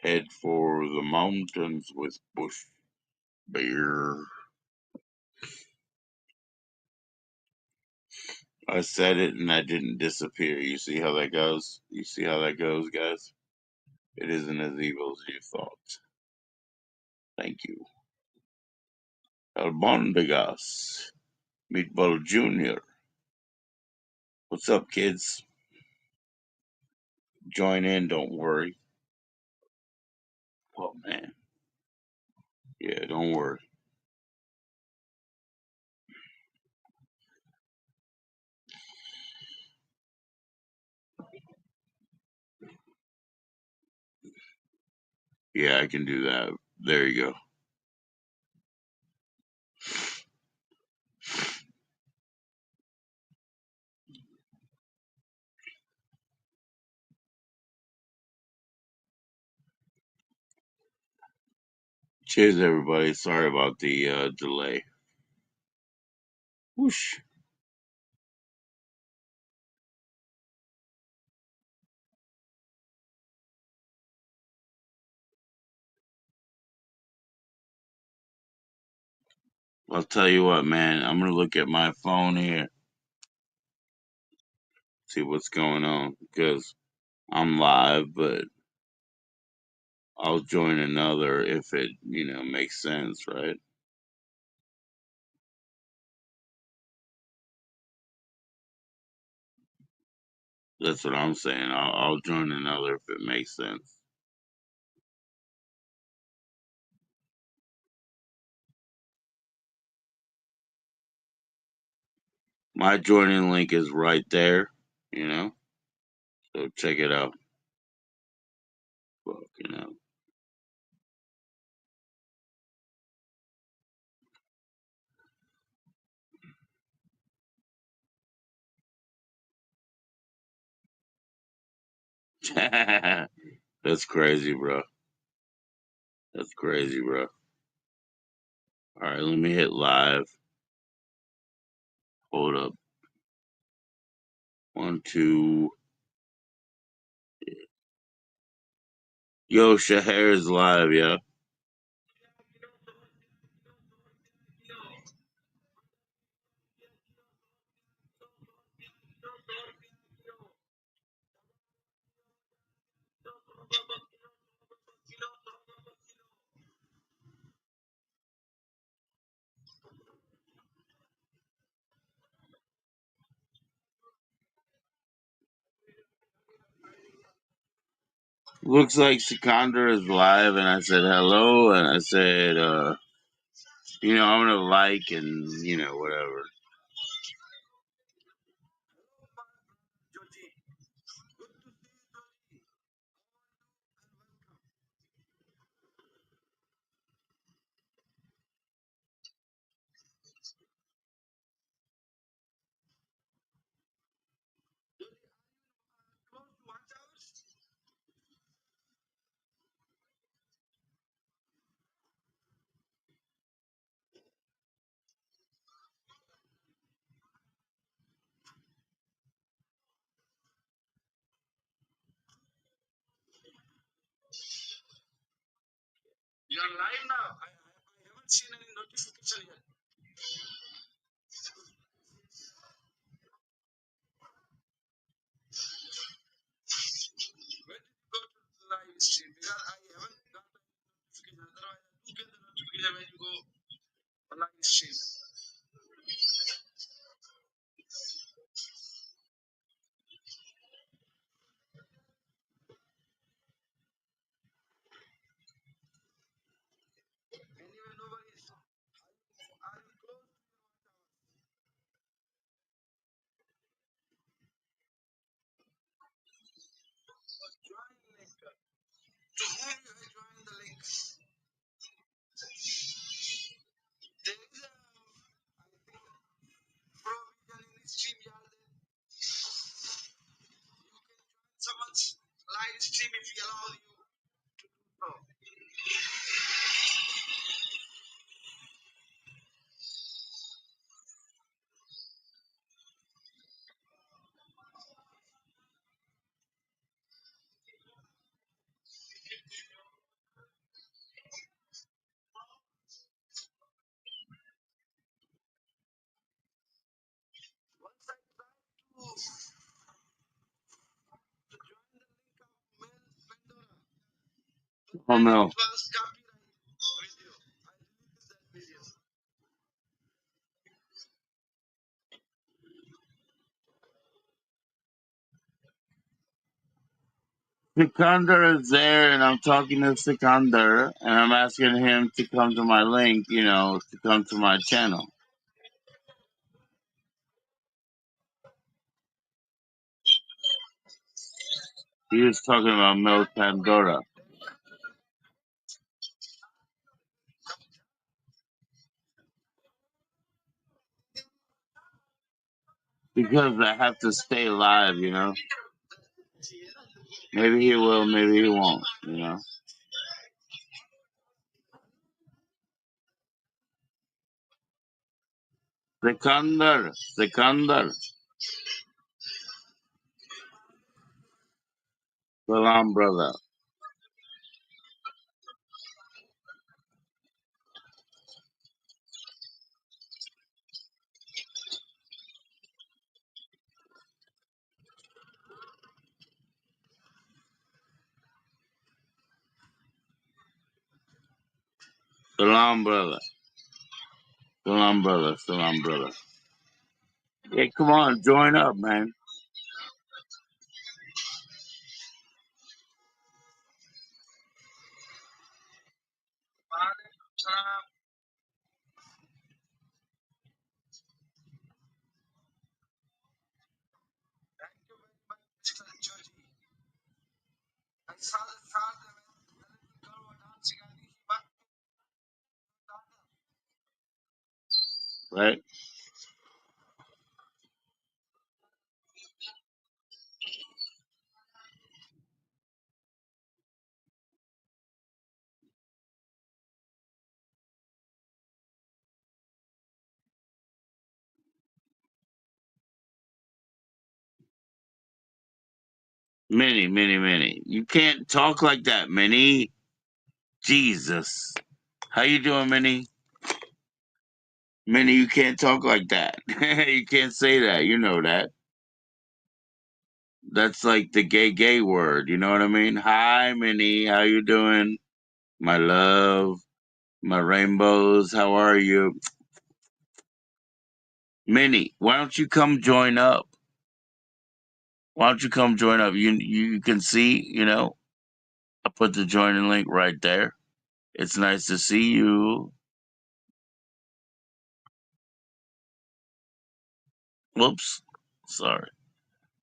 Head for the mountains with Bush Bear. I said it and I didn't disappear. You see how that goes? You see how that goes, guys? It isn't as evil as you thought. Thank you. Albondigas. Meatball Jr. What's up, kids? Join in, don't worry. Oh, man. Yeah, don't worry. Yeah, I can do that. There you go. Cheers, everybody. Sorry about the delay. Whoosh. I'll tell you what, man. I'm going to look at my phone here, see what's going on, because I'm live, but I'll join another if it, makes sense, right? That's what I'm saying. I'll join another if it makes sense. My joining link is right there, you know, so check it out. Fucking hell. That's crazy, bro. That's crazy, bro. All right, let me hit live. Hold up. 1, 2. Yo, Shahar's live, yeah. Looks like Sikander is live, and I said hello, and I said, I'm gonna like and whatever. Oh no. Sikandar is there, and I'm talking to Sikandar, and I'm asking him to come to my link, to come to my channel. He was talking about Mel Pandora. Because I have to stay alive. Maybe he will, maybe he won't. Sikandar. Salam, brother. Salam, brother. Salam, brother. Salam, brother. Hey, come on, join up, man. Right? Many, many, many. You can't talk like that, Minnie. Jesus. How you doing, Minnie? Minnie, you can't talk like that. You can't say that. You know that. That's like the gay word. You know what I mean? Hi, Minnie. How you doing? My love. My rainbows. How are you? Minnie, why don't you come join up? Why don't you come join up? You can see. I put the joining link right there. It's nice to see you. Whoops. Sorry.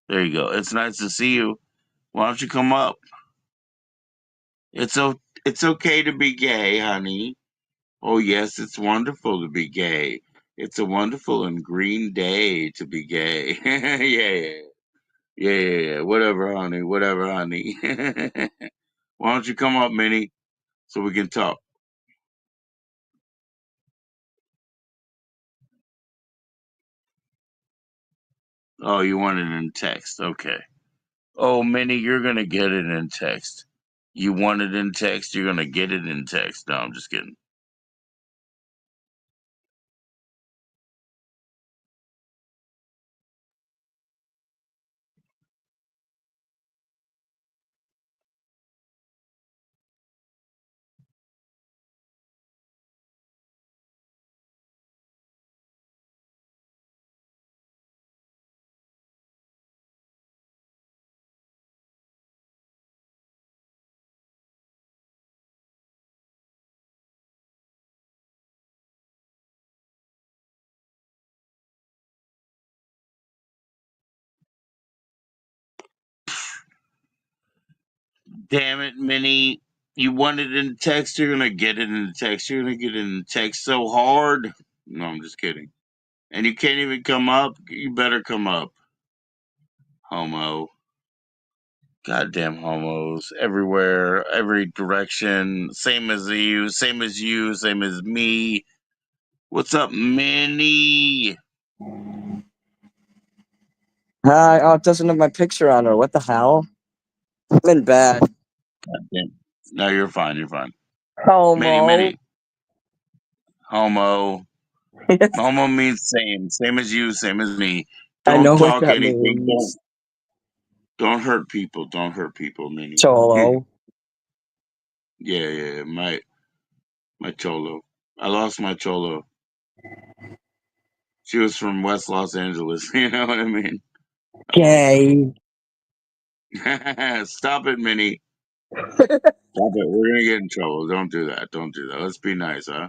There you go. It's nice to see you. Why don't you come up? It's okay to be gay, honey. Oh yes, it's wonderful to be gay. It's a wonderful and green day to be gay. Yeah. Yeah. Whatever, honey. Whatever, honey. Why don't you come up, Minnie, so we can talk? Oh, you want it in text. Okay. Oh, Minnie, you're going to get it in text. You want it in text, you're going to get it in text. No, I'm just kidding. Damn it, Minnie. You want it in text, you're going to get it in text. You're going to get it in text so hard. No, I'm just kidding. And you can't even come up. You better come up, homo. Goddamn homos everywhere, every direction. Same as you, same as you, same as me. What's up, Minnie? Hi. Oh, it doesn't have my picture on her. What the hell? I'm in bed. Goddamn. No, you're fine. You're fine. Minnie, Homo. Minnie. Homo. Homo means same. Same as you, same as me. I Don't know what talk that anything. means. Don't hurt people. Don't hurt people, Minnie. Cholo. Yeah. My cholo. I lost my cholo. She was from West Los Angeles. You know what I mean? I lost Gay. her. Stop it, Minnie. Stop it. We're gonna get in trouble. Don't do that. Don't do that. Let's be nice, huh?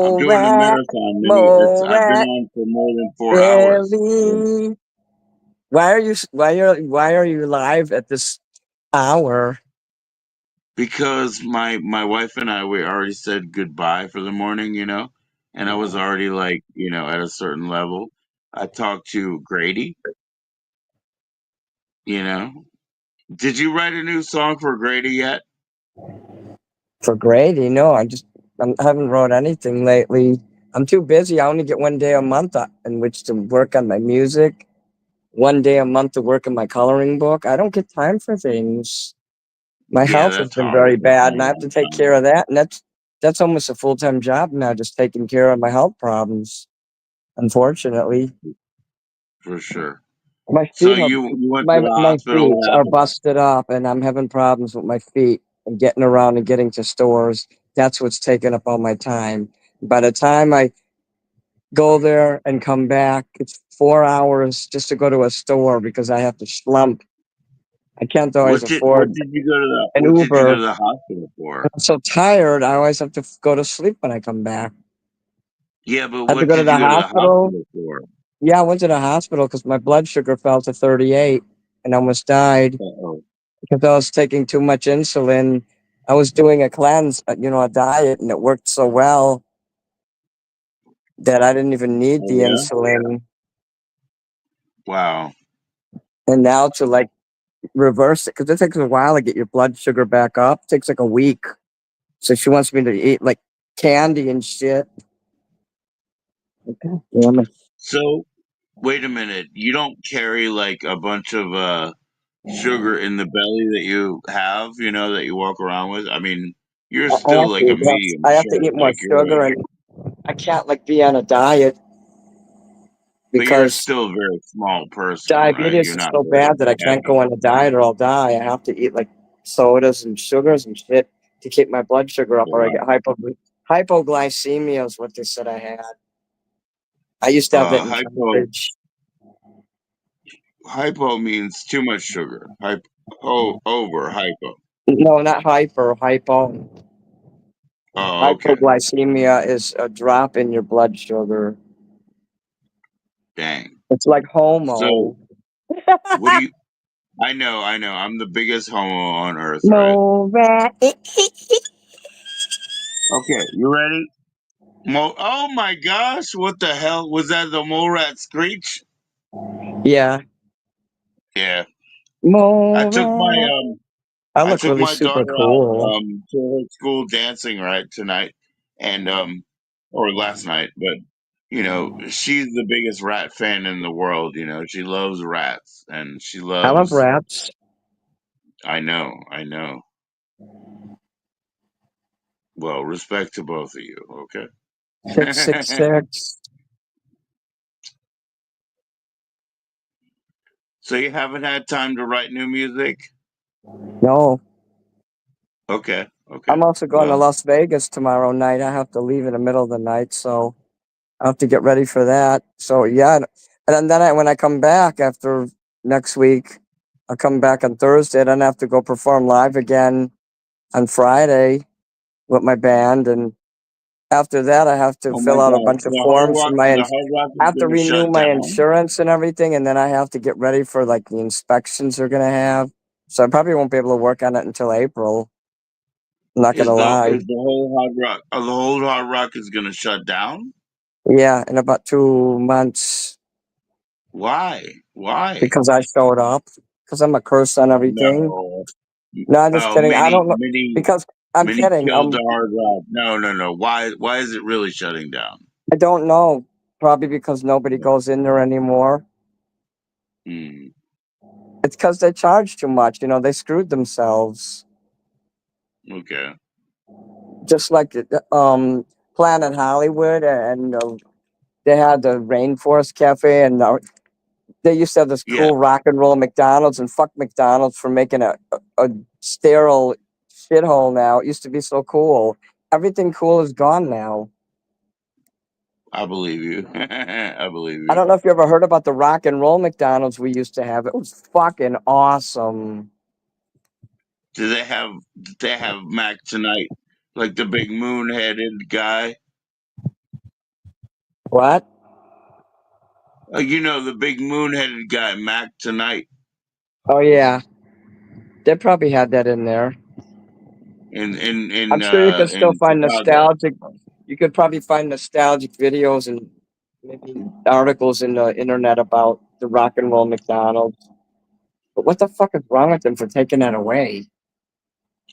I'm Mo doing a rat. marathon, Minnie. Mo I've been rat. on for more than 4 hours. Really? Why are you live at this hour? Because my wife and we already said goodbye for the morning, and I was already like, at a certain level. I talked to Grady, you know. Did you write a new song for Grady yet? For Grady? No, I haven't wrote anything lately. I'm too busy. I only get 1 day a month in which to work on my music. 1 day a month to work on my coloring book. I don't get time for things. My Yeah, health has that's been hard. very That's bad, and I have hard. to take care of that. And that's almost a full-time job now, just taking care of my health problems. Unfortunately, For sure. my So feet have you went to my the my hospital. feet What are happened? busted up, and I'm having problems with my feet and getting around and getting to stores. That's what's taking up all my time. By the time I go there and come back, it's 4 hours just to go to a store because I have to slump. I can't always What afford did you go to the an what did you go Uber. to the hospital for? I'm so tired. I always have to go to sleep when I come back. Yeah, but I have to what go to did the you go to the hospital. hospital for? Yeah, I went to the hospital because my blood sugar fell to 38 and almost died Uh-oh. because I was taking too much insulin. I was doing a cleanse, a diet, and it worked so well that I didn't even need Oh the yeah? insulin. Wow. And now to like reverse it, because it takes a while to get your blood sugar back up. It takes like a week. So she wants me to eat like candy and shit. God damn it. So wait a minute. You don't carry like a bunch of sugar in the belly that you have, that you walk around with? I mean, you're I still have like a to, medium I have to shape. eat more sugar, and I can't like be on a diet But you're because still a very small person, right? You're diabetes is not so bad that I very can't heavy. go on a diet or I'll die. I have to eat like sodas and sugars and shit to keep my blood sugar up, or I Wow. get hypoglycemia is what they said I had. I used to have that in Hypo college. hypo means too much sugar. Over hypo. No, not hypo. Oh, okay. Hypoglycemia is a drop in your blood sugar. Dang. It's like So homo. what do you I know. I'm the biggest homo on earth, right? No rat. Okay, you ready? Oh my gosh, what the hell? Was that the mole rat screech? Yeah. Yeah. I No took my rat. um I I look took really my super daughter out cool. to her school dancing right tonight and or last night, but she's the biggest rat fan in the world, she loves rats and she I love loves rats. I know. Well, respect to both of you, okay? 666. So you haven't had time to write new music? No. Okay, okay. I'm also going to Well, Las Vegas tomorrow night. I have to leave in the middle of the night, so I have to get ready for that. So yeah, and then when I come back after next week, I'll come back on Thursday. Then I have to go perform live again on Friday with my band, and after that, I have to oh my fill out a gosh, bunch of forms for The Hard Rock I is have to going to renew shut my down. insurance and everything, and then I have to get ready for like the inspections they're gonna have. So I probably won't be able to work on it until April. I'm not gonna lie. Is the whole Hard Rock the whole Hard Rock is going to shut down? Yeah, in about 2 months Why? Why? because I showed up. because I'm a curse on everything. No. No, I'm just Oh, kidding. I don't know mini because I'm kidding. killed the hard rock. No. Why is it really shutting down? I don't know. Probably because nobody goes in there anymore. Hmm. It's because they charge too much. They screwed themselves. Okay. Just like Planet Hollywood, and they had the Rainforest Cafe, and they used to have this Yeah, cool rock and roll McDonald's, and fuck McDonald's for making a sterile shithole now. It used to be so cool. Everything cool is gone now. I believe you. I believe I you. don't know if you ever heard about the rock and roll McDonald's we used to have. It was fucking awesome. Do they have Mac tonight? Like the big moon headed guy? What? The big moon headed guy, Mac tonight Oh yeah, they probably had that in there. in I'm sure you could still in find Chicago. nostalgic. You could probably find nostalgic videos and maybe articles in the internet about the rock and roll McDonald's. But what the fuck is wrong with them for taking that away?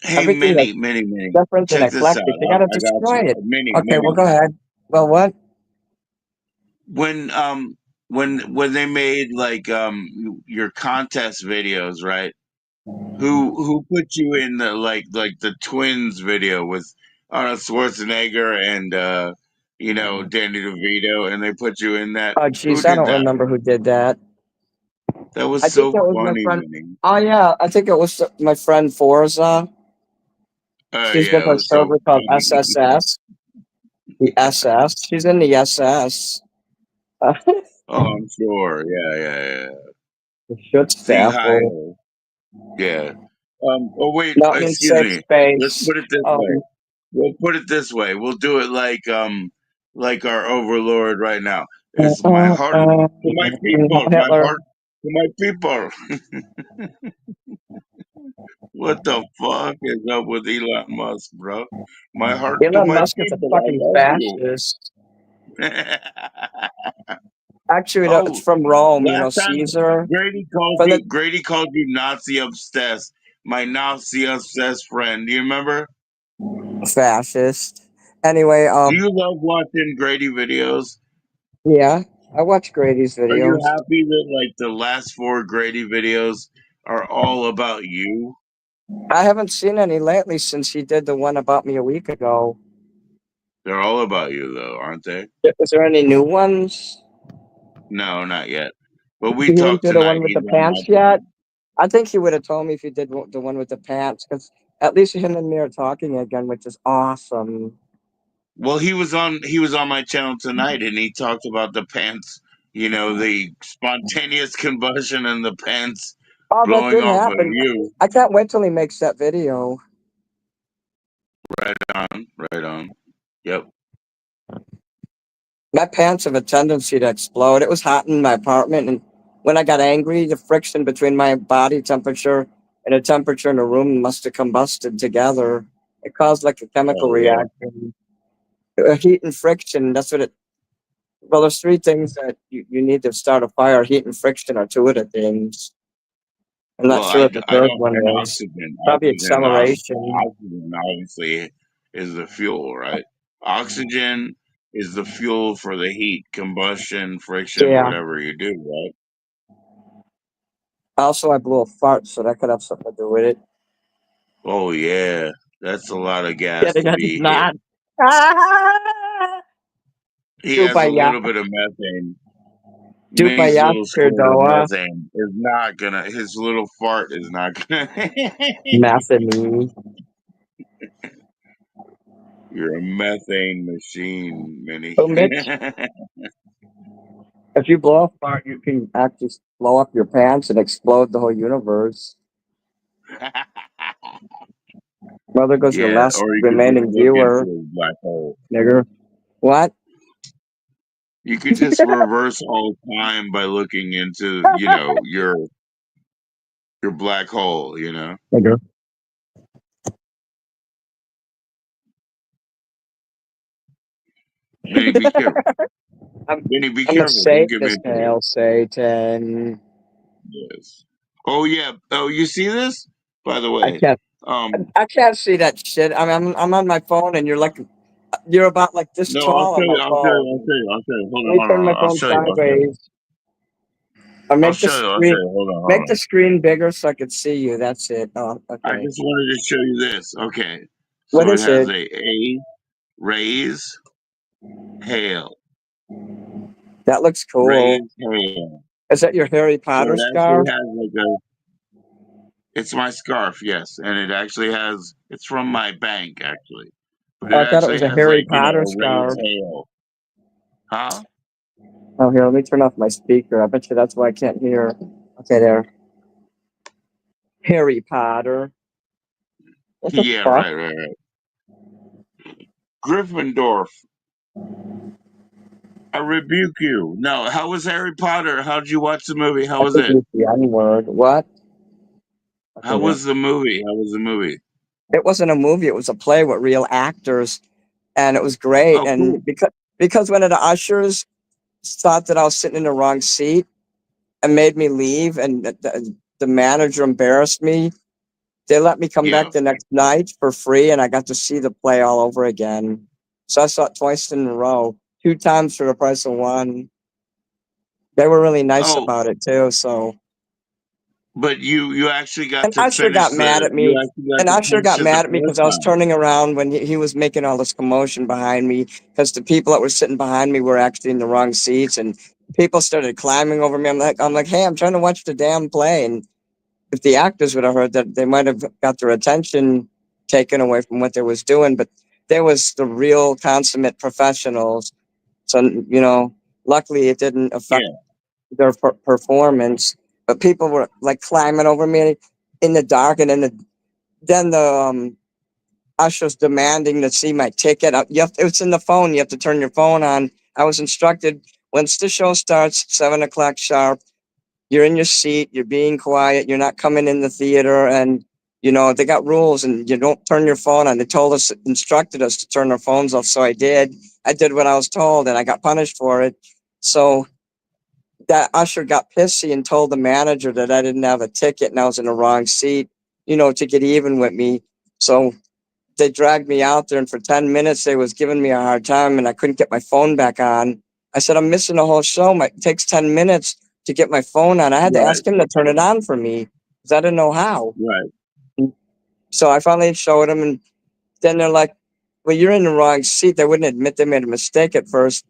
Hey, Everything that's Mini. different and Check this out. eclectic, they gotta I got destroy you. it. Okay, well, Mini. go ahead. Well, what? When when they made like your contest videos, right? Who put you in the like the twins video with Arnold Schwarzenegger and Danny DeVito, and they put you in that? Oh, Who jeez, I did don't that? remember who did that. That was I think so it was my funny, friend. Minnie. Oh yeah, I think it was my friend Forza. Oh She's yeah, with it a was so server called funny. SSS. The SS. She's in the SS. Oh, I'm sure. Yeah. The shit Sing staff. high. Or Yeah. Oh wait, not in excuse safe me. Let's space. put it this way. We'll put it this way. We'll do it like our overlord right now. It's my heart to my people, my Hitler. heart to my people. What the fuck is up with Elon Musk, bro? My heart to Elon my Musk is a people. I fucking love you. fascist. Actually, it's Oh, from Rome. last time Caesar from the Grady called you Nazi obsessed. My Nazi obsessed friend. Do you remember? fascist. Anyway, Do you love watching Grady videos? yeah, I watch Grady's Are you videos. happy that like the last four Grady videos are all about you? I haven't seen any lately since he did the one about me a week ago. They're all about you though, aren't they? Is there any new ones? No, not yet. But He we didn't talked do the tonight. one with the He's on my pants yet. channel. I think he would have told me if he did the one with the pants, because at least him and me are talking again, which is awesome. Well, he was on my channel tonight, and he talked about the pants. The spontaneous combustion and the pants Oh, that blowing did off of happen. you. I can't wait till he makes that video. Right on, right on. Yep. My pants have a tendency to explode. It was hot in my apartment, and when I got angry, the friction between my body temperature and the temperature in the room must have combusted together. It caused like a chemical Oh yeah. reaction. Heat and friction, that's what it. Well, there's three things that you need to start a fire. Heat and friction are two of the things. I'm not Well, sure what the I third don't. one And is. oxygen, Probably acceleration. oxygen obviously is the fuel, right? Oxygen is the fuel for the heat, combustion, friction, Yeah. whatever you do, right? Also, I blew a fart, so that could have something to do with it. Oh yeah, that's a lot of gas Kidding, to I did be hit. not. Ah! He has a Dupaya, little bit of methane. Minnie's Dupaya, little squirt of Perdoa, methane is not gonna. His little fart is not gonna. Mathemy. You're a methane machine, Minnie. So, Mitch, if you blow a fart, you can actually blow up your pants and explode the whole universe. Well, there goes your Yeah, last or you could just remaining look viewer, into a black hole. nigger. What? You could just reverse all time by looking into, your black hole. Nigger. Minnie, be careful. I'm, Minnie, be I'm a careful. Don't give me a Satanist, ticket. hail Satan. Yes. Oh yeah. Oh, you see this? By the I way, can't. um, I can't see that shit. I mean, I'm on my phone, and you're about like this no, I'll tall show on my you. I'll show you. I'll phone. show you. I'll show you. Hold Let on, me hold on, turn my hold on. I'll phone show you. I'll show you. sideways, or I'll show you. I'll show you. Hold on, hold make the on. screen bigger so I can see you. That's it. Oh, I okay. just wanted to show you this. Okay. What So it is has it? a raise, hail, That looks cool. raise, hail. Is that your Harry So Potter it actually scarf? has like a. It's my scarf, yes, and it actually has. It's from my bank actually, but Oh, it I thought it actually was a has Harry like Potter a raise, scarf. hail. Huh? Oh, here, let me turn off my speaker. I bet you that's why I can't hear. Okay, there. Harry Potter. What the Yeah, fuck? right. Gryffindor, I rebuke you. No, how was Harry Potter? How'd you watch the movie? How I was think it? it's the N word. What? How Okay, there. was the movie? How was the movie? It wasn't a movie. It was a play with real actors, and it was great. Oh, cool. And because one of the ushers thought that I was sitting in the wrong seat and made me leave, and the manager embarrassed me. They let me come Yeah. back the next night for free, and I got to see the play all over again. So I saw it twice in a row, 2 times for the price of one. They were really nice Oh, about it too. So, but you actually got and to Usher finish got mad the. at You me. actually got And to Usher finish got it the mad at me because first I was time. turning around when he was making all this commotion behind me because the people that were sitting behind me were actually in the wrong seats, and people started climbing over me. I'm like, hey, I'm trying to watch the damn play. And if the actors would have heard that, they might have got their attention taken away from what they was doing. But there was the real consummate professionals. So luckily it didn't affect Yeah. their performance. But people were like climbing over me in the dark, and then the ushers demanding to see my ticket. It's in the phone. You have to turn your phone on. I was instructed once the show starts, 7 o'clock sharp. You're in your seat, you're being quiet, you're not coming in the theater, and they got rules, and you don't turn your phone on. They told us, instructed us to turn our phones off, so I did what I was told, and I got punished for it. So that usher got pissy and told the manager that I didn't have a ticket and I was in the wrong seat, to get even with me. So they dragged me out there, and for 10 minutes they was giving me a hard time, and I couldn't get my phone back on. I said, I'm missing the whole show. It takes 10 minutes to get my phone on. I had to Right. ask him to turn it on for me because I didn't know how. Right. So I finally showed him, and then they're like, well, you're in the wrong seat. They wouldn't admit they made a mistake at first.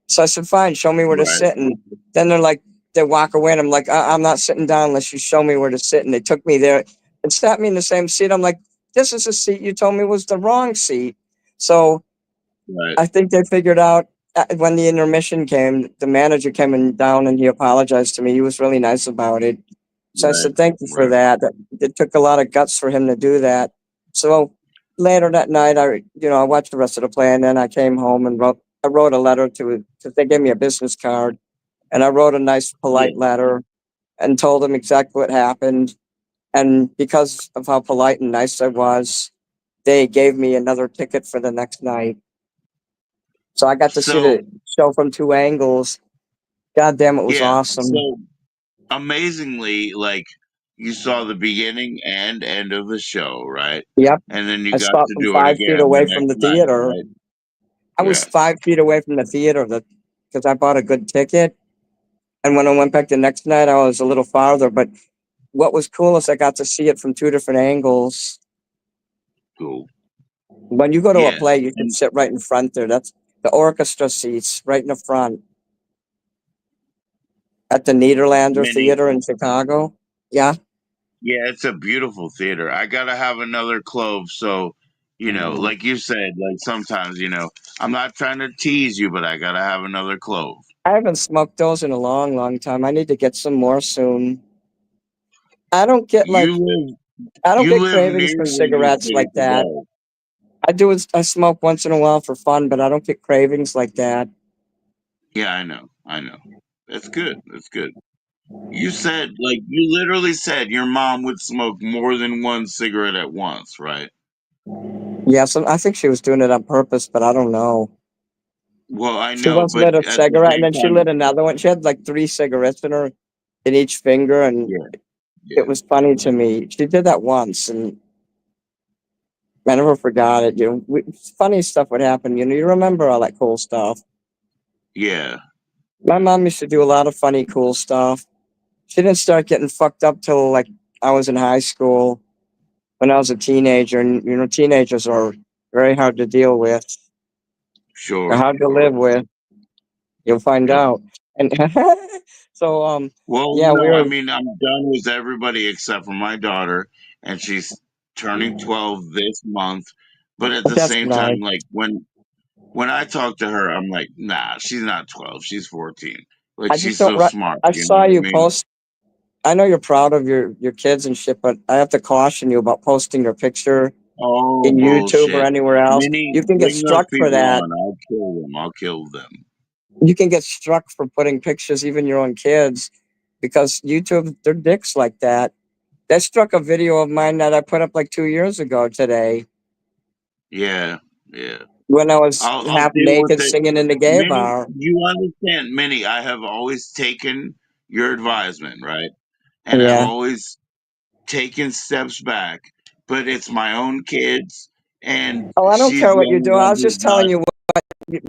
So I said, fine, show me where to Right. sit. And then they're like, they walk away, and I'm like, I'm not sitting down unless you show me where to sit. And they took me there and sat me in the same seat. I'm like, this is a seat you told me was the wrong seat. So Right. I think they figured out when the intermission came, the manager came down and he apologized to me. He was really nice about it. So I Right. said, thank you for Right. that. It took a lot of guts for him to do that. So later that night, I watched the rest of the play, and then I came home and I wrote a letter because they gave me a business card, and I wrote a nice, polite Yeah. letter and told them exactly what happened. And because of how polite and nice I was, they gave me another ticket for the next night. So I got to see So the show from two angles. God damn, it was yeah. awesome. So amazingly, like you saw the beginning and end of the show, right? Yep. And then you I got saw it to from do it 5 feet again the away from next the night, theater. right? I was Yeah. 5 feet away from the theater because I bought a good ticket. And when I went back the next night, I was a little farther. But what was cool is I got to see it from two different angles. Cool. When you go to a Yeah. play, you should And sit right in front there. That's the orchestra seats right in the front at the Niederlander many. Theater in Chicago. Yeah. Yeah, it's a beautiful theater. I gotta have another clove. So, like you said, like sometimes, I'm not trying to tease you, but I gotta have another clove. I haven't smoked those in a long, long time. I need to get some more soon. I don't get You like live, I don't you get live cravings near for where you're cigarettes supposed like to that. go. I smoke once in a while for fun, but I don't get cravings like that. Yeah, I know. I know. That's good. That's good. You literally said your mom would smoke more than one cigarette at once, right? Yeah, so I think she was doing it on purpose, but I don't know. Well, I She know, once but lit a at the cigarette, and same then she time, lit another one. She had like 3 cigarettes in each finger, and yeah, Yeah. It was funny to me. She did that once, and I never forgot it. Funny stuff would happen. You remember all that cool stuff. Yeah. My mom used to do a lot of funny, cool stuff. She didn't start getting fucked up till like I was in high school. When I was a teenager, and teenagers are very hard to deal with. They're Sure. hard to live with. You'll find Yep. out. And so, Well, yeah, we I were. mean, I'm done with everybody except for my daughter, and she's turning 12 this month. But at the That's same nice. time, like when I talk to her, I'm like, nah, she's not 12, she's 14. Like I just she's don't. so smart, I you know saw what I you mean? post. I know you're proud of your kids and shit, but I have to caution you about posting your picture Oh in YouTube or bullshit. anywhere else. Minnie, You can get bring those struck for people that. on. I'll kill them. I'll kill them. You can get struck for putting pictures, even your own kids, because YouTube, they're dicks like that. They struck a video of mine that I put up like 2 years ago today Yeah, yeah. when I was I'll half deal with naked it. singing in the gay Minnie, bar. you understand, Minnie, I have always taken your advisement, right? And I've Yeah. always taken steps back, but it's my own kids, and Oh, I don't she's care the what you only do. I one was who's just not. telling you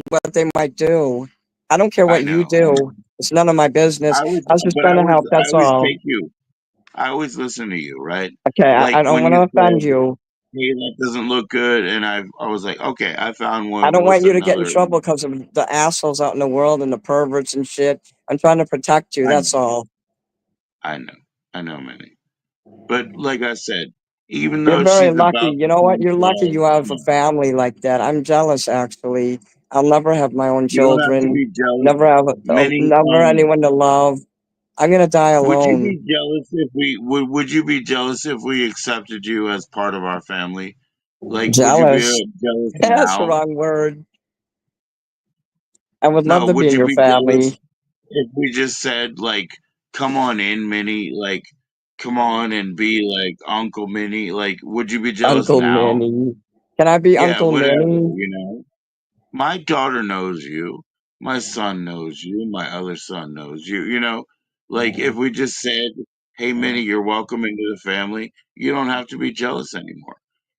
what they might do. I don't care I what you know, I do. know. It's none of my business. I was just But trying to help. I That's always all. take you. I always listen to you, right? Okay, Like I don't when want you to offend said, you. "Hey, that doesn't look good," and I was like, "Okay, I found I one don't with want you to get in another." trouble because of the assholes out in the world and the perverts and shit. I'm trying to protect you. I That's all. I know, I know, Minnie. But like I said, even You're though very she's lucky. about You to know what? turn You're lucky 12, you have come a on. family like that. I'm jealous, actually. I'll never have my own You don't have to children. be jealous, Never have Minnie. never anyone to love. I'm gonna die Would you alone. be jealous if we would you be jealous if we accepted you as part of our family? Like, would you be Jealous. jealous That's the now? wrong word. I would love No, to be would in you your be jealous family, if we just said like, "Come on in, Minnie," like, "Come on and be like Uncle Minnie." Like, would you be jealous Uncle now? Minnie. Can I be Yeah, Uncle whatever, Minnie? My daughter knows you. My son knows you. My other son knows you. Like if we just said, "Hey, Minnie, you're welcome into the family," you don't have to be jealous anymore.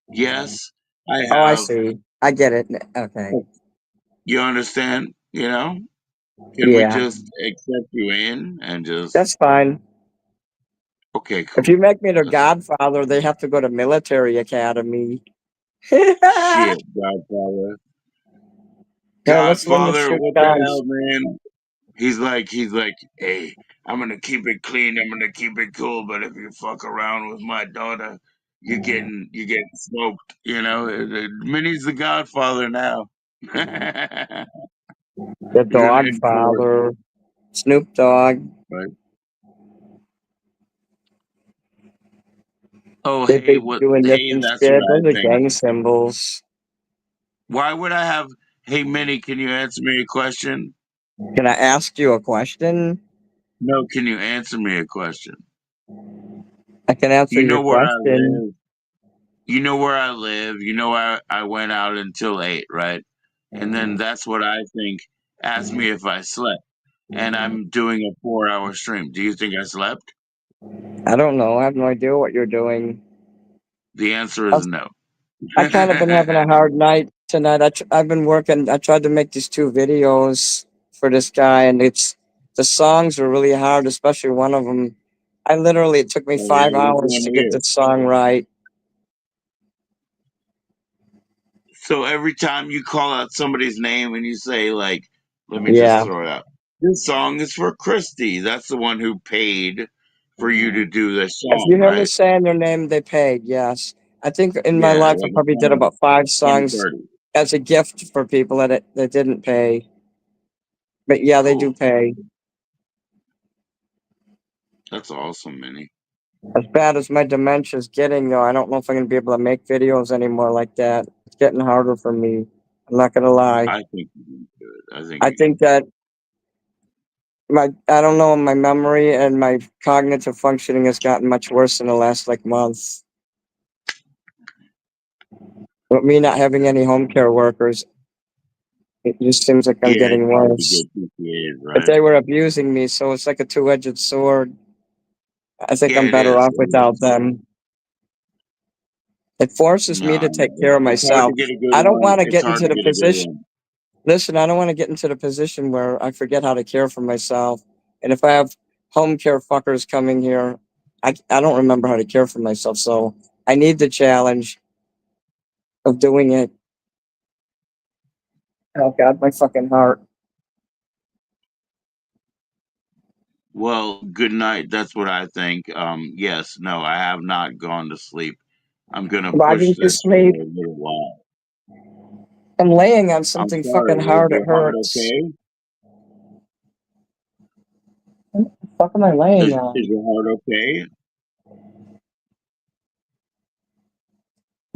Yes, I Oh, I have. see. I get it. Okay. You understand? Can we Yeah, just accept you in and just? that's fine. Okay, If you cool. make me their That's godfather, they have to go to military academy. Here, shit, Godfather. let's learn to Godfather, shoot what the guns. hell, man? He's like, hey, I'm gonna keep it clean. I'm gonna keep it cool. But if you fuck around with my daughter, you're getting smoked. Minnie's the Godfather now. You're The in dog headquarters, father, Snoop Dogg. right? Oh, They hey, be what? doing this Hey, and that's what shit. I Those are think. gang symbols. Why would I have? Hey, Minnie, can you answer me a question? Can I ask you a question? No, can you answer me a question? I can answer You your know where I question. live. You know where I live. I went out until 8, right? And then that's what I think. Ask me if I slept. And I'm doing a 4-hour stream. Do you think I slept? I don't know. I have no idea what you're doing. The answer I, is no. I kind of been having a hard night tonight. I've been working. I tried to make these 2 videos for this guy, and the songs are really hard, especially one of them. It took me Oh, yeah, five which hours one to get here? this song right. So every time you call out somebody's name and you say, like, let me just Yeah. throw it out. This song is for Christy. That's the one who paid for you to do this If you song, hear me right? saying their name, they paid. Yes. I think in my Yeah, life I like probably did 20, about 5 songs 20, 30. as a gift for people that didn't pay. But yeah, they do Cool. pay. That's awesome, Minnie. As bad as my dementia's getting, though, I don't know if I'm gonna be able to make videos anymore like that. It's getting harder for me. I'm not gonna lie. I think you're gonna do it. I think I you're gonna think do that I don't know, my memory and my cognitive functioning has gotten much worse in the last like month. With me not having any home care workers, it just seems like it. I'm Yeah, it's getting hard to worse. get PCAs, But right? they were abusing me, so it's like a two-edged sword. I think Yeah, I'm it better is. off It without is. them. It forces me No, to take no. care of It's hard myself. to get a good I don't one. want to It's get hard into to the get a good position. one. Listen, I don't want to get into the position where I forget how to care for myself. And if I have home care fuckers coming here, I don't remember how to care for myself. So I need the challenge of doing it. Oh, God, my fucking heart. Well, good night. That's what I think. Yes, no, I have not gone to sleep. I'm gonna Why push didn't you this for sleep? a little while. I'm laying on I'm something fucking sorry. Is hard. It your heart hurts. okay? What the fuck am I laying Is on? your heart okay?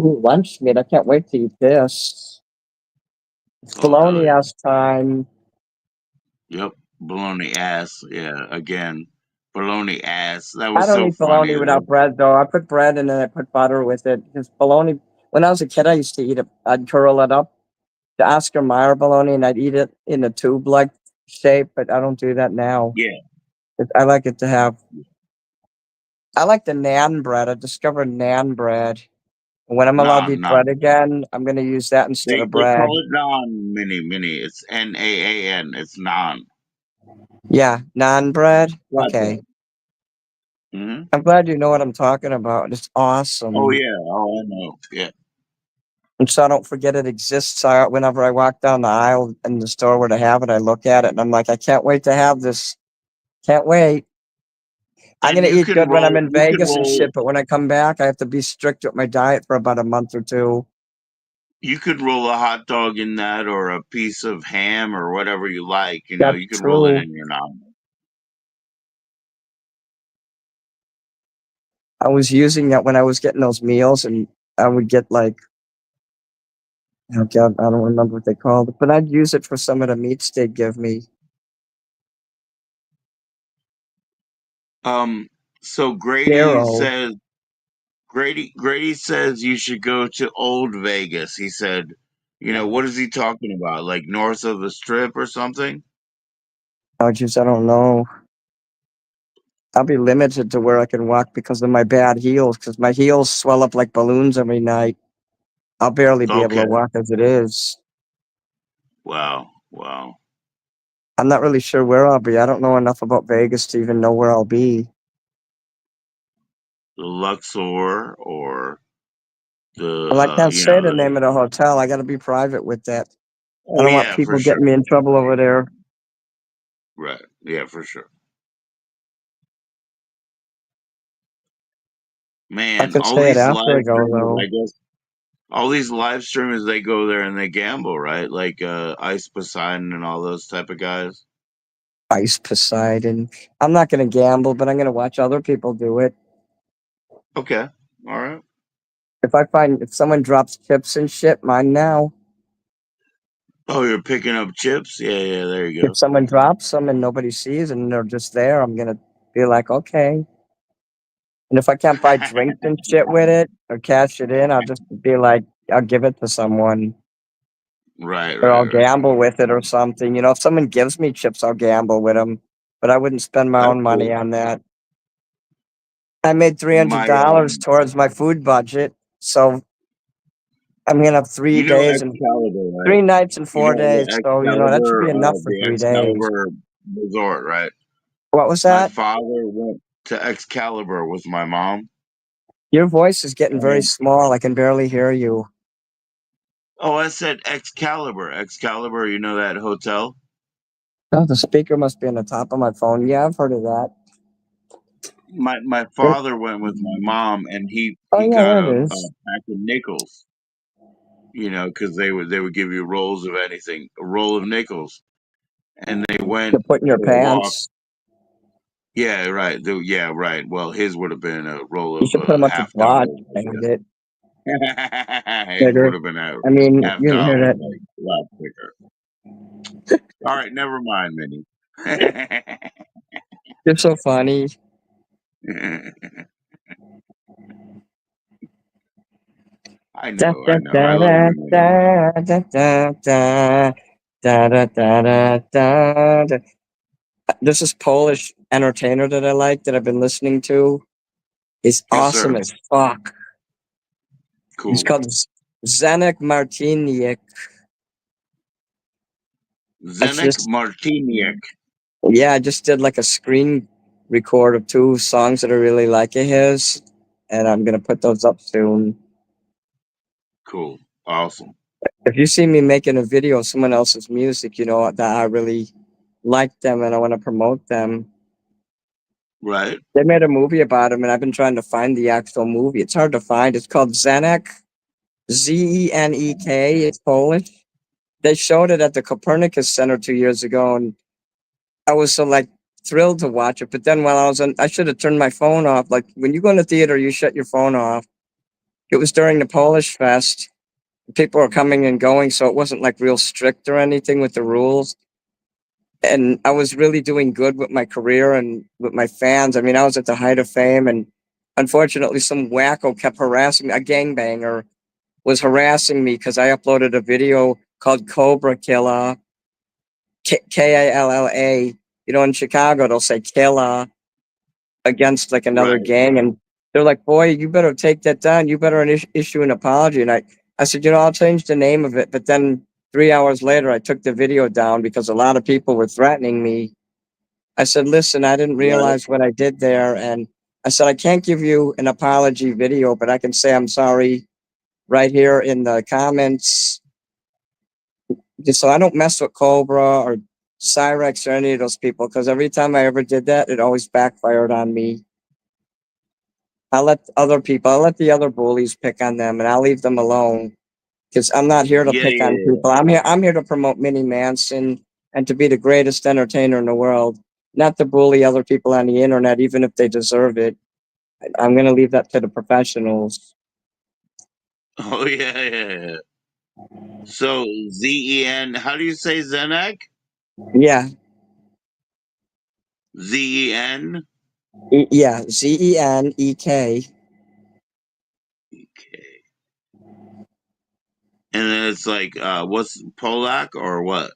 Ooh, lunch meat. I can't wait to eat this. It's Oh, hell bologna yeah. ass time. Yep. Bologna ass. Yeah. Again, bologna ass. That I was don't so eat funny. bologna without bread, though. I put bread and then I put butter with it. Because bologna, when I was a kid, I used to eat it. I'd curl it up to Oscar Mayer bologna and I'd eat it in a tube like shape, but I don't do that now. Yeah. I like it to have, I like the naan bread. I discovered naan bread. When I'm allowed to Non, eat non. bread again, I'm going to use that instead of They bread. call it non mini. It's NAAN. It's non. Yeah, naan bread. Okay. Flatbread. Hmm. I'm glad you know what I'm talking about. It's Oh awesome. yeah. Oh, I know. Yeah. And so I don't forget it exists. Whenever I walk down the aisle in the store where they have it, I look at it and I'm like, I can't wait to have this. Can't wait. I'm And gonna you eat can good when I'm roll. in You can Vegas and roll. shit, but when I come back, I have to be strict with my diet for about a month or two. You could roll a hot dog in that, or a piece of ham, or whatever you like. You know, That's you could roll it true. in your non. I was using that when I was getting those meals, and I would get like, oh God, I don't remember what they called it, but I'd use it for some of the meats they'd give me. Um. So Gyro. Grady says you should go to Old Vegas. He said, what is he talking about? Like north of the Strip or something? Oh, jeez, I don't know. I'll be limited to where I can walk because of my bad heels, because my heels swell up like balloons every night. I'll barely be able Okay. to walk as it is. Wow. Wow. I'm not really sure where I'll be. I don't know enough about Vegas to even know where I'll be. The Luxor or the Well, I can't say the the. name of the hotel. I got to be private with that. I Oh don't want yeah, for people sure. getting me in trouble over there. Right. Yeah, for sure. I Man, can all say it these after I live go, streamers, though. I guess all these live streamers, they go there and they gamble, right? Like Ice Poseidon and all those type of guys. Ice Poseidon. I'm not going to gamble, but I'm going to watch other people do it. Okay. All right. If someone drops chips and shit, mine now. Oh, you're picking up chips? Yeah, yeah, there you If go. someone drops them and nobody sees and they're just there, I'm going to be like, okay. And if I can't buy drinks and shit with it or cash it in, I'll just be like, I'll give it to someone Right, or right, I'll right. gamble with it or something. You know, if someone gives me chips, I'll gamble with them, but I wouldn't spend my That's own cool. money on that. I made My $300 towards my food budget. So I'm going to have you know and Excalibur, right? 3 nights and You 4 days. know So, that should be enough for The 3 days. Excalibur resort, right? What was My that? father went to Excalibur with my mom. Your voice is getting very And small. I can barely hear you. oh, I said Excalibur. Excalibur, you know that hotel? Oh, the speaker must be on the top of my phone. Yeah, I've heard of that. My father went with my mom, and Oh, he yeah, got there a it is. pack of nickels. Because they would give you rolls of anything, a roll of nickels, and they went To put in your for a walk. pants. Yeah, right. Yeah, right. Well, his would have been a roll You of should put them up your half butt. dollars, I And it. guess. His would Nigger. have been a I mean, half you didn't hear dollar, that. like a lot quicker. All right, never mind, Minnie. You're so funny. I Da, know, da, I know. I da, love da, you, Minnie. da, da, da, da, da, da, da, da, da. There's this Polish entertainer that I like that I've been listening to. He's Yes, awesome sir. as fuck. He's Cool. called Zenek Martiniak. It's Zenek just Martiniak. yeah, I just did like a screen record of 2 songs that I really like of his, and I'm gonna put those up soon. Cool. Awesome. If you see me making a video of someone else's music, you know that I really like them and I want to promote them. Right. They made a movie about him, and I've been trying to find the actual movie. It's hard to find. It's called Zenek, Zenek. It's Polish. They showed it at the Copernicus Center 2 years ago, and I was so like thrilled to watch it. But then while I was on, I should have turned my phone off. Like when you go in the theater, you shut your phone off. It was during the Polish Fest. People were coming and going, so it wasn't like real strict or anything with the rules. And I was really doing good with my career and with my fans. I mean, I was at the height of fame, and unfortunately, some wacko kept harassing me. A gangbanger was harassing me because I uploaded a video called Cobra Killa, Kalla. You know, in Chicago, they'll say Killa against like another Right. gang, and they're like, "Boy, you better take that down. You better issue an apology." And I said, "You know, I'll change the name of it." But then 3 hours later, I took the video down because a lot of people were threatening me. I said, "Listen, I didn't Right. realize what I did there," and I said, "I can't give you an apology video, but I can say I'm sorry right here in the comments." Just so I don't mess with Cobra or Cyrex or any of those people, because every time I ever did that, it always backfired on me. I'll let the other bullies pick on them, and I'll leave them alone because I'm not here to Yeah, pick yeah, on yeah. people. I'm here to promote Minnie Manson and to be the greatest entertainer in the world, not to bully other people on the internet, even if they deserve it. I'm going to leave that to the professionals. Oh, yeah, yeah, yeah. So, Zen, how do you say Zenek? Yeah, Zen? yeah, Zenek. Okay. And then it's like, what's Polak or what?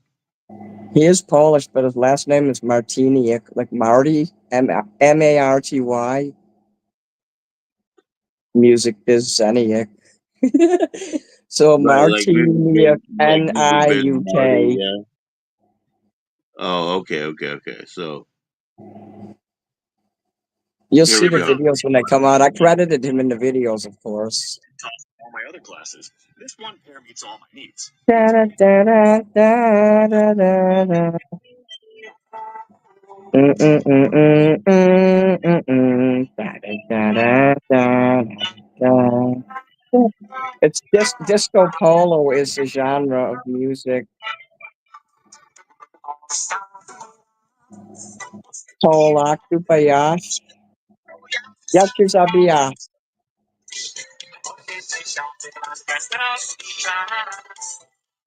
He is Polish, but his last name is Martiniak, like Marty, Marty. Music biz Zeniak. So Right, like Martiniak, music biz Marty, Niuk. yeah. Oh, okay, okay, okay. So, You'll here see we the go. videos when they come out. I credited him in the videos, of course. All my other classes. This one pair meets all my needs. Da, da, da, da, da, da, da, da. Mm, mm, mm, mm, mm, mm, mm. Da, da, da, da, da, da. It's disco polo is the genre of music. Polak, tupayash, yakuzabiya.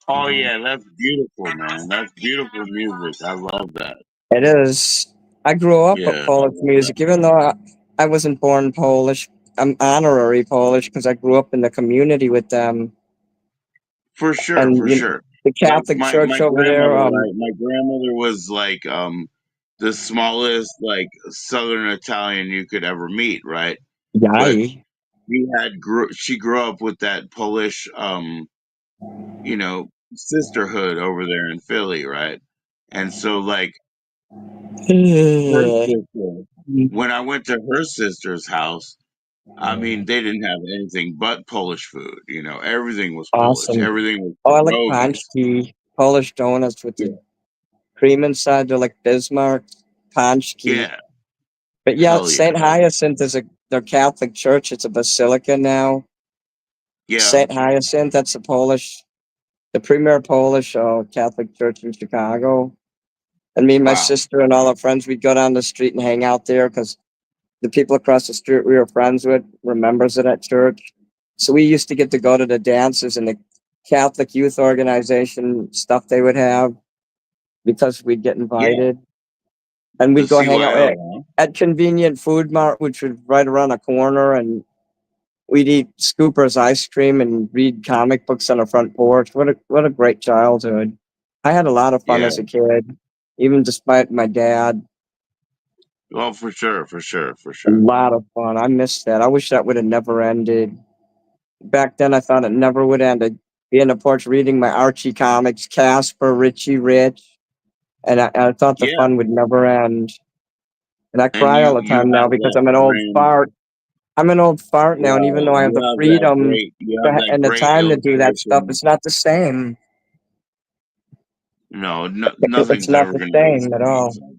Oh, yeah, that's beautiful, man. That's beautiful music. I love that. It is. I grew up with Yeah, I Polish love that. music, even though I wasn't born Polish. I'm honorary Polish because I grew up in the community with them. For sure, And for sure. the Like Catholic my Church over there, grandmother, right? My grandmother was like the smallest like Southern Italian you could ever meet, right? But yay. she grew up with that Polish sisterhood over there in Philly, right? And so like her sister, when I went to her sister's house, I mean they didn't have anything but Polish food, everything was Polish. Awesome. Everything was Oh, I like pierogies. paczki, Polish donuts with the Yeah. cream inside. They're like Bismarck, paczki. Yeah. But yeah, Hell yeah. St. Hyacinth is their Catholic church. It's a basilica now. Yeah. St. Hyacinth, that's the premier Polish Catholic church in Chicago. And me and my Wow. sister and all our friends, we'd go down the street and hang out there because the people across the street we were friends with were members of that church. So we used to get to go to the dances and the Catholic youth organization stuff they would have because we'd get Yeah. invited. And The we'd go hang out CYO, huh? at Convenient Food Mart, which was right around the corner. And we'd eat Scooper's ice cream and read comic books on the front porch. What a great childhood. I had a lot of fun Yeah. as a kid. even despite my dad. Well, for sure, for sure, for A sure. lot of fun. I missed that. I wish that would have never ended. Back then, I thought it never would end. I'd be on the porch reading my Archie comics, Casper, Richie Rich, and I thought the Yeah, fun would never end. And I and cry all the you time now have because that I'm an old grand. fart. I'm an old fart now, and even Well, though I have the freedom you have that and the great time to do that stuff, illustration. it's not the same. No, It's nothing's not ever the going to be the same at same. all. So.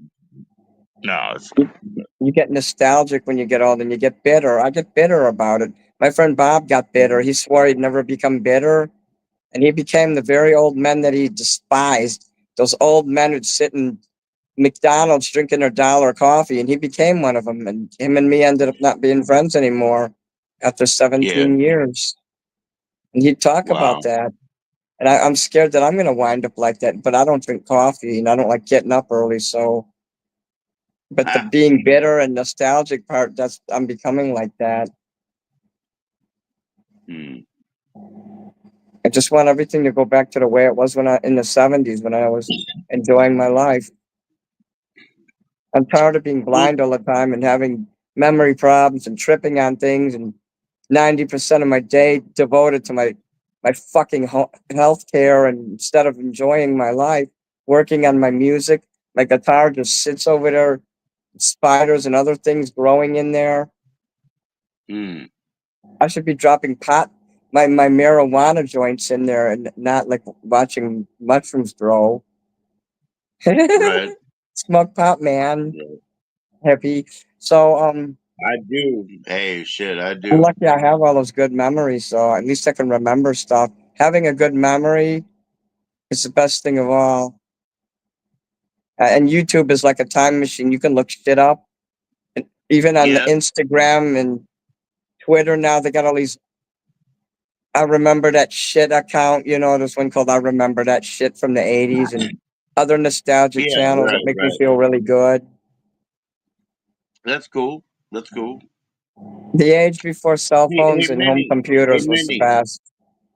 No, it's You, not. But you get nostalgic when you get old, and you get bitter. I get bitter about it. My friend Bob got bitter. He swore he'd never become bitter, and he became the very old men that he despised. Those old men who'd sit in McDonald's drinking their dollar coffee, and he became one of them. And him and me ended up not being friends anymore after yeah, 17 years. And he'd talk about wow. that. And I'm scared that I'm going to wind up like that. But I don't drink coffee, and I don't like getting up early. So, but the Ah, being bitter and nostalgic part, that's I'm becoming like that. hmm. I just want everything to go back to the way it was when I in the 70s when I was enjoying my life. I'm tired of being Well, blind all the time and having memory problems and tripping on things and 90% of my day devoted to my fucking health care, and instead of enjoying my life, working on my music, my guitar just sits over there, spiders and other things growing in there. hmm. I should be dropping my marijuana joints in there and not like watching mushrooms grow. Right. Smoke pot, man. Right. Happy. So I do. Hey, shit, I I'm do. lucky I have all those good memories, so at least I can remember stuff. Having a good memory is the best thing of all. And YouTube is like a time machine. You can look shit up. And even on the Yeah, Instagram and Twitter now, they got all these I remember that shit account. There's one called I Remember That Shit from the 80s and other nostalgic yeah, channels that right, make me right. feel really good. That's cool. That's cool. The age before cell Hey, phones and home Minnie. Hey, computers was the Minnie. best.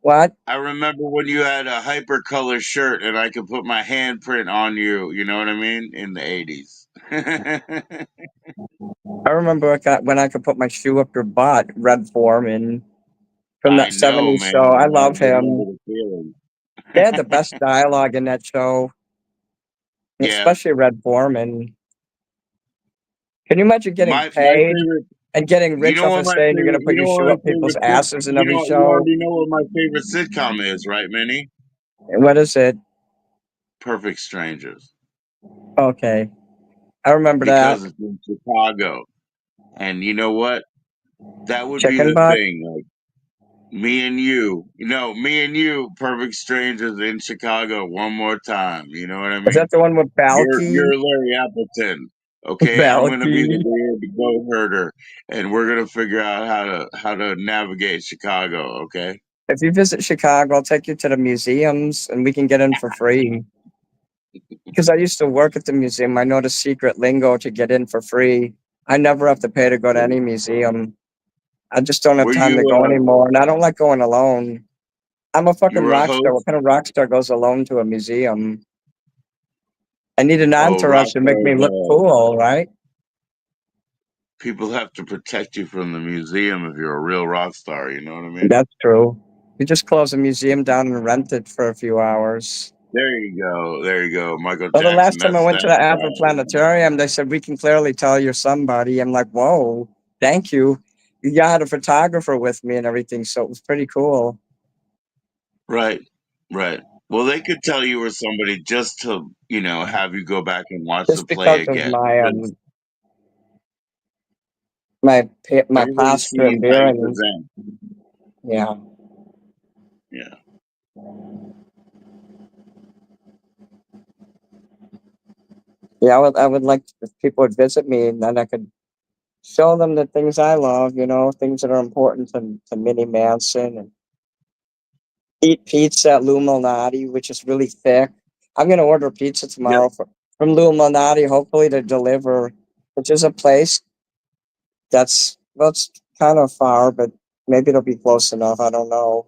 What? I remember when you had a hypercolor shirt and I could put my handprint on you. You know what I mean? In the 80s. I remember when I could put my shoe up your butt, Red Foreman from I that know, 70s man. show. I I love him. remember the feeling. They had the best dialogue in that show, Yeah. especially Red Foreman. Can you imagine getting My paid favorite. and getting You rich know off what of my saying you're going favorite? to You put know your what shoe my up people's favorite asses in every You show? already know what my favorite sitcom is, right, Minnie? What is it? Perfect Strangers, Okay. I remember that. because it's in Chicago. And you know what? That would be Chicken the butt? thing. Like me and you, perfect strangers in Chicago one more time. You know what I Is mean? that the one with Balky? You're Larry Appleton. Okay, I'm gonna be the Balky. weird goat herder, and we're gonna figure out how to navigate Chicago. Okay. If you visit Chicago, I'll take you to the museums and we can get in for free. Because I used to work at the museum. I know the secret lingo to get in for free. I never have to pay to go to any museum. I just don't have Were time you to go anymore. And I don't like going alone. I'm a you fucking were a rock star. What host? kind of rock star goes alone to a museum? I need an Oh, rock entourage to make me stars. look cool, right? People have to protect you from the museum if you're a real rock star. You know what I mean? That's true. You just close a museum down and rent it for a few hours. There you go. There you go. Michael Well, the Jackson. last time I went to That's the Apple right. Planetarium, they said, we can clearly tell you're somebody. I'm like, whoa, thank you. You had a photographer with me and everything, so it was pretty cool. Right, right. Well, they could tell you were somebody just to, have you go back and watch the Just play because of again. my 'Cause my everybody posture and sees how you bearing. present. Yeah. Yeah. Yeah, I would like if people would visit me and then I could show them the things I love, things that are important to Minnie Manson, and eat pizza at Lou Malnati, which is really thick. I'm gonna order pizza Yep. tomorrow from Lou Malnati, hopefully to deliver, which is a place that's well, it's kind of far, but maybe it'll be close enough. I don't know.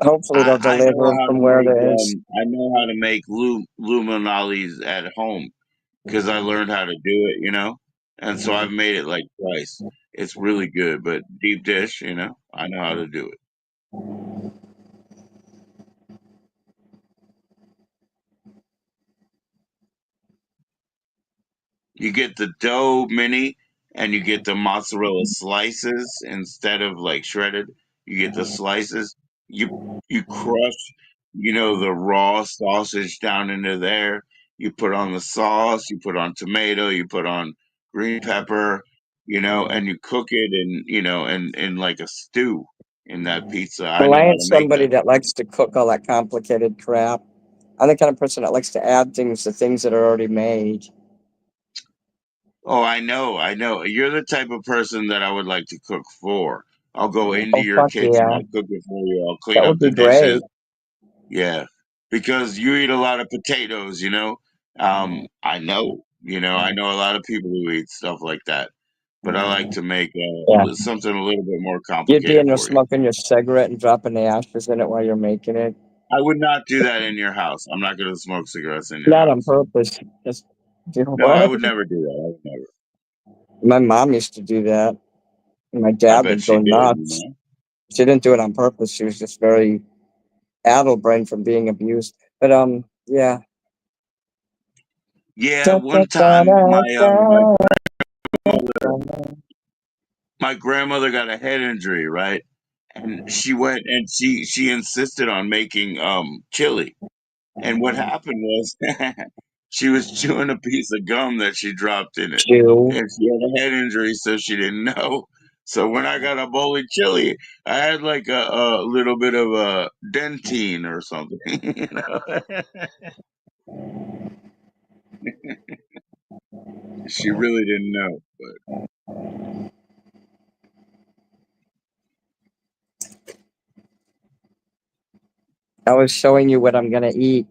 Hopefully they'll I know deliver them how to from where make it is. I know how to make luminales at home because I learned how to do it, and so I've made it like twice. It's really good, but deep dish, I know how to do it. You get the dough mini and you get the mozzarella slices instead of like shredded. You get the slices. You crush, the raw sausage down into there. You put on the sauce, you put on tomato, you put on green pepper, and you cook it in like a stew in that pizza. I Well, know I how ain't to make somebody that. that likes to cook all that complicated crap. I'm the kind of person that likes to add things to things that are already made. Oh, I know. You're the type of person that I would like to cook for. I'll go into Oh, your fuck kitchen, yeah. I'll cook it for you, I'll clean That up would the be dishes. great. Yeah. Because you eat a lot of potatoes. I know a lot of people who eat stuff like that. But I like to make Yeah. something a little bit more You'd be complicated in there for you. smoking your cigarette and dropping the ashes in it while you're making it. I would not do that in your house. I'm not going to smoke cigarettes in your Not on house. purpose. Just do No, I what? would never do that. I would never. My mom used to do that. And my I dad bet would she go did. nuts. She didn't do it on purpose. She was just very addled brain from being abused. But yeah. Yeah, Da, da, one da, time da, da, grandmother da. my grandmother got a head injury, right? And she went and she insisted on making chili. And what happened was she was chewing a piece of gum that she dropped in it. Chew. And she had a head injury, so she didn't know. So when I got a bowl of chili, I had like a little bit of a dentine or something. She really didn't know. But I was showing you what I'm gonna eat.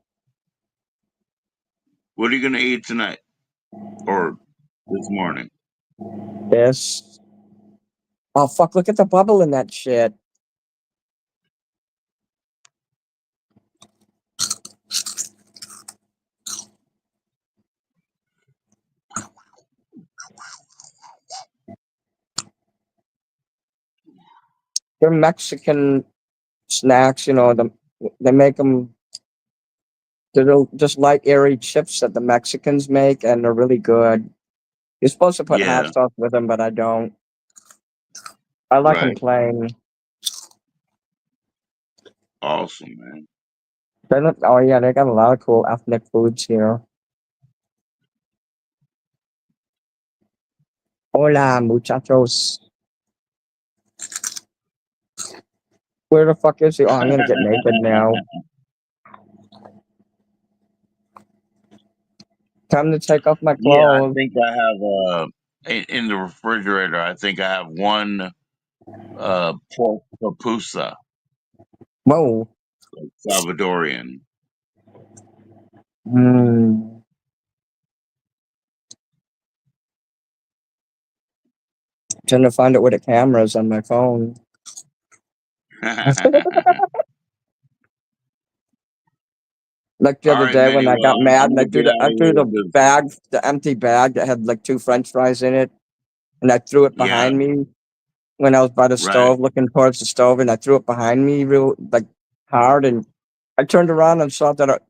what are you gonna eat tonight or this morning? This. Oh fuck! Look at the bubble in that shit. They're Mexican snacks. They make them. They're just light, airy chips that the Mexicans make, and they're really good. You're supposed to put hot Yeah, sauce with them, but I don't. I like them right. plain. Awesome, man. Oh yeah, they got a lot of cool ethnic foods here. Hola, muchachos. Where the fuck is he? Oh, I'm gonna get naked now. Time to take off my Yeah, I clothes. think I have in the refrigerator. I think I have one pork pupusa, Whoa. like Salvadorian. Hmm. Trying to find it where the camera is on my phone. Like the All other right, day when Manny. I got Well, mad I'm and gonna get out I of threw here the because bag, the empty bag that had like 2 French fries in it, and I threw it yeah, behind me when I was by the right, stove, looking towards the stove, and I threw it behind me real like hard, and I turned around and saw that it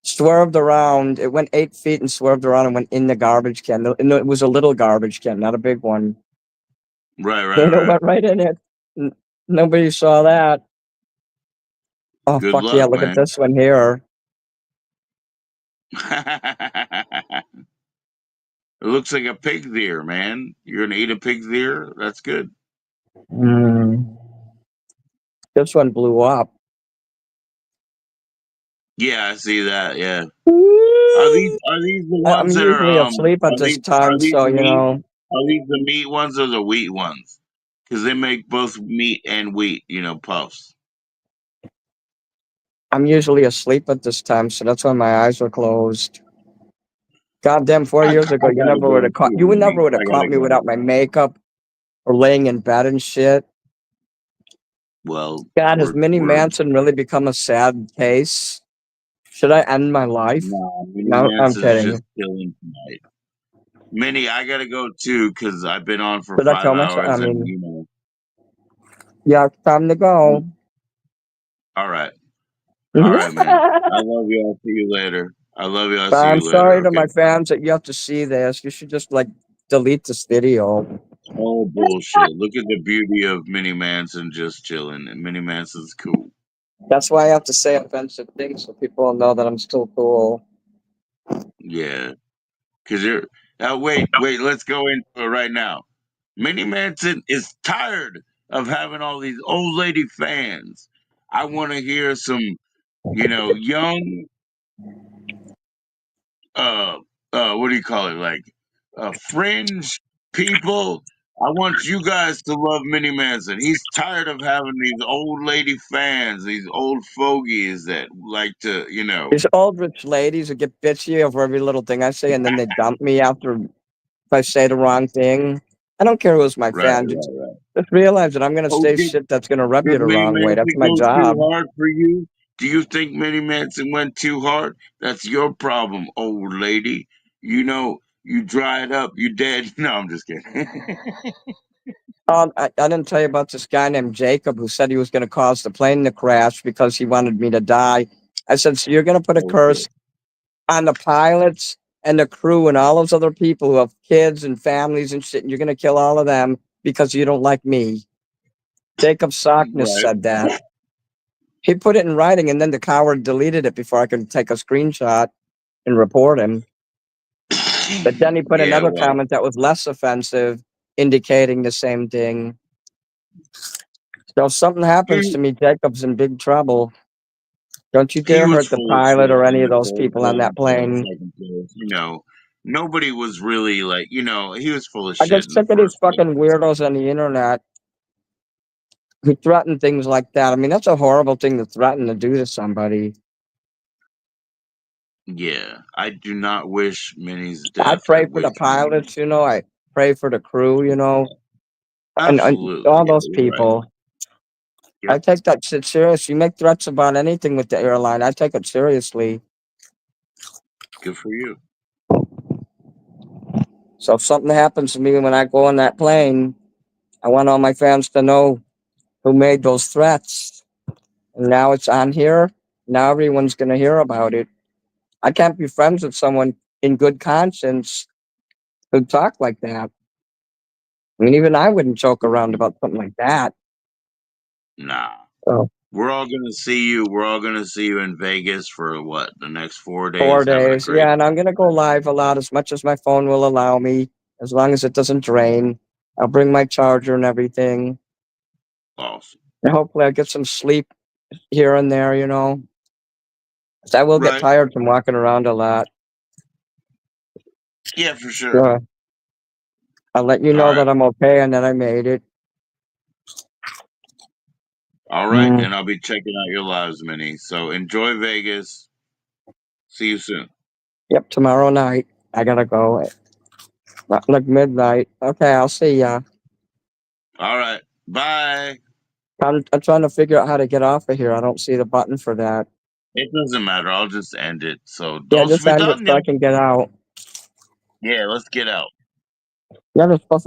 swerved around. It went 8 feet and swerved around and went in the garbage can. And it was a little garbage can, not a big one. right, right, And it right. went right in it. N- Nobody saw that. Oh Good fuck yeah! luck, Look at man. this one here. It looks like a pig's ear, man. You're gonna eat a pig's ear? That's good. Mm, this one blew up. Yeah, I see that. Yeah. Woo! Are these the I'm ones that are usually asleep at this are time, these so meat are these the meat ones or the wheat ones? Because they make both meat and wheat, puffs. I'm usually asleep at this time, so that's why my eyes are closed. Goddamn, four I years ago, you gotta never would go have caught. too, You would never man. would have I caught gotta me go. without my makeup or laying in bed and shit. Well, God, has Minnie we're Manson really become a sad case? Should I end my life? nah. Minnie No, I'm Manson's just kidding. killing tonight. Minnie, I gotta go too because I've been on for Should I 5 kill myself? I hours, and mean, you know. yeah, it's time to go. All right, all right, man. I love you. I'll see you later. I love you. I'll see I'm you later. sorry to Okay. my fans that you have to see this. You should just like delete this video. Oh bullshit! Look at the beauty of Minnie Manson just chilling, and Minnie Manson's cool. That's why I have to say offensive things so people will know that I'm still cool. Yeah, because you're. Wait, wait. Let's go into it right now. Minnie Manson is tired of having all these old lady fans. I want to hear some, young, uh, what do you call it? Like, fringe people. I want you guys to love Minnie Manson. He's tired of having these old lady fans, these old fogies that like to, These old rich ladies that get bitchy over every little thing I say and then they dump me after if I say the wrong thing. I don't care who's my right, fan. right, right. Just realize that I'm going to Oh, say did shit that's going to rub you did the Minnie wrong way. That's Manson my go too job. hard for you? Do you think Minnie Manson went too hard? That's your problem, old lady. You dried up, you dead. No, I'm just kidding. I didn't tell you about this guy named Jacob who said he was going to cause the plane to crash because he wanted me to die. I said, so you're going to put a Oh curse shit. on the pilots and the crew and all those other people who have kids and families and shit, and you're going to kill all of them because you don't like me. Jacob Sockness Right. said that. He put it in writing, and then the coward deleted it before I could take a screenshot and report him. But then he put Yeah, another well. comment that was less offensive, indicating the same thing. So if something happens to He, me, Jacob's in big trouble. Don't you he dare was hurt the full of pilot shit or in any of the those third people on place that or plane. second place. Nobody was really like, he was full of I get shit in the sick of these first fucking place. weirdos on the internet who threaten things like that. I mean, that's a horrible thing to threaten to do to somebody. Yeah, I do not wish Minnie's I death. I pray for the wish Minnie. pilots, I pray for the crew, and Absolutely. all Yeah, those you're right. people. I Yep. take that shit serious. You make threats about anything with the airline, I take it seriously. Good for you. So if something happens to me when I go on that plane, I want all my fans to know who made those threats. And now it's on here. Now everyone's going to hear about it. I can't be friends with someone in good conscience who talk like that. I mean, even I wouldn't joke around about something like that. Nah. So We're all gonna see you. We're all gonna see you in Vegas for what, the next 4 days, 4 having a days, great yeah, and I'm going to go live a lot as much as my phone will allow me, as long as it doesn't drain. I'll bring my charger and everything. awesome. And hopefully I get some sleep here and there. 'Cause I will get Right. tired from walking around a lot. Yeah, for sure. So I'll let you All know right. that I'm okay and that I made it. All right. Mm. And I'll be checking out your lives, Minnie. So enjoy Vegas. See you soon. Yep, tomorrow night. I gotta go at like midnight. Okay, I'll see ya. All right. Bye. I'm trying to figure out how to get off of here. I don't see the button for that. It doesn't matter. I'll just end it. So, Yeah, dos just end it so vidania. I can get out. Yeah, let's get out. Yeah, there's supposed to